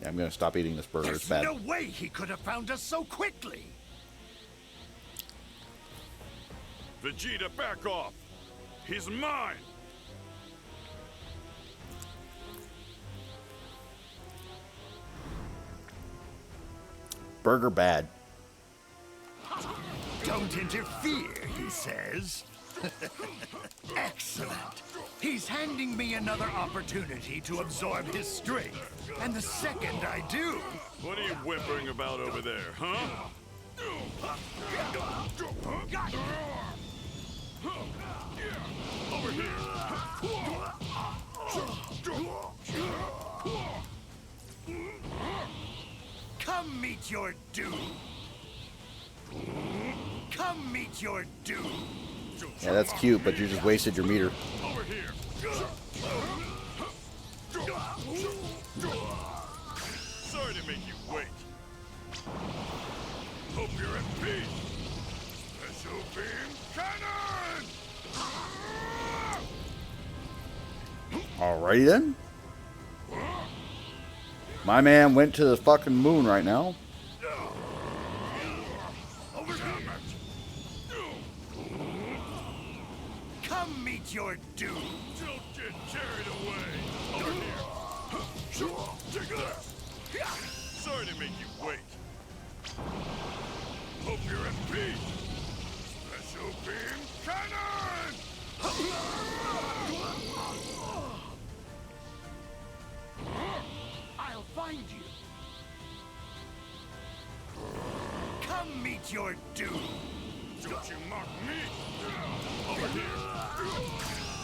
Yeah, I'm gonna stop eating this burger. It's
There's
bad.
no way he could have found us so quickly.
Vegeta, back off. He's mine.
burger bad.
Don't interfere, he says. Excellent. He's handing me another opportunity to absorb his strength. And the second I do...
What are you whimpering about over there, huh? Over here.
Come meet your doom. Come meet your doom.
Yeah, that's cute, but you just wasted your meter.
Over here. Sorry to make you wait. Hope you're at peace. Special beam cannon!
Alrighty then. My man went to the fucking moon right now.
Come meet your doom.
Don't get carried away. Over here. Take that. Sorry to make you wait. Hope you're at peace. Special beam cannon!
I'll find you. Come meet your doom.
Don't you mock me! Over here.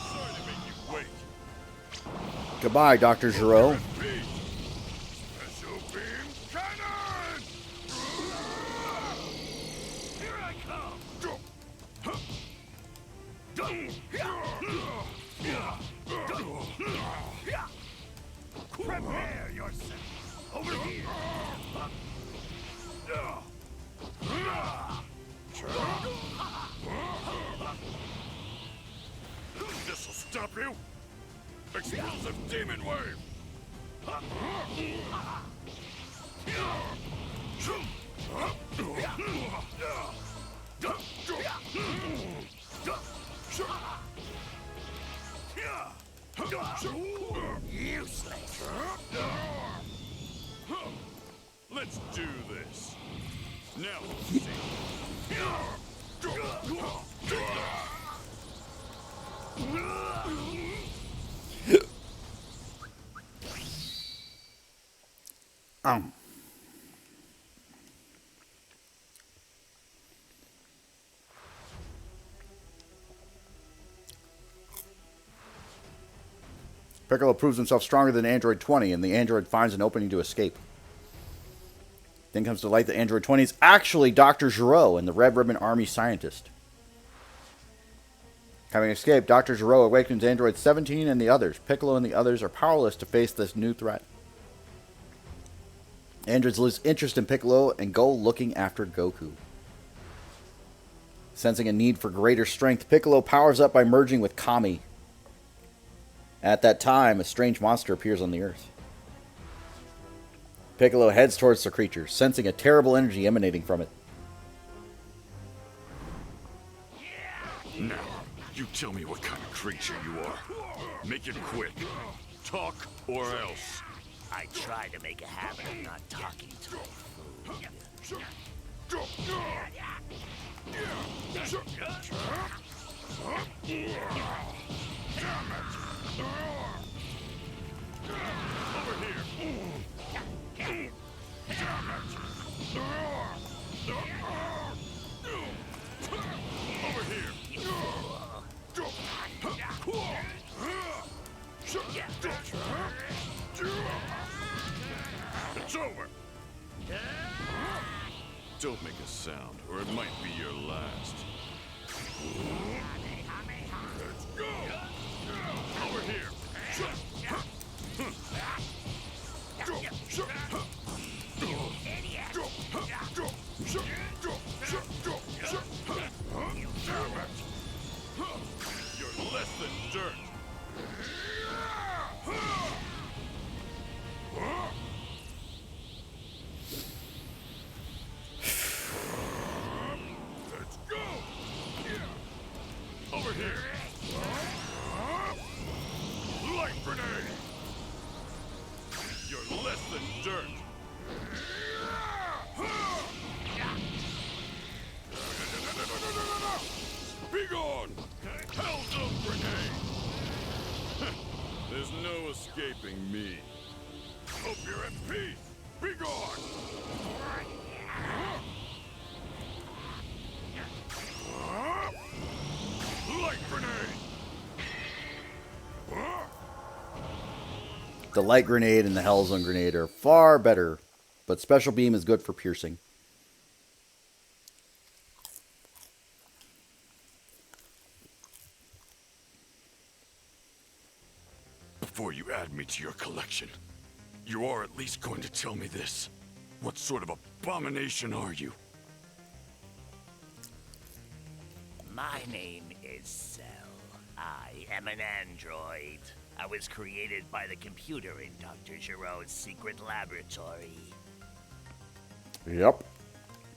Sorry to make you wait.
Goodbye, Dr. Giro.
Special beam cannon! Here I come!
Prepare yourself. Over here.
This'll stop you! Explosive demon wave!
Useless.
Let's do this. Now we'll see.
Piccolo proves himself stronger than Android 20, and the android finds an opening to escape. Then comes to light that Android 20 is actually Dr. Giro and the Red Ribbon Army scientist. Having escaped, Dr. Giro awakens Android 17 and the others. Piccolo and the others are powerless to face this new threat. Androids lose interest in Piccolo and go looking after Goku. Sensing a need for greater strength, Piccolo powers up by merging with Kami. At that time, a strange monster appears on the Earth. Piccolo heads towards the creature, sensing a terrible energy emanating from it.
Now, you tell me what kind of creature you are. Make it quick. Talk or else.
I try to make a habit of not talking to my food.
Over here. Over here. It's over. Don't make a sound, or it might be your last. Let's go. Over here. You're less than dirt. Let's go. There's no escaping me. Hope you're at peace. Be gone. Light grenade.
The light grenade and the Hellzone grenade are far better, but special beam is good for piercing.
Before you add me to your collection, you are at least going to tell me this. What sort of abomination are you?
My name is Cell. I am an android. I was created by the computer in Dr. Giroux's secret laboratory.
Yep.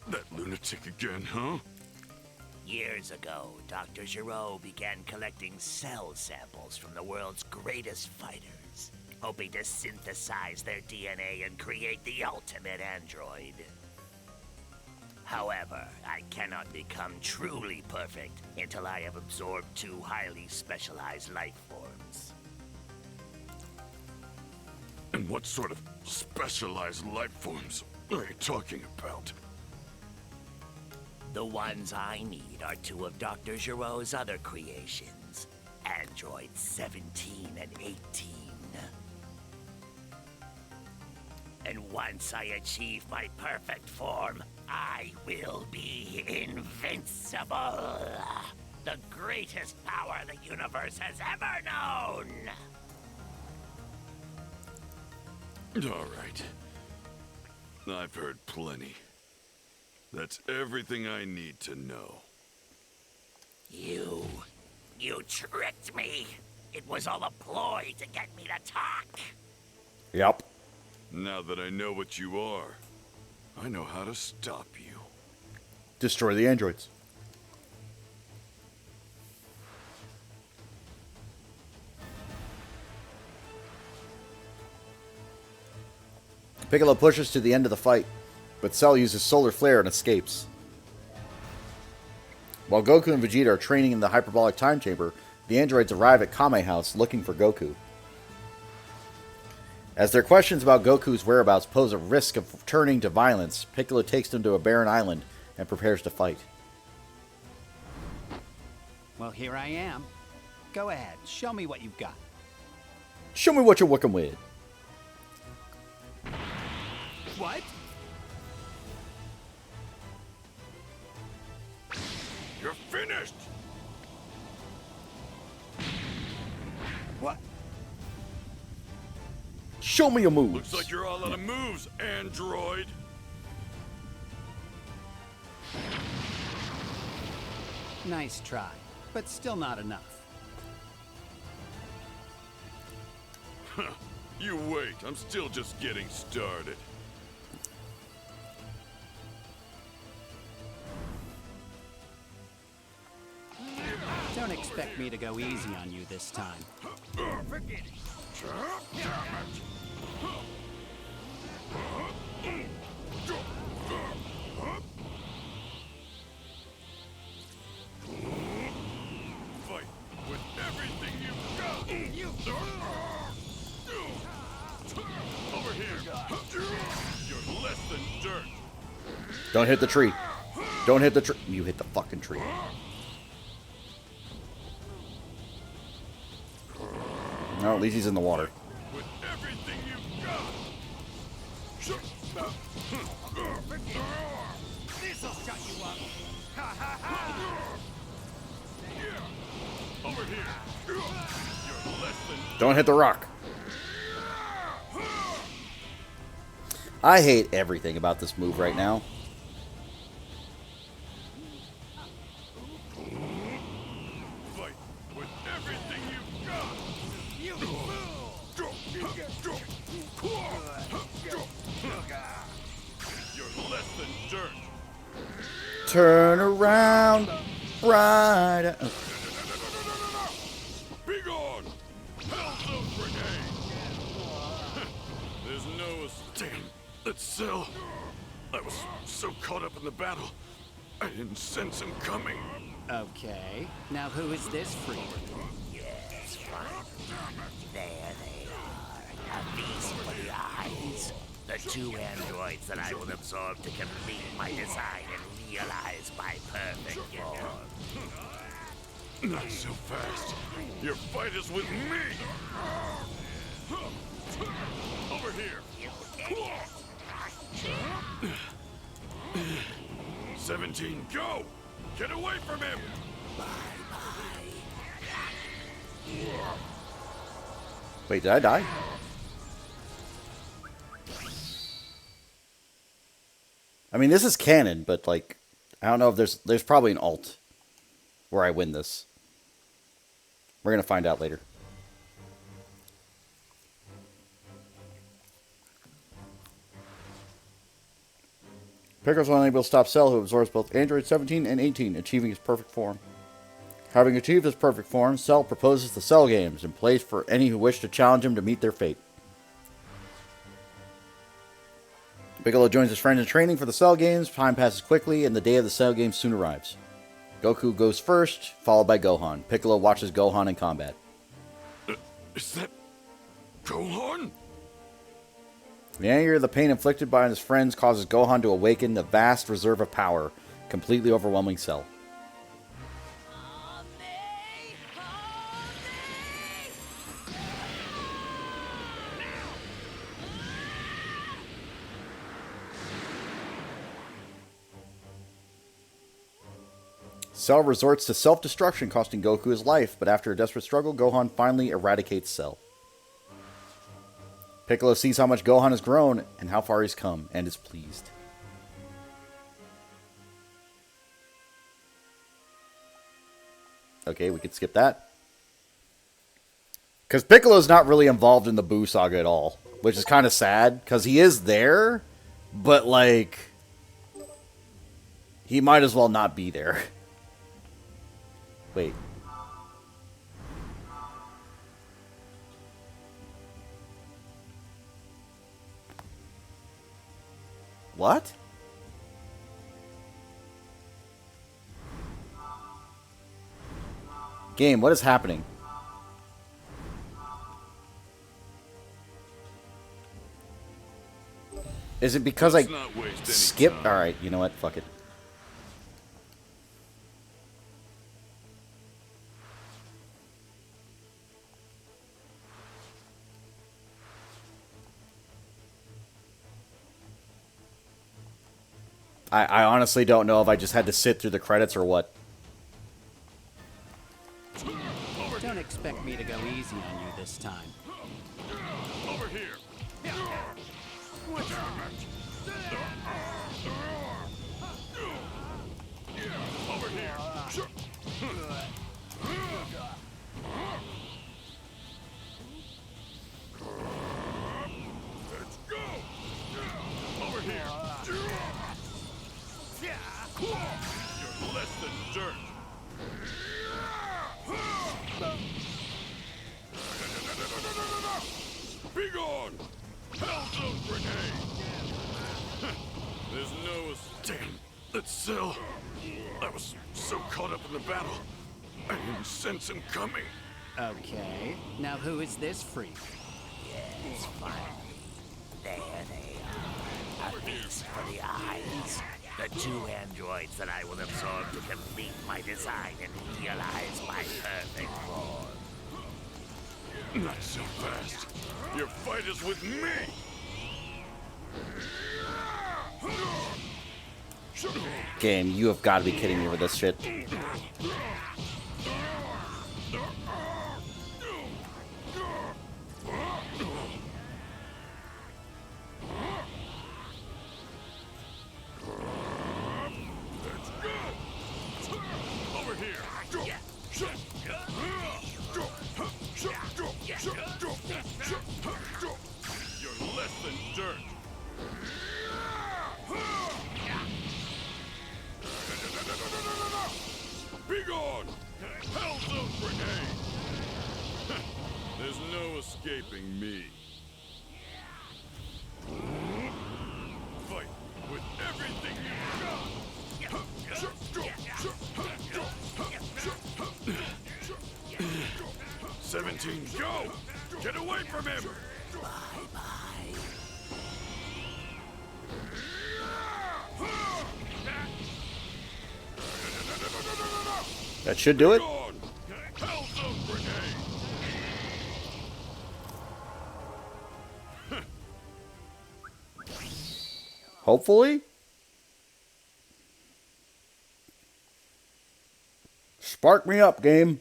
That lunatic again, huh?
Years ago, Dr. Giroux began collecting cell samples from the world's greatest fighters, hoping to synthesize their DNA and create the ultimate android. However, I cannot become truly perfect until I have absorbed 2 highly specialized life forms.
And what sort of specialized life forms are you talking about?
The ones I need are 2 of Dr. Giroux's other creations, Androids 17 and 18. And once I achieve my perfect form, I will be invincible. The greatest power the universe has ever known.
All right. I've heard plenty. That's everything I need to know.
You tricked me. It was all a ploy to get me to talk.
Yep.
Now that I know what you are, I know how to stop you.
Destroy the androids. Piccolo pushes to the end of the fight, but Cell uses Solar Flare and escapes. While Goku and Vegeta are training in the hyperbolic time chamber, the androids arrive at Kame House looking for Goku. As their questions about Goku's whereabouts pose a risk of turning to violence, Piccolo takes them to a barren island and prepares to fight.
Well, here I am. Go ahead, show me what you've got.
Show me what you're working with.
What?
You're finished!
What?
Show me your moves.
Looks like you're all out of moves, android.
Nice try, but still not enough.
You wait, I'm still just getting started.
Don't expect me to go easy on you this time.
Forget it. Fight with everything you've got. Over here. You're less than dirt.
Don't hit the tree. Don't hit the tree. You hit the fucking tree. No, at least he's in the water.
With everything you've got.
This'll shut you up.
Over here. You're less than
Don't hit the rock. I hate everything about this move right now.
fight with everything you've got. You You're less than dirt.
Turn around, bright.
Be gone! Hellzone grenade! There's no escape. That Cell. I was so caught up in the battle, I didn't sense him coming.
Okay, now who is this freak?
Yes, fine. There,
two androids that I will absorb to complete my design and realize my perfect form.
Not so fast. Your fight is with me. Over here. 17, go! Get away from him!
Wait, did I die? I mean, this is canon, but like, I don't know if there's probably an alt where I win this. We're gonna find out later. Pickle's unable to stop Cell, who absorbs both Android 17 and 18, achieving his perfect form. Having achieved his perfect form, Cell proposes the Cell Games in place for any who wish to challenge him to meet their fate. Piccolo joins his friends in training for the Cell Games. Time passes quickly, and the day of the Cell Games soon arrives. Goku goes first, followed by Gohan. Piccolo watches Gohan in combat.
Is that Gohan?
The anger, the pain inflicted by his friends causes Gohan to awaken the vast reserve of power, completely overwhelming Cell. Cell resorts to self-destruction, costing Goku his life, but after a desperate struggle, Gohan finally eradicates Cell. Piccolo sees how much Gohan has grown and how far he's come, and is pleased. Okay, we could skip that. Because Piccolo's not really involved in the Buu saga at all, which is kind of sad, because he is there, but like, he might as well not be there. Wait. What? Game, what is happening? Is it because I skipped? Alright, you know what? Fuck it. I honestly don't know if I just had to sit through the credits or what.
Don't expect me to go easy on you this time.
Over here. Over here. Let's go. Over here. You're less than dirt. Be gone! Hellzone grenade! There's no... Damn, that Cell. I was so caught up in the battle, I didn't sense him coming.
Okay, now who is this freak?
Yes, finally. There they are. A feast for the eyes. The two androids that I will absorb to complete my design and realize my perfect form.
Not so fast. Your fight is with me!
Game, you have got to be kidding me with this shit.
Over here! You're less than dirt! Be gone! Hellzone grenade! There's no escaping me. Fight with everything you've got! 17, go! Get away from him!
Bye-bye.
That should do it. Hopefully. Spark me up, game.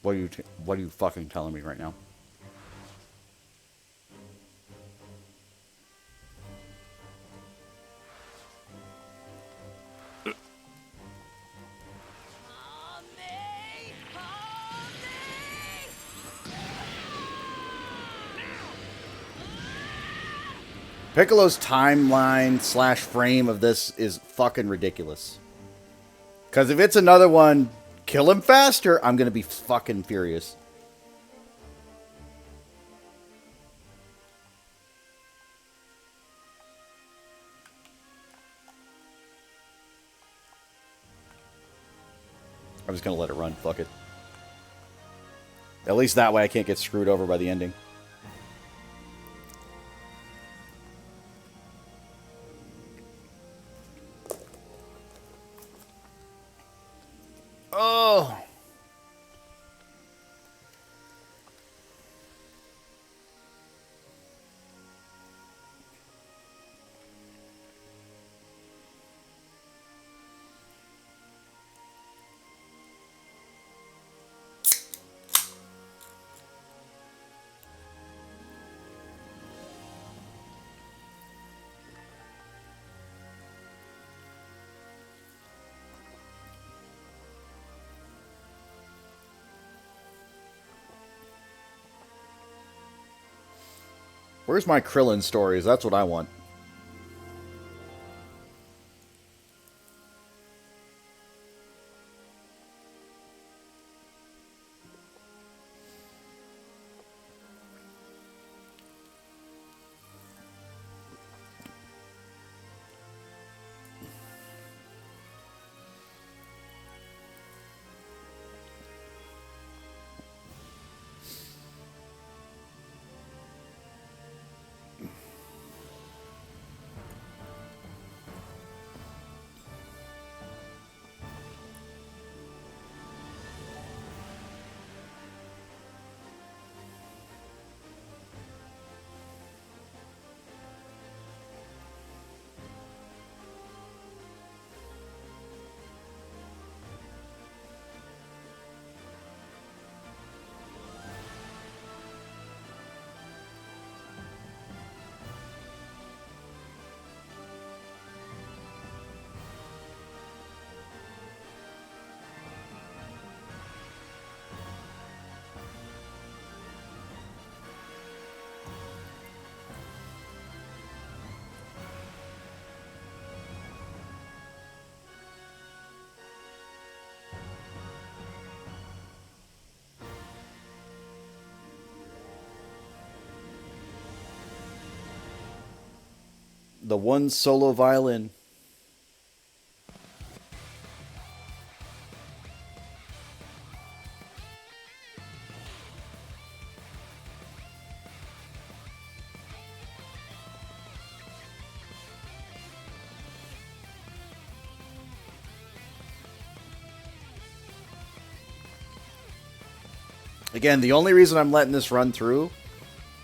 What are you fucking telling me right now? Piccolo's timeline / frame of this is fucking ridiculous. Because if it's another one, kill him faster, I'm going to be fucking furious. I'm just going to let it run. Fuck it. At least that way I can't get screwed over by the ending. Oh. Where's my Krillin stories? That's what I want. The one solo violin. Again, the only reason I'm letting this run through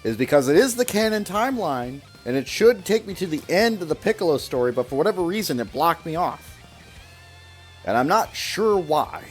is because it is the canon timeline, and it should take me to the end of the Piccolo story, but for whatever reason, it blocked me off. And I'm not sure why.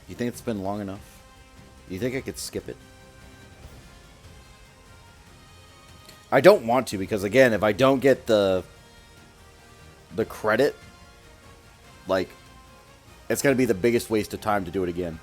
You think it's been long enough? You think I could skip it? I don't want to, because again, if I don't get the credit, like, it's going to be the biggest waste of time to do it again.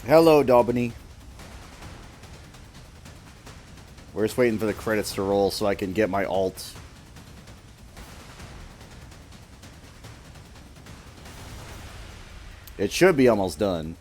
Hello, Daubeny. We're just waiting for the credits to roll so I can get my alt. It should be almost done.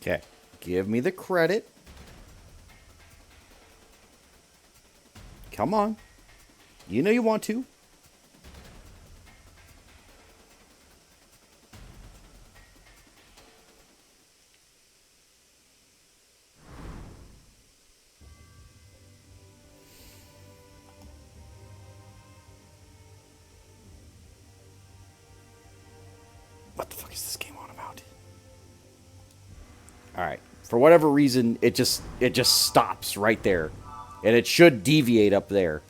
Okay. Give me the credit. Come on. You know you want to. What the fuck is this game on about? Alright. For whatever reason, it just stops right there. And it should deviate up there.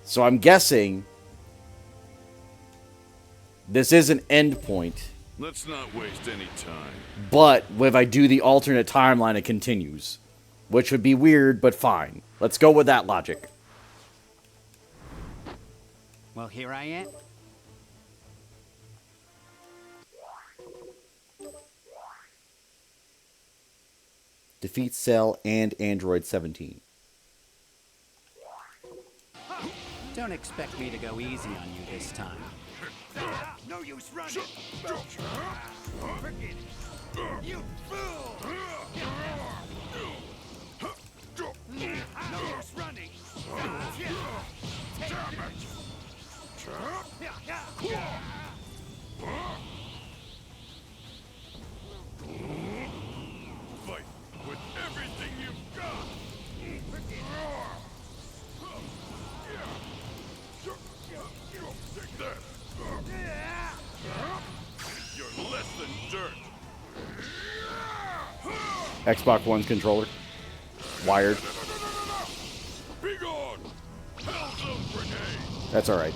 So I'm guessing this is an end point.
Let's not waste any time.
But if I do the alternate timeline, it continues. Which would be weird, but fine. Let's go with that logic.
Well, here I am.
Defeat Cell and Android 17.
Don't expect me to go easy on you this time.
No use running. Forget it. You fool! No use running.
Fight with everything you've got. Take that. You're less than dirt.
Xbox One's controller. Wired.
Be gone! Hell's a grenade!
That's alright.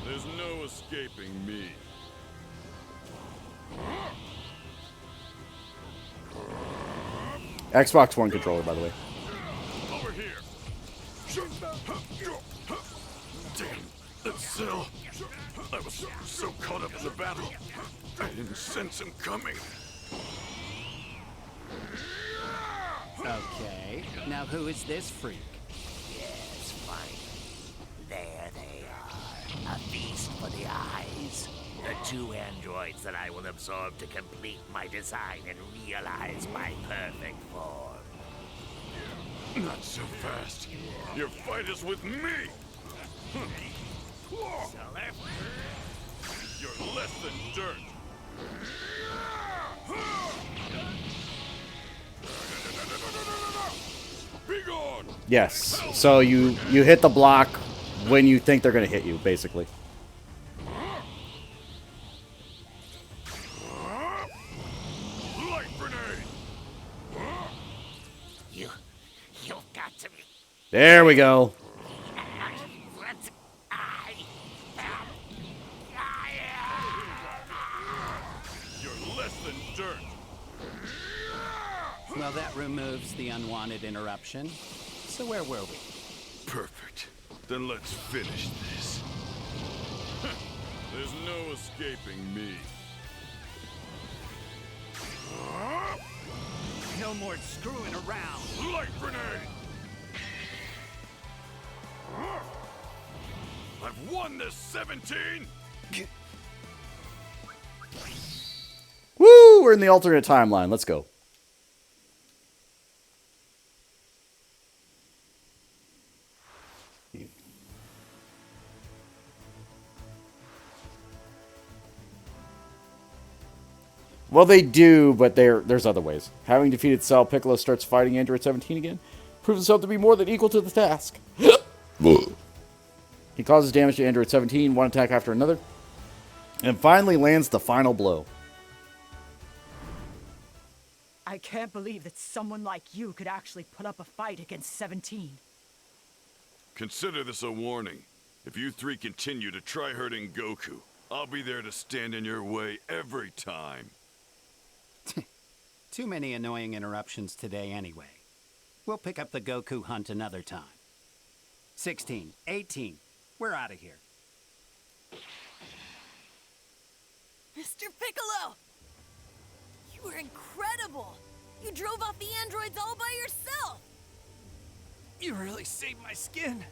There's no escaping me.
Xbox One controller, by the way.
Over here. Damn, that cell. I was so caught up in the battle. I didn't sense him coming.
Okay, now who is this freak?
Yes, fine. There they are. A feast for the eyes. The two androids that I will absorb to complete my design and realize my perfect form.
Not so fast. Your fight is with me. You're less than dirt. Be gone.
Yes. So you hit the block when you think they're going to hit you, basically.
Light grenade.
You've got to be.
There we go.
You're less than dirt.
Well, that removes the unwanted interruption. So where were we?
Perfect. Then let's finish this. There's no escaping me.
No more screwing around.
Light grenade! I've won this, 17!
Woo! We're in the alternate timeline. Let's go. Well, they do, but there's other ways. Having defeated Cell, Piccolo starts fighting Android 17 again. Proves himself to be more than equal to the task. He causes damage to Android 17, one attack after another, and finally lands the final blow.
I can't believe that someone like you could actually put up a fight against 17.
Consider this a warning. If you three continue to try hurting Goku, I'll be there to stand in your way every time.
Too many annoying interruptions today anyway. We'll pick up the Goku hunt another time. 16, 18, we're out of here.
Mr. Piccolo! You were incredible! You drove off the androids all by yourself!
You really saved my skin.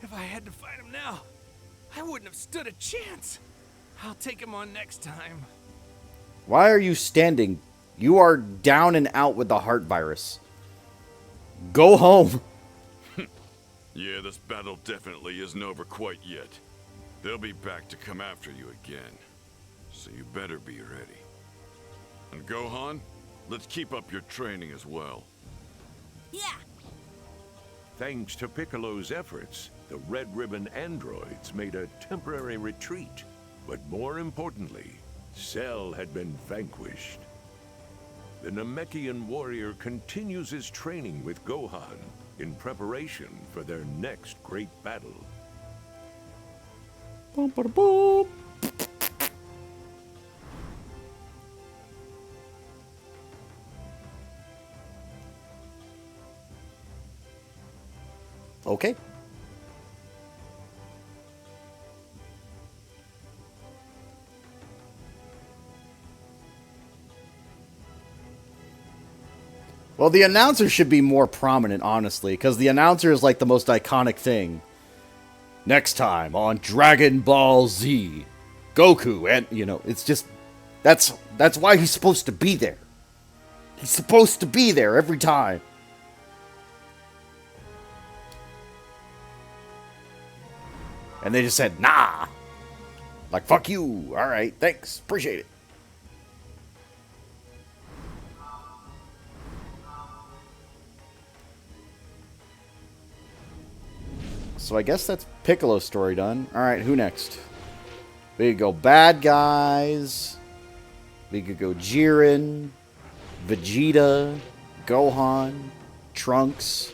If I had to fight him now, I wouldn't have stood a chance. I'll take him on next time.
Why are you standing You are down and out with the heart virus. Go home.
Yeah, this battle definitely isn't over quite yet. They'll be back to come after you again. So you better be ready. And Gohan, let's keep up your training as well.
Yeah.
Thanks to Piccolo's efforts, the Red Ribbon androids made a temporary retreat. But more importantly, Cell had been vanquished. The Namekian warrior continues his training with Gohan in preparation for their next great battle.
Boom, boom, boom. Okay. Well, the announcer should be more prominent, honestly, because the announcer is like the most iconic thing. Next time on Dragon Ball Z, Goku, and, you know, it's just, that's why he's supposed to be there. He's supposed to be there every time. And they just said, nah. Like, fuck you. All right, thanks. Appreciate it. So I guess that's Piccolo's story done. All right, who next? We could go bad guys. We could go Jiren, Vegeta, Gohan, Trunks.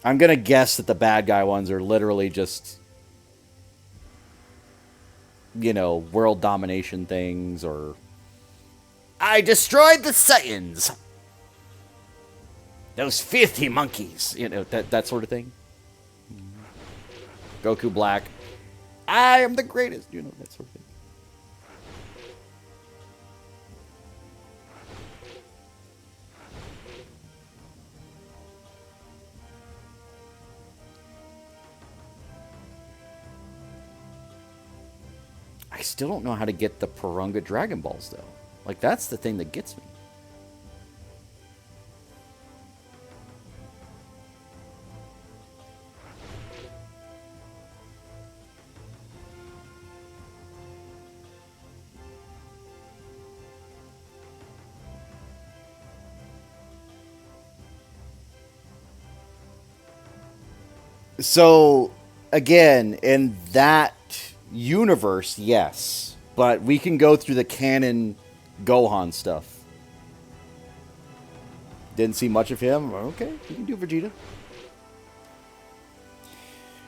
I'm going to guess that the bad guy ones are literally just, you know, world domination things, or I destroyed the Saiyans. Those filthy monkeys. You know, that sort of thing. Goku Black. I am the greatest. You know, that sort of thing. I still don't know how to get the Purunga Dragon Balls, though. Like, that's the thing that gets me. So, again, in that universe, yes. But we can go through the canon Gohan stuff. Didn't see much of him. Okay, we can do Vegeta.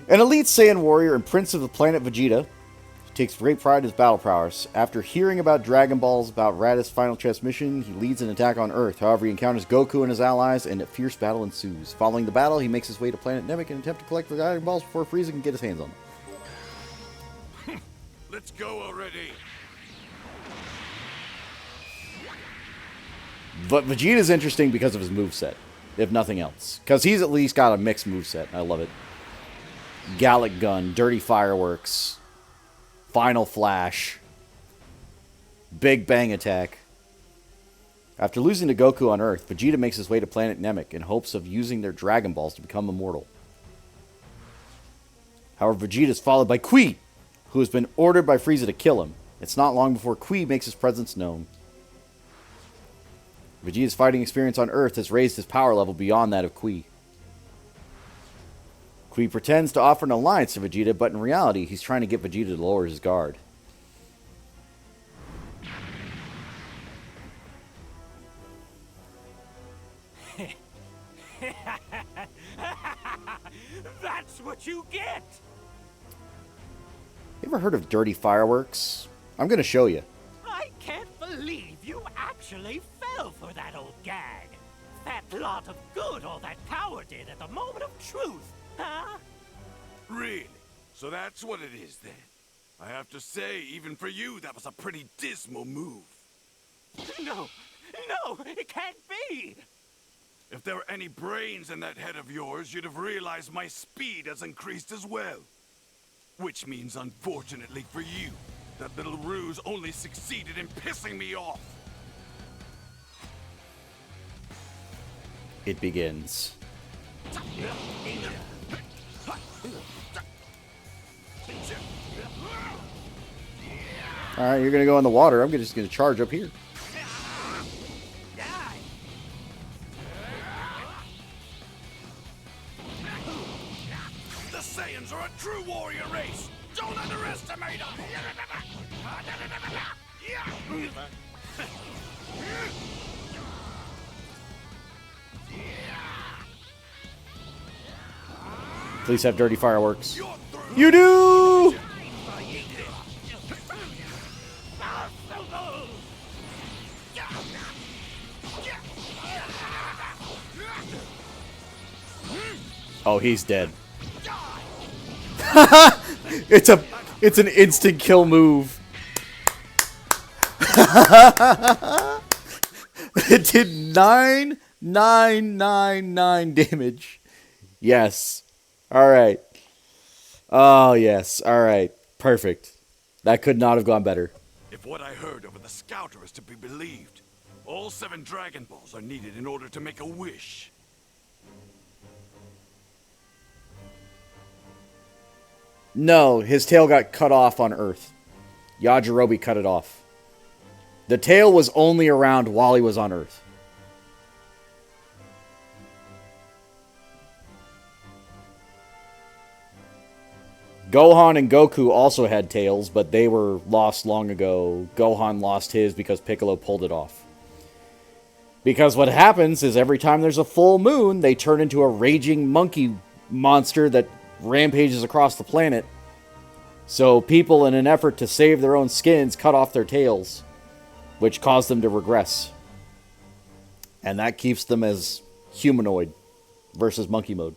An elite Saiyan warrior and prince of the planet Vegeta takes great pride in his battle prowess. After hearing about Dragon Balls, about Raditz' final transmission, he leads an attack on Earth. However, he encounters Goku and his allies, and a fierce battle ensues. Following the battle, he makes his way to planet Namek and attempt to collect the Dragon Balls before Frieza can get his hands on them.
Let's go already.
But Vegeta's interesting because of his moveset, if nothing else. Because he's at least got a mixed moveset. I love it. Gallic Gun, Dirty Fireworks, Final Flash, Big Bang Attack. After losing to Goku on Earth, Vegeta makes his way to planet Namek in hopes of using their Dragon Balls to become immortal. However, Vegeta is followed by Qui, who has been ordered by Frieza to kill him. It's not long before Qui makes his presence known. Vegeta's fighting experience on Earth has raised his power level beyond that of Qui. Qui pretends to offer an alliance to Vegeta, but in reality, he's trying to get Vegeta to lower his guard.
That's what you get!
You ever heard of Dirty Fireworks? I'm going to show you.
I can't believe you actually fell for that old gag. That lot of good all that power did at the moment of truth, huh?
Really? So that's what it is then? I have to say, even for you, that was a pretty dismal move.
No, it can't be!
If there were any brains in that head of yours, you'd have realized my speed has increased as well. Which means, unfortunately for you, that little ruse only succeeded in pissing me off.
It begins. Alright, you're gonna go in the water. I'm just gonna charge up here.
The Saiyans are a true warrior race! Don't underestimate them!
Please have dirty fireworks. You do! Oh, he's dead. It's an instant kill move. It did 9,999 damage. Yes. All right. Oh, yes. All right. Perfect. That could not have gone better.
If what I heard over the scouter is to be believed, all 7 Dragon Balls are needed in order to make a wish.
No, his tail got cut off on Earth. Yajirobe cut it off. The tail was only around while he was on Earth. Gohan and Goku also had tails, but they were lost long ago. Gohan lost his because Piccolo pulled it off. Because what happens is every time there's a full moon, they turn into a raging monkey monster that rampages across the planet. So people, in an effort to save their own skins, cut off their tails, which caused them to regress. And that keeps them as humanoid versus monkey mode.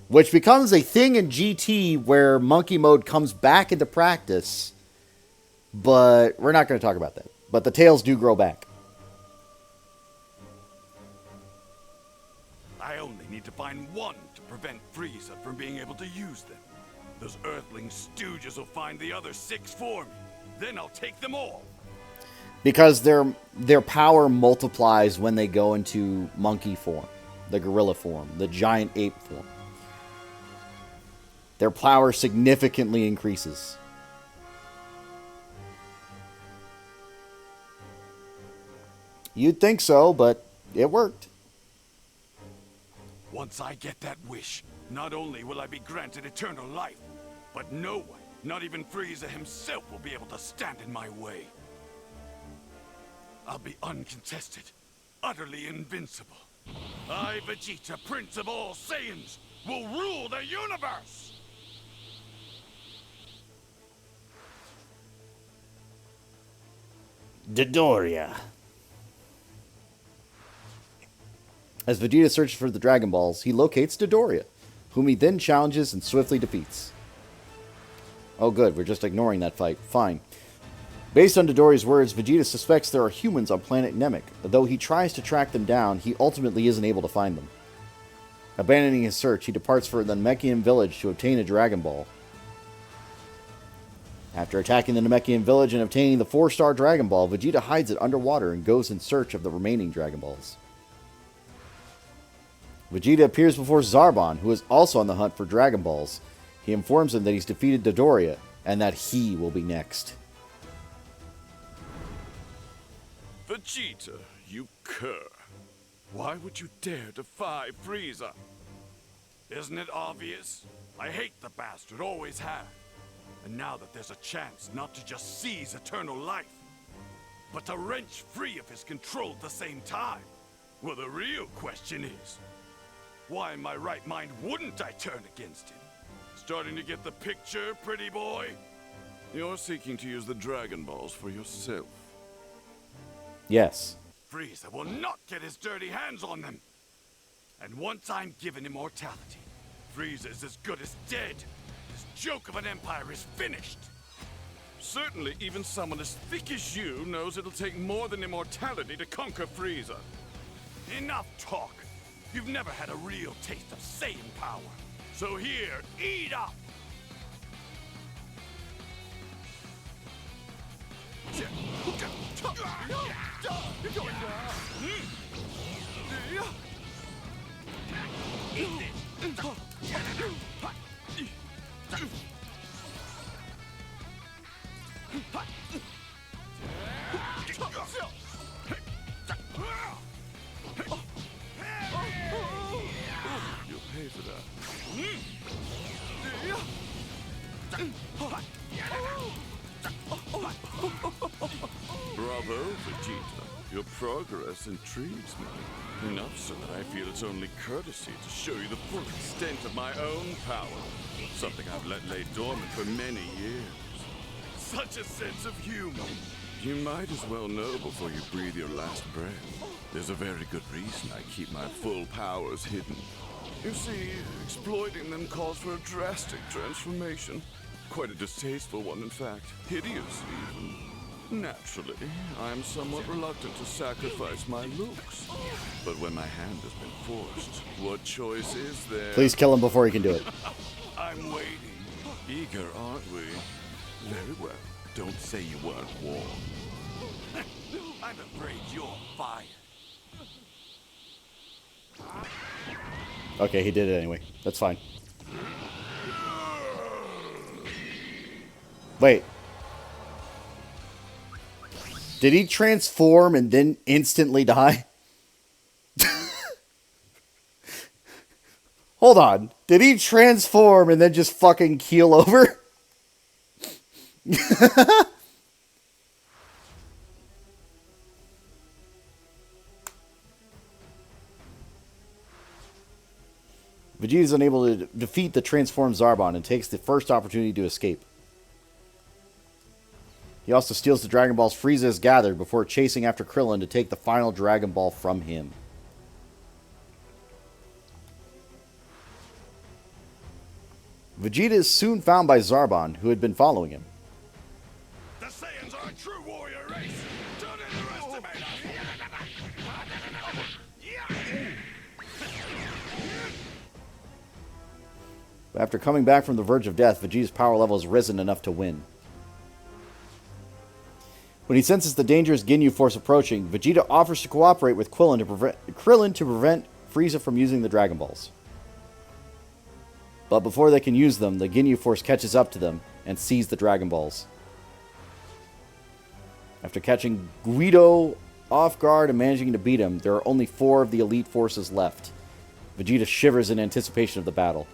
Which becomes a thing in GT where monkey mode comes back into practice. But we're not going to talk about that. But the tails do grow back.
I only need to find one to prevent Frieza from being able to use them. Those Earthling stooges will find the other 6 for me. Then I'll take them all.
Because their power multiplies when they go into monkey form, the gorilla form, the giant ape form. Their power significantly increases. You'd think so, but it worked.
Once I get that wish, not only will I be granted eternal life, but no one, not even Frieza himself, will be able to stand in my way. I'll be uncontested, utterly invincible. I, Vegeta, Prince of all Saiyans, will rule the universe!
Dodoria. As Vegeta searches for the Dragon Balls, he locates Dodoria, whom he then challenges and swiftly defeats. Oh good, we're just ignoring that fight. Fine. Based on Dodoria's words, Vegeta suspects there are humans on planet Namek. Though he tries to track them down, he ultimately isn't able to find them. Abandoning his search, he departs for the Namekian village to obtain a Dragon Ball. After attacking the Namekian village and obtaining the 4-star Dragon Ball, Vegeta hides it underwater and goes in search of the remaining Dragon Balls. Vegeta appears before Zarbon, who is also on the hunt for Dragon Balls. He informs him that he's defeated Dodoria, and that he will be next.
Vegeta, you cur. Why would you dare defy Frieza? Isn't it obvious? I hate the bastard, always have. And now that there's a chance not to just seize eternal life, but to wrench free of his control at the same time, well, the real question is, why in my right mind wouldn't I turn against him? Starting to get the picture, pretty boy? You're seeking to use the Dragon Balls for yourself.
Yes.
Frieza will not get his dirty hands on them. And once I'm given immortality, Frieza is as good as dead. This joke of an empire is finished. Certainly, even someone as thick as you knows it'll take more than immortality to conquer Frieza. Enough talk. You've never had a real taste of Saiyan power. So here, eat up!
You'll pay for that. Bravo, Vegeta. Your progress intrigues me. Enough so that I feel it's only courtesy to show you the full extent of my own power. Something I've let lay dormant for many years. Such a sense of humor. You might as well know before you breathe your last breath. There's a very good reason I keep my full powers hidden. You see, exploiting them calls for a drastic transformation. Quite a distasteful one, in fact. Hideous, even. Naturally, I am somewhat reluctant to sacrifice my looks. But when my hand has been forced, what choice is there?
Please kill him before he can do it.
I'm waiting. Eager, aren't we? Very well. Don't say you weren't warned.
I'm afraid you're fired.
Okay, he did it anyway. That's fine. Wait. Did he transform and then instantly die? Hold on. Did he transform and then just fucking keel over? Vegeta is unable to defeat the transformed Zarbon and takes the first opportunity to escape. He also steals the Dragon Balls Frieza has gathered before chasing after Krillin to take the final Dragon Ball from him. Vegeta is soon found by Zarbon, who had been following him.
The Saiyans are a true warrior race. Don't underestimate us.
After coming back from the verge of death, Vegeta's power level has risen enough to win. When he senses the dangerous Ginyu Force approaching, Vegeta offers to cooperate with Krillin to prevent Frieza from using the Dragon Balls. But before they can use them, the Ginyu Force catches up to them and seizes the Dragon Balls. After catching Guido off guard and managing to beat him, there are only 4 of the Elite Forces left. Vegeta shivers in anticipation of the battle.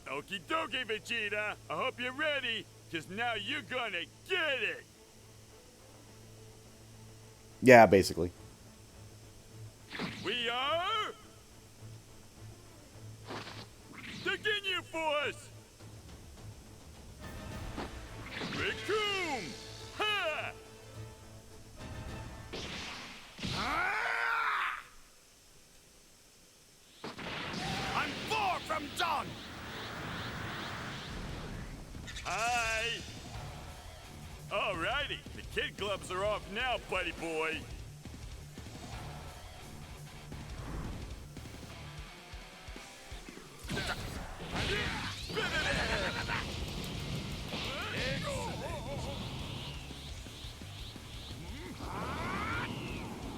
Okie dokie, Vegeta. I hope you're ready, because now you're gonna get it.
Yeah, basically.
We are the Ginyu Force. Raccoon! Ha!
I'm far from done!
Hi! Alrighty, the kid gloves are off now, buddy boy.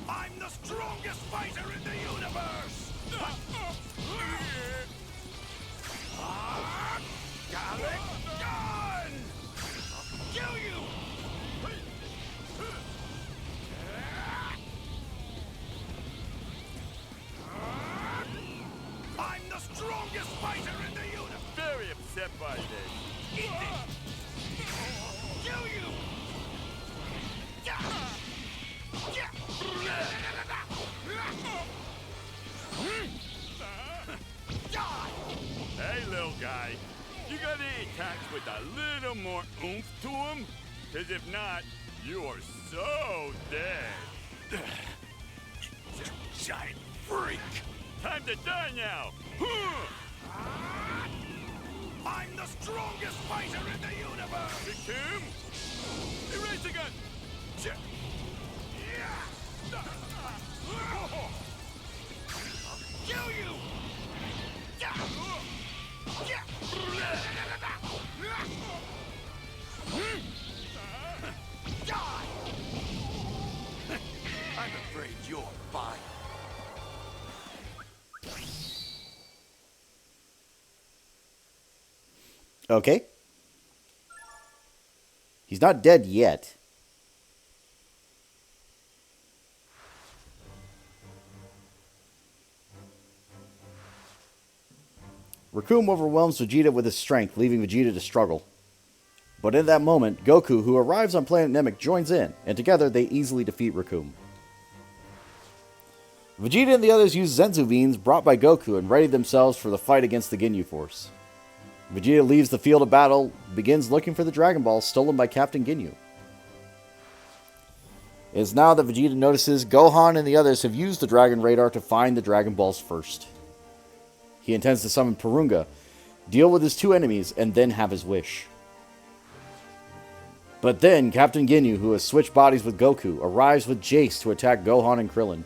I'm the strongest fighter in the universe! Gallic Gun! I'll kill you! I'm the strongest fighter in the universe!
Very upset by this.
Eat this! Kill you!
Hey, little guy. You got any attacks with a little more oomph to them? Because if not, you are so dead.
Giant freak!
Time to die now!
I'm the strongest fighter in the universe!
Kim? Erase the gun!
Kill you! Die! I'm afraid you're fine.
Okay. He's not dead yet. Raccoon overwhelms Vegeta with his strength, leaving Vegeta to struggle. But in that moment, Goku, who arrives on planet Namek, joins in, and together they easily defeat Raccoon. Vegeta and the others use Zenzu beans brought by Goku and ready themselves for the fight against the Ginyu Force. Vegeta leaves the field of battle, begins looking for the Dragon Ball stolen by Captain Ginyu. It is now that Vegeta notices Gohan and the others have used the Dragon Radar to find the Dragon Balls first. He intends to summon Purunga, deal with his two enemies, and then have his wish. But then, Captain Ginyu, who has switched bodies with Goku, arrives with Jace to attack Gohan and Krillin.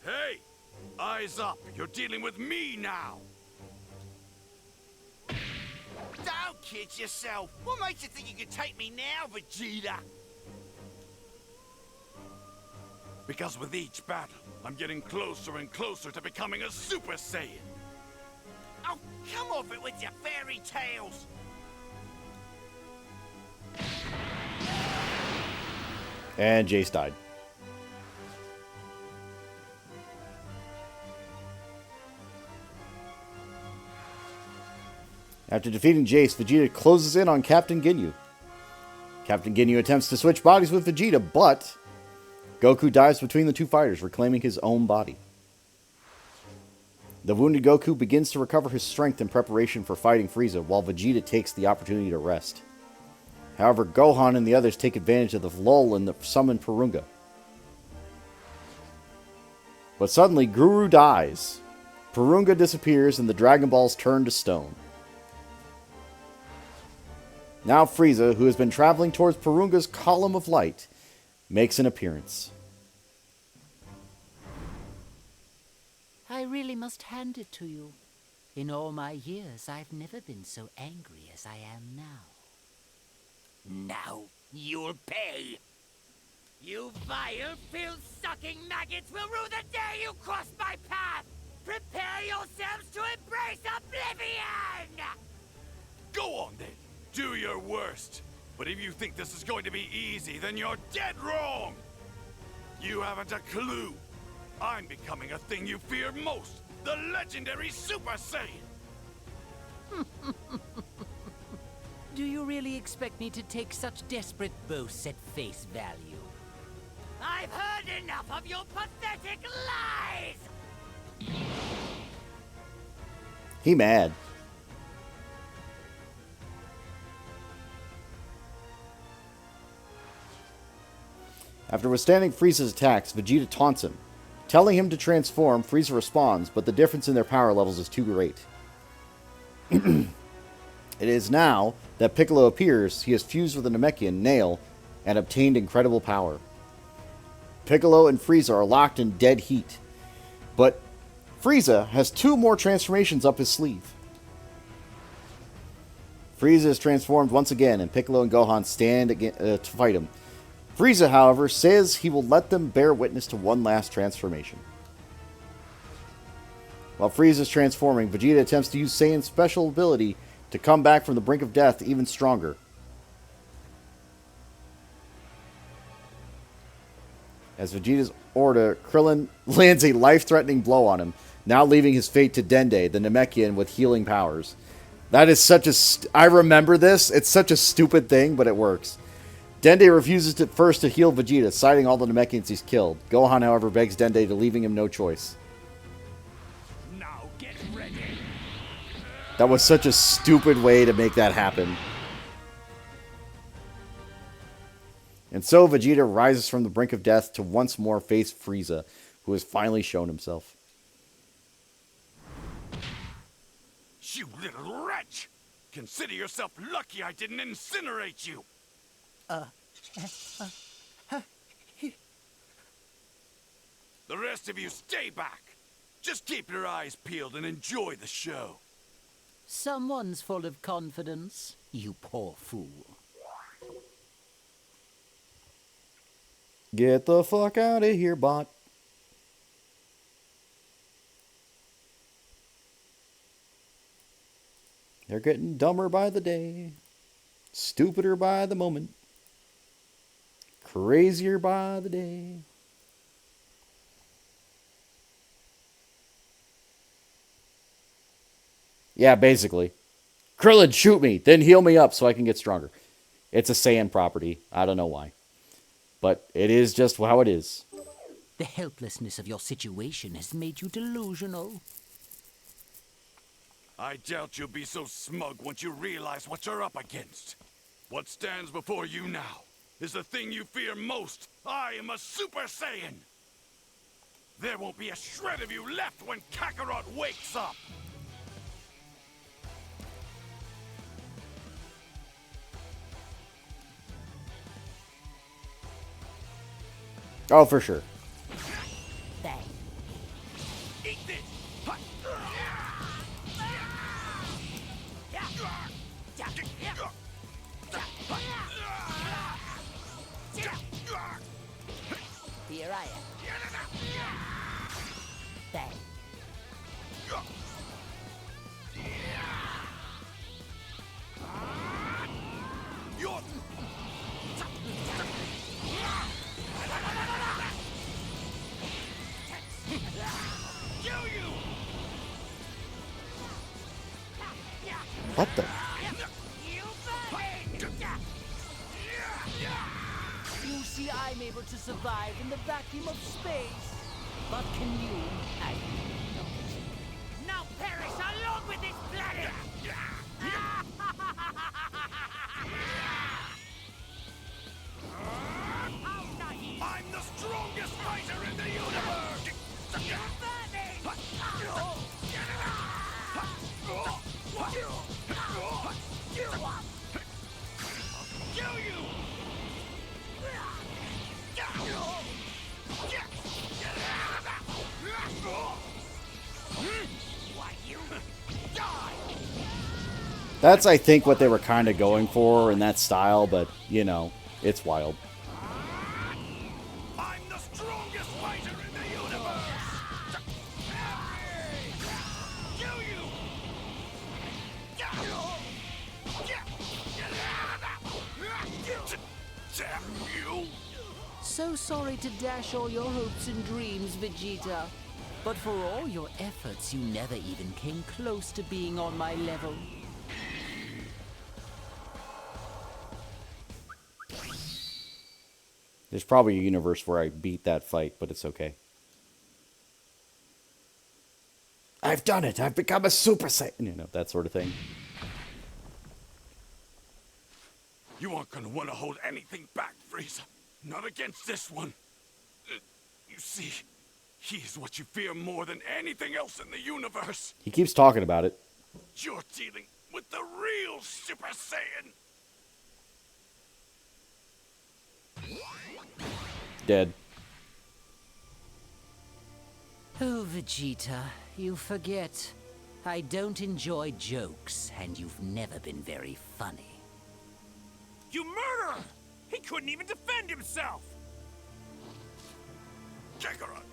Hey! Eyes up! You're dealing with me now!
Don't kid yourself! What makes you think you can take me now, Vegeta?
Because with each battle, I'm getting closer and closer to becoming a Super Saiyan.
Oh, come off it with your fairy tales!
And Jace died. After defeating Jace, Vegeta closes in on Captain Ginyu. Captain Ginyu attempts to switch bodies with Vegeta, but Goku dives between the two fighters, reclaiming his own body. The wounded Goku begins to recover his strength in preparation for fighting Frieza, while Vegeta takes the opportunity to rest. However, Gohan and the others take advantage of the lull in the summoned Purunga. But suddenly, Guru dies. Purunga disappears and the Dragon Balls turn to stone. Now Frieza, who has been traveling towards Purunga's column of light, makes an appearance.
I really must hand it to you. In all my years, I've never been so angry as I am now.
Now you'll pay. You vile, filth-sucking maggots will rue the day you cross my path! Prepare yourselves to embrace oblivion!
Go on then! Do your worst! But if you think this is going to be easy, then you're dead wrong! You haven't a clue! I'm becoming a thing you fear most! The legendary Super Saiyan!
Do you really expect me to take such desperate boasts at face value?
I've heard enough of your pathetic lies!
He mad. After withstanding Frieza's attacks, Vegeta taunts him. Telling him to transform, Frieza responds, but the difference in their power levels is too great. It is now that Piccolo appears. He has fused with the Namekian Nail and obtained incredible power. Piccolo and Frieza are locked in dead heat, but Frieza has two more transformations up his sleeve. Frieza is transformed once again, and Piccolo and Gohan stand again, to fight him. Frieza, however, says he will let them bear witness to one last transformation. While Frieza is transforming, Vegeta attempts to use Saiyan's special ability to come back from the brink of death even stronger. As Vegeta's order, Krillin lands a life-threatening blow on him, now leaving his fate to Dende, the Namekian with healing powers. That is such a... I remember this. It's such a stupid thing, but it works. Dende refuses at first to heal Vegeta, citing all the Namekians he's killed. Gohan, however, begs Dende to leaving him no choice.
Now get ready.
That was such a stupid way to make that happen. And so Vegeta rises from the brink of death to once more face Frieza, who has finally shown himself.
You little wretch! Consider yourself lucky I didn't incinerate you! The rest of you stay back. Just keep your eyes peeled and enjoy the show.
Someone's full of confidence, you poor fool.
Get the fuck out of here, bot. They're getting dumber by the day, stupider by the moment, crazier by the day. Yeah, basically. Krillin, shoot me, then heal me up so I can get stronger. It's a Saiyan property. I don't know why. But it is just how it is.
The helplessness of your situation has made you delusional.
I doubt you'll be so smug once you realize what you're up against. What stands before you now is the thing you fear most. I am a Super Saiyan. There won't be a shred of you left when Kakarot wakes up.
Oh, for sure.
Eat this.
Here I am. Bang.
What the?
You see, I'm able to survive in the vacuum of space. But can you? I
Now perish along with this planet!
I'm the strongest fighter in the universe! Kill you!
That's, I think, what they were kind of going for in that style, but, you know, it's wild.
I'm the strongest fighter in the universe! Kill you! Damn you!
So sorry to dash all your hopes and dreams, Vegeta. But for all your efforts, you never even came close to being on my level.
There's probably a universe where I beat that fight, but it's okay. I've done it! I've become a Super Saiyan! You know, that sort of thing.
You aren't gonna want to hold anything back, Frieza. Not against this one. You see, he's what you fear more than anything else in the universe.
He keeps talking about it.
You're dealing with the real Super Saiyan.
Dead.
Oh, Vegeta, you forget. I don't enjoy jokes, and you've never been very funny.
You murderer! He couldn't even defend himself!
Kakarot,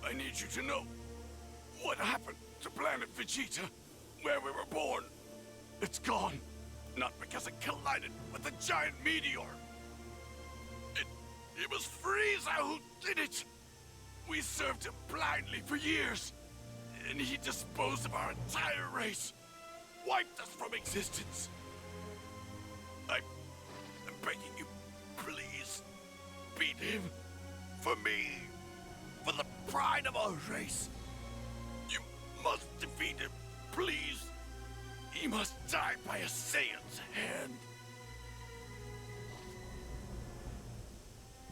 I need you to know what happened to planet Vegeta, where we were born. It's gone. Not because it collided with a giant meteor. It was Frieza who did it. We served him blindly for years, and he disposed of our entire race, wiped us from existence. I'm begging you, please, beat him. For me. For the pride of our race. You must defeat him, please. He must die by a Saiyan's hand.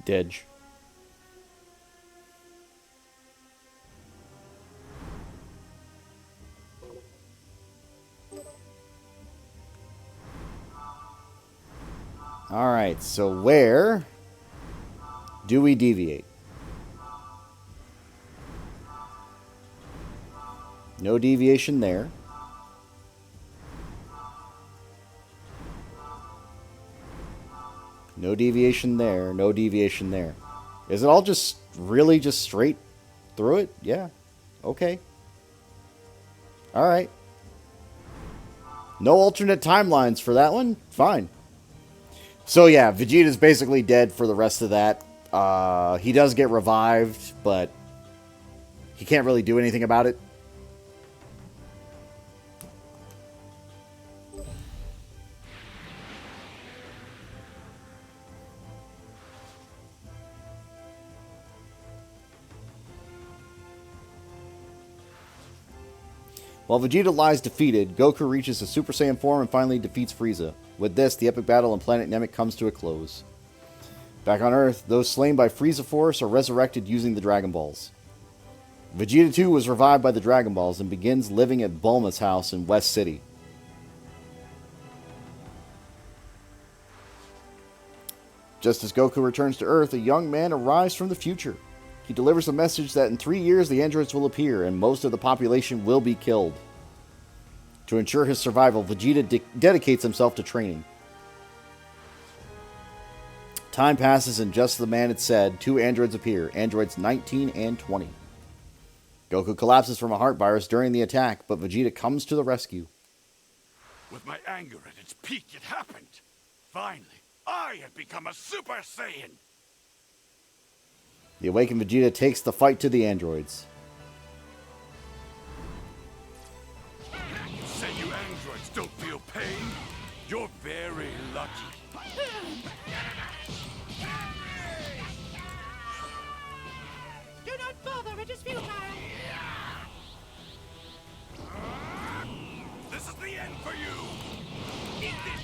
Didge. Alright, so where do we deviate? No deviation there. No deviation there. No deviation there. Is it all just really just straight through it? Yeah. Okay. Alright. No alternate timelines for that one? Fine. So yeah, Vegeta's basically dead for the rest of that. He does get revived, but he can't really do anything about it. While Vegeta lies defeated, Goku reaches a Super Saiyan form and finally defeats Frieza. With this, the epic battle on planet Namek comes to a close. Back on Earth, those slain by Frieza Force are resurrected using the Dragon Balls. Vegeta 2 was revived by the Dragon Balls and begins living at Bulma's house in West City. Just as Goku returns to Earth, a young man arrives from the future. He delivers a message that in 3 years the androids will appear and most of the population will be killed. To ensure his survival, Vegeta dedicates himself to training. Time passes and just as the man had said, 2 androids appear, androids 19 and 20. Goku collapses from a heart virus during the attack, but Vegeta comes to the rescue.
With my anger at its peak, it happened. Finally, I had become a Super Saiyan.
The awakened Vegeta takes the fight to the androids.
You say you androids don't feel pain? You're very lucky.
Do not bother, it is futile.
This is the end for you. Eat this.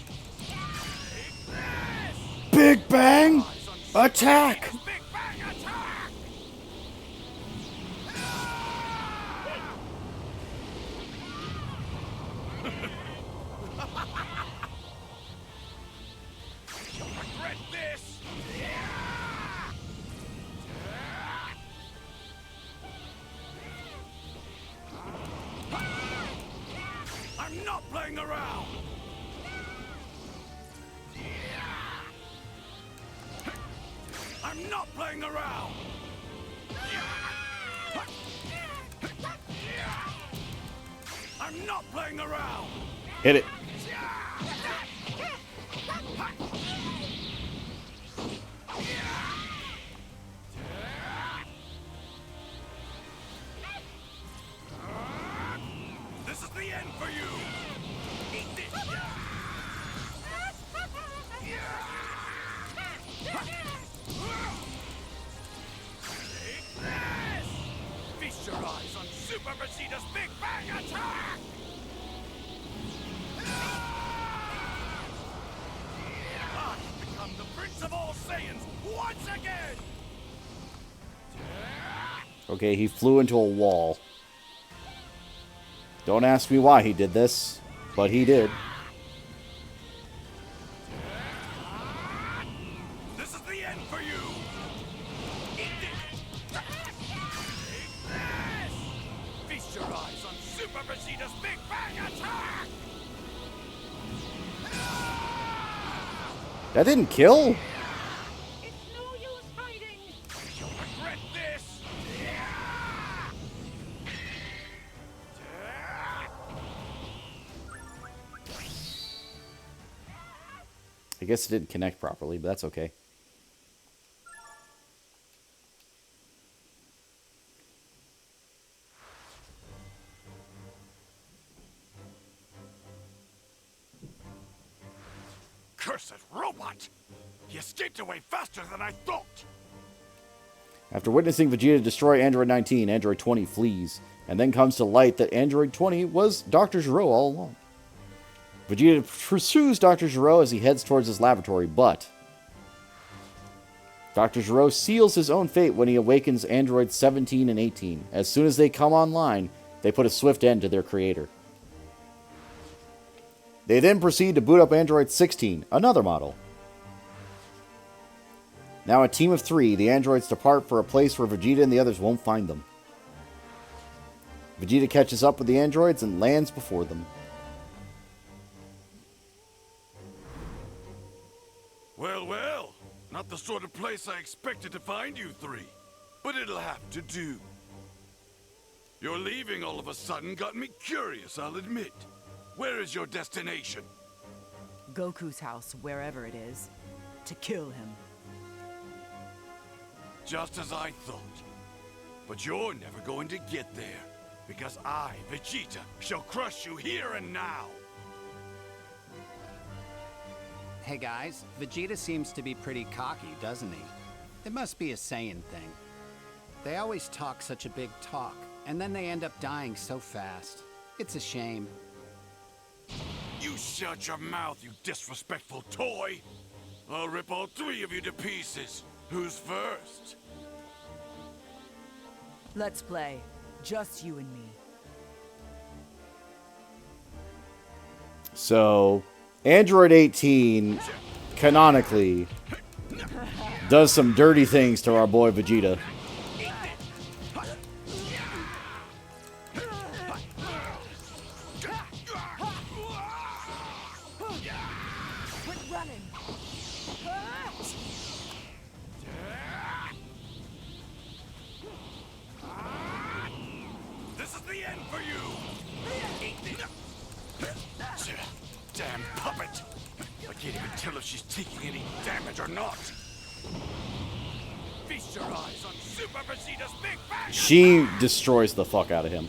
Big Bang! Attack!
You'll regret this. I'm not playing around. I'm not playing around. I'm not playing around.
Hit it.
This is the end for you. Eat this. Take this. Feast your eyes on Super Vegeta's Big Bang Attack. I've become the Prince of all Saiyans once again.
Okay, he flew into a wall. Don't ask me why he did this, but he did.
This is the end for you. Eat this. Take this. Feast your eyes on Super Vegeta's Big Bang Attack.
That didn't kill?
You'll regret this.
I guess it didn't connect properly, but that's okay.
Cursed robot! He escaped away faster than I thought!
After witnessing Vegeta destroy Android 19, Android 20 flees, and then comes to light that Android 20 was Dr. Gero all along. Vegeta pursues Dr. Gero as he heads towards his laboratory, but Dr. Gero seals his own fate when he awakens Androids 17 and 18. As soon as they come online, they put a swift end to their creator. They then proceed to boot up Android 16, another model. Now a team of 3, the androids depart for a place where Vegeta and the others won't find them. Vegeta catches up with the androids and lands before them.
Well, well. Not the sort of place I expected to find you 3. But it'll have to do. Your leaving all of a sudden got me curious, I'll admit. Where is your destination?
Goku's house, wherever it is. To kill him.
Just as I thought. But you're never going to get there. Because I, Vegeta, shall crush you here and now.
Hey guys, Vegeta seems to be pretty cocky, doesn't he? It must be a Saiyan thing. They always talk such a big talk, and then they end up dying so fast. It's a shame.
You shut your mouth, you disrespectful toy! I'll rip all 3 of you to pieces. Who's first?
Let's play. Just you and me.
So, Android 18, canonically, does some dirty things to our boy Vegeta.
This is the end for you! Damn puppet! I can't even tell if she's taking any damage or not. Feast your eyes on Super Vegeta's big bang!
She destroys the fuck out of him.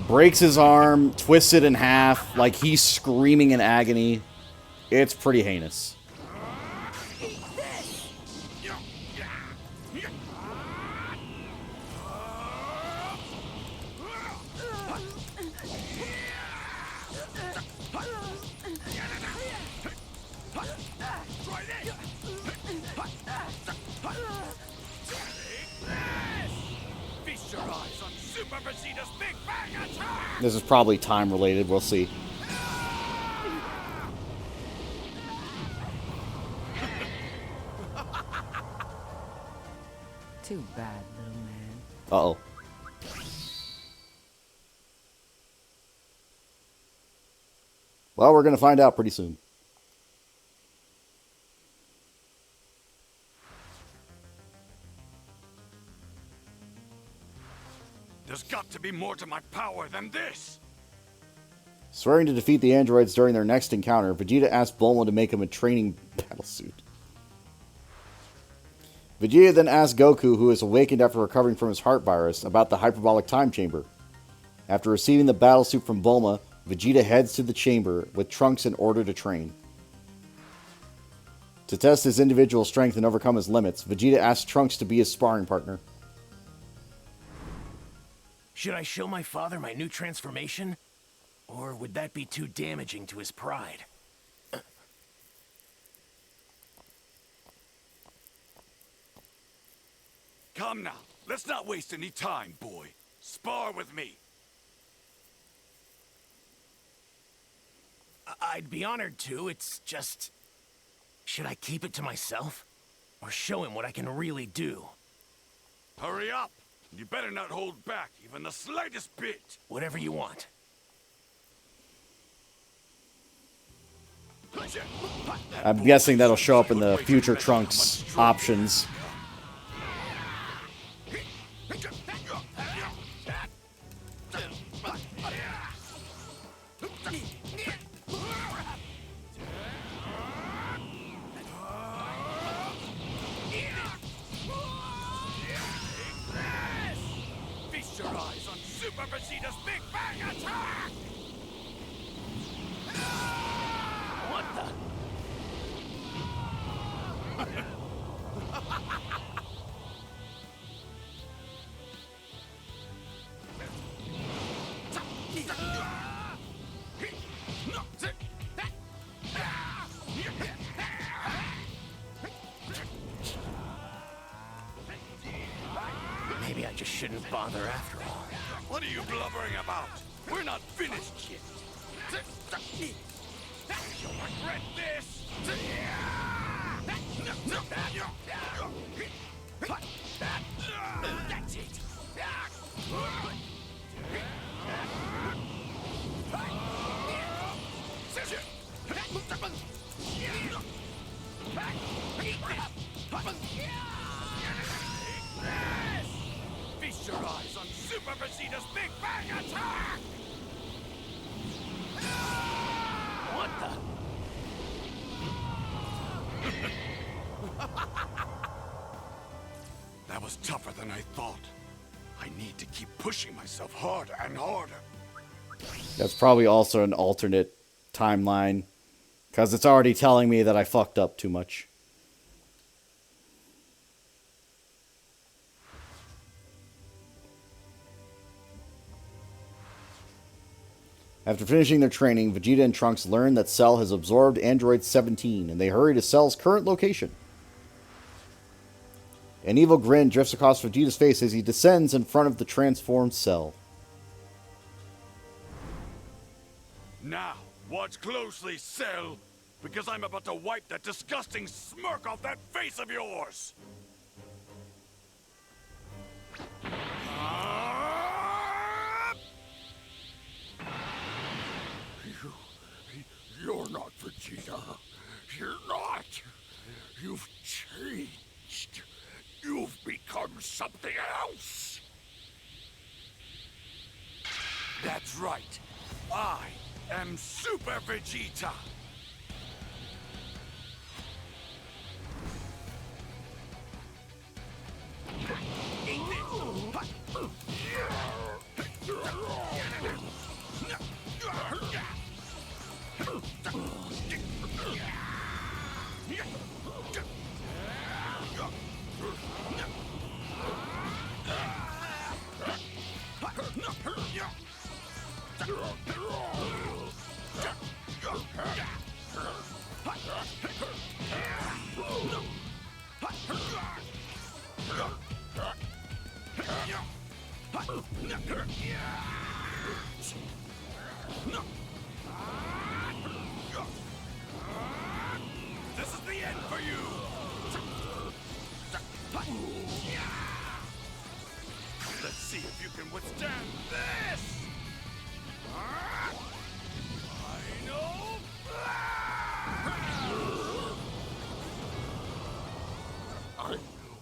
Breaks his arm, twists it in half, like he's screaming in agony. It's pretty heinous.
Feast your eyes on Super Vegeta's big bang attack!
This is probably time related, we'll see.
Too bad, little man.
Uh-oh. Well, we're going to find out pretty soon.
There's got to be more to my power than this!
Swearing to defeat the androids during their next encounter, Vegeta asks Bulma to make him a training battlesuit. Vegeta then asks Goku, who is awakened after recovering from his heart virus, about the hyperbolic time chamber. After receiving the battlesuit from Bulma, Vegeta heads to the chamber with Trunks in order to train. To test his individual strength and overcome his limits, Vegeta asks Trunks to be his sparring partner.
Should I show my father my new transformation? Or would that be too damaging to his pride?
Come now, let's not waste any time, boy. Spar with me.
I'd be honored to, it's just... Should I keep it to myself? Or show him what I can really do?
Hurry up! You better not hold back even the slightest bit.
Whatever you want.
I'm guessing that'll show up in the future Trunks options.
Feast your eyes on Super Vegeta's big bang attack!
What the? Maybe I just shouldn't bother after all.
What are you blubbering about? We're not finished yet.
You'll regret this! That's it! Feast your eyes on Super Vegeta's Big Bang Attack!
What the?
That was tougher than I thought. I need to keep pushing myself harder and harder.
That's probably also an alternate timeline, because it's already telling me that I fucked up too much. After finishing their training, Vegeta and Trunks learn that Cell has absorbed Android 17, and they hurry to Cell's current location. An evil grin drifts across Vegeta's face as he descends in front of the transformed Cell.
Now, watch closely, Cell, because I'm about to wipe that disgusting smirk off that face of yours!
You're not Vegeta. You're not. You've changed. You've become something else.
That's right. I am Super Vegeta. This is the end for you! Let's see if you can withstand this!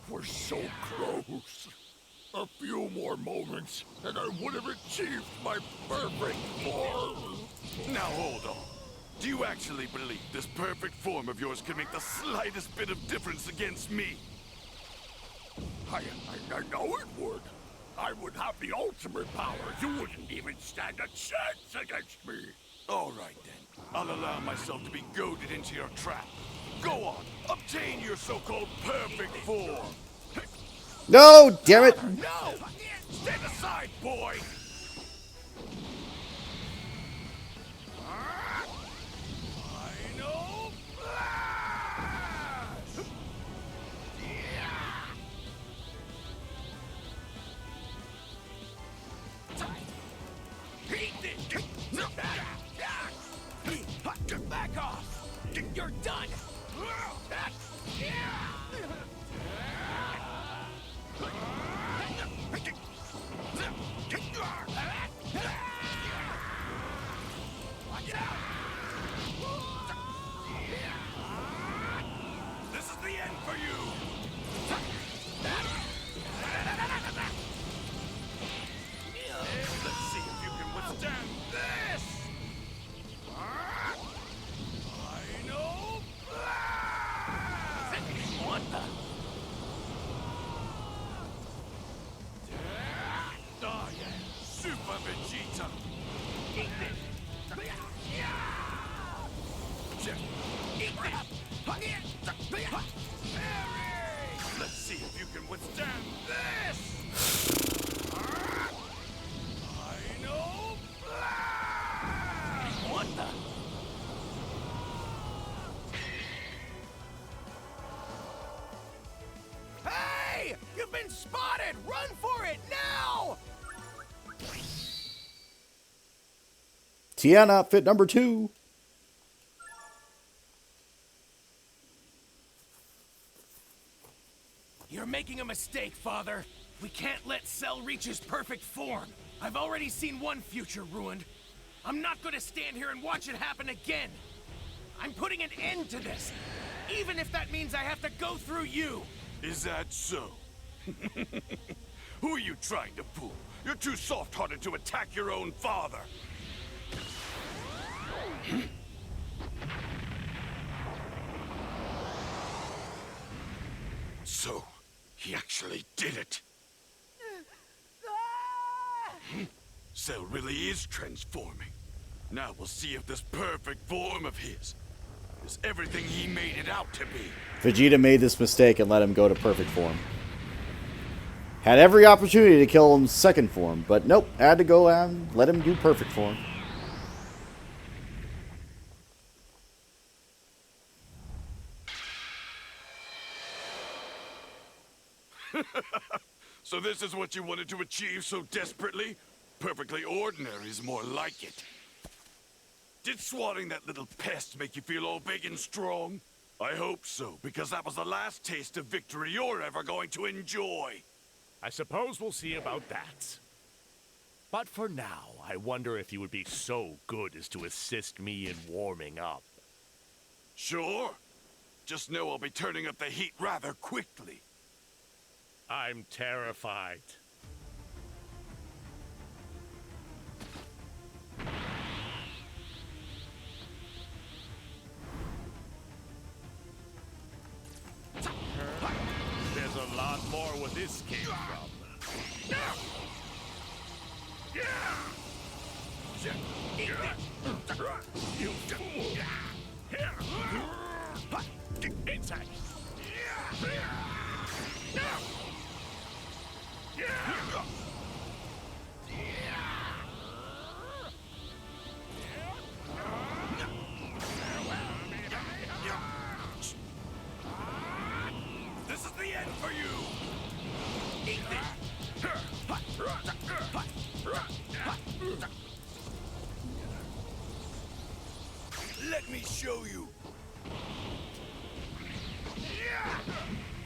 We're so close. A few more moments, and I would have achieved my perfect form.
Now hold on. Do you actually believe this perfect form of yours can make the slightest bit of difference against me?
I know it would. I would have the ultimate power. You wouldn't even stand a chance against me.
All right, then. I'll allow myself to be goaded into your trap. Go on, obtain your so-called perfect form.
No, damn it!
No! Stand aside, boy! Final blast! Eat this! Back off! You're done! This is the end for you! Let's see if you can withstand this! Final blast! What the? Oh yeah, Super Vegeta! Eat this! Let's see if you can withstand this! Final blast! What the?
Hey! You've been spotted! Run for it now!
Tien outfit number 2.
You're making a mistake, Father. We can't let Cell reach his perfect form. I've already seen one future ruined. I'm not gonna stand here and watch it happen again. I'm putting an end to this, even if that means I have to go through you.
Is that so? Who are you trying to fool? You're too soft-hearted to attack your own father. So, he actually did it. Cell really is transforming. Now we'll see if this perfect form of his is everything he made it out to be.
Vegeta made this mistake and let him go to perfect form. Had every opportunity to kill him second form, but nope, had to go and let him do perfect form.
So this is what you wanted to achieve so desperately? Perfectly ordinary is more like it. Did swatting that little pest make you feel all big and strong? I hope so, because that was the last taste of victory you're ever going to enjoy.
I suppose we'll see about that. But for now, I wonder if you would be so good as to assist me in warming up.
Sure. Just know I'll be turning up the heat rather quickly.
I'm terrified. There's a lot more where this came from. You fool! Inside!
This is the end for you! Eat this! Let me show you!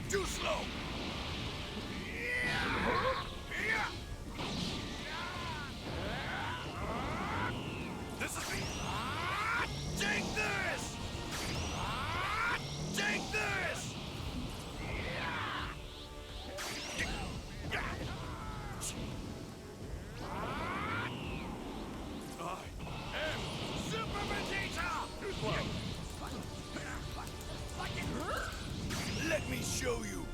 Too slow! This is the... Take this! Take this! I am Super Vegeta! Too slow! Let me show you!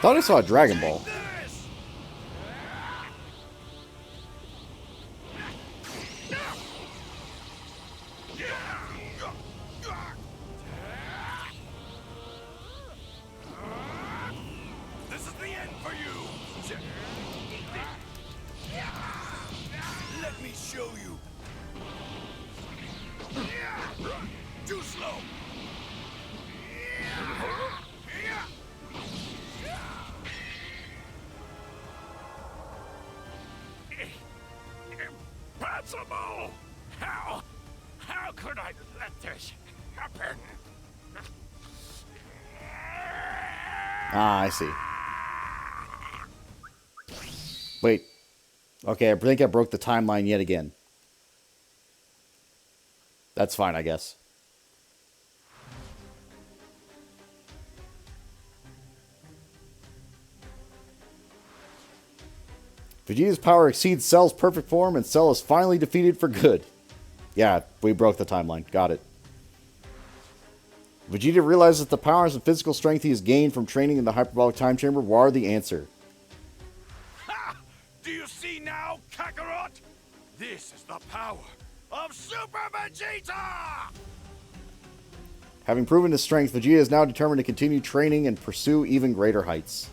Thought I saw a Dragon Ball.
This is the end for you! Let me show you! Too slow!
Impossible! How could I let this happen?
Ah, I see. Wait. Okay, I think I broke the timeline yet again. That's fine, I guess. Vegeta's power exceeds Cell's perfect form, and Cell is finally defeated for good. Yeah, we broke the timeline. Got it. Vegeta realizes that the powers and physical strength he has gained from training in the hyperbolic time chamber are the answer.
Ha! Do you see now, Kakarot? This is the power of Super Vegeta!
Having proven his strength, Vegeta is now determined to continue training and pursue even greater heights.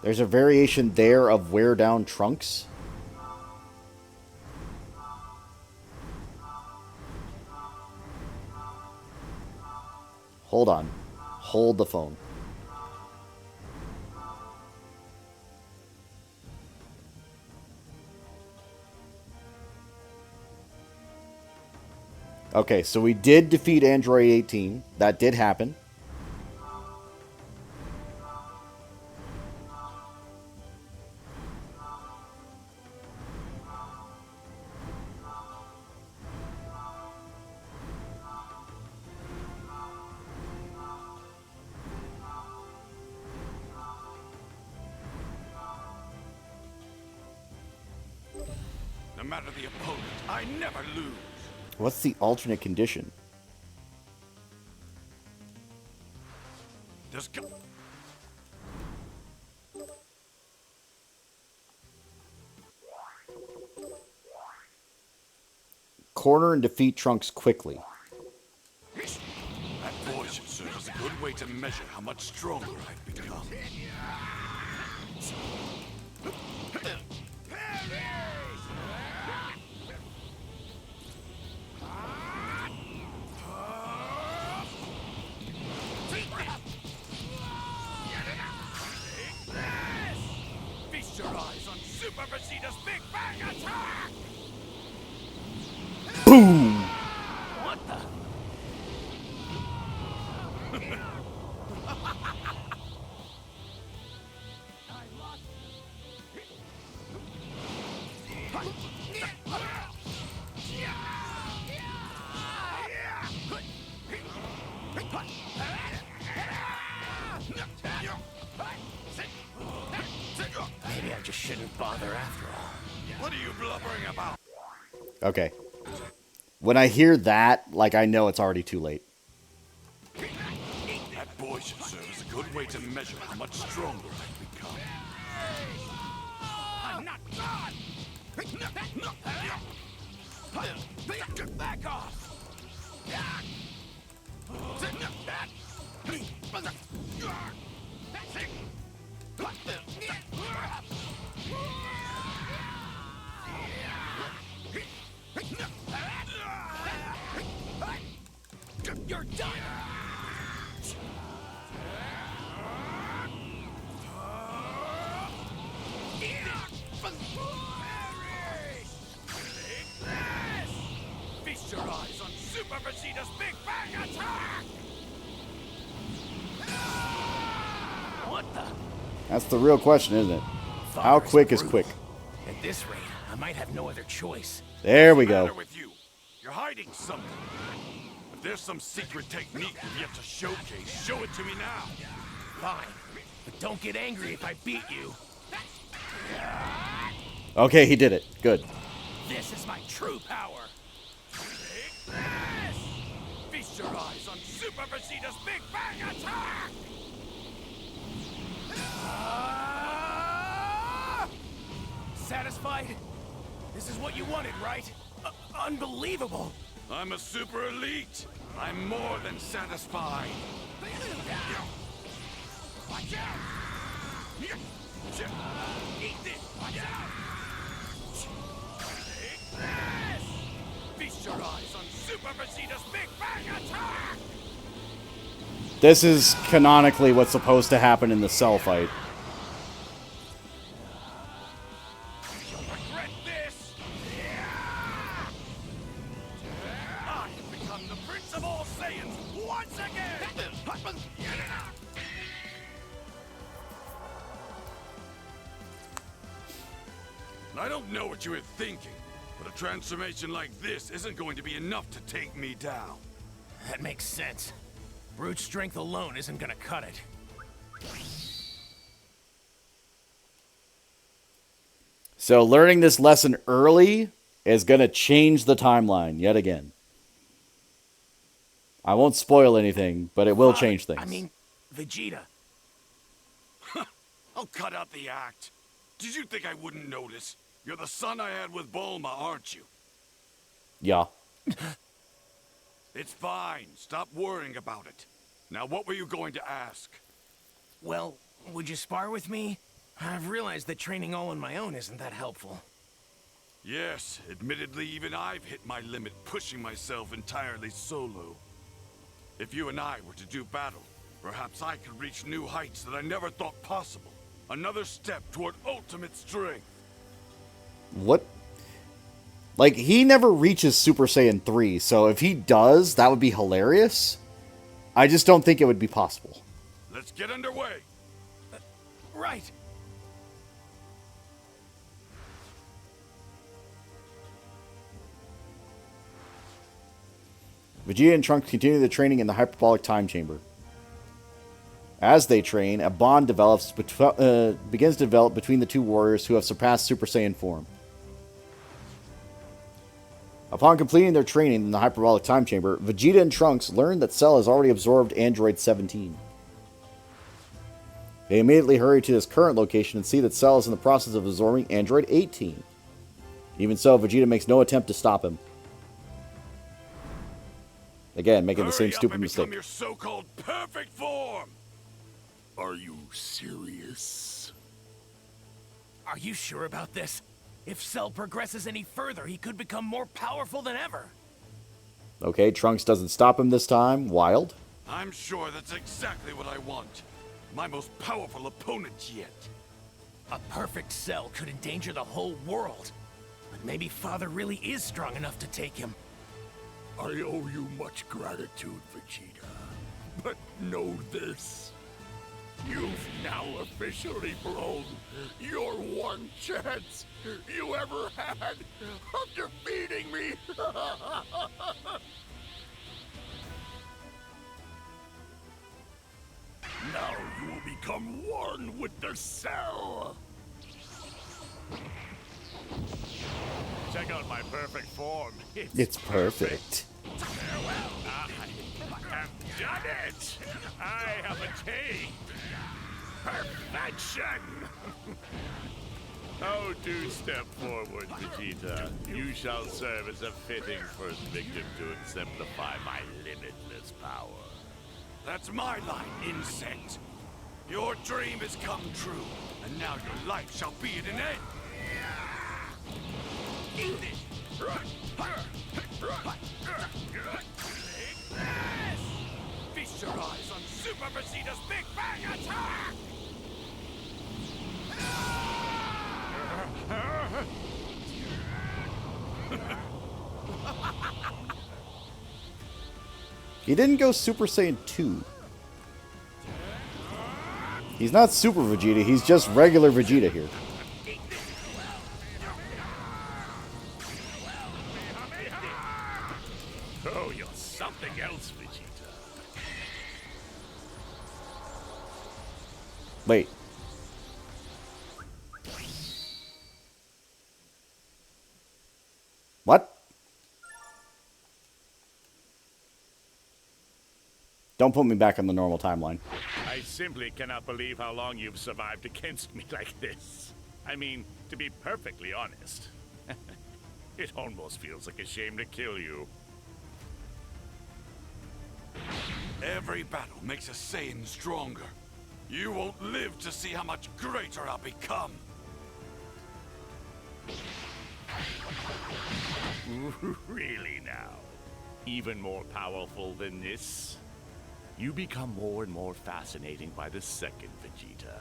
There's a variation there of wear down Trunks. Hold on. Hold the phone. Okay, so we did defeat Android 18. That did happen.
No matter the opponent, I never lose.
What's the alternate condition?
Just go.
Corner and defeat Trunks quickly.
That boy should serve as a good way to measure how much stronger I've become. Feast your eyes on Super Vegeta's Big Bang Attack!
Boom!
What the? Maybe I just shouldn't bother after all.
What are you blubbering about?
Okay. When I hear that, like, I know it's already too late.
That boy should serve as a good way to measure how much stronger I've become. I'm not done! Back off! You're done! Feast your eyes on Super Vegeta's Big Bang Attack!
What the?
That's the real question, isn't it? How quick is quick?
At this rate, I might have no other choice.
There we
What's the
go.
matter with you? You're hiding something. If there's some secret technique you've yet to showcase, show it to me now.
Fine, but don't get angry if I beat you.
Okay, he did it. Good.
This is my true power.
Feast your eyes on Super Vegeta's Big Bang Attack!
Satisfied? This is what you wanted, right? Unbelievable!
I'm a super elite. I'm more than satisfied. Watch out! Eat this! Watch out! Take this! Feast your eyes on Super Vegeta's Big Bang Attack!
This is canonically what's supposed to happen in the Cell fight.
You'll regret this! I have become the Prince of all Saiyans once again! I don't know what you were thinking, but a transformation like this isn't going to be enough to take me down.
That makes sense. Brute strength alone isn't gonna cut it.
So learning this lesson early is going to change the timeline yet again. I won't spoil anything, but it will change things.
I mean, Vegeta.
I'll cut out the act. Did you think I wouldn't notice? You're the son I had with Bulma, aren't you?
Yeah.
It's fine. Stop worrying about it. Now, what were you going to ask?
Well, would you spar with me? I've realized that training all on my own isn't that helpful.
Yes, admittedly, even I've hit my limit pushing myself entirely solo. If you and I were to do battle, perhaps I could reach new heights that I never thought possible. Another step toward ultimate strength.
What? Like, he never reaches Super Saiyan 3, so if he does, that would be hilarious. I just don't think it would be possible.
Let's get underway.
Right.
Vegeta and Trunks continue the training in the hyperbolic time chamber. As they train, a bond begins to develop between the two warriors who have surpassed Super Saiyan form. Upon completing their training in the hyperbolic time chamber, Vegeta and Trunks learn that Cell has already absorbed Android 17. They immediately hurry to his current location and see that Cell is in the process of absorbing Android 18. Even so, Vegeta makes no attempt to stop him. Again, making the same stupid mistake.
Become your so-called perfect form.
Are you serious?
Are you sure about this? If Cell progresses any further, he could become more powerful than ever.
Okay, Trunks doesn't stop him this time. Wild.
I'm sure that's exactly what I want. My most powerful opponent yet.
A perfect Cell could endanger the whole world. But maybe Father really is strong enough to take him.
I owe you much gratitude, Vegeta. But know this. You've now officially blown your one chance you ever had of defeating me. Now you will become one with the Cell. Check out my perfect form.
It's perfect.
Farewell. I have done it. I have attained perfection. Oh, do step forward, Vegeta. You shall serve as a fitting first victim to exemplify my limitless power.
That's my line, insect. Your dream has come true, and now your life shall be at an end. Eat this! Feast your eyes on Super Vegeta's Big Bang Attack!
He didn't go Super Saiyan 2. He's not Super Vegeta, he's just regular Vegeta here.
Oh, you're something else, Vegeta.
Wait. What? Don't put me back on the normal timeline.
I simply cannot believe how long you've survived against me like this. I mean, to be perfectly honest, it almost feels like a shame to kill you.
Every battle makes a Saiyan stronger. You won't live to see how much greater I'll become.
Really now? Even more powerful than this? You become more and more fascinating by the second, Vegeta.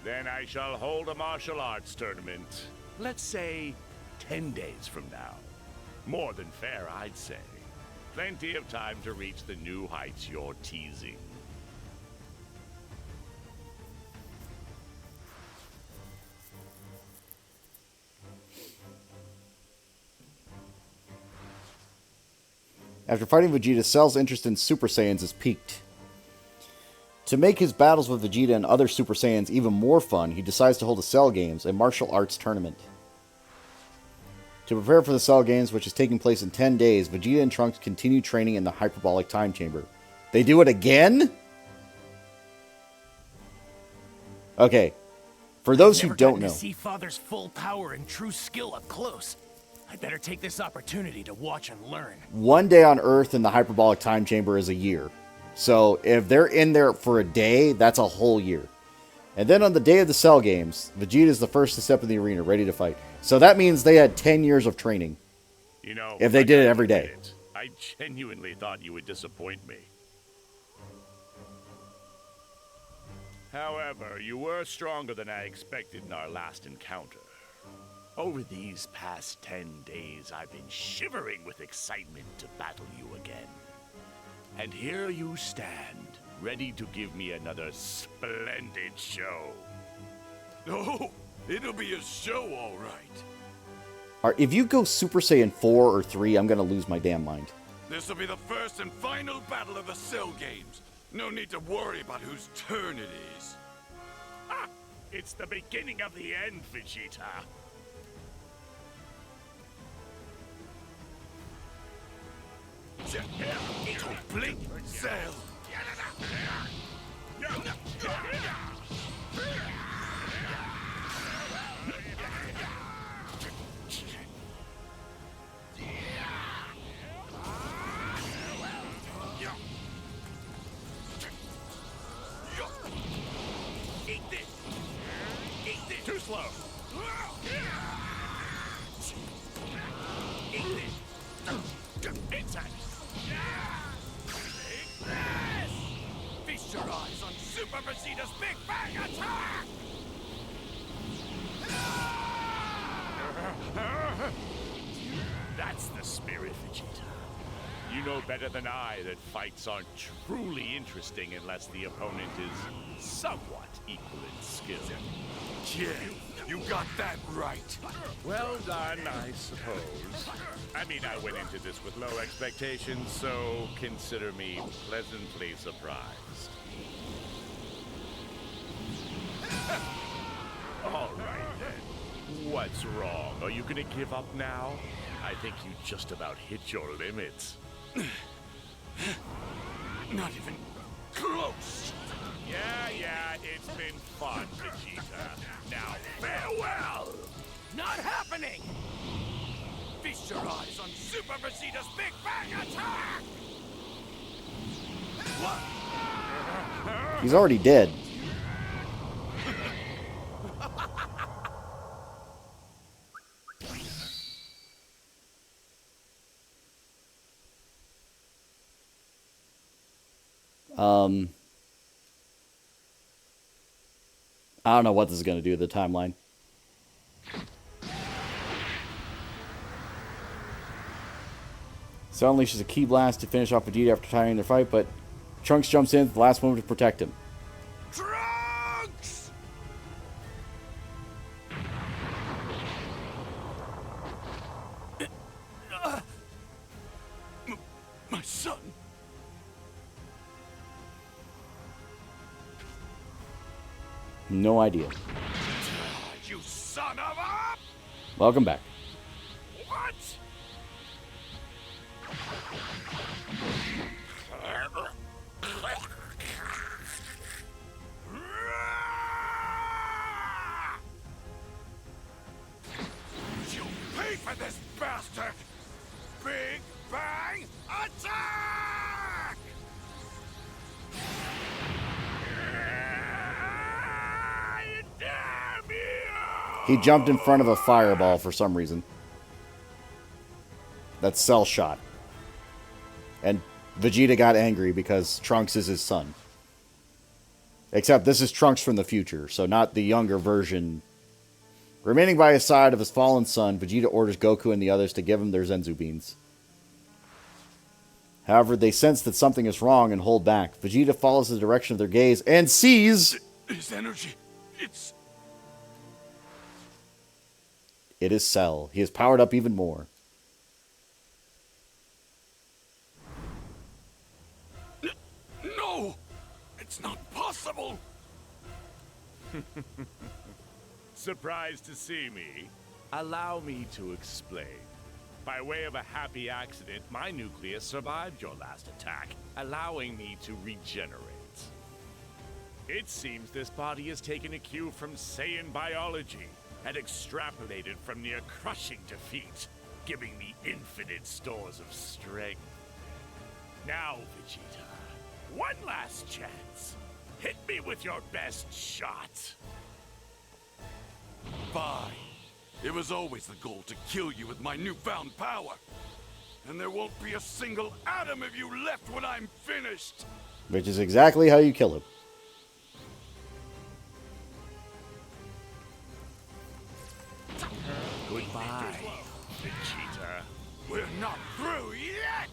Then I shall hold a martial arts tournament. Let's say 10 days from now. More than fair, I'd say. Plenty of time to reach the new heights you're teasing.
After fighting Vegeta, Cell's interest in Super Saiyans is piqued. To make his battles with Vegeta and other Super Saiyans even more fun, he decides to hold a Cell Games, a martial arts tournament. To prepare for the Cell Games, which is taking place in 10 days, Vegeta and Trunks continue training in the hyperbolic time chamber. They do it again? Okay. For those who don't know,
To see Father's full power and true skill up close. I better take this opportunity to watch and learn.
one day on Earth in the hyperbolic time chamber is a year. So if they're in there for a day, that's a whole year. And then on the day of the Cell Games, Vegeta is the first to step in the arena, ready to fight. So that means they had 10 years of training.
You know,
if they did it every day.
I genuinely thought you would disappoint me. However, you were stronger than I expected in our last encounter. Over these past 10 days, I've been shivering with excitement to battle you again. And here you stand, ready to give me another splendid show.
Oh, it'll be a show, all right.
Alright, if you go Super Saiyan 4 or 3, I'm going to lose my damn mind.
This will be the first and final battle of the Cell Games. No need to worry about whose turn it is.
Ah, it's the beginning of the end, Vegeta.
Don't blink, Cell.
Eat this! Eat this! Too slow! Eat this! Inside!
Feast your eyes on Super Vegeta's Big Bang Attack!
That's the spirit, Vegeta. You know better than I that fights aren't truly interesting unless the opponent is somewhat equal in skill.
Yeah, you got that right.
Well done, I suppose. I mean, I went into this with low expectations, so consider me pleasantly surprised. All right, then. What's wrong? Are you gonna give up now? I think you just about hit your limits.
Not even close.
Yeah, it's been fun, Vegeta. Now, farewell!
Not happening! Feast your eyes on Super Vegeta's Big Bang Attack! What?
He's already dead. I don't know what this is going to do to the timeline. Cell unleashes a key blast to finish off Vegeta after tying their fight, but Trunks jumps in at the last moment to protect him.
Trunks! My son.
No idea.
You son of a...
Welcome back.
What? You pay for this, bastard! Big Bang Attack! Damn you!
He jumped in front of a fireball for some reason. That's Cell shot. And Vegeta got angry because Trunks is his son. Except this is Trunks from the future, so not the younger version. Remaining by his side of his fallen son, Vegeta orders Goku and the others to give him their Zenzu beans. However, they sense that something is wrong and hold back. Vegeta follows the direction of their gaze and sees...
His energy, it's...
It is Cell. He is powered up even more.
No! It's not possible!
Surprised to see me? Allow me to explain. By way of a happy accident, my nucleus survived your last attack, allowing me to regenerate. It seems this body has taken a cue from Saiyan biology and extrapolated from near crushing defeat, giving me infinite stores of strength. Now, Vegeta,
One last chance. Hit me with your best shot.
Fine. It was always the goal to kill you with my newfound power. And there won't be a single atom of you left when I'm finished.
Which is exactly how you kill him.
Goodbye, Vegeta.
We're not through yet!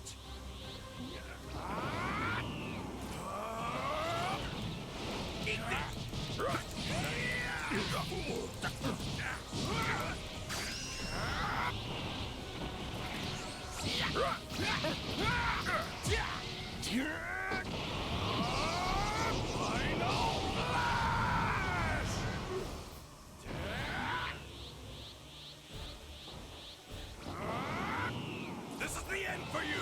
This is the end for you!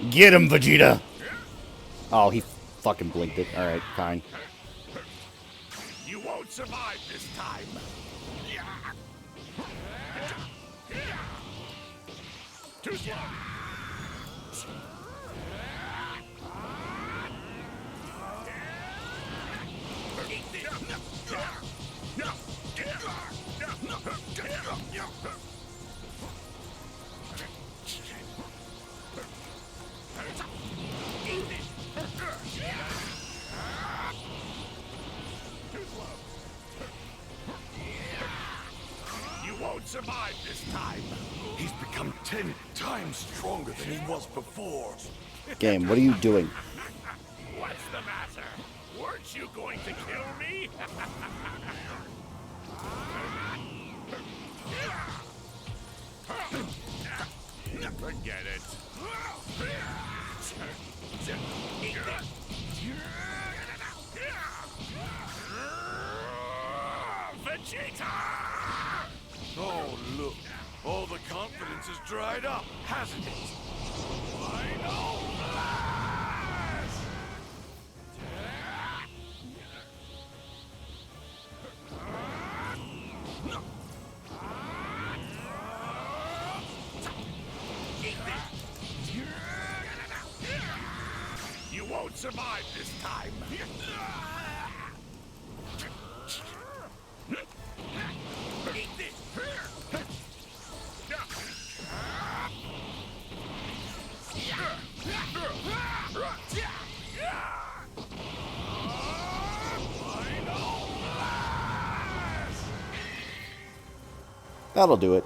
Get him, Vegeta! Oh, he fucking blinked it. Alright, fine.
You won't survive this time. Too slow. You won't survive this time.
He's become 10 times stronger than he was before.
Game, what are you doing?
What's the matter? Weren't you going to kill me? Forget it. Vegeta!
Oh, look. All the confidence has dried up, hasn't it?
Final blast! You won't survive this time. Eat this.
That'll do it.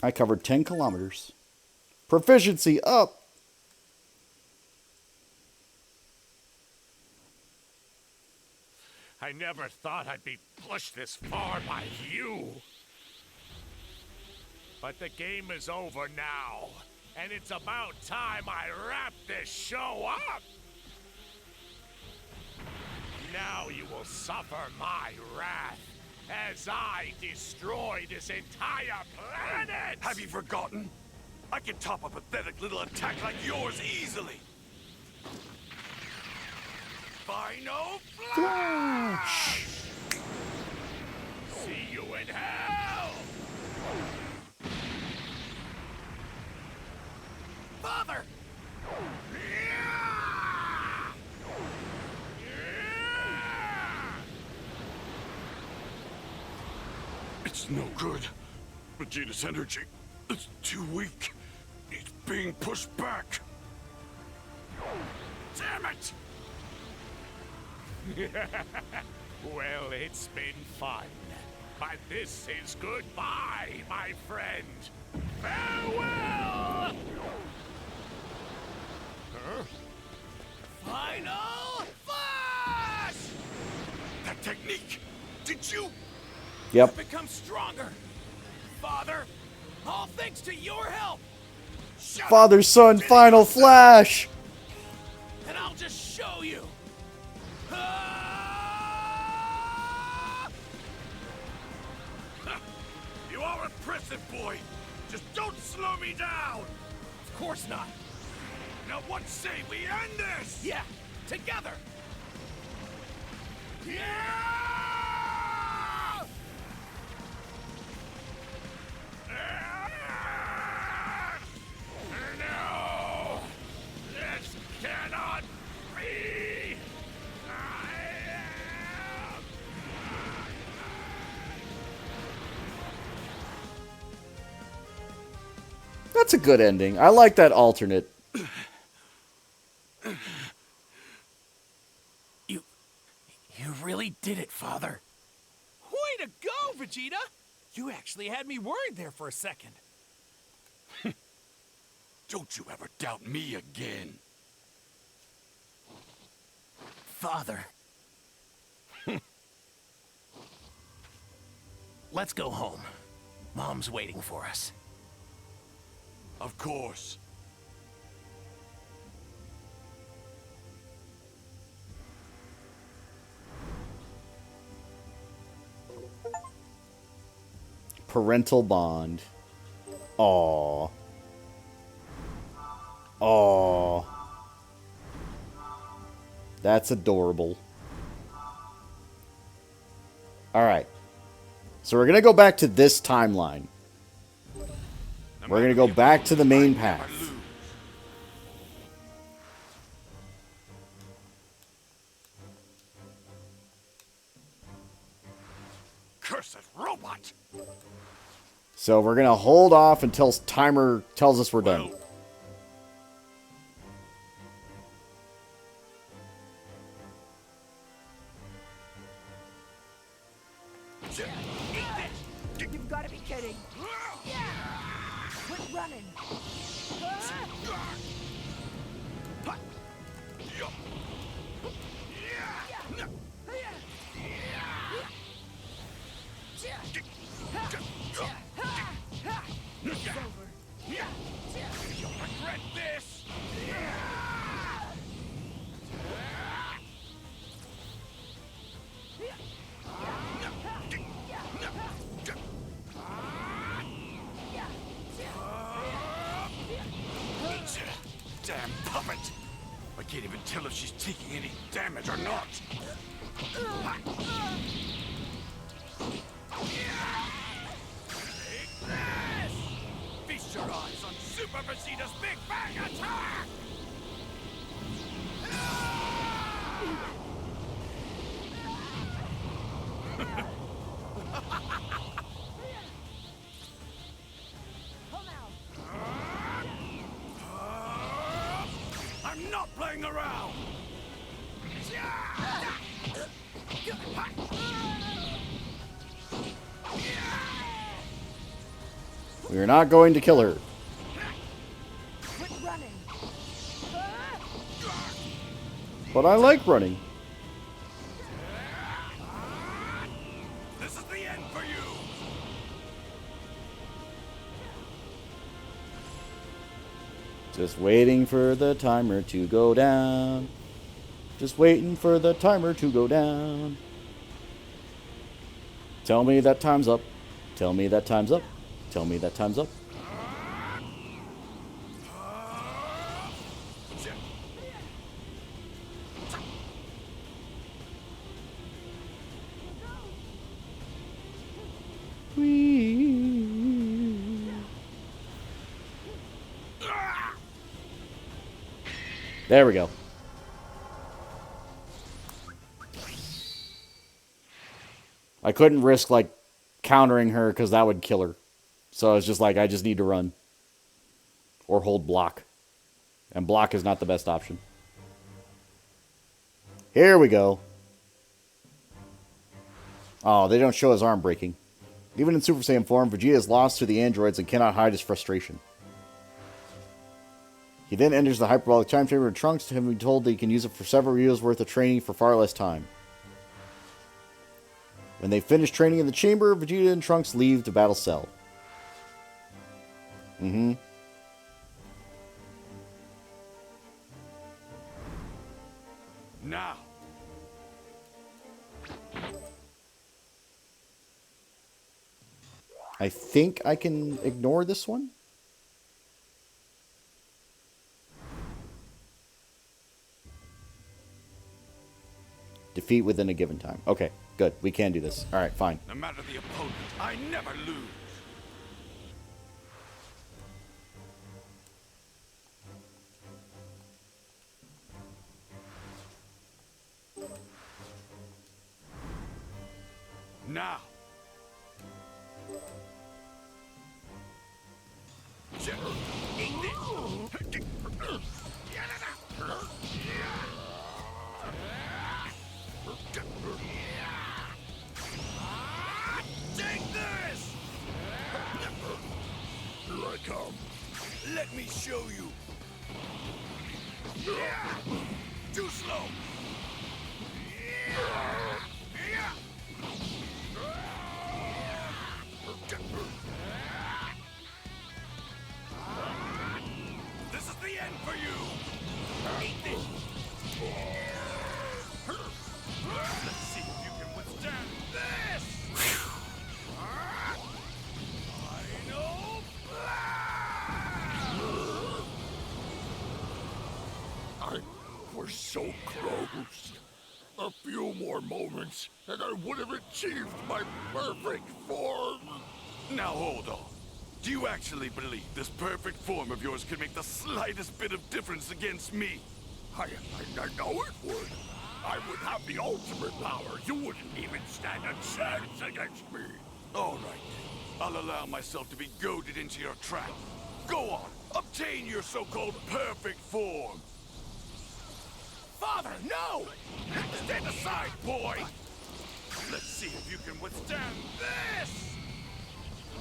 I covered 10 kilometers. Proficiency up!
I never thought I'd be pushed this far by you. But the game is over now, and it's about time I wrap this show up. Now you will suffer my wrath as I destroy this entire planet!
Have you forgotten? I can top a pathetic little attack like yours easily. Final Flash!
See you in hell!
Father!
It's no good. Vegeta's energy is too weak. He's being pushed back.
Damn it! Well, it's been fun. But this is goodbye, my friend. Farewell! Huh?
Final Flash!
That technique! Did you?
Yep.
I've become stronger. Father, all thanks to your help.
Father, son, final flash!
And I'll just show you.
You are impressive, boy. Just don't slow me down.
Of course not.
Now what say we end this?
Yeah,
together!
No! This cannot be!
That's a good ending. I like that alternate.
You really did it, Father.
Way to go, Vegeta! You actually had me worried there for a second.
Don't you ever doubt me again.
Father. Let's go home. Mom's waiting for us.
Of course.
Parental bond. Aww. Aww. That's adorable. Alright. So we're going to go back to this timeline. We're going to go back to the main path.
Cursed robot!
So we're going to hold off until timer tells us we're done.
You've got to be kidding. Quit running.
It's over. You'll regret this! Damn puppet! I can't even tell if she's taking any damage or not. Take this! Feast your eyes on Super Vegeta's Big Bang Attack! I'm not playing around!
We are not going to kill her.
Quit running.
But I like running.
This is the end for you!
Just waiting for the timer to go down. Just waiting for the timer to go down. Tell me that time's up. Tell me that time's up. Tell me that time's up. There we go. I couldn't risk, like, countering her because that would kill her. So it's just like, I just need to run. Or hold block. And block is not the best option. Here we go. Oh, they don't show his arm breaking. Even in Super Saiyan form, Vegeta is lost to the androids and cannot hide his frustration. He then enters the hyperbolic time chamber in Trunks, having been told that he can use it for several years' worth of training for far less time. When they finish training in the chamber, Vegeta and Trunks leave to battle Cell.
Now.
I think I can ignore this one. Defeat within a given time. Okay, good. We can do this. Alright, fine.
No matter the opponent, I never lose. Now. Eat this. Take this!
Here I come.
Let me show you. Too slow. This is the end for you. Eat this. Let's see if you can withstand this.
We're so close. A few more moments, and I would have achieved my perfect form.
Now hold on. Do you actually believe this perfect form of yours could make the slightest bit of difference against me?
I know it would. I would have the ultimate power. You wouldn't even stand a chance against me.
All right. I'll allow myself to be goaded into your trap. Go on. Obtain your so-called perfect form.
Father, no!
Stand aside, boy! Let's see if you can withstand this!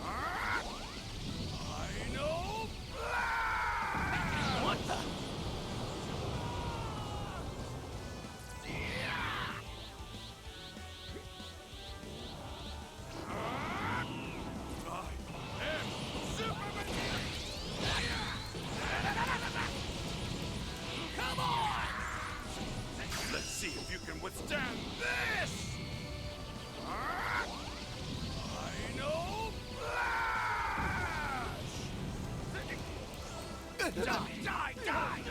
I know...
What the...
Come on! Let's see if you can withstand this! I know... Flash! Die, die, die!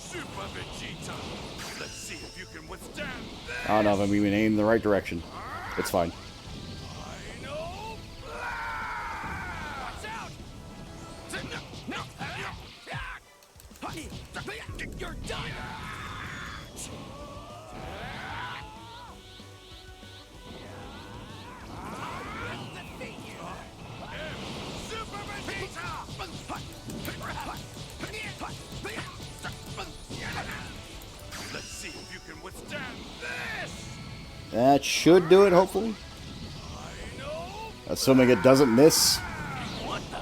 Super Vegeta! Let's see if you can withstand this!
I don't know if I'm even aiming in the right direction. It's fine.
I know... Watch out!
You're done!
Super Vegeta! Let's see if you can withstand this!
That should do it, hopefully. Assuming it doesn't miss.
What the...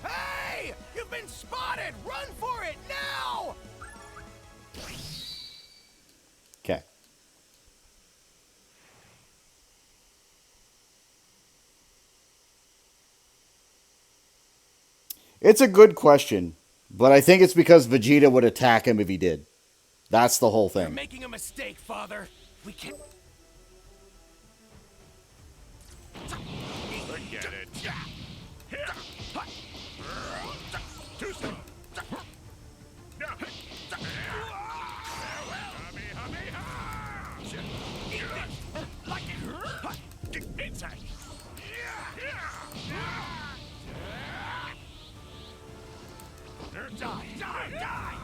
Hey! You've been spotted! Run for it, now!
Okay. It's a good question, but I think it's because Vegeta would attack him if he did. That's the whole
You're
thing.
making a mistake, Father. We can't...
Forget it.
Too slow. Inside. Die, die, die!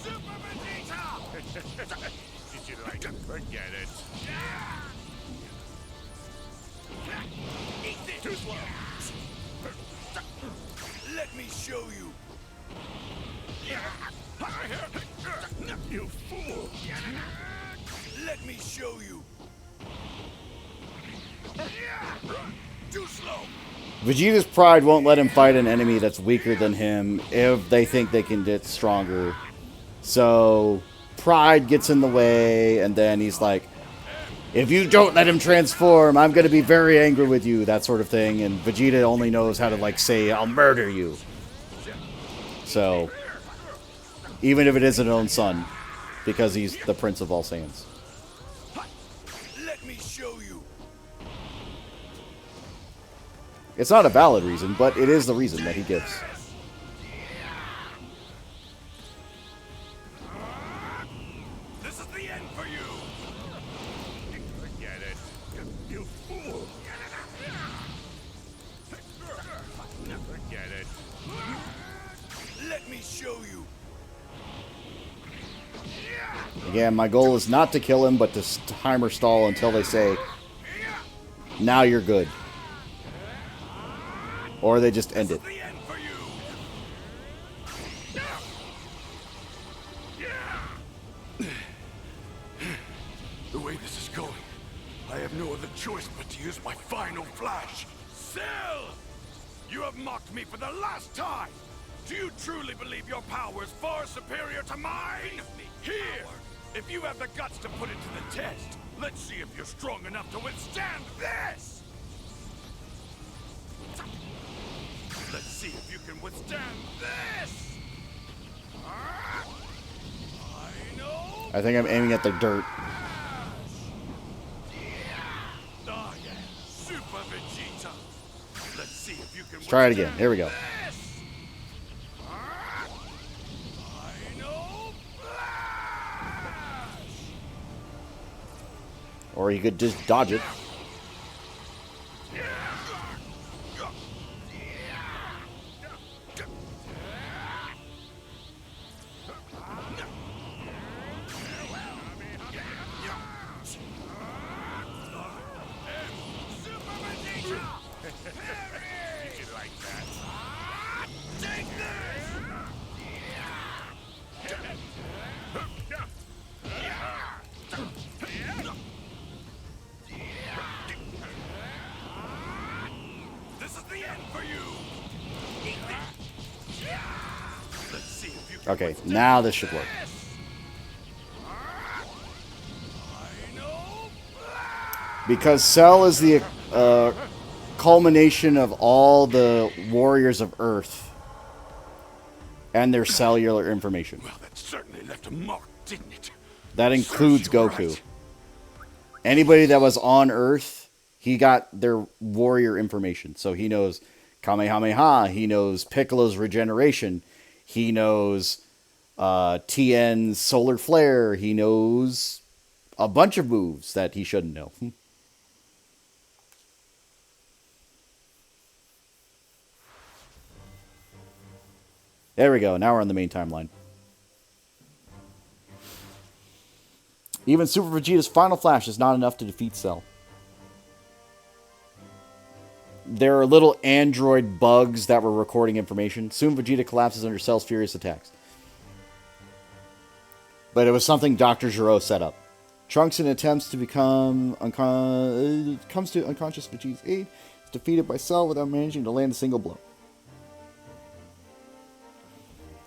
Super Vegeta!
Did you like it? Forget it.
Eat this! Too slow! Let me show you!
You fool!
Let me show you! Too slow!
Vegeta's pride won't let him fight an enemy that's weaker than him if they think they can get stronger. So pride gets in the way, and then he's like, if you don't let him transform, I'm going to be very angry with you, that sort of thing. And Vegeta only knows how to, like, say, I'll murder you. So, even if it is his own son, because he's the Prince of all Saiyans.
Let me show you.
It's not a valid reason, but it is the reason that he gives.
This is the end for you. Forget it. You fool. Forget it.
Let me show you.
Again, my goal is not to kill him, but to timer stall until they say, now you're good. Or they just end it.
The way this is going, I have no other choice but to use my final flash. Cell! You have mocked me for the last time! Do you truly believe your power is far superior to mine? Here! If you have the guts to put it to the test, let's see if you're strong enough to withstand this! Let's see if you can withstand this!
I think I'm aiming at the dirt.
Oh yeah, Super Vegeta! Let's see if you can
Let's try it again. Here we go. Or he could just dodge it. Okay, now this should work. Because Cell is the culmination of all the warriors of Earth and their cellular information.
Well, that certainly left a mark, didn't it?
That includes Goku. Anybody that was on Earth, he got their warrior information. So he knows Kamehameha, he knows Piccolo's regeneration, he knows TN's solar flare, he knows a bunch of moves that he shouldn't know. There we go. Now we're on the main timeline. Even Super Vegeta's final flash is not enough to defeat Cell. There are little android bugs that were recording information. Soon Vegeta collapses under Cell's furious attacks. But it was something Dr. Gero set up. Trunks, in attempts to become comes to unconscious Vegeta's aid, is defeated by Cell without managing to land a single blow.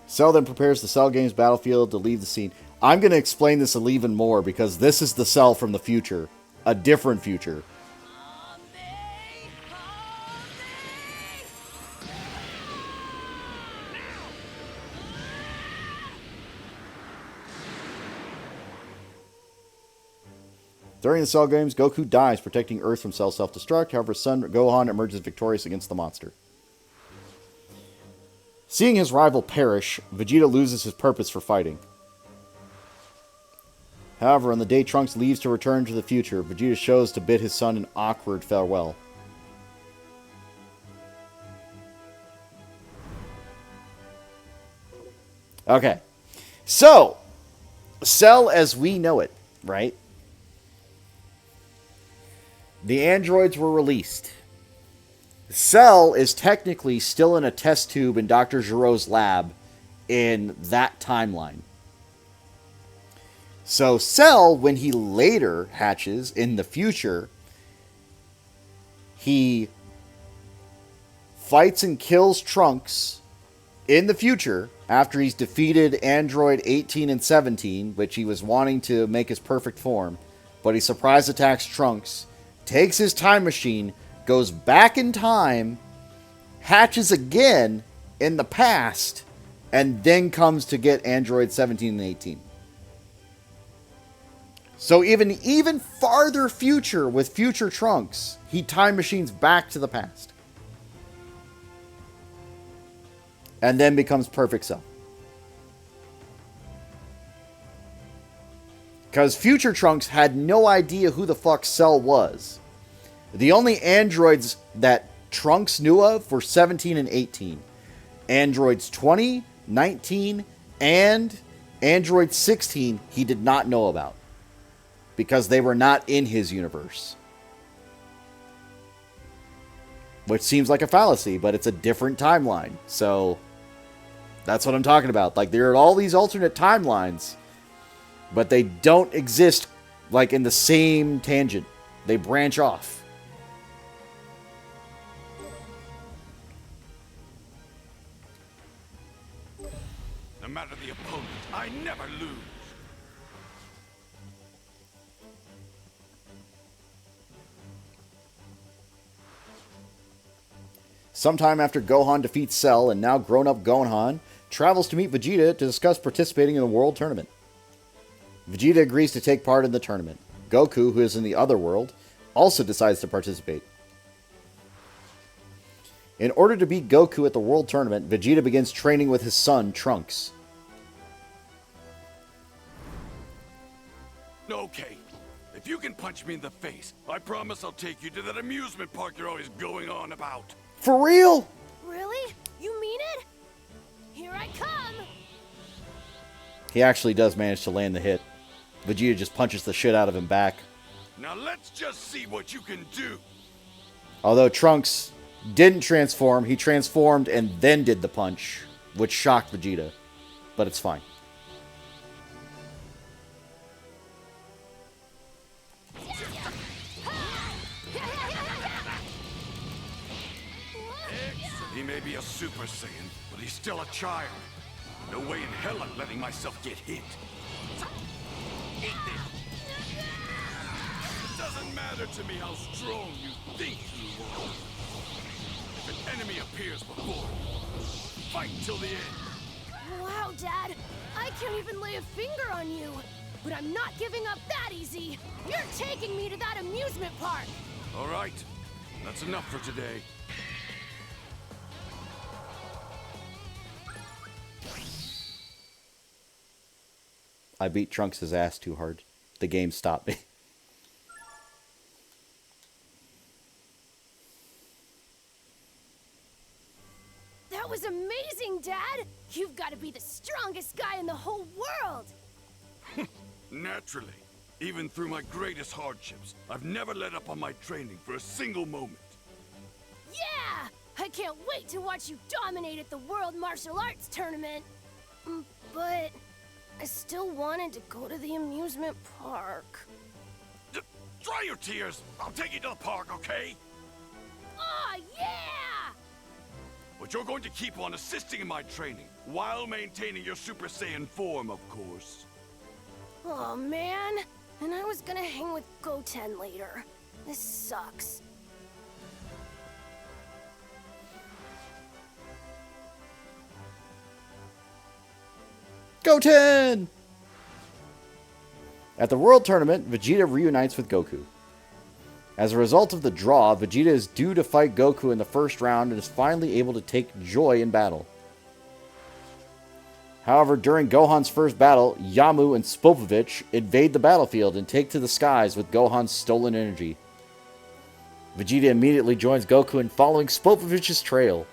Cell then prepares the Cell Games battlefield to leave the scene. I'm going to explain this even more because this is the Cell from the future. A different future. During the Cell Games, Goku dies protecting Earth from Cell's self-destruct. However, his son Gohan emerges victorious against the monster. Seeing his rival perish, Vegeta loses his purpose for fighting. However, on the day Trunks leaves to return to the future, Vegeta shows to bid his son an awkward farewell. Okay. So, Cell as we know it, right? The androids were released. Cell is technically still in a test tube in Dr. Gero's lab in that timeline. So Cell, when he later hatches in the future, he fights and kills Trunks in the future after he's defeated Android 18 and 17, which he was wanting to make his perfect form, but he surprise attacks Trunks, takes his time machine, goes back in time, hatches again in the past, and then comes to get Android 17 and 18. So even farther future with future Trunks, he time machines back to the past. And then becomes Perfect Cell. Because future Trunks had no idea who the fuck Cell was. The only androids that Trunks knew of were 17 and 18. Androids 20, 19, and Android 16 he did not know about. Because they were not in his universe. Which seems like a fallacy, but it's a different timeline. So, that's what I'm talking about. Like, there are all these alternate timelines, but they don't exist, like, in the same tangent. They branch off.
No matter the opponent, I never lose.
Sometime after Gohan defeats Cell, and now grown-up Gohan travels to meet Vegeta to discuss participating in the World Tournament. Vegeta agrees to take part in the tournament. Goku, who is in the other world, also decides to participate. In order to beat Goku at the World Tournament, Vegeta begins training with his son, Trunks.
Okay, if you can punch me in the face, I promise I'll take you to that amusement park you're always going on about.
For real?
Really? You mean it? Here I come!
He actually does manage to land the hit. Vegeta just punches the shit out of him back.
Now let's just see what you can do.
Although Trunks didn't transform, he transformed and then did the punch, which shocked Vegeta. But it's fine.
He may be a Super Saiyan, but he's still a child. No way in hell I'm letting myself get hit. Eat this. It doesn't matter to me how strong you think you are. If an enemy appears before you, fight till the end.
Wow, Dad! I can't even lay a finger on you! But I'm not giving up that easy! You're taking me to that amusement park!
All right, that's enough for today.
I beat Trunks' ass too hard. The game stopped me.
That was amazing, Dad! You've got to be the strongest guy in the whole world!
Naturally. Even through my greatest hardships, I've never let up on my training for a single moment.
Yeah! I can't wait to watch you dominate at the World Martial Arts Tournament! But I still wanted to go to the amusement park.
Dry your tears! I'll take you to the park, okay?
Aw, yeah!
But you're going to keep on assisting in my training, while maintaining your Super Saiyan form, of course.
Oh man, and I was gonna hang with Goten later. This sucks.
Goten! At the World Tournament, Vegeta reunites with Goku. As a result of the draw, Vegeta is due to fight Goku in the first round and is finally able to take joy in battle. However, during Gohan's first battle, Yamu and Spopovich invade the battlefield and take to the skies with Gohan's stolen energy. Vegeta immediately joins Goku in following Spopovich's trail.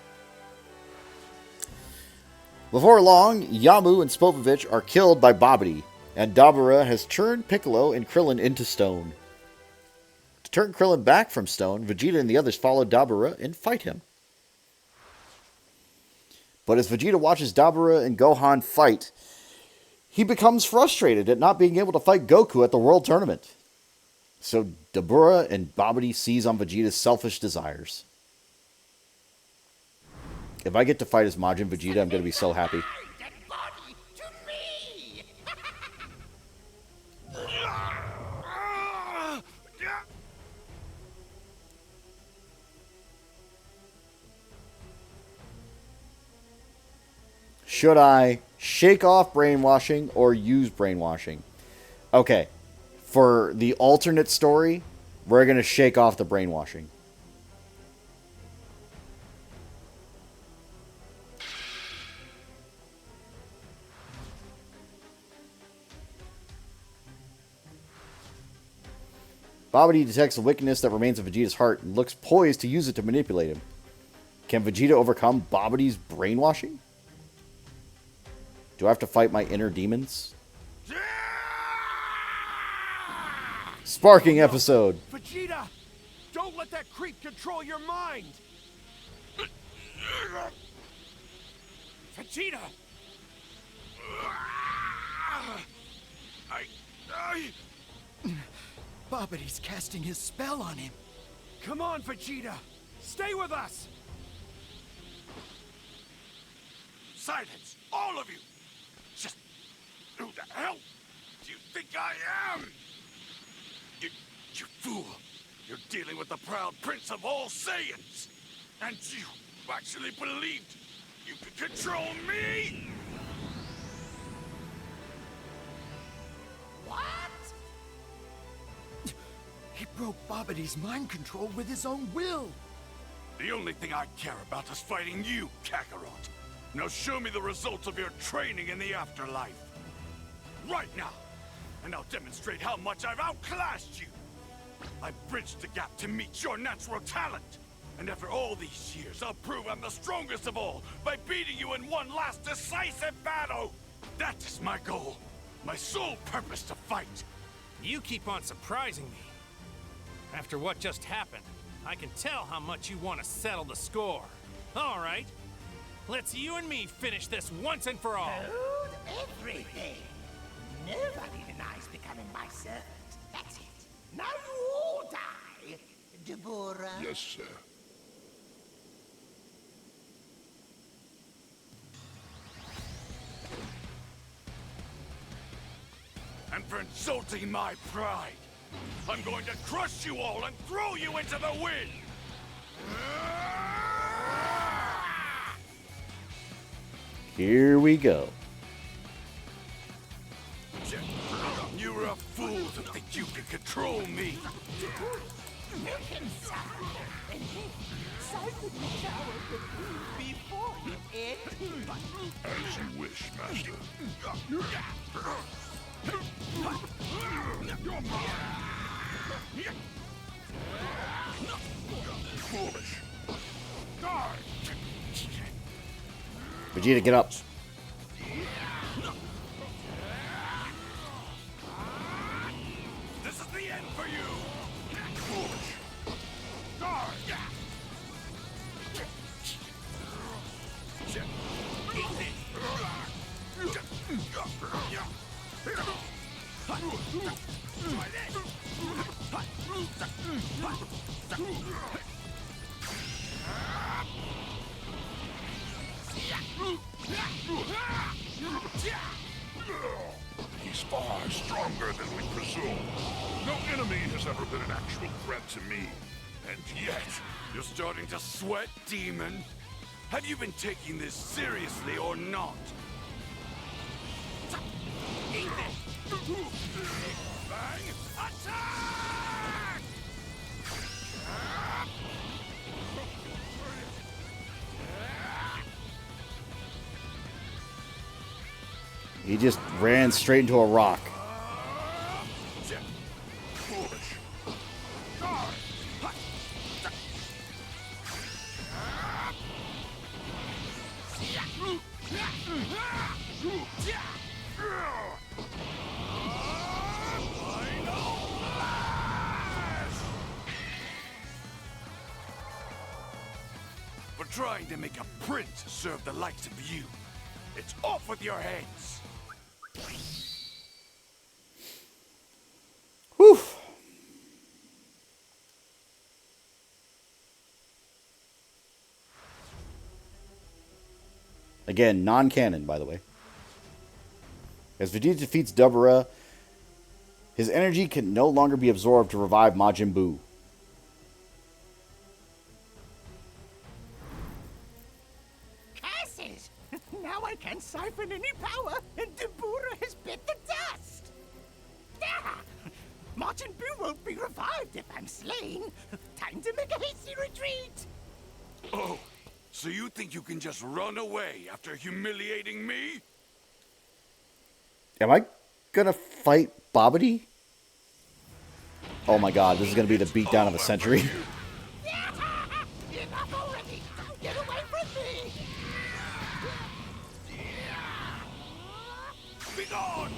Before long, Yamu and Spopovich are killed by Babidi, and Dabura has turned Piccolo and Krillin into stone. To turn Krillin back from stone, Vegeta and the others follow Dabura and fight him. But as Vegeta watches Dabura and Gohan fight, he becomes frustrated at not being able to fight Goku at the World Tournament. So Dabura and Babidi seize on Vegeta's selfish desires. If I get to fight as Majin Vegeta, I'm going to be so happy. Should I shake off brainwashing or use brainwashing? Okay. For the alternate story, we're going to shake off the brainwashing. Babidi detects the wickedness that remains in Vegeta's heart and looks poised to use it to manipulate him. Can Vegeta overcome Babidi's brainwashing? Do I have to fight my inner demons? Sparking episode.
Vegeta! Don't let that creep control your mind!
Vegeta!
Babidi's casting his spell on him.
Come on, Vegeta! Stay with us!
Silence, all of you! Just who the hell do you think I am? You fool! You're dealing with the proud prince of all Saiyans! And you actually believed you could control me?
What? He broke Babidi's mind control with his own will.
The only thing I care about is fighting you, Kakarot. Now show me the results of your training in the afterlife. Right now! And I'll demonstrate how much I've outclassed you! I bridged the gap to meet your natural talent! And after all these years, I'll prove I'm the strongest of all by beating you in one last decisive battle! That is my goal. My sole purpose to fight.
You keep on surprising me. After what just happened, I can tell how much you want to settle the score. All right. Let's you and me finish this once and for all.
Hold everything. Nobody denies becoming my servant. That's it. Now you all die. Deborah.
Yes, sir.
And for insulting my pride, I'm going to crush you all and throw you into the wind!
Here we go.
You were a fool to think you could control me!
You can suffer. And Cypher the coward would be before you end.
As you wish, Master. Foolish.
Vegeta, get up.
This is the end for you!
Foolish. He's far stronger than we presumed. No enemy has ever been an actual threat to me. And yet,
You're starting to sweat, demon? Have you been taking this seriously or not? Eat this! Bang! Attack!
He just ran straight into a rock.
foolish.
For trying to make a prince serve the likes of you. It's off with your heads!
Whew. Again, non-canon, by the way. As Vegeta defeats Dabura, his energy can no longer be absorbed to revive Majin Buu.
Curses! Now I can't siphon any power, and Dabura has bit the dust! Ah! Majin Buu won't be revived if I'm slain. Time to make a hasty retreat!
Oh, so you think you can just run away after humiliating me?
Am I gonna fight Babidi? Oh my god, this is gonna be the beatdown of the century.
Enough already! Get away from me!
Be gone!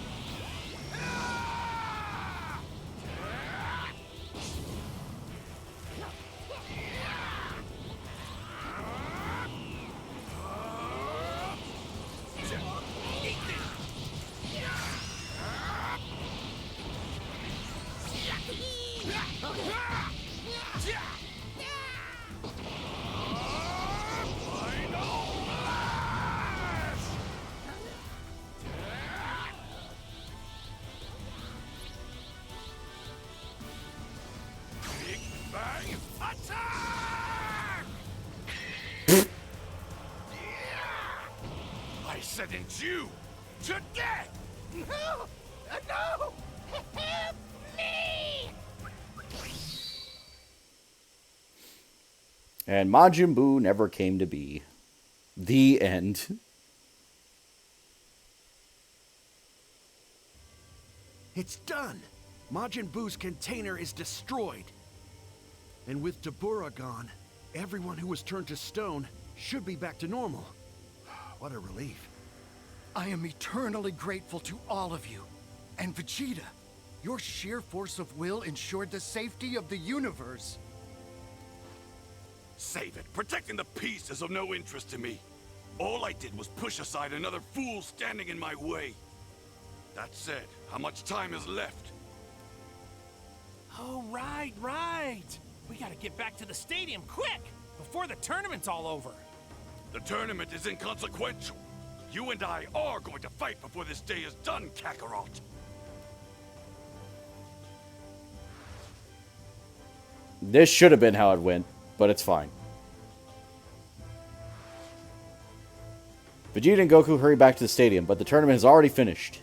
Big Bang Attack! I sentence you to death!
No! No! Help me!
And Majin Buu never came to be. The end.
It's done! Majin Buu's container is destroyed. And with Dabura gone, everyone who was turned to stone should be back to normal. What a relief.
I am eternally grateful to all of you. And Vegeta, your sheer force of will ensured the safety of the universe.
Save it. Protecting the peace is of no interest to me. All I did was push aside another fool standing in my way. That said, how much time is left?
Oh, right. We gotta get back to the stadium quick, before the tournament's all over.
The tournament is inconsequential. You and I are going to fight before this day is done, Kakarot.
This should have been how it went, but it's fine. Vegeta and Goku hurry back to the stadium, but the tournament has already finished.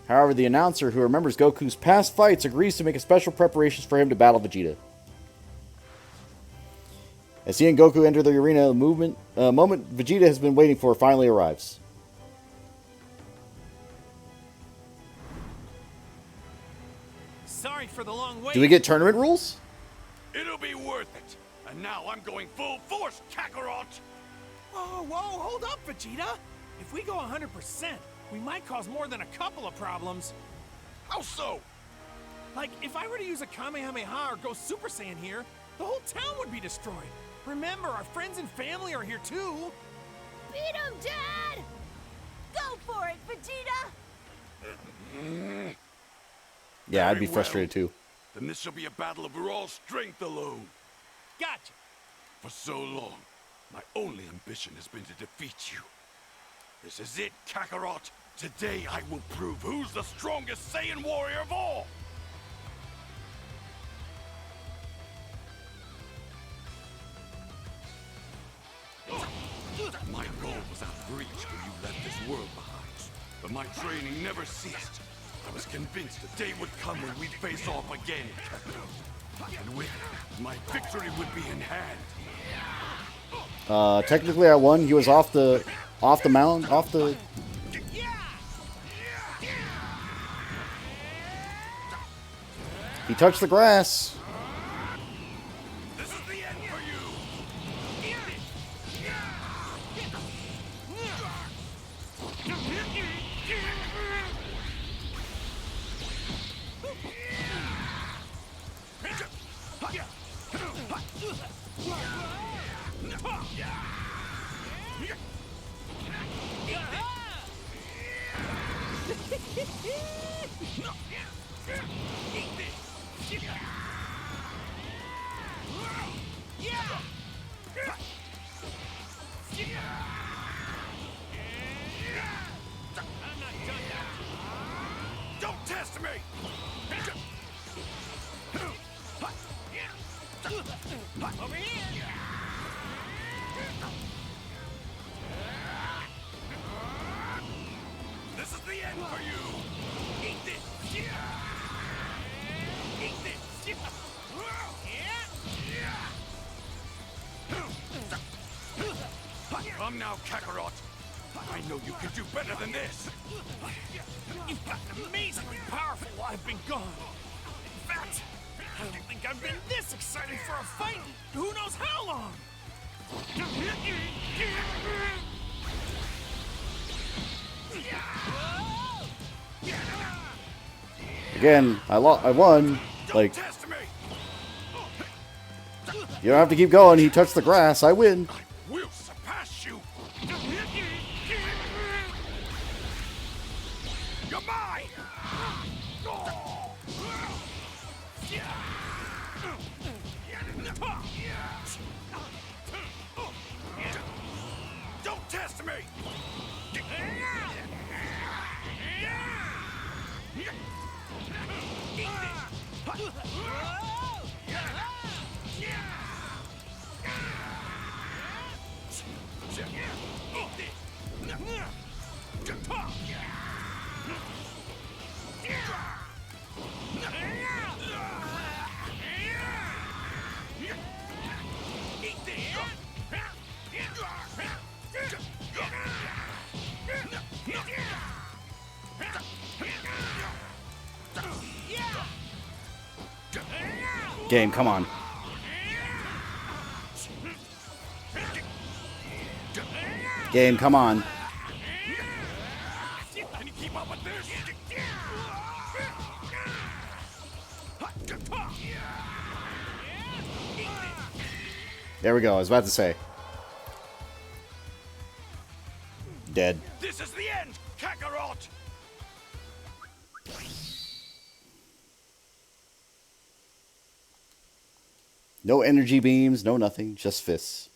However, the announcer, who remembers Goku's past fights, agrees to make a special preparations for him to battle Vegeta. As he and Goku enter the arena, the moment Vegeta has been waiting for finally arrives.
Sorry for the long wait.
Do we get tournament rules?
It'll be worth it. And now I'm going full force, Kakarot!
Whoa, hold up, Vegeta. If we go 100%, we might cause more than a couple of problems.
How so?
Like, if I were to use a Kamehameha or go Super Saiyan here, the whole town would be destroyed. Remember, our friends and family are here too.
Beat him, Dad! Go for it, Vegeta!
Yeah, I'd
Very
be frustrated too.
Then this shall be a battle of raw strength alone.
Gotcha.
For so long, my only ambition has been to defeat you. This is it, Kakarot. Today I will prove who's the strongest Saiyan warrior of all. My goal was out of reach when you left this world behind. But my training never ceased. I was convinced a day would come when we'd face off again, Kakarot. And with it, my victory would be in hand.
Technically I won. He was off the mound, He touched the grass.
This is the end for you.
Over here!
This is the end for you! Eat this! Eat this! Come now, Kakarot! I know you can do better than this!
You've gotten amazingly powerful while I've been gone. In fact, I don't think I've been this excited for a fight in who knows how long!
Again, I won. Like, you don't have to keep going. He touched the grass. I win.
We'll surpass you! You're mine! Don't test me!
Game, come on. Game, come on.
Can you keep up with this?
There we go. I was about to say. Dead.
This is the end, Kakarot!
No energy beams, no nothing, just fists.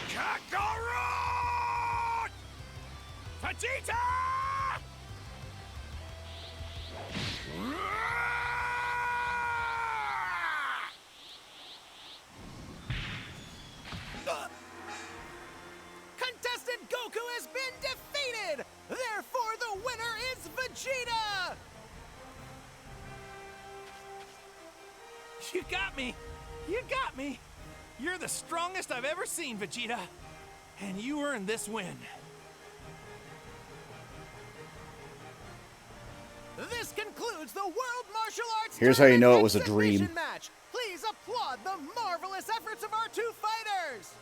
Kakarot! Vegeta!
Contestant Goku has been defeated! Therefore, the winner is Vegeta!
You got me! You got me! You're the strongest I've ever seen, Vegeta! And you earned this win.
This concludes the World Martial Arts
Here's how you know it was a
Tournament
dream.
Exhibition match. Please applaud the marvelous efforts of our two fighters!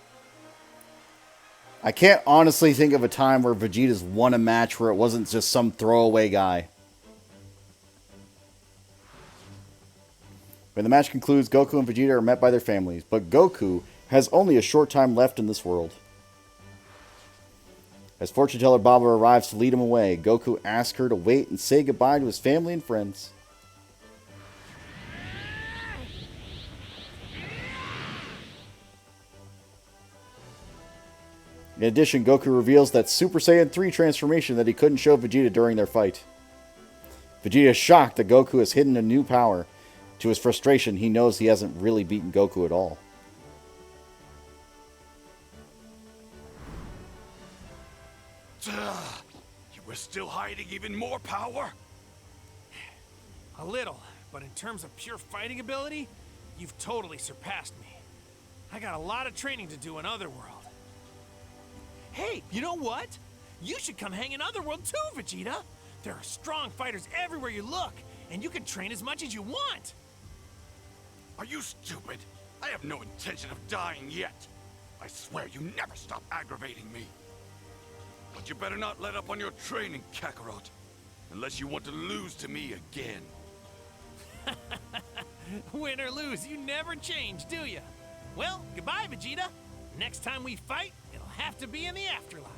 I can't honestly think of a time where Vegeta's won a match where it wasn't just some throwaway guy. When the match concludes, Goku and Vegeta are met by their families, but Goku has only a short time left in this world. As fortune teller Baba arrives to lead him away, Goku asks her to wait and say goodbye to his family and friends. In addition, Goku reveals that Super Saiyan 3 transformation that he couldn't show Vegeta during their fight. Vegeta is shocked that Goku has hidden a new power. To his frustration, he knows he hasn't really beaten Goku at all.
You were still hiding even more power?
A little, but in terms of pure fighting ability, you've totally surpassed me. I got a lot of training to do in Otherworld. Hey, you know what? You should come hang in Otherworld too, Vegeta! There are strong fighters everywhere you look, and you can train as much as you want!
Are you stupid? I have no intention of dying yet. I swear you never stop aggravating me. But you better not let up on your training, Kakarot. Unless you want to lose to me again.
Win or lose, you never change, do you? Well, goodbye, Vegeta. Next time we fight, it'll have to be in the afterlife.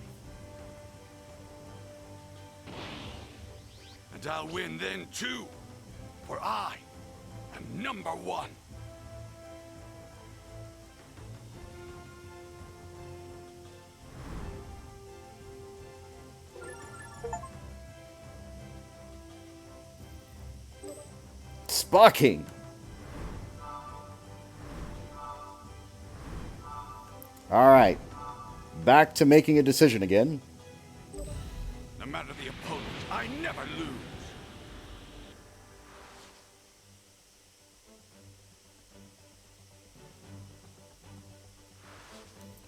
And I'll win then too. For I am #1.
Spa King. Alright. Back to making a decision again.
No matter the opponent, I never lose.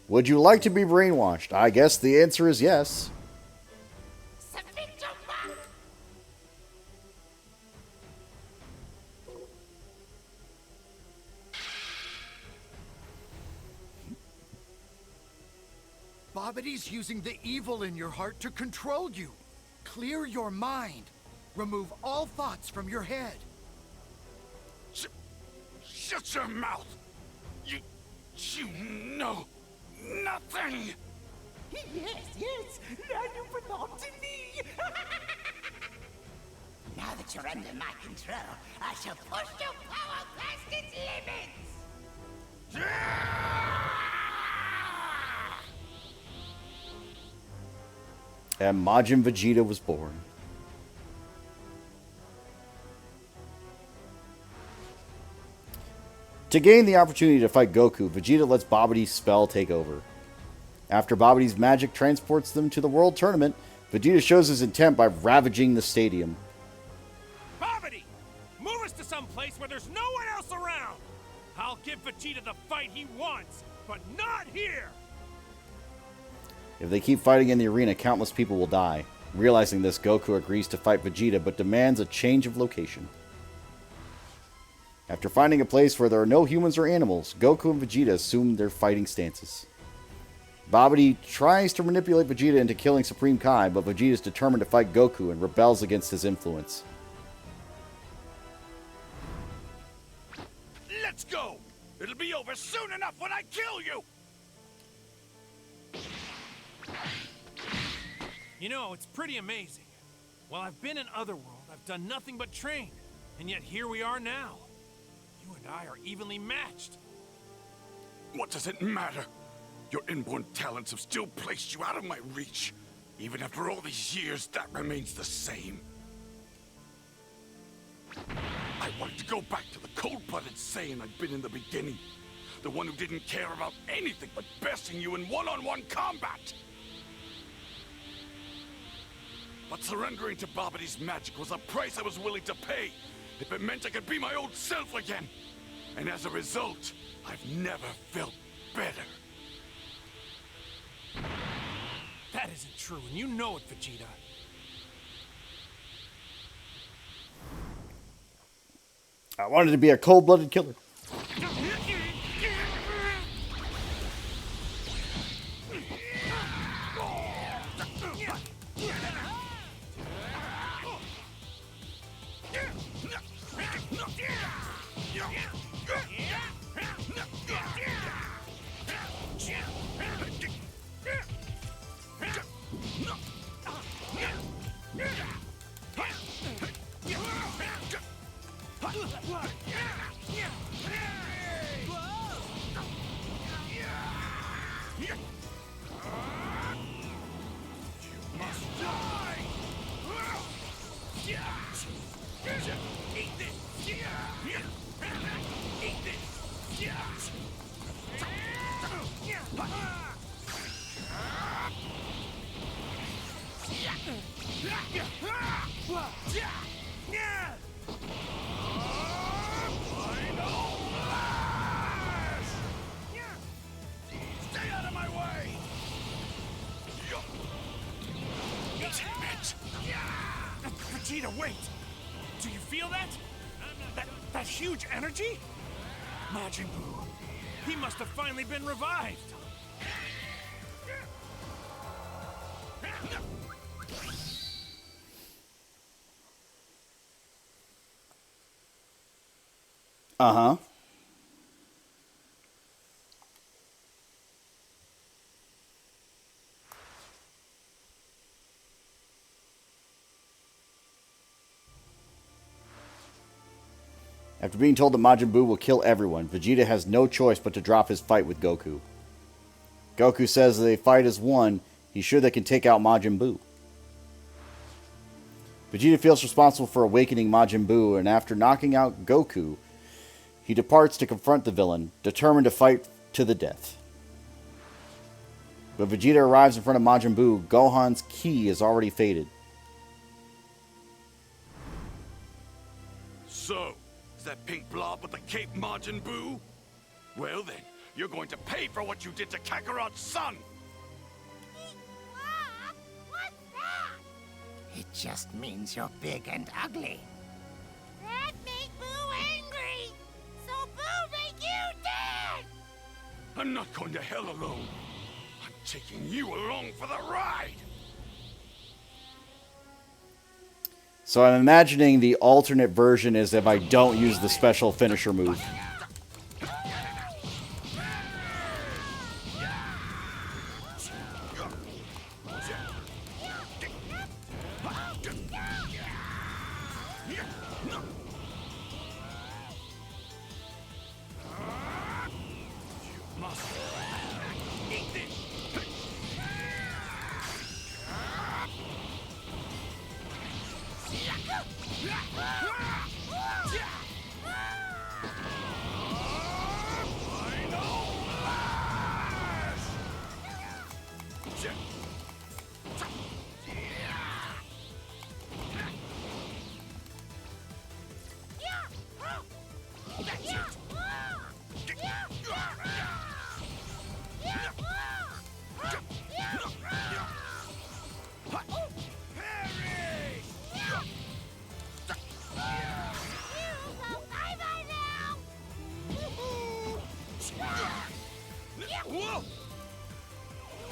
Would you like to be brainwashed? I guess the answer is yes.
Bobity's using the evil in your heart to control you. Clear your mind. Remove all thoughts from your head.
Shut your mouth! You know nothing!
Yes, now you belong to me!
Now that you're under my control, I shall push your power past its limits!
And Majin Vegeta was born. To gain the opportunity to fight Goku, Vegeta lets Babidi's spell take over. After Babidi's magic transports them to the World Tournament, Vegeta shows his intent by ravaging the stadium.
Babidi! Move us to some place where there's no one else around! I'll give Vegeta the fight he wants, but not here!
If they keep fighting in the arena, countless people will die. Realizing this, Goku agrees to fight Vegeta, but demands a change of location. After finding a place where there are no humans or animals, Goku and Vegeta assume their fighting stances. Babidi tries to manipulate Vegeta into killing Supreme Kai, but Vegeta is determined to fight Goku and rebels against his influence.
Let's go! It'll be over soon enough when I kill you!
You know, it's pretty amazing. While I've been in Otherworld, I've done nothing but train. And yet here we are now. You and I are evenly matched.
What does it matter? Your inborn talents have still placed you out of my reach. Even after all these years, that remains the same. I wanted to go back to the cold-blooded Saiyan I'd been in the beginning. The one who didn't care about anything but besting you in one-on-one combat. But surrendering to Babidi's magic was a price I was willing to pay if it meant I could be my old self again. And as a result, I've never felt better.
That isn't true, and you know it, Vegeta.
I wanted to be a cold-blooded killer.
Stay out of my way!
Vegeta, wait! Do you feel that? That huge energy? Majin Buu. He must have finally been revived.
Uh-huh. After being told that Majin Buu will kill everyone, Vegeta has no choice but to drop his fight with Goku. Goku says that the fight is won, he's sure they can take out Majin Buu. Vegeta feels responsible for awakening Majin Buu, and after knocking out Goku, he departs to confront the villain, determined to fight to the death. When Vegeta arrives in front of Majin Buu, Gohan's ki is already faded.
So, is that pink blob with the cape Majin Buu? Well then, you're going to pay for what you did to Kakarot's son!
It just means you're big and ugly.
That made Boo angry! So Boo make you dead!
I'm not going to hell alone. I'm taking you along for the ride!
So I'm imagining the alternate version is if I don't use the special finisher move.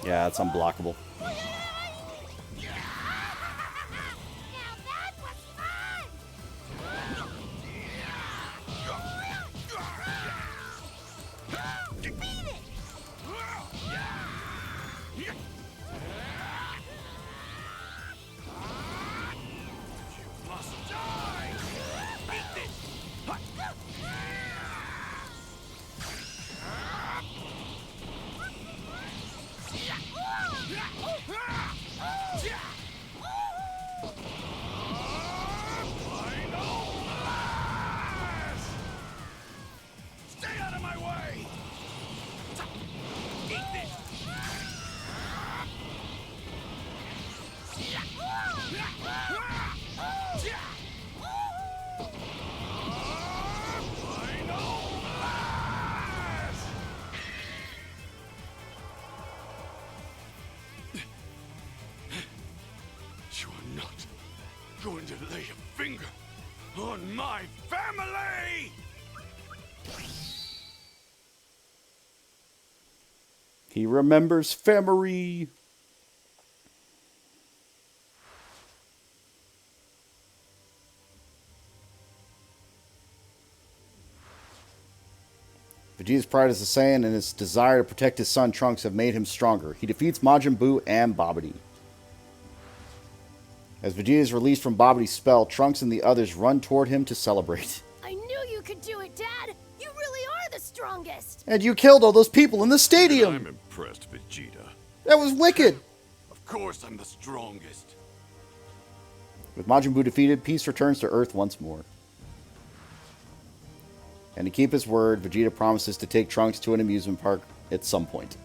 Yeah, it's unblockable.
Going to lay a finger on my family!
He remembers family. Vegeta's pride as a Saiyan and his desire to protect his son Trunks have made him stronger. He defeats Majin Buu and Babidi. As Vegeta is released from Babidi's spell, Trunks and the others run toward him to celebrate.
I knew you could do it, Dad! You really are the strongest!
And you killed all those people in the stadium!
I'm impressed, Vegeta.
That was wicked!
Of course I'm the strongest.
With Majin Buu defeated, peace returns to Earth once more. And to keep his word, Vegeta promises to take Trunks to an amusement park at some point.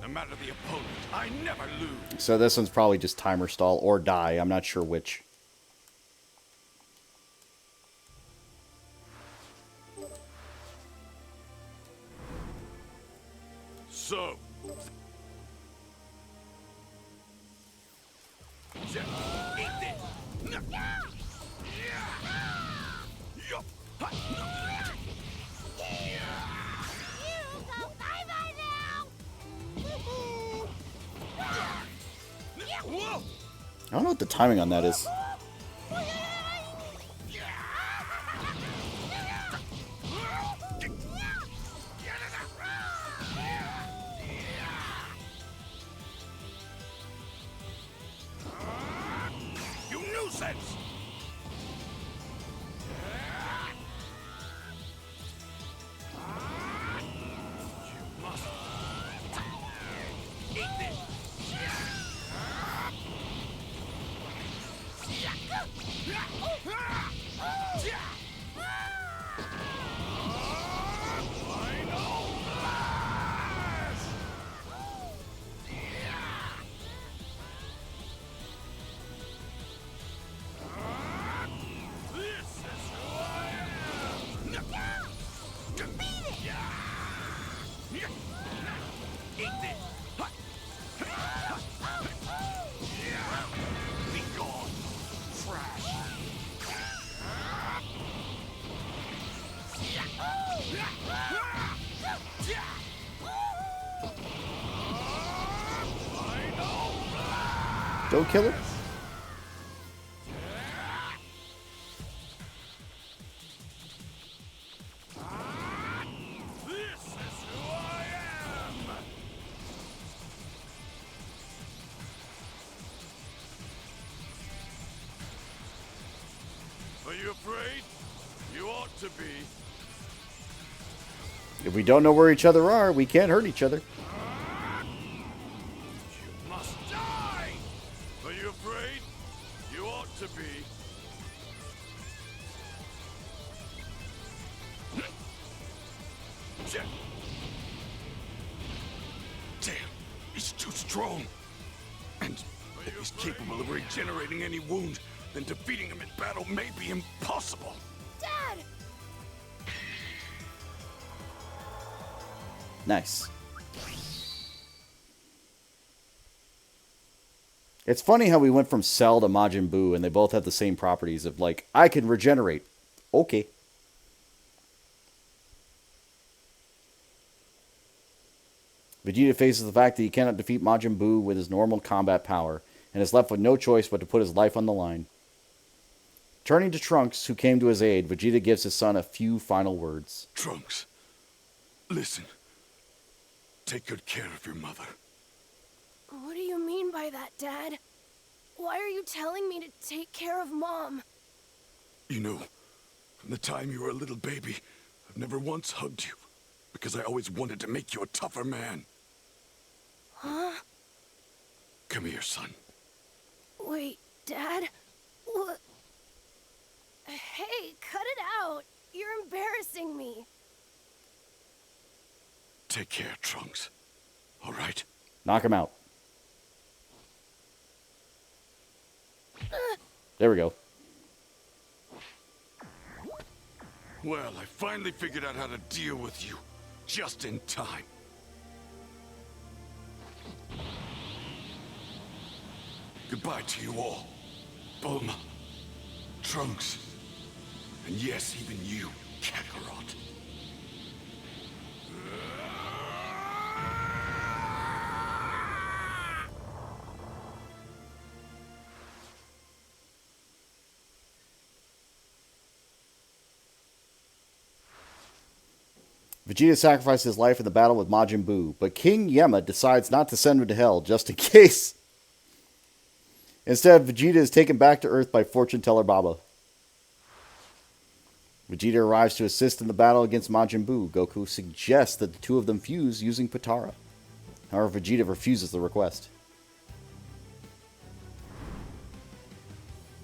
No matter the opponent, I never lose.
So this one's probably just timer stall or die. I'm not sure which.
So. Eat this.
I don't know what the timing on that is.
You nuisance! hate this! Be gone, trash!
Don't kill her.
This is who I am! Are you afraid? You ought to be.
If we don't know where each other are, we can't hurt each other.
You must die! Are you afraid? You ought to be. Damn, he's too strong. And if he's capable of regenerating any wound, then defeating him in battle may be impossible.
Dad!
Nice. It's funny how we went from Cell to Majin Buu, and they both have the same properties of, like, I can regenerate. Okay. Vegeta faces the fact that he cannot defeat Majin Buu with his normal combat power, and is left with no choice but to put his life on the line. Turning to Trunks, who came to his aid, Vegeta gives his son a few final words.
Trunks, listen. Take good care of your mother.
What do you mean by that, Dad? Why are you telling me to take care of Mom?
You know, from the time you were a little baby, I've never once hugged you, because I always wanted to make you a tougher man.
Huh?
Come here, son.
Wait, Dad? What? Hey, cut it out! You're embarrassing me!
Take care, Trunks. All right?
Knock him out. There we go.
Well, I finally figured out how to deal with you. Just in time. Goodbye to you all. Bulma. Trunks. And yes, even you, Kakarot.
Vegeta sacrifices his life in the battle with Majin Buu, but King Yama decides not to send him to hell just in case. Instead, Vegeta is taken back to Earth by fortune teller Baba. Vegeta arrives to assist in the battle against Majin Buu. Goku suggests that the two of them fuse using Potara. However, Vegeta refuses the request.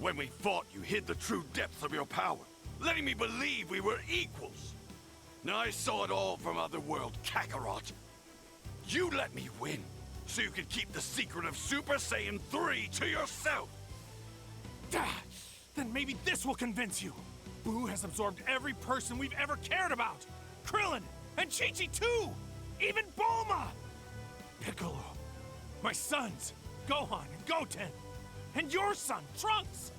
When we fought, you hid the true depths of your power, letting me believe we were equals. Now I saw it all from Otherworld, Kakarot. You let me win, so you could keep the secret of Super Saiyan 3 to yourself.
Then maybe this will convince you. Buu has absorbed every person we've ever cared about. Krillin and Chi-Chi too. Even Bulma. Piccolo. My sons, Gohan and Goten. And your son, Trunks.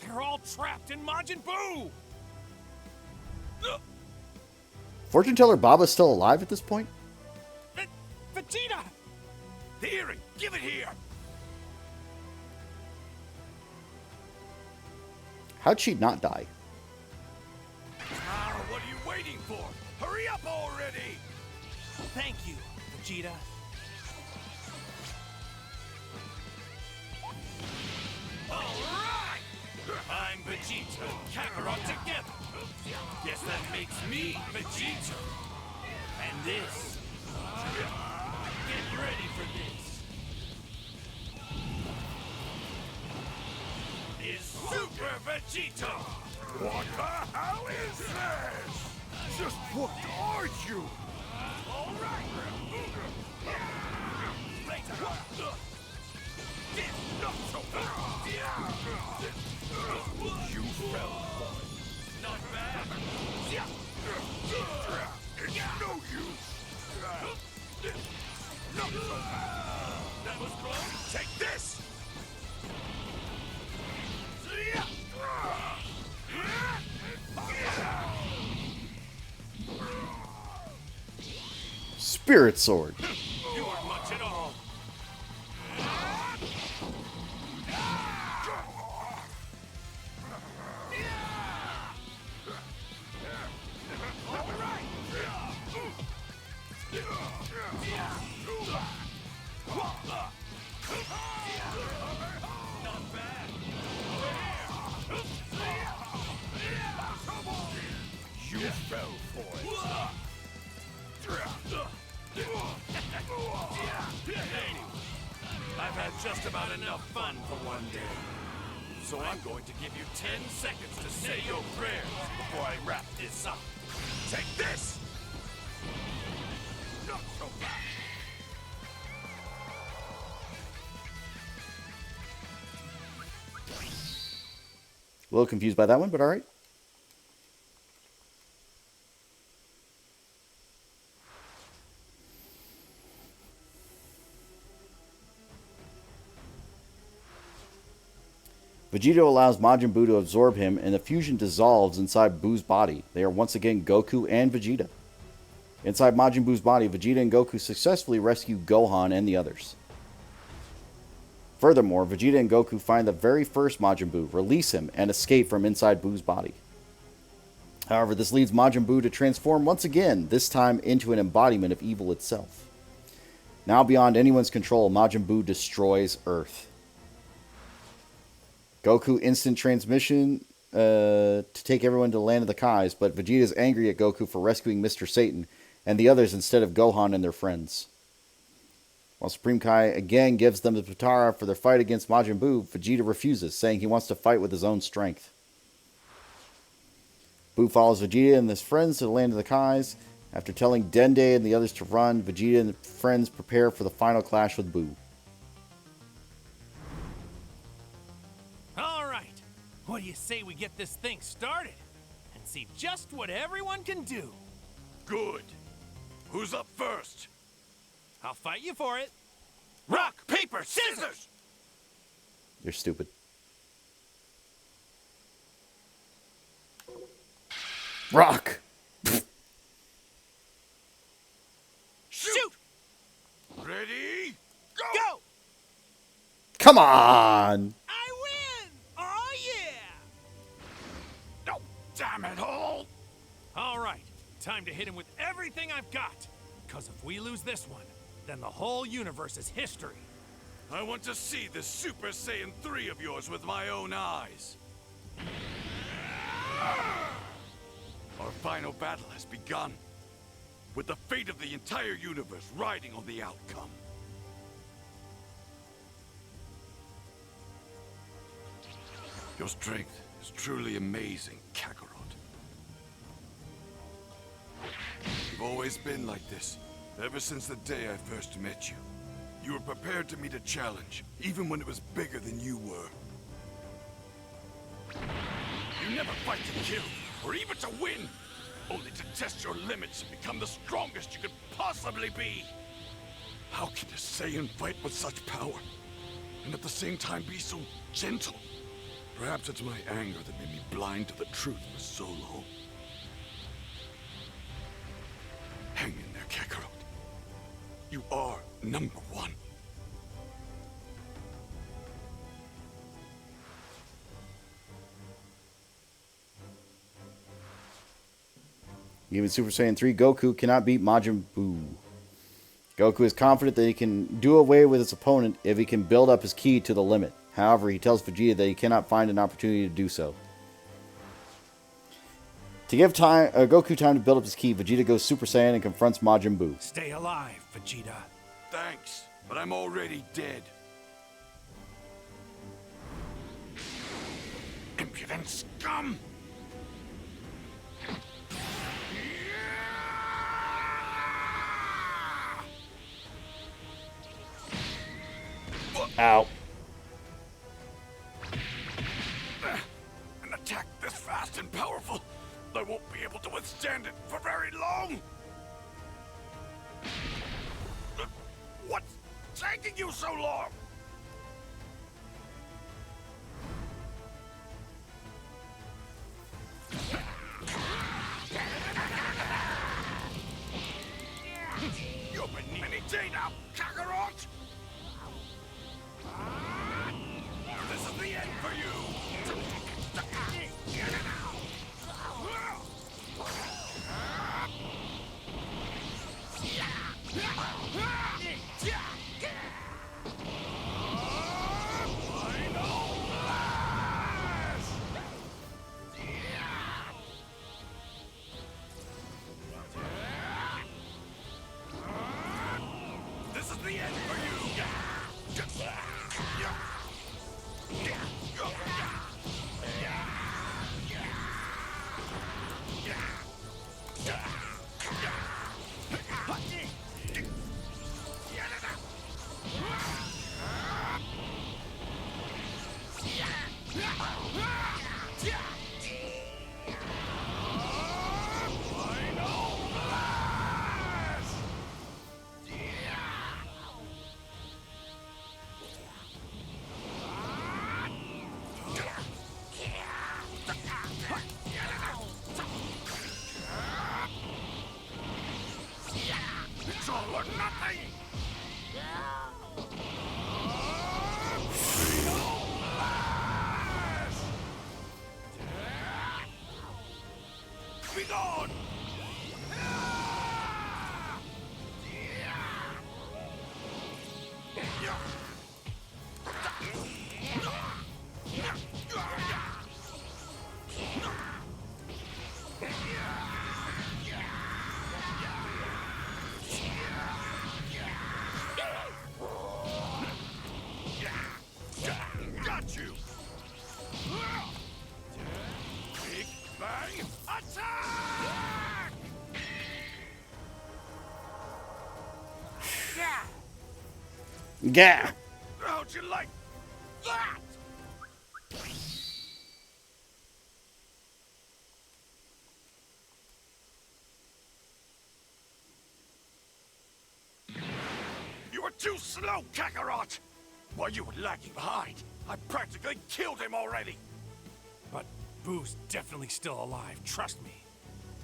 They're all trapped in Majin Buu.
Fortune teller Baba's still alive at this point?
Vegeta!
Here, give it here!
How'd she not die?
Ah, what are you waiting for? Hurry up already!
Thank you, Vegeta.
Alright! I'm Vegeta and Kakarot together. Guess that makes me Vegeta. And this. Get ready for this. Is Super Vegeta!
What the hell is this? Just what are you?
Alright!
You fell for it.
Not bad.
It's no use. Not so fast. That was close. Take this!
Spirit Sword.
You aren't much at all.
You fell for it.
I've had just about enough fun for one day. So I'm going to give you 10 seconds to say your prayers before I wrap this up.
Take this! Not so fast.
A little confused by that one, but alright. Vegeta allows Majin Buu to absorb him, and the fusion dissolves inside Buu's body. They are once again Goku and Vegeta. Inside Majin Buu's body, Vegeta and Goku successfully rescue Gohan and the others. Furthermore, Vegeta and Goku find the very first Majin Buu, release him, and escape from inside Buu's body. However, this leads Majin Buu to transform once again, this time into an embodiment of evil itself. Now beyond anyone's control, Majin Buu destroys Earth. Goku instant transmission to take everyone to the land of the Kais, but Vegeta is angry at Goku for rescuing Mr. Satan and the others instead of Gohan and their friends. While Supreme Kai again gives them the Potara for their fight against Majin Buu, Vegeta refuses, saying he wants to fight with his own strength. Buu follows Vegeta and his friends to the land of the Kais. After telling Dende and the others to run, Vegeta and the friends prepare for the final clash with Buu.
All right. What do you say we get this thing started and see just what everyone can do?
Good. Who's up first?
I'll fight you for it.
Rock, paper, scissors!
You're stupid. Rock!
Shoot!
Ready?
Go!
Come on!
I win! Oh, yeah!
No, damn it all!
All right. Time to hit him with everything I've got. Because if we lose this one, then the whole universe is history.
I want to see this Super Saiyan 3 of yours with my own eyes. Our final battle has begun, with the fate of the entire universe riding on the outcome. Your strength is truly amazing, Kakarot. You've always been like this, ever since the day I first met you. You were prepared to meet a challenge, even when it was bigger than you were. You never fight to kill, or even to win, only to test your limits and become the strongest you could possibly be. How can a Saiyan fight with such power, and at the same time be so gentle? Perhaps it's my anger that made me blind to the truth for so long. Hang in there, Kakarot. You are #1.
Even Super Saiyan 3 Goku cannot beat Majin Buu. Goku is confident that he can do away with his opponent if he can build up his ki to the limit. However, he tells Vegeta that he cannot find an opportunity to do so. To give Goku time to build up his ki, Vegeta goes Super Saiyan and confronts Majin Buu.
Stay alive, Vegeta.
Thanks, but I'm already dead. Impudent scum!
Ow.
An attack this fast and powerful, I won't be able to withstand it for very long. taking you so long? You've been many day now, Kakarot! This is the end for you! This is the end for you! It's all or nothing! Be gone! Got you! Big Bang Attack!
Yeah.
How'd you like that? You were too slow, Kakarot! While you were lagging behind, I practically killed him already!
But Boo's definitely still alive, trust me.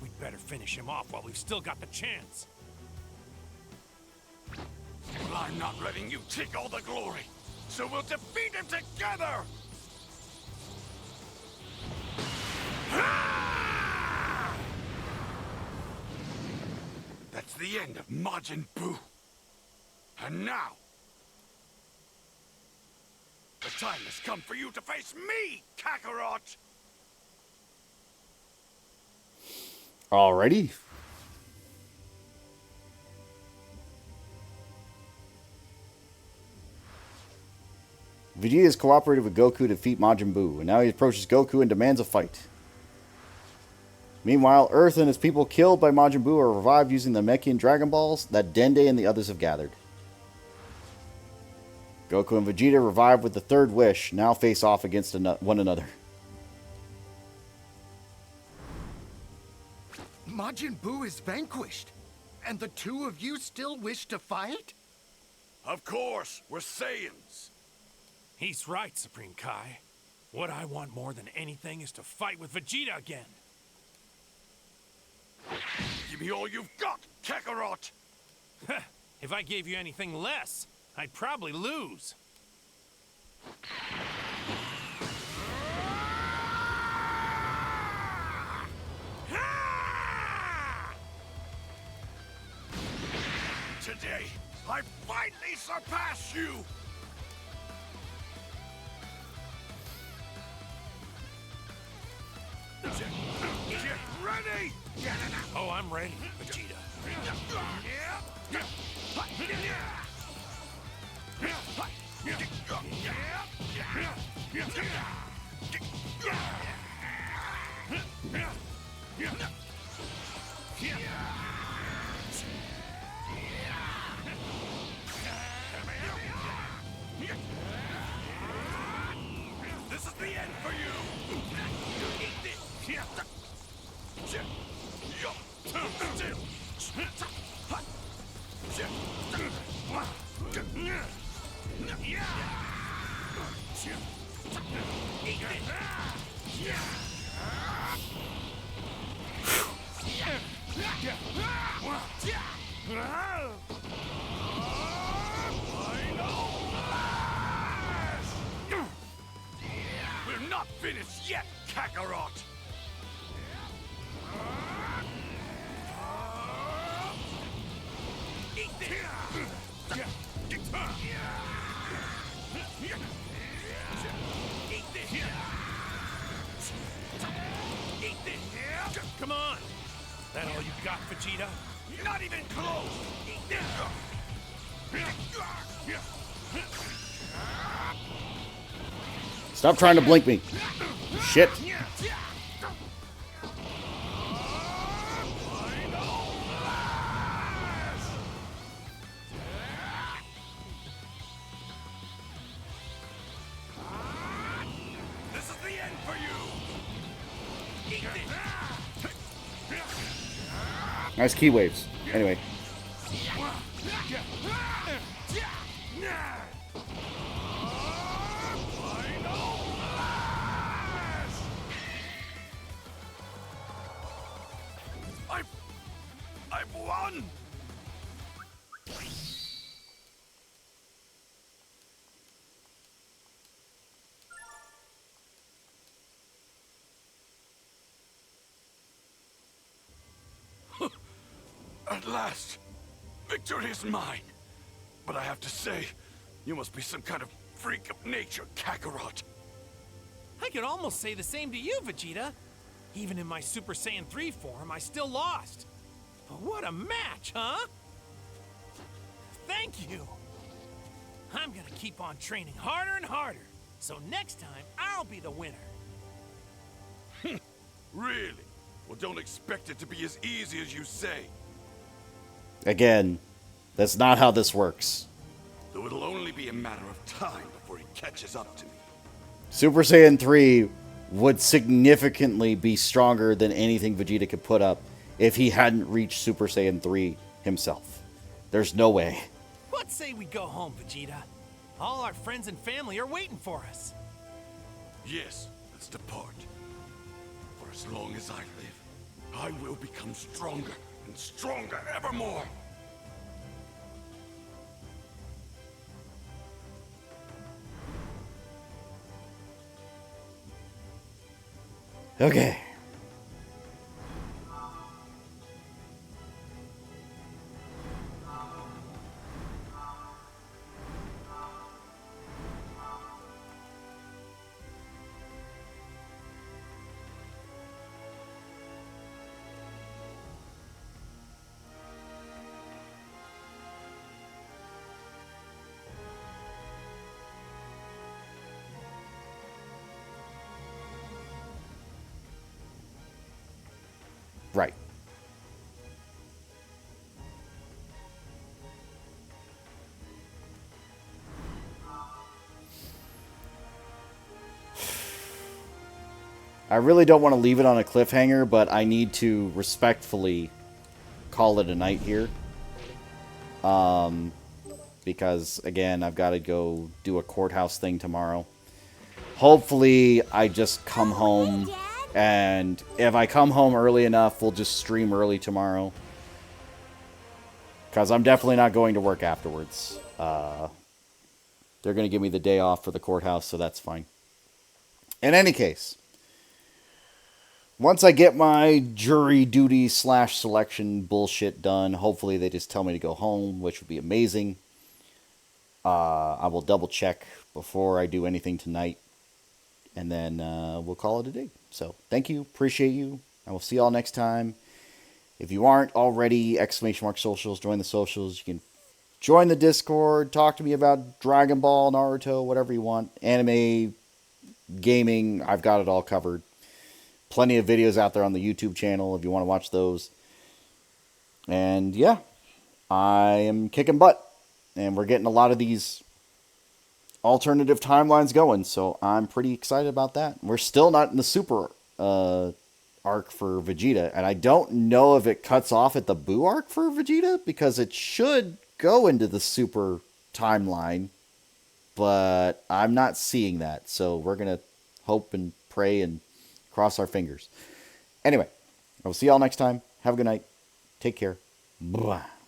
We'd better finish him off while we've still got the chance.
Well, I'm not letting you take all the glory, so we'll defeat him together! That's the end of Majin Buu. And now, the time has come for you to face me, Kakarot!
Alrighty. Vegeta has cooperated with Goku to defeat Majin Buu, and now he approaches Goku and demands a fight. Meanwhile, Earth and his people killed by Majin Buu are revived using the Mechian Dragon Balls that Dende and the others have gathered. Goku and Vegeta, revived with the third wish, now face off against one another.
Majin Buu is vanquished, and the two of you still wish to fight?
Of course, we're Saiyans.
He's right, Supreme Kai. What I want more than anything is to fight with Vegeta again.
Give me all you've got, Kakarot!
If I gave you anything less, I'd probably lose.
Today, I finally surpass you! Get ready!
Oh, I'm ready, Vegeta.
This is the end for you! Eat this! We're not finished yet, Kakarot! Eat this! Eat this! Eat this!
Come on! That all you got, Vegeta?
Not even close! Eat this!
Stop trying to blink me. Shit.
This is the end for you! Eat this!
Nice key waves. Anyway.
I've won! At last, victory is mine. But I have to say, you must be some kind of freak of nature, Kakarot.
I could almost say the same to you, Vegeta. Even in my Super Saiyan 3 form, I still lost. But what a match, huh? Thank you. I'm gonna keep on training harder and harder, so next time I'll be the winner.
Really? Well, don't expect it to be as easy as you say.
Again, that's not how this works.
Though it'll only be a matter of time before he catches up to me.
Super Saiyan 3 would significantly be stronger than anything Vegeta could put up if he hadn't reached Super Saiyan 3 himself. There's no way.
What say we go home, Vegeta? All our friends and family are waiting for us.
Yes, let's depart. For as long as I live, I will become stronger and stronger evermore.
Okay. Right. I really don't want to leave it on a cliffhanger, but I need to respectfully call it a night here. Because, again, I've got to go do a courthouse thing tomorrow. Hopefully, I just come home, and if I come home early enough, we'll just stream early tomorrow. Because I'm definitely not going to work afterwards. They're going to give me the day off for the courthouse, so that's fine. In any case, once I get my jury duty / selection bullshit done, hopefully they just tell me to go home, which would be amazing. I will double check before I do anything tonight. And then we'll call it a day. So thank you. Appreciate you. I will see y'all next time. If you aren't already, !socials, join the socials. You can join the Discord. Talk to me about Dragon Ball, Naruto, whatever you want. Anime, gaming, I've got it all covered. Plenty of videos out there on the YouTube channel if you want to watch those. And yeah, I am kicking butt. And we're getting a lot of these alternative timelines going, so I'm pretty excited about that. We're still not in the Super arc for Vegeta, and I don't know if it cuts off at the Buu arc for Vegeta, because it should go into the Super timeline, but I'm not seeing that. So we're going to hope and pray and cross our fingers. Anyway, I will see y'all next time. Have a good night. Take care. Bye.